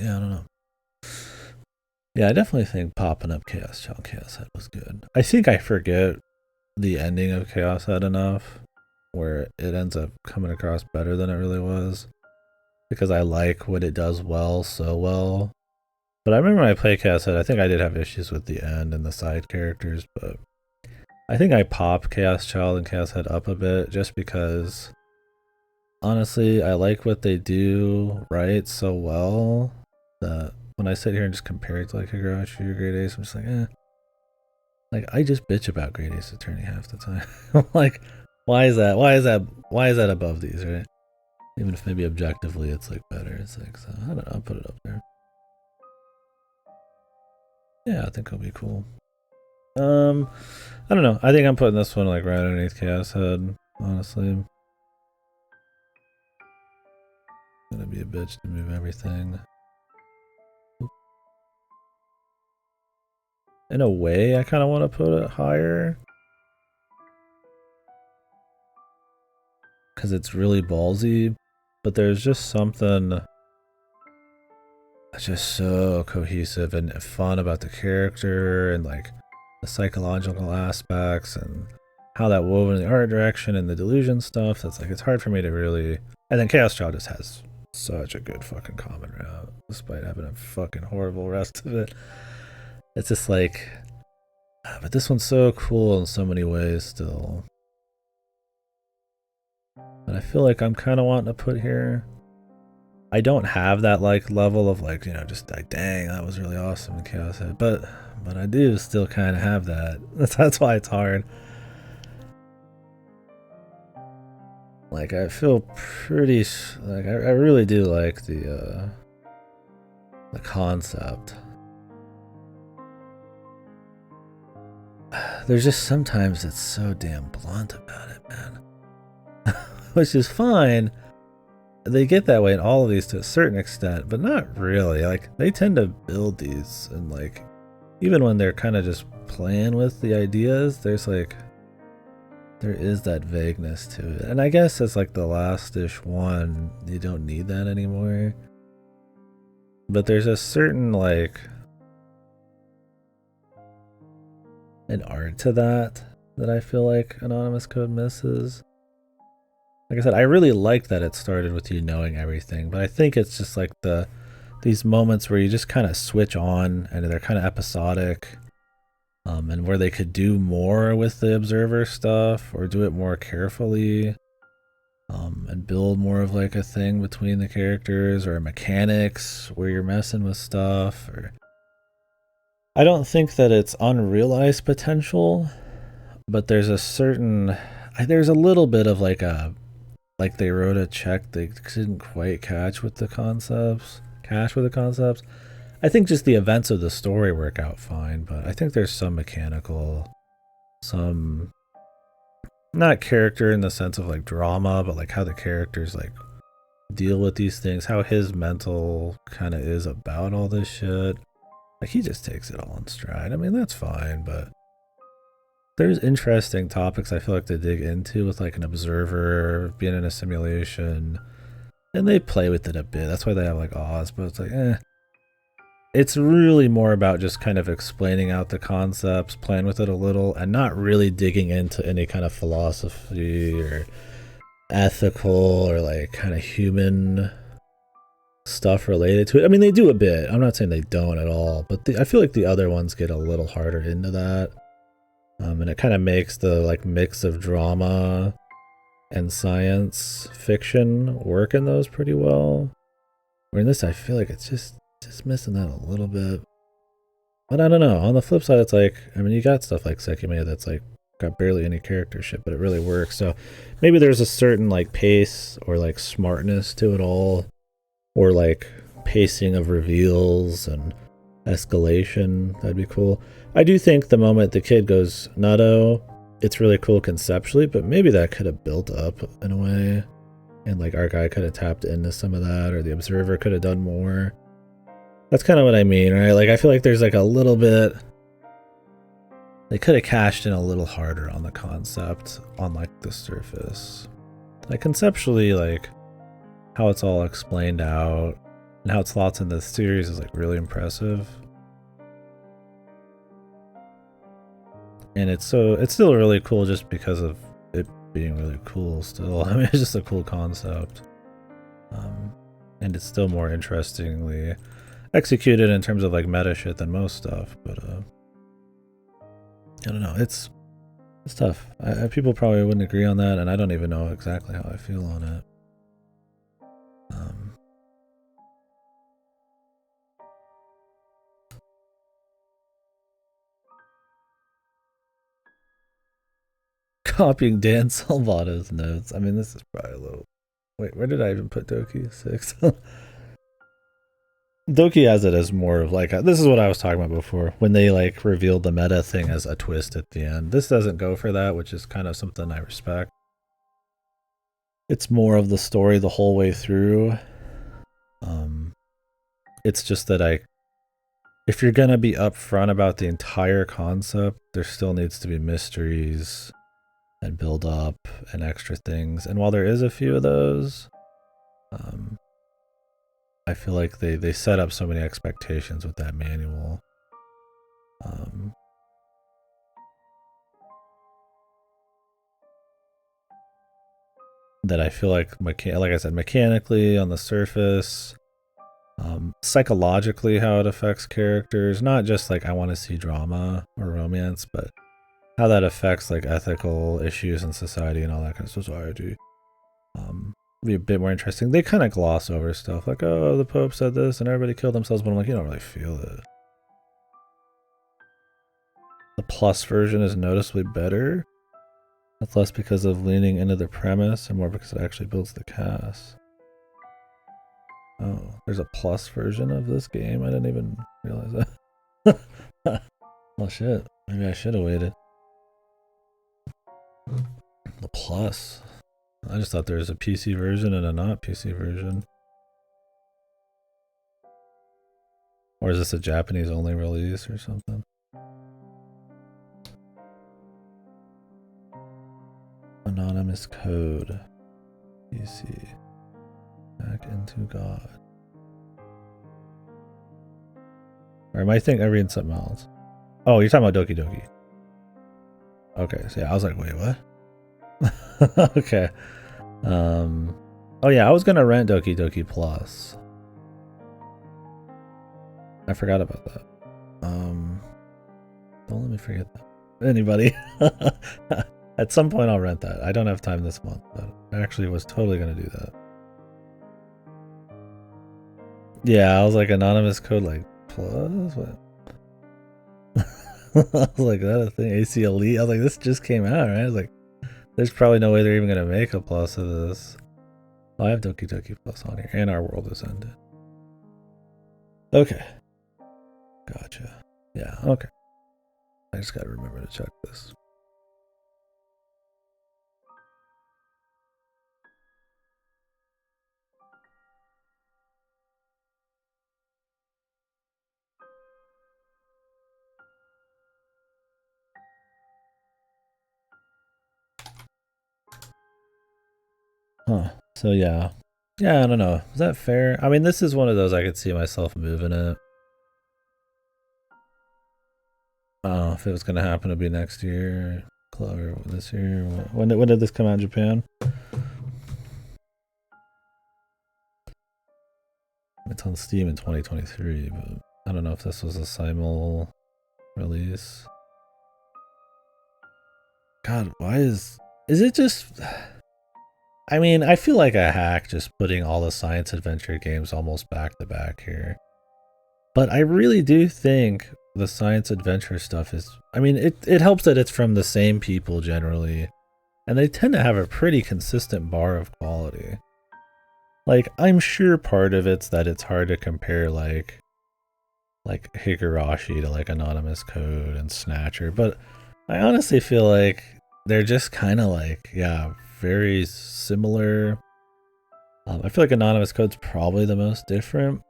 [SPEAKER 1] Yeah, I don't know. Yeah, I definitely think popping up Chaos Head was good. I think I forget the ending of Chaos Head enough where it ends up coming across better than it really was, because I like what it does so well. But I remember when I played Chaos Head, I think I did have issues with the end and the side characters, but I think I popped Chaos Child and Chaos Head up a bit just because, honestly, I like what they do right so well that when I sit here and just compare it to like a Garage Shooter Great Ace, I'm just like, like I just bitch about Great Ace Attorney half the time. Like, why is that above these, right? Even if maybe objectively it's like better. It's like, so I don't know, I'll put it up there. Yeah, I think it'll be cool. I don't know. I think I'm putting this one like right underneath Chaos Head, honestly. I'm gonna be a bitch to move everything. In a way, I kind of want to put it higher, because it's really ballsy, but there's just something that's just so cohesive and fun about the character and like the psychological aspects and how that woven in the art direction and the delusion stuff. That's like, it's hard for me to really. And then Chaos Child just has such a good fucking common route, despite having a fucking horrible rest of it. It's just like, but this one's so cool in so many ways still. But I feel like I'm kind of wanting to put here. I don't have that like level of like, you know, just like, dang, that was really awesome in Chaos Head. But I do still kind of have that. That's why it's hard. Like, I feel pretty, like, I really do like the concept. There's just sometimes it's so damn blunt about it, man. Which is fine. They get that way in all of these to a certain extent, but not really. Like, they tend to build these, and like, even when they're kind of just playing with the ideas, there's like, there is that vagueness to it. And I guess as like the last-ish one, you don't need that anymore. But there's a certain like an art to that I feel like Anonymous Code misses. Like I said, I really like that it started with you knowing everything, but I think it's just like these moments where you just kind of switch on and they're kind of episodic, and where they could do more with the observer stuff or do it more carefully, and build more of like a thing between the characters or mechanics where you're messing with stuff. Or I don't think that it's unrealized potential, but there's a little bit of like a like they wrote a check they didn't quite catch with the concepts. I think just the events of the story work out fine, but I think there's some mechanical, some not character in the sense of like drama, but like how the characters like deal with these things, how his mental kind of is about all this shit. Like he just takes it all in stride. I mean, that's fine, but there's interesting topics I feel like they dig into with like an observer being in a simulation, and they play with it a bit. That's why they have like Oz, but it's like, it's really more about just kind of explaining out the concepts, playing with it a little, and not really digging into any kind of philosophy or ethical or like kind of human stuff related to it. I mean, they do a bit. I'm not saying they don't at all, but I feel like the other ones get a little harder into that. And it kind of makes the like mix of drama and science fiction work in those pretty well. Where in this, I feel like it's just missing that a little bit. But I don't know. On the flip side, it's like, I mean, you got stuff like Sekime that's like got barely any character shit, but it really works. So maybe there's a certain like pace or like smartness to it all, or like pacing of reveals and escalation. That'd be cool. I do think the moment the kid goes nutto, it's really cool conceptually, but maybe that could have built up in a way, and like our guy could have tapped into some of that, or the observer could have done more. That's kind of what I mean, right? Like I feel like there's like a little bit, they could have cashed in a little harder on the concept on like the surface. Like conceptually, like how it's all explained out and how it slots in the series is like really impressive. And it's still really cool just because of it being really cool still. I mean, it's just a cool concept. And it's still more interestingly executed in terms of like meta shit than most stuff, but I don't know, it's tough. People probably wouldn't agree on that, and I don't even know exactly how I feel on it. Copying Dan Salvato's notes. I mean, this is probably a little... Wait, where did I even put Doki? 6? Doki has it as more of like this is what I was talking about before, when they like revealed the meta thing as a twist at the end. This doesn't go for that, which is kind of something I respect. It's more of the story the whole way through. It's just that if you're gonna be upfront about the entire concept, there still needs to be mysteries and build up and extra things. And while there is a few of those, I feel like they set up so many expectations with that manual. That I feel like, like I said, mechanically on the surface, psychologically how it affects characters, not just like I want to see drama or romance, but how that affects like ethical issues in society and all that kind of society. Be a bit more interesting. They kind of gloss over stuff like, oh, the Pope said this and everybody killed themselves, but I'm like, you don't really feel it. The plus version is noticeably better. That's less because of leaning into the premise and more because it actually builds the cast. Oh, there's a plus version of this game? I didn't even realize that. Well, shit. Maybe I should have waited. The plus. I just thought there was a PC version and a not PC version. Or is this a Japanese only release or something? Anonymous code. PC. Back into God. Or am I thinking I'm reading something else? Oh, you're talking about Doki Doki. Okay, so yeah, I was like, wait, what? Okay. Oh yeah, I was gonna rent Doki Doki Plus. I forgot about that. Don't let me forget that. Anybody? At some point I'll rent that. I don't have time this month, but I actually was totally gonna do that. Yeah, I was like, anonymous code like plus? What? I was like, that a thing? AC Elite? I was like, this just came out, right? I was like, there's probably no way they're even gonna make a plus of this. I have Doki Doki Plus on here, and Our World Has Ended. Okay. Gotcha. Yeah, okay. I just gotta remember to check this. Huh. So yeah. Yeah, I don't know. Is that fair? I mean, this is one of those I could see myself moving it. Oh, if it was gonna happen to be next year, or this year. When did this come out in Japan? It's on Steam in 2023, but I don't know if this was a simul release. God, why is it just... I mean, I feel like a hack just putting all the science adventure games almost back to back here. But I really do think the science adventure stuff is... I mean, it helps that it's from the same people generally. And they tend to have a pretty consistent bar of quality. Like, I'm sure part of it's that it's hard to compare, like Higurashi to, like, Anonymous Code and Snatcher. But I honestly feel like they're just kind of, like, yeah, very similar. I feel like Anonymous Code's probably the most different.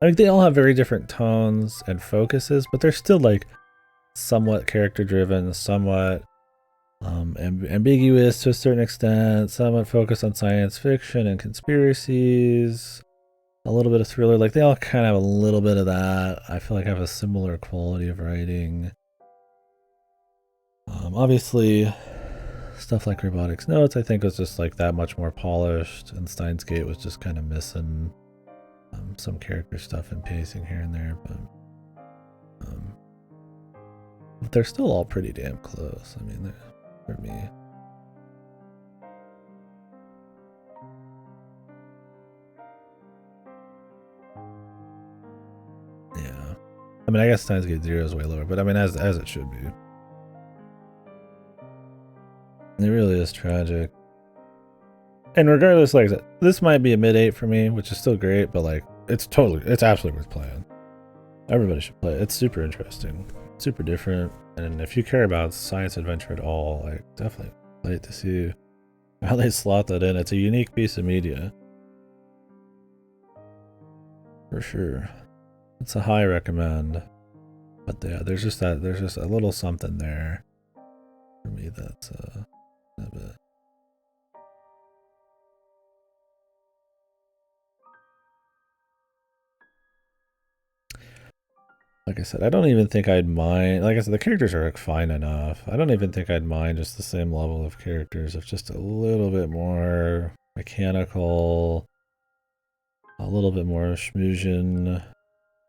[SPEAKER 1] I mean, they all have very different tones and focuses, but they're still, like, somewhat character-driven, somewhat ambiguous to a certain extent, somewhat focused on science fiction and conspiracies, a little bit of thriller. Like, they all kind of have a little bit of that. I feel like I have a similar quality of writing. Obviously, stuff like Robotics Notes, I think, was just like that much more polished, and Steins Gate was just kind of missing some character stuff and pacing here and there, but they're still all pretty damn close. I mean, for me. Yeah. I mean, I guess Steins Gate 0 is way lower, but I mean, as it should be. It really is tragic. And regardless, like, this might be a mid-8 for me, which is still great, but like, it's absolutely worth playing. Everybody should play it. It's super interesting, super different, and if you care about science adventure at all, like, definitely play it to see how they slot that in. It's a unique piece of media. For sure. It's a high recommend. But yeah, there's just a little something there for me that's a bit. Like I said, I don't even think I'd mind. Like I said, the characters are fine enough. I don't even think I'd mind just the same level of characters, if just a little bit more mechanical, a little bit more schmoozion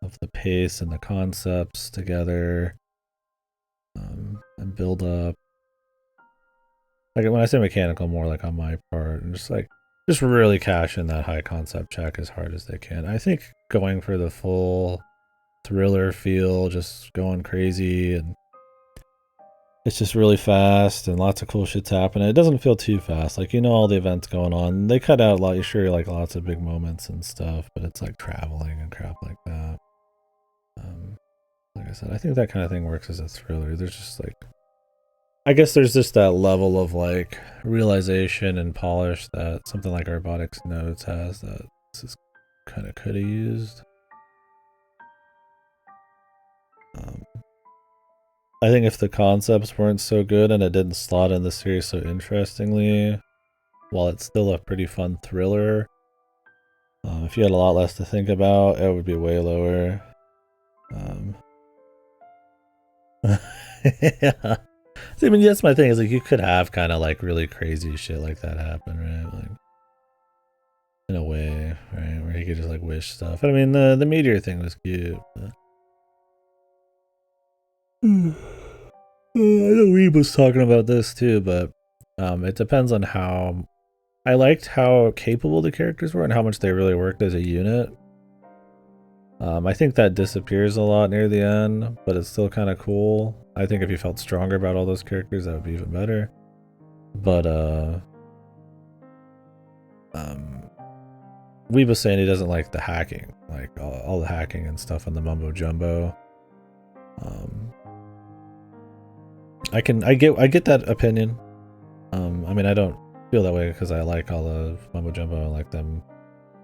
[SPEAKER 1] of the pace and the concepts together, and build up. Like, when I say mechanical, more like on my part, and just really cash in that high concept check as hard as they can. I think going for the full thriller feel, just going crazy, and it's just really fast and lots of cool shit's happening. It doesn't feel too fast, like, you know, all the events going on. They cut out a lot, sure, like lots of big moments and stuff, but it's like traveling and crap like that. Like I said, I think that kind of thing works as a thriller. There's just like, I guess there's just that level of like realization and polish that something like Robotics Notes has that this is kind of could have used. I think if the concepts weren't so good and it didn't slot in the series so interestingly, while it's still a pretty fun thriller, if you had a lot less to think about, it would be way lower. Yeah. I mean, that's my thing, is like, you could have kind of like really crazy shit like that happen, right? Like, in a way, right? Where he could just like wish stuff. I mean, the meteor thing was cute, but I know Weeb was talking about this too, but it depends on how... I liked how capable the characters were and how much they really worked as a unit. I think that disappears a lot near the end, but it's still kind of cool. I think if you felt stronger about all those characters, that would be even better. But Weeb was saying he doesn't like the hacking, like all the hacking and stuff on the mumbo jumbo. I get that opinion. I mean, I don't feel that way because I like all the mumbo jumbo. I like them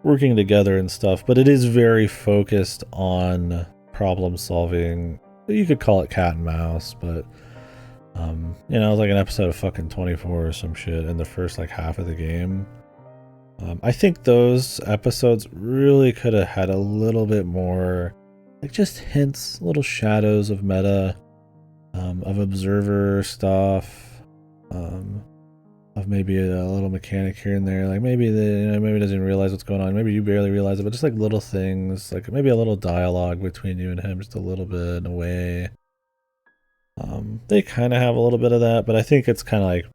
[SPEAKER 1] working together and stuff, but it is very focused on problem solving. You could call it cat and mouse, but you know, it was like an episode of fucking 24 or some shit in the first like half of the game. I think those episodes really could have had a little bit more, like just hints, little shadows of meta, of observer stuff, of maybe a little mechanic here and there. Like maybe maybe doesn't realize what's going on. Maybe you barely realize it, but just like little things, like maybe a little dialogue between you and him, just a little bit in a way. They kind of have a little bit of that, but I think it's kind of like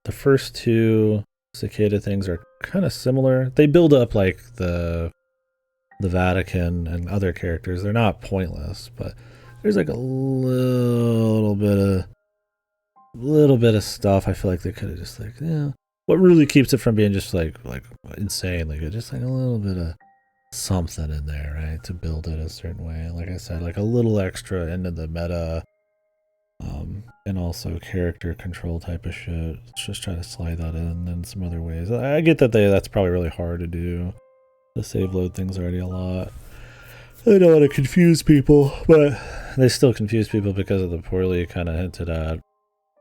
[SPEAKER 1] the first two Cicada things are kind of similar. They build up like the Vatican and other characters. They're not pointless, but there's like a little bit of stuff I feel like they could have just like, yeah. What really keeps it from being just like insanely good, just like a little bit of something in there, right, to build it a certain way. Like I said, like a little extra into the meta, and also character control type of shit. Let's just try to slide that in some other ways. I get that that's probably really hard to do. The save load thing's already a lot. I don't want to confuse people, but they still confuse people because of the poorly kind of hinted at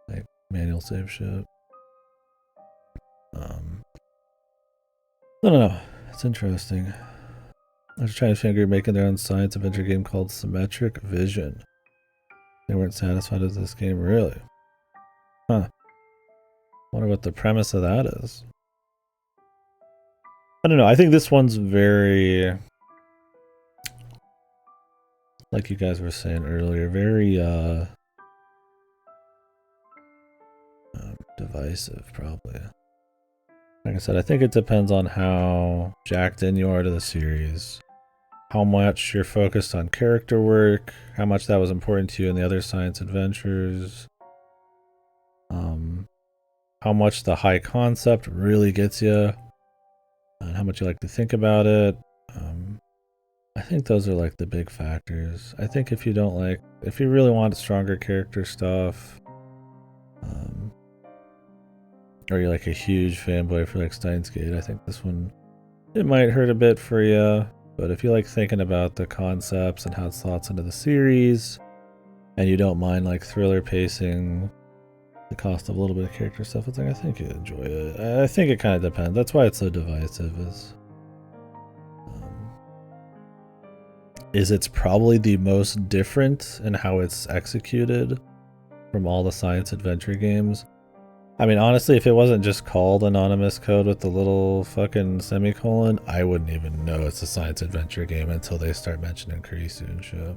[SPEAKER 1] like manual save shit. I don't know. It's interesting. I was trying to figure making their own science adventure game called Symmetric Vision. They weren't satisfied with this game, really. Huh. Wonder what the premise of that is. I don't know. I think this one's very, like you guys were saying earlier, very divisive, probably. Like I said, I think it depends on how jacked in you are to the series, how much you're focused on character work, how much that was important to you in the other science adventures, how much the high concept really gets you, and how much you like to think about it. I think those are like the big factors. I think if you really want stronger character stuff, or you're like a huge fanboy for like Steins Gate, I think this one, it might hurt a bit for you. But if you like thinking about the concepts and how it slots into the series, and you don't mind like thriller pacing, the cost of a little bit of character stuff, it's like, I think you'd enjoy it. I think it kind of depends. That's why it's so divisive. It's probably the most different in how it's executed from all the science adventure games. I mean, honestly, if it wasn't just called Anonymous Code with the little fucking semicolon, I wouldn't even know it's a science adventure game until they start mentioning Kurisu and shit.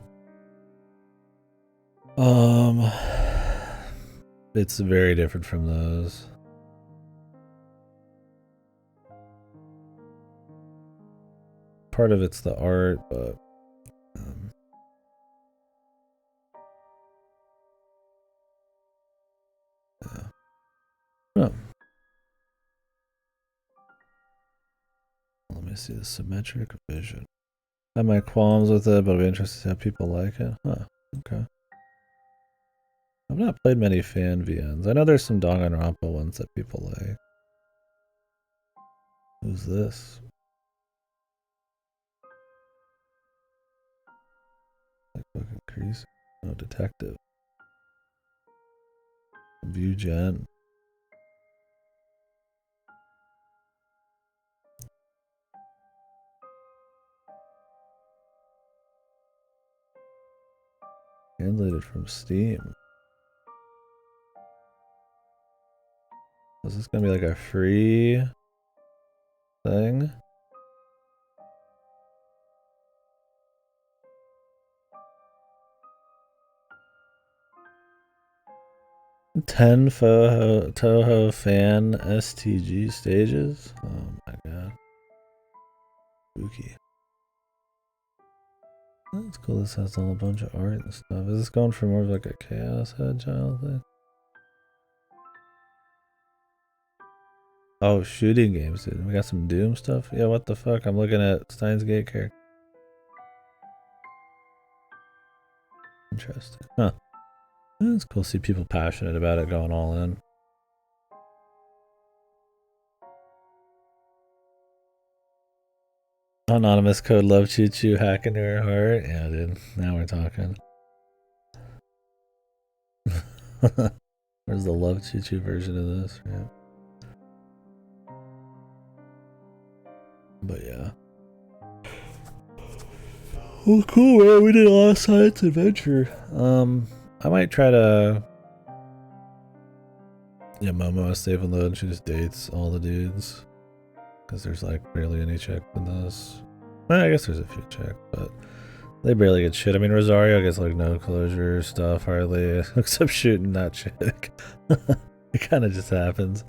[SPEAKER 1] It's very different from those. Part of it's the art, but yeah. Oh. Let me see the Symmetric Vision. I have my qualms with it, but I'll be interested to see how people like it. Huh, okay. I've not played many fan VNs. I know there's some Danganronpa ones that people like. Who's this? Like fucking Crease? Oh, Detective. View Gen. Translated from Steam. Is this gonna be like a free thing? Ten Toho fan STG stages? Oh my god. Spooky. That's cool. This has all a bunch of art and stuff. Is this going for more of like a Chaos Agile thing? Oh, shooting games, dude. We got some Doom stuff? Yeah, what the fuck? I'm looking at Steins Gate character. Interesting. Huh. It's cool to see people passionate about it going all in. Anonymous code love choo choo hack into her heart. Yeah, dude. Now we're talking. Where's the love choo choo version of this? Right? But yeah. Well, cool, man. We did a lot of science adventure. I might try to. Yeah, Momo has save and load, and she just dates all the dudes. Because there's like barely any chick in this. I guess there's a few chick, but they barely get shit. I mean, Rosario gets like no closure stuff hardly, except shooting that chick. It kind of just happens.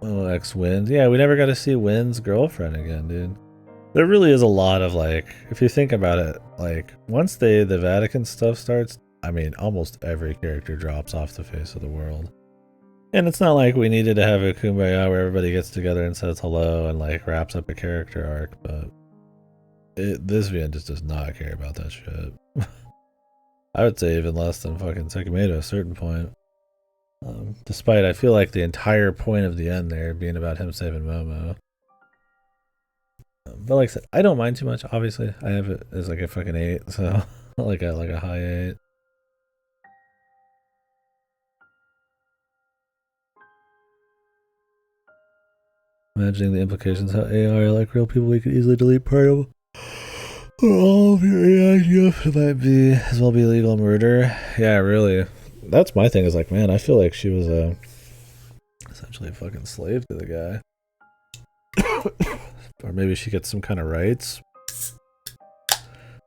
[SPEAKER 1] Oh, X-Wind. Yeah, we never got to see Wind's girlfriend again, dude. There really is a lot of like, if you think about it, like once the Vatican stuff starts, I mean, almost every character drops off the face of the world. And it's not like we needed to have a kumbaya where everybody gets together and says hello and like wraps up a character arc, but this VN just does not care about that shit. I would say even less than fucking Sekime at a certain point. Despite I feel like the entire point of the end there being about him saving Momo. But like I said, I don't mind too much. Obviously, I have it as like a fucking 8, so like a high 8. Imagining the implications how AI are like real people, we could easily delete part of all of your AI stuff. It might be as well be illegal murder. Yeah, really. That's my thing. Is like, man, I feel like she was essentially a fucking slave to the guy. Or maybe she gets some kind of rights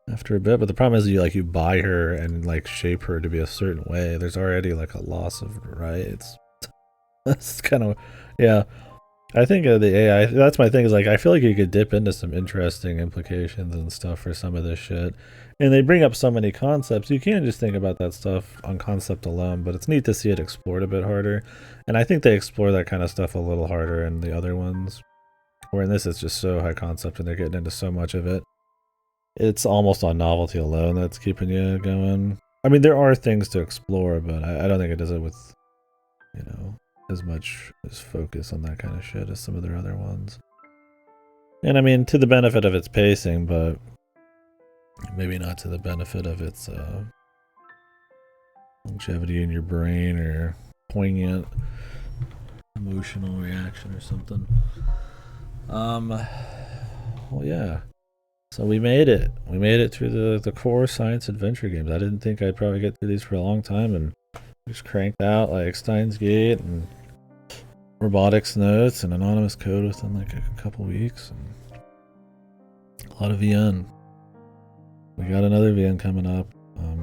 [SPEAKER 1] after a bit. But the problem is you buy her and like shape her to be a certain way. There's already like a loss of rights. That's kind of, yeah. I think the AI, that's my thing, is like, I feel like you could dip into some interesting implications and stuff for some of this shit. And they bring up so many concepts, you can't just think about that stuff on concept alone, but it's neat to see it explored a bit harder. And I think they explore that kind of stuff a little harder in the other ones. Where in this it's just so high concept and they're getting into so much of it. It's almost on novelty alone that's keeping you going. I mean, there are things to explore, but I don't think it does it with, you know, as much as focus on that kind of shit as some of their other ones. And I mean, to the benefit of its pacing, but maybe not to the benefit of its longevity in your brain or poignant emotional reaction or something. Well, yeah. So we made it. We made it through the core science adventure games. I didn't think I'd probably get through these for a long time, and just cranked out like Steins Gate and Robotics Notes and Anonymous Code within like a couple weeks. And a lot of VN. We got another VN coming up.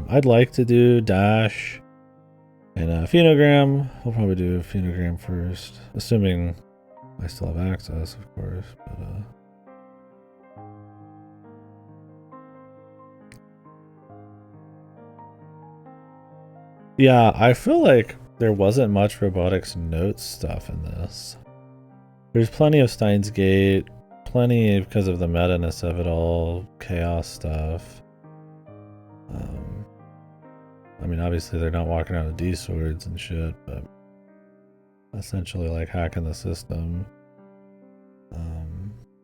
[SPEAKER 1] I'd like to do Dash and Phenogram. We'll probably do Phenogram first, assuming I still have access, of course. But yeah, I feel like there wasn't much Robotics Notes stuff in this. There's plenty of Steins Gate, plenty because of the meta-ness of it all, chaos stuff. I mean, obviously they're not walking around with D-swords and shit, but essentially like hacking the system.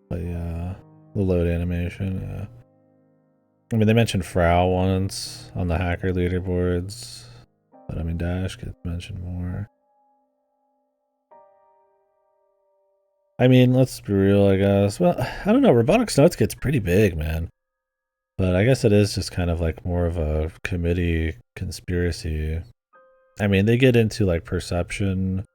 [SPEAKER 1] But yeah, the load animation, yeah. I mean, they mentioned Frau once on the hacker leaderboards. But I mean, Dash gets mentioned more. I mean, let's be real, I guess. Well, I don't know. Robotics Notes gets pretty big, man. But I guess it is just kind of like more of a committee conspiracy. I mean, they get into like perception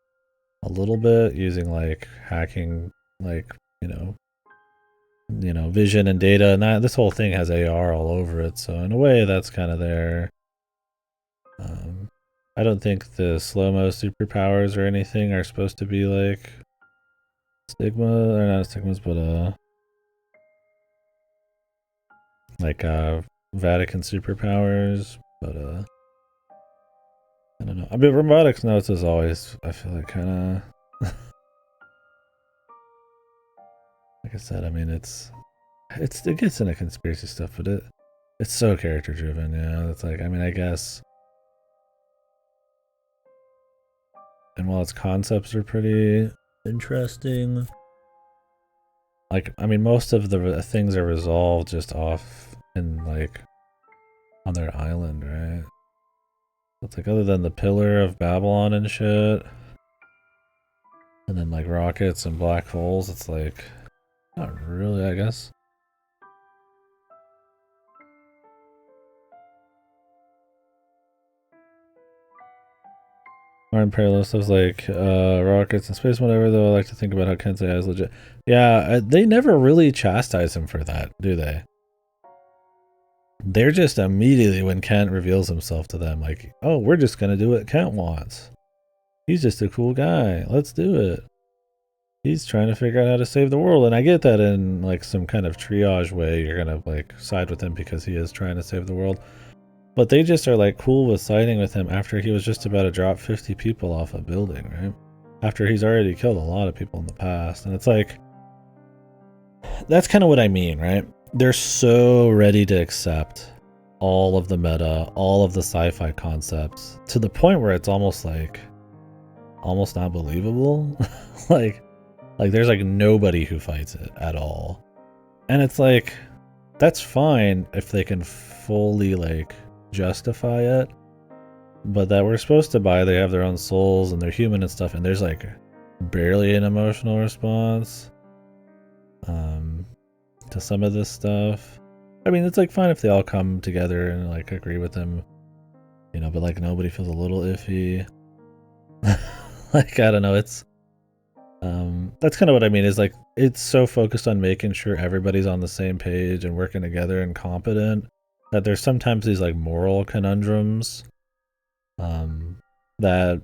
[SPEAKER 1] a little bit using like hacking, like, you know, vision and data. And this whole thing has AR all over it. So in a way, that's kind of there. I don't think the slow-mo superpowers or anything are supposed to be like Stigma, or not Stigmas, but like Vatican superpowers, but I don't know. I mean, robotics notes is always, I feel like, kind of... like I said, I mean, it gets into conspiracy stuff, but it's so character driven, yeah. It's like, I mean, I guess... And while its concepts are pretty interesting, like, I mean, most of the things are resolved just off in, like, on their island, right? It's like, other than the Pillar of Babylon and shit, and then like rockets and black holes, it's like, not really, I guess. Martin Parallel stuff's like rockets and space, whatever, though I like to think about how Kensei is legit. Yeah, they never really chastise him for that, do they? They're just immediately, when Kent reveals himself to them, like, oh, we're just gonna do what Kent wants. He's just a cool guy. Let's do it. He's trying to figure out how to save the world. And I get that in like some kind of triage way, you're gonna like side with him because he is trying to save the world. But they just are like cool with siding with him after he was just about to drop 50 people off a building, right? After he's already killed a lot of people in the past. And it's like, that's kind of what I mean, right? They're so ready to accept all of the meta, all of the sci-fi concepts, to the point where it's almost like, almost not believable. like there's like nobody who fights it at all. And it's like, that's fine if they can fully like justify it, but that we're supposed to buy they have their own souls and they're human and stuff, and there's like barely an emotional response to some of this stuff. I mean, it's like fine if they all come together and like agree with him, you know, but like nobody feels a little iffy. Like, I don't know, it's that's kind of what I mean, is like it's so focused on making sure everybody's on the same page and working together and competent that there's sometimes these like moral conundrums that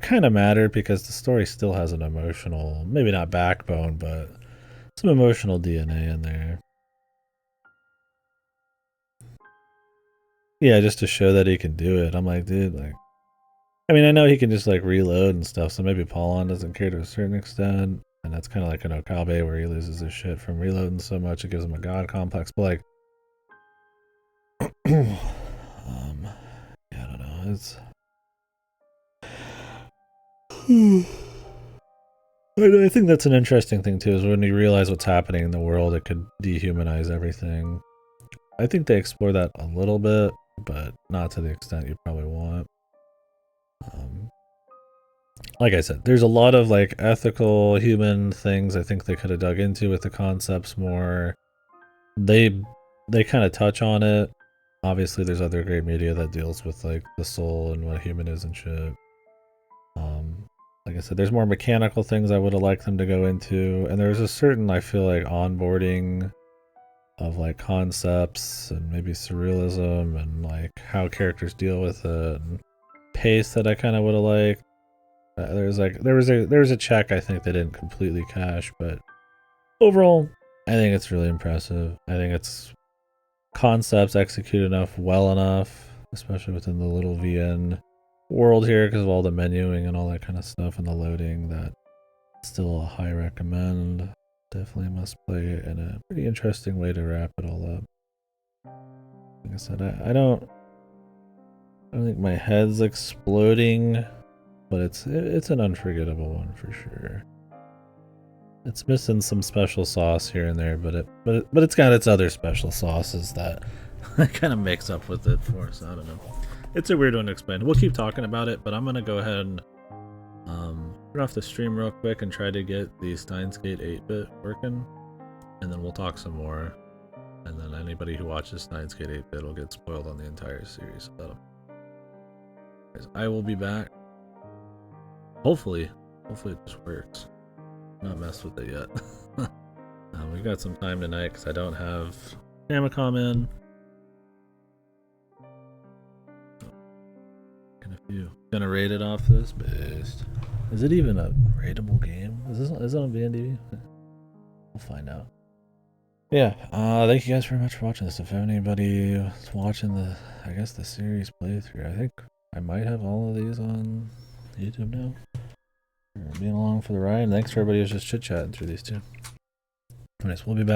[SPEAKER 1] kind of matter because the story still has an emotional, maybe not backbone, but some emotional DNA in there. Yeah, just to show that he can do it. I'm like, dude, like, I mean, I know he can just like reload and stuff, so maybe Paulon doesn't care to a certain extent, and that's kind of like an Okabe where he loses his shit from reloading so much it gives him a god complex, but like, yeah, I don't know, it's... I think that's an interesting thing too, is when you realize what's happening in the world, it could dehumanize everything. I think they explore that a little bit, but not to the extent you probably want. Like I said, there's a lot of like ethical human things I think they could have dug into with the concepts more. They kind of touch on it. Obviously there's other great media that deals with like the soul and what a human is and shit. Like I said, there's more mechanical things I would have liked them to go into, and there's a certain, I feel like, onboarding of like concepts and maybe surrealism and like how characters deal with it and pace that I kind of would have liked. There was a check I think they didn't completely cash, but overall I think it's really impressive. I think it's concepts executed well enough, especially within the little VN world here because of all the menuing and all that kind of stuff and the loading. That still a high recommend. Definitely must play in a pretty interesting way to wrap it all up. Like I said, I don't think my head's exploding, but it's an unforgettable one for sure. It's missing some special sauce here and there, but it's got its other special sauces that kind of makes up with it for us. I don't know. It's a weird one to explain. We'll keep talking about it, but I'm gonna go ahead and turn off the stream real quick and try to get the Steins Gate 8-bit working, and then we'll talk some more. And then anybody who watches Steins Gate 8-bit will get spoiled on the entire series. So I will be back. Hopefully it just works. Not messed with it yet. We got some time tonight because I don't have Famicom in. And a few. Gonna rate it off this based. Is it even a rateable game? Is it on VNDB? We'll find out. Yeah, thank you guys very much for watching this. If anybody is watching the series playthrough, I think I might have all of these on YouTube now. Being along for the ride. Thanks for everybody who's just chit-chatting through these two. Anyways, we'll be back.